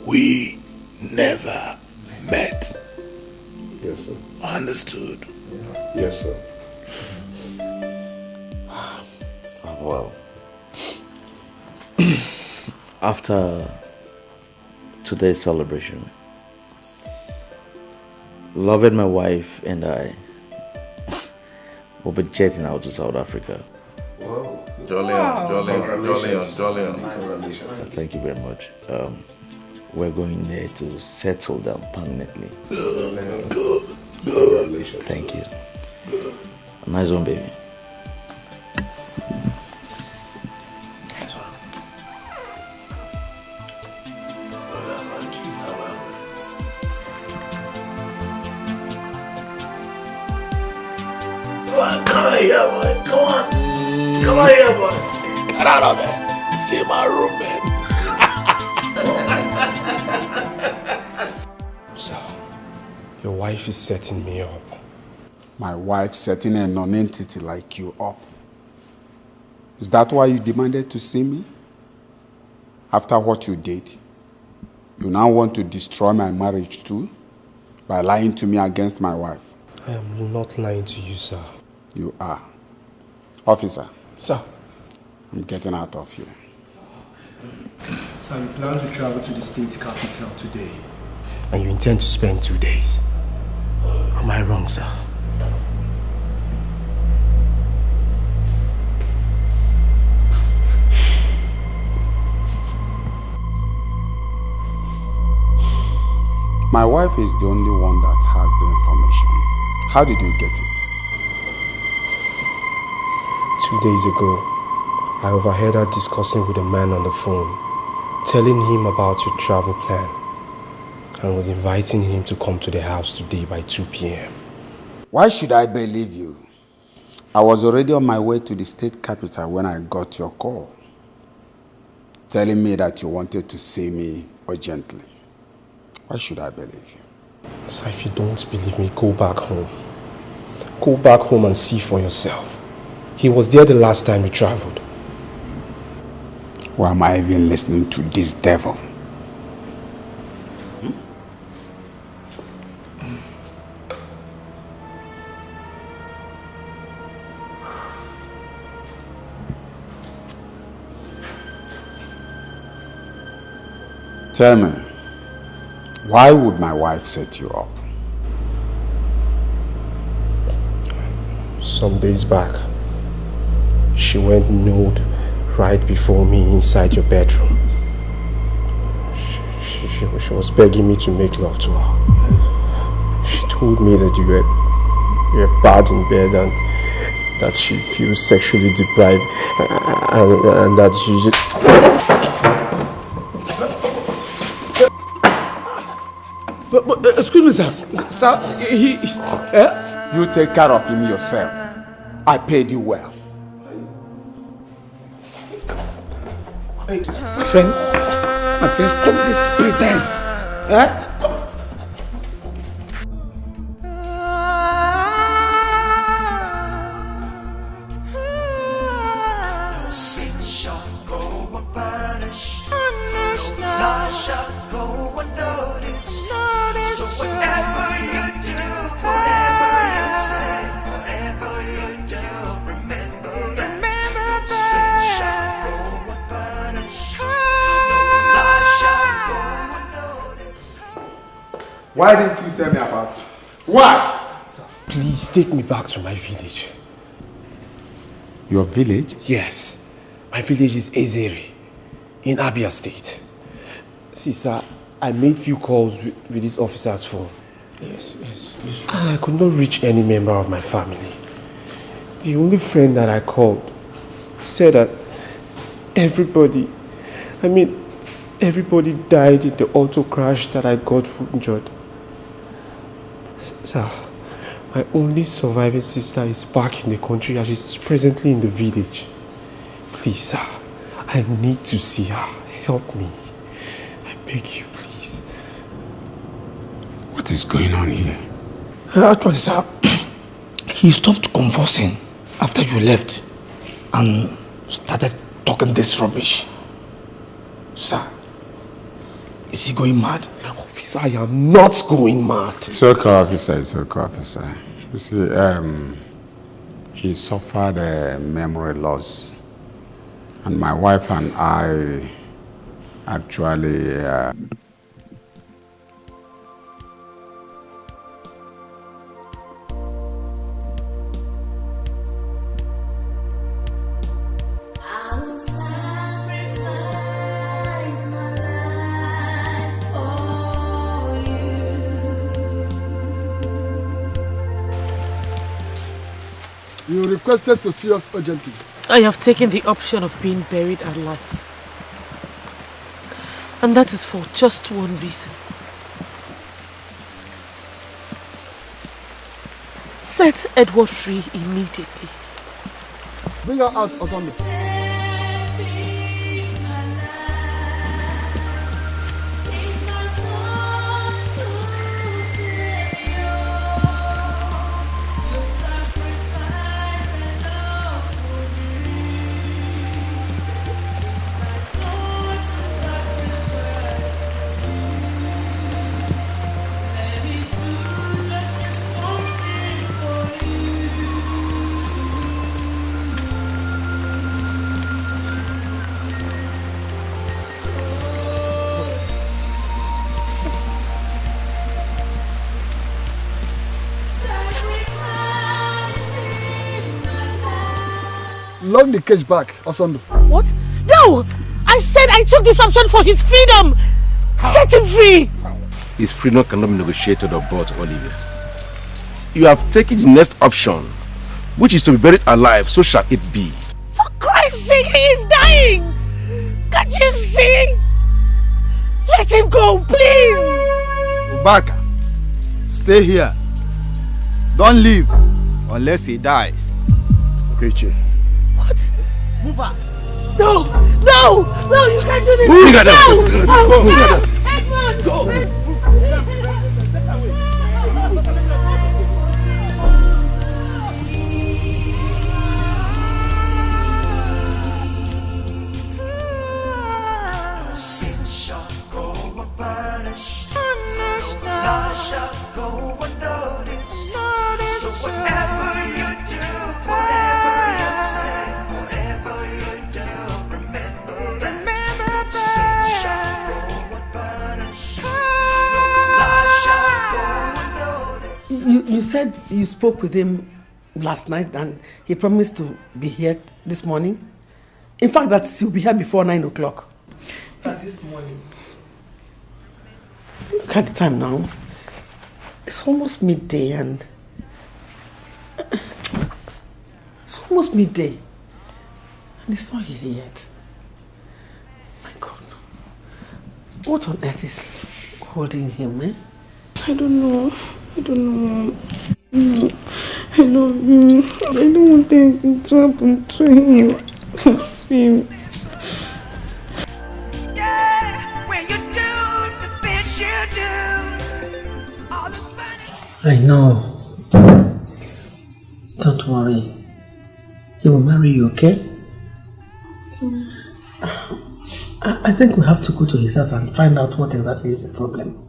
We never met.
Yes, sir.
Understood?
Yes, sir.
Well, after today's celebration, Lovett, my wife, and I will be jetting out to South Africa.
Wow.
Jollion.
Thank you very much. We're going there to settle down permanently.
Good.
Congratulations.
Thank you. Nice one, baby.
Come on here, boy. Come on. Come on here, boy. Get out of there. Stay in my room, man.
So, your wife is setting me up. My wife setting a non-entity like you up.
Is that why you demanded to see me? After what you did, you now want to destroy my marriage too? By lying to me against my wife?
I am not lying to you, sir.
You are. Officer.
Sir.
I'm getting out of here.
Sir, you plan to travel to the state capital today. And you intend to spend 2 days. Am I wrong, sir?
My wife is the only one that has the information. How did you get it?
2 days ago, I overheard her discussing with a man on the phone, telling him about your travel plan, and was inviting him to come to the house today by 2 p.m.
Why should I believe you? I was already on my way to the state capital when I got your call, telling me that you wanted to see me urgently. Why should I believe you?
So if you don't believe me, go back home. Go back home and see for yourself. He was there the last time you traveled.
Why am I even listening to this devil? Tell me, why would my wife set you up?
Some days back, she went nude right before me inside your bedroom. She was begging me to make love to her. She told me that you were bad in bed and that she feels sexually deprived and that she just...
But, excuse me, sir. Sir, You take care of him yourself. I paid you well.
Wait, my friend, stop this pretense.
Sin shall go unpunished. No lie shall go unnoticed. So whatever you do, whatever you say, whatever you do, remember that. No sin shall go unpunished. No lie shall go unnoticed.
Why didn't you tell me about it? Why?
Sir, please take me back to my village.
Your village?
Yes. My village is Ezeri, in Abia State. See, sir, I made few calls with this officer's phone. Yes. And I could not reach any member of my family. The only friend that I called said that everybody died in the auto crash that I got injured. Sir, my only surviving sister is back in the country and she's presently in the village. Please, sir, I need to see her. Help me. I beg you, please.
What is going on here?
Actually, sir, he stopped conversing after you left and started talking this rubbish. Sir, is he going mad?
Officer, I am not going mad.
It's okay, officer. It's okay, officer. You see, he suffered a memory loss. And my wife and I actually...
You requested to see us urgently.
I have taken the option of being buried alive. And that is for just one reason. Set Edward free immediately.
Bring her out, Ozokwor. Lock the cage back, Osondo.
What? No! I said I took this option for his freedom! Set him free!
His freedom cannot be negotiated or bought, Olivia. You have taken the next option, which is to be buried alive, so shall it be.
For Christ's sake, he is dying! Can't you see? Let him go, please!
Ubaka, stay here. Don't leave unless he dies.
Okay, Che.
What? Move on. No! No! No, you can't do this!
Move
no!
Go!
Edmund!
Sin shall go unpunished. No lie shall go unnoticed. So whatever you do, whatever you say, whatever you do, remember that. Sin shall go unpunished. No lie shall go unnoticed.
You said you spoke with him last night and he promised to be here this morning. In fact, that he'll be here before 9 o'clock. That's this morning. Look at the time now. It's almost midday and... It's almost midday. And he's not here yet. My God. What on earth is holding him, eh?
I don't know. I don't know. No. I love him. I don't want anything to happen to him. Him.
I know. Don't worry. He will marry you, okay? I think we have to go to his house and find out what exactly is the problem.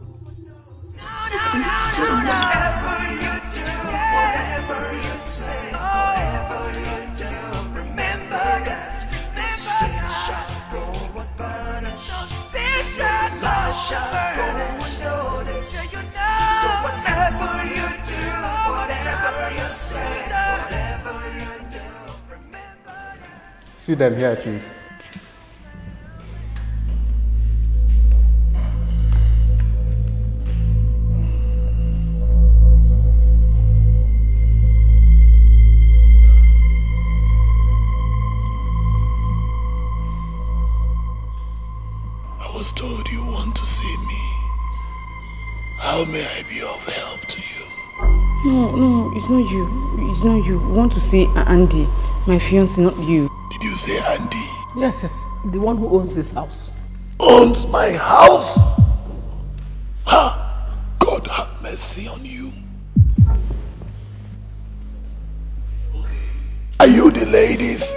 See them here, Chief.
I was told you want to see me. How may I be of help to you?
No, it's not you. It's not you. We want to see Andy, my fiancé, not you.
Did you say Andy?
Yes, the one who owns this house.
Owns my house? Ha! God have mercy on you. Are you the ladies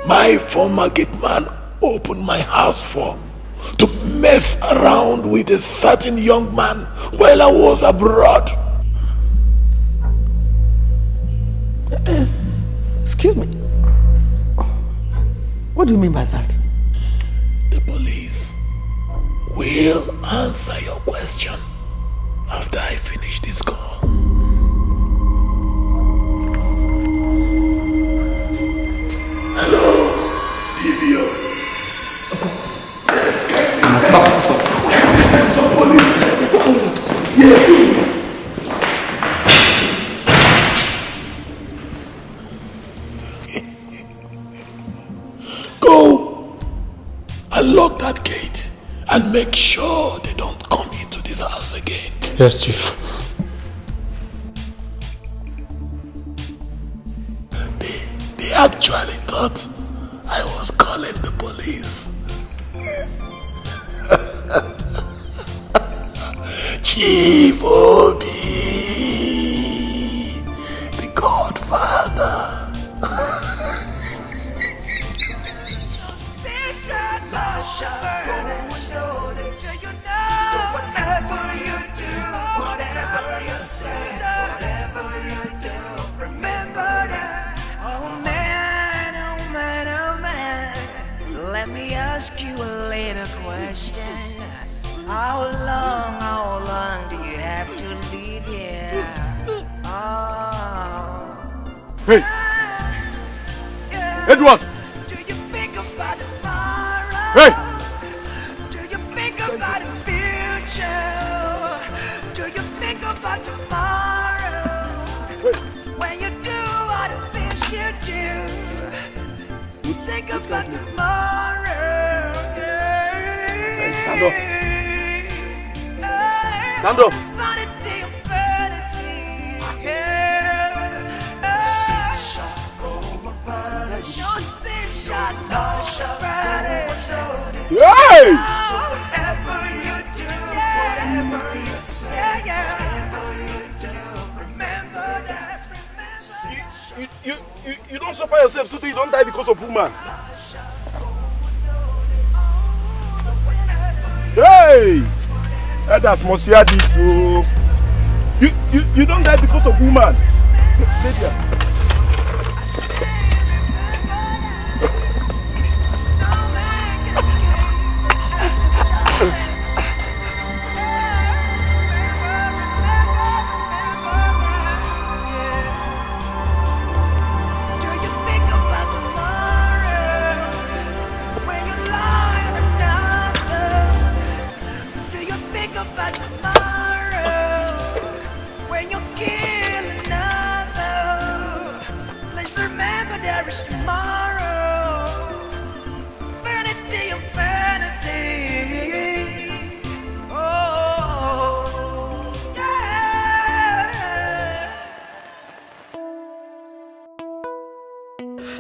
my former gate man opened my house for? To mess around with a certain young man while I was abroad?
Excuse me. What do you mean by that?
The police will answer your question after I finish this call. Hello, DBO. Can you send some police? Yes. Go and lock that gate and make sure they don't come into this house again.
Yes, Chief.
They actually thought I was calling the police. Chief Obi, the Godfather.
So whatever you do, whatever you say, whatever you do, remember that. Oh man, oh man, oh man. Let me ask you a little question. How long do you have to live here? Oh.
Hey!
Edward!
Do you think about tomorrow?
Hey!
Do you think about the future? Do you think about tomorrow? When you do all the things you do, think about tomorrow.
Hey, stand up. Stand up.
Vanity, vanity.
Hey!
So whatever you do, whatever you say, whatever you do, remember that.
You don't suffer yourself so that you don't die because of woman. Hey! That's Mosia this. You don't die because of woman. Lydia.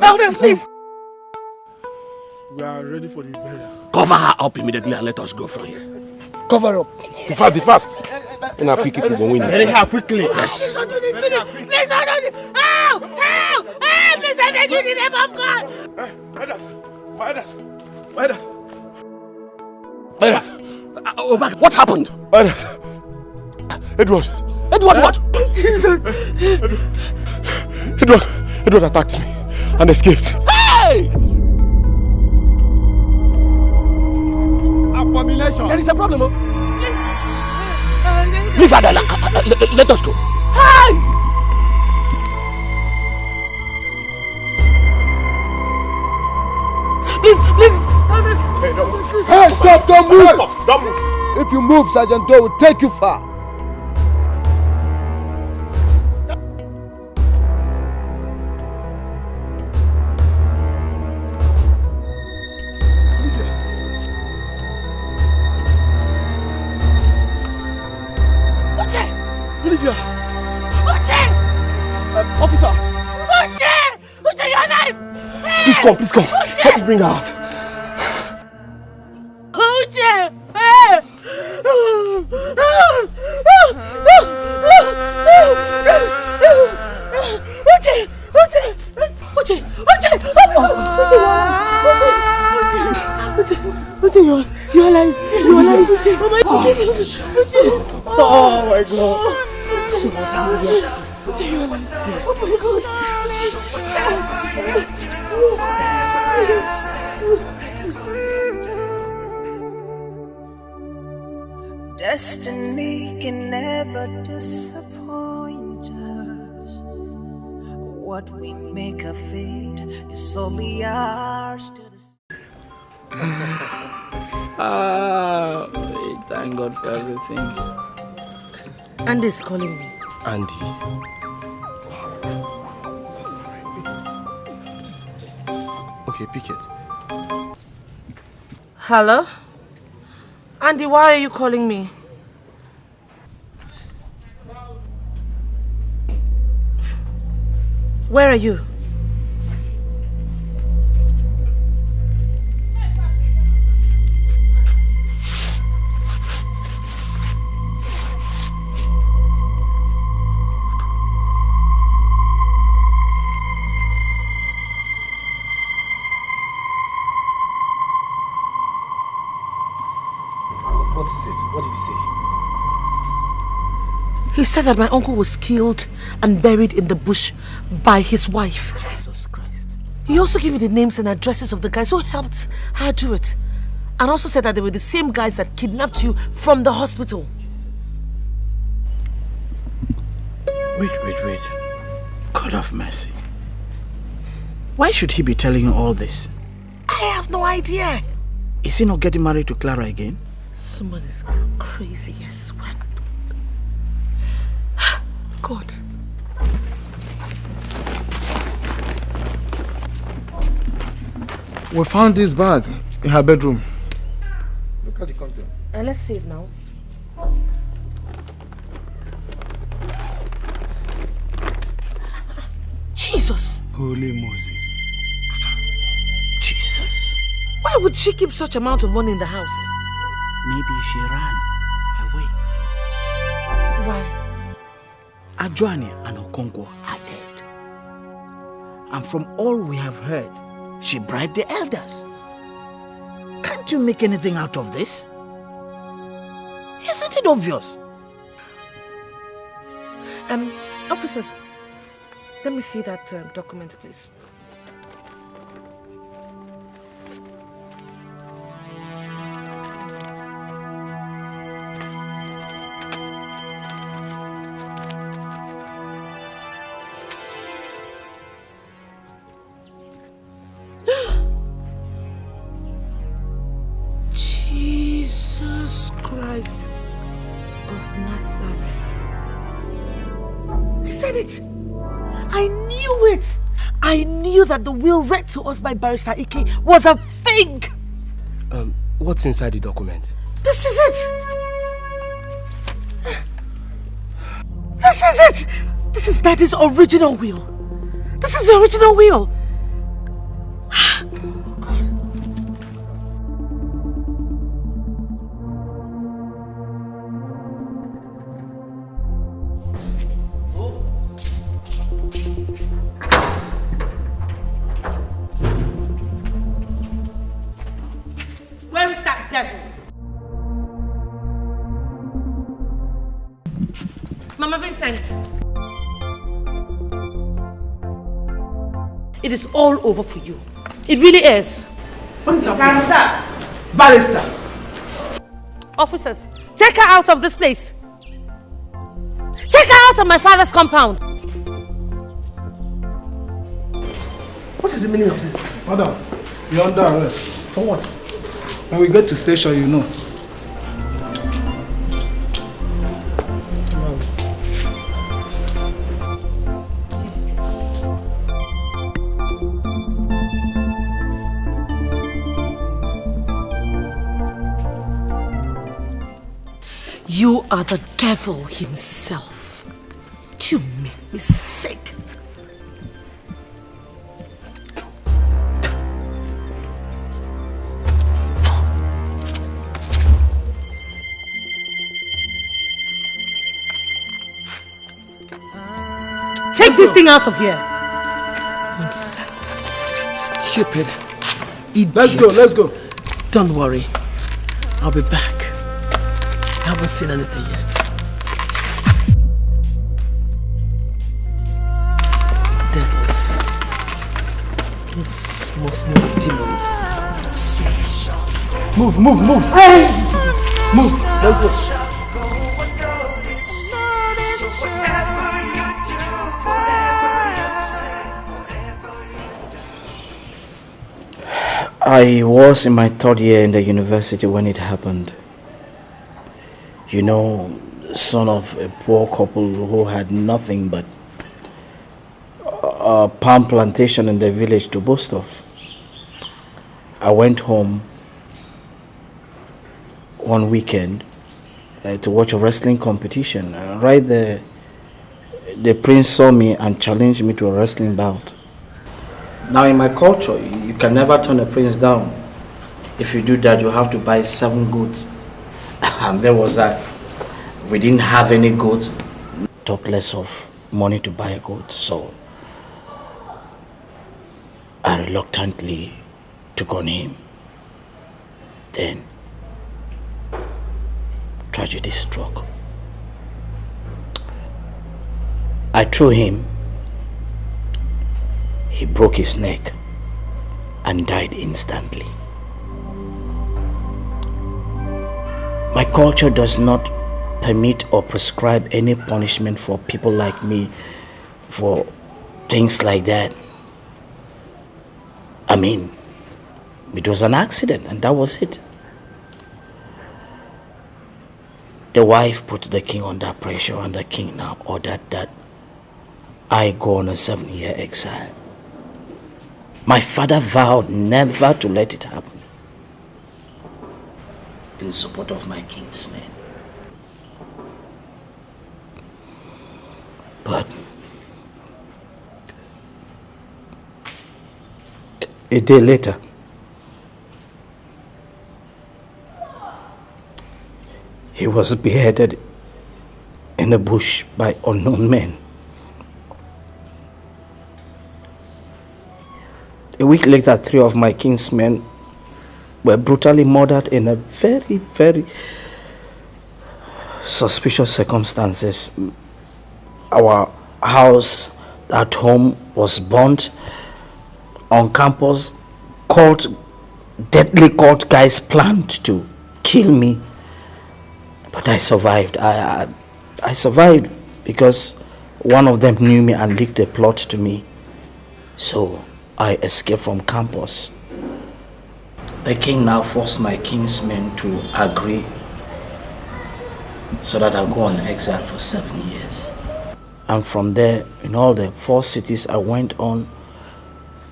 Elders, please!
We are ready for the burial.
Cover her up immediately and let us go from here.
Cover up. Be fast. And I'll pick it with win.
Bury her quickly. Yes.
Please don't do this! Please don't do this! Help! Help! Help! Please, I beg you in the name of God!
Midas. What happened?
Midas. Edward what? Edward attacked me and escaped.
Hey!
Abomination.
There is a problem. Leave her there. Let us go.
Hey! Please.
Hey, stop! Don't move!
Don't move!
If you move, Sergeant Doe will take you far.
Olivia!
Luchy!
Officer!
Luchy, your knife!
Please come. Help me bring her out.
Luchy! You're alive.
Oh my God.
Destiny can never disappoint us. What we make of it is only ours to decide.
Thank God for everything.
Andy's calling me.
Andy. Okay, pick it.
Hello? Andy, why are you calling me? Where are you?
What is it? What did he say?
He said that my uncle was killed and buried in the bush by his wife.
Jesus Christ.
He also gave me the names and addresses of the guys who helped her do it. And also said that they were the same guys that kidnapped you from the hospital.
Wait. God of mercy.
Why should he be telling you all this?
I have no idea.
Is he not getting married to Clara again?
Someone is crazy, I swear. God.
We found this bag in her bedroom. Look at the contents.
Let's see it now. Jesus!
Holy Moses.
Jesus.
Why would she keep such amount of money in the house?
Maybe she ran away.
Why?
Ajoani and Okonkwo are dead. And from all we have heard, she bribed the elders. Can't you make anything out of this? Isn't it obvious?
Officers, let me see that document, please. Jesus Christ of Nazareth. I said it. I knew it. I knew that the will read to us by Barrister Ike was a fake.
What's inside the document?
This is it. This is it. This is Daddy's original will. This is the original will. Mama Vincent. It is all over for you. It really is.
What is happening? Time's up. Barrister.
Officers, take her out of this place. Take her out of my father's compound.
What is the meaning of this? Madam, you're under arrest. For what? When we get to station, you know.
You are the devil himself. You make me sick. Take this thing out of here.
Nonsense. Stupid. Idiot.
Let's go, let's go.
Don't worry. I'll be back. I haven't seen anything yet. Devils. Those small demons.
Move.
Hey!
Move. Let's go.
I was in my third year in the university when it happened. You know, son of a poor couple who had nothing but a palm plantation in the village to boast of. I went home one weekend to watch a wrestling competition. Right there, the prince saw me and challenged me to a wrestling bout. Now in my culture, you can never turn a prince down. If you do that, you have to buy 7 goats. And there was that. We didn't have any goats. Talk less of money to buy a goat. So I reluctantly took on him. Then tragedy struck. I threw him. He broke his neck and died instantly. My culture does not permit or prescribe any punishment for people like me for things like that. I mean, it was an accident and that was it. The wife put the king under pressure and the king now ordered that I go on a 7-year exile. My father vowed never to let it happen in support of my king's men. But a day later, he was beheaded in a bush by unknown men. A week later, 3 of my king's men were brutally murdered in a very, very suspicious circumstances. Our house at home was burnt. On campus, deadly cult guys planned to kill me. But I survived. I survived because one of them knew me and leaked a plot to me. So I escaped from campus. The king now forced my king's men to agree so that I'll go on exile for 7 years. And from there, in all the 4 cities I went on,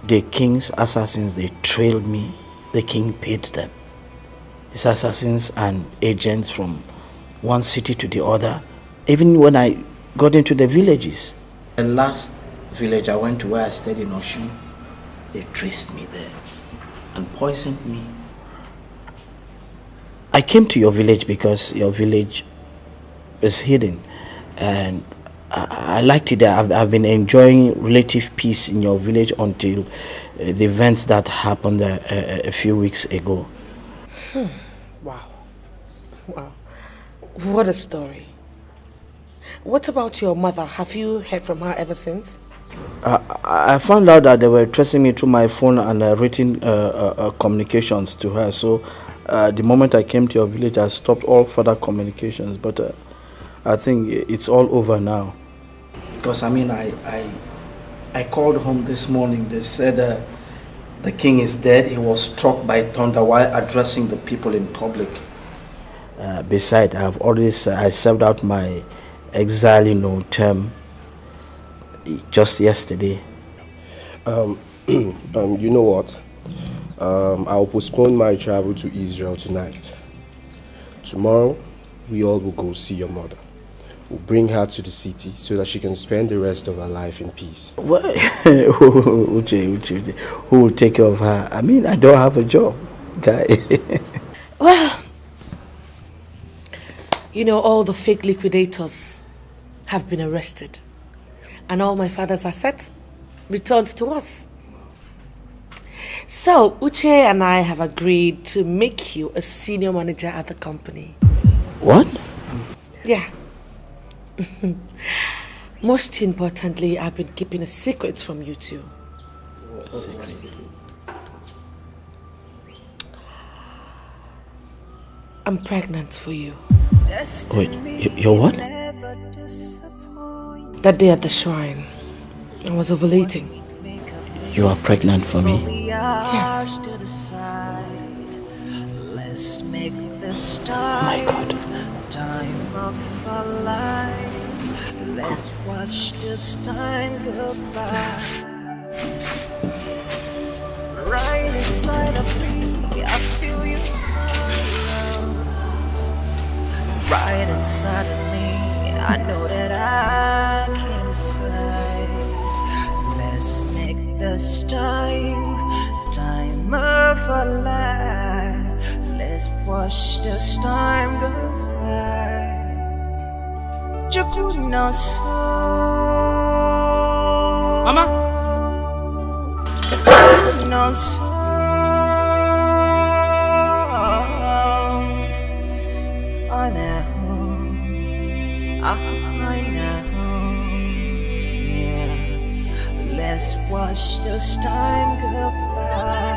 the king's assassins, they trailed me. The king paid them. His assassins and agents from one city to the other. Even when I got into the villages. The last village I went to where I stayed in Oshun, they traced me there and poisoned me. I came to your village because your village is hidden and I liked it there. I've been enjoying relative peace in your village until the events that happened there a few weeks ago.
Wow. Wow. What a story. What about your mother? Have you heard from her ever since?
I found out that they were tracing me through my phone and written communications to her. So the moment I came to your village, I stopped all further communications. But I think it's all over now. Because I mean, I called home this morning. They said the king is dead. He was struck by thunder while addressing the people in public. Besides, I served out my exile, term just yesterday.
You know what? I'll postpone my travel to Israel tonight. Tomorrow, we all will go see your mother. We'll bring her to the city so that she can spend the rest of her life in peace.
What? Uche, who will take care of her? I mean, I don't have a job, guy.
Well, all the fake liquidators have been arrested. And all my father's assets returned to us. So, Uche and I have agreed to make you a senior manager at the company.
What?
Yeah. Most importantly, I've been keeping a secret from you two.
Secret?
I'm pregnant for you.
Wait, you're what?
That day at the shrine, I was ovulating.
You are pregnant for me?
Yes.
Let's make this
My God.
time of our life. Let's watch this time go by. Right inside of me, I feel your sorrow. Right inside of me, I know that I can decide. Let's make this time of our life. Let's watch this time go by.
Mama.
I know, yeah. Let's watch this time go by.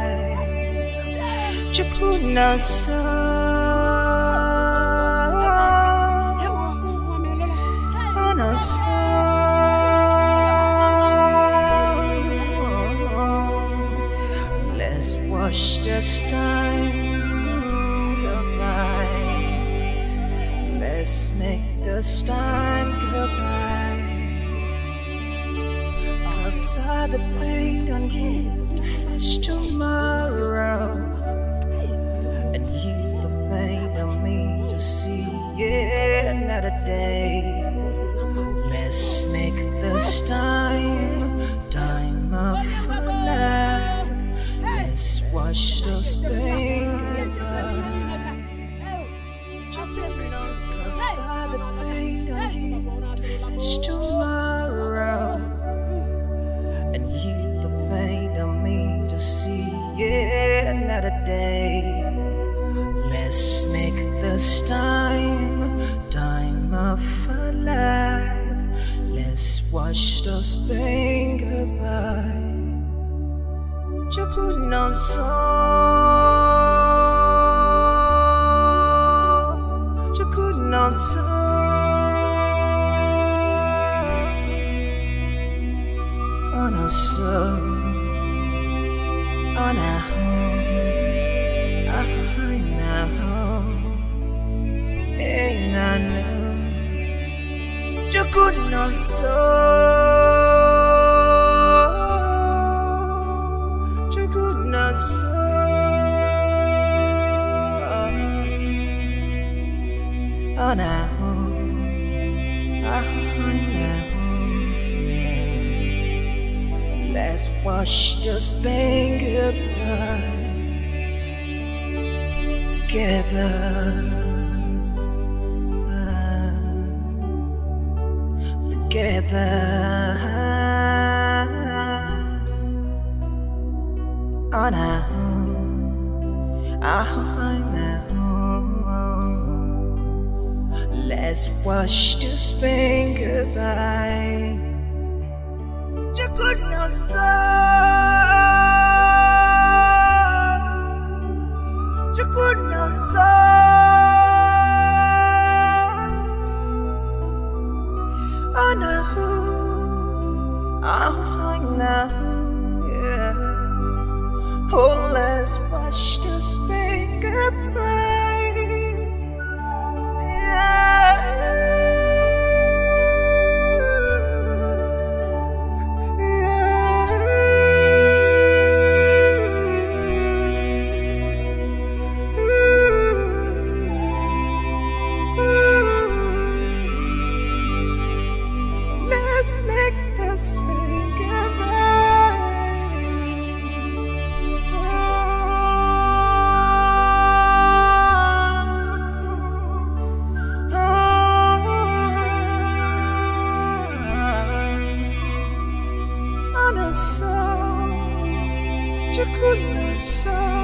this time goodbye. Cause I depend on you to face tomorrow, and you depend on me to see yet another day. Let's make this time of our life. Let's watch those pain goodbye. Cause I depend on you to face tomorrow, and you depend on me to see yet another day. Let's make this time of our life. Let's watch those pain goodbye. You're putting on on a soul, on a home, I know, ain't I know, you couldn't on a home, I know, yeah. Let's watch this pain goodbye together, together on a home, I know. Let's watch this pain goodbye. You could not you could not I know, yeah. Oh, let's watch this pain goodbye. So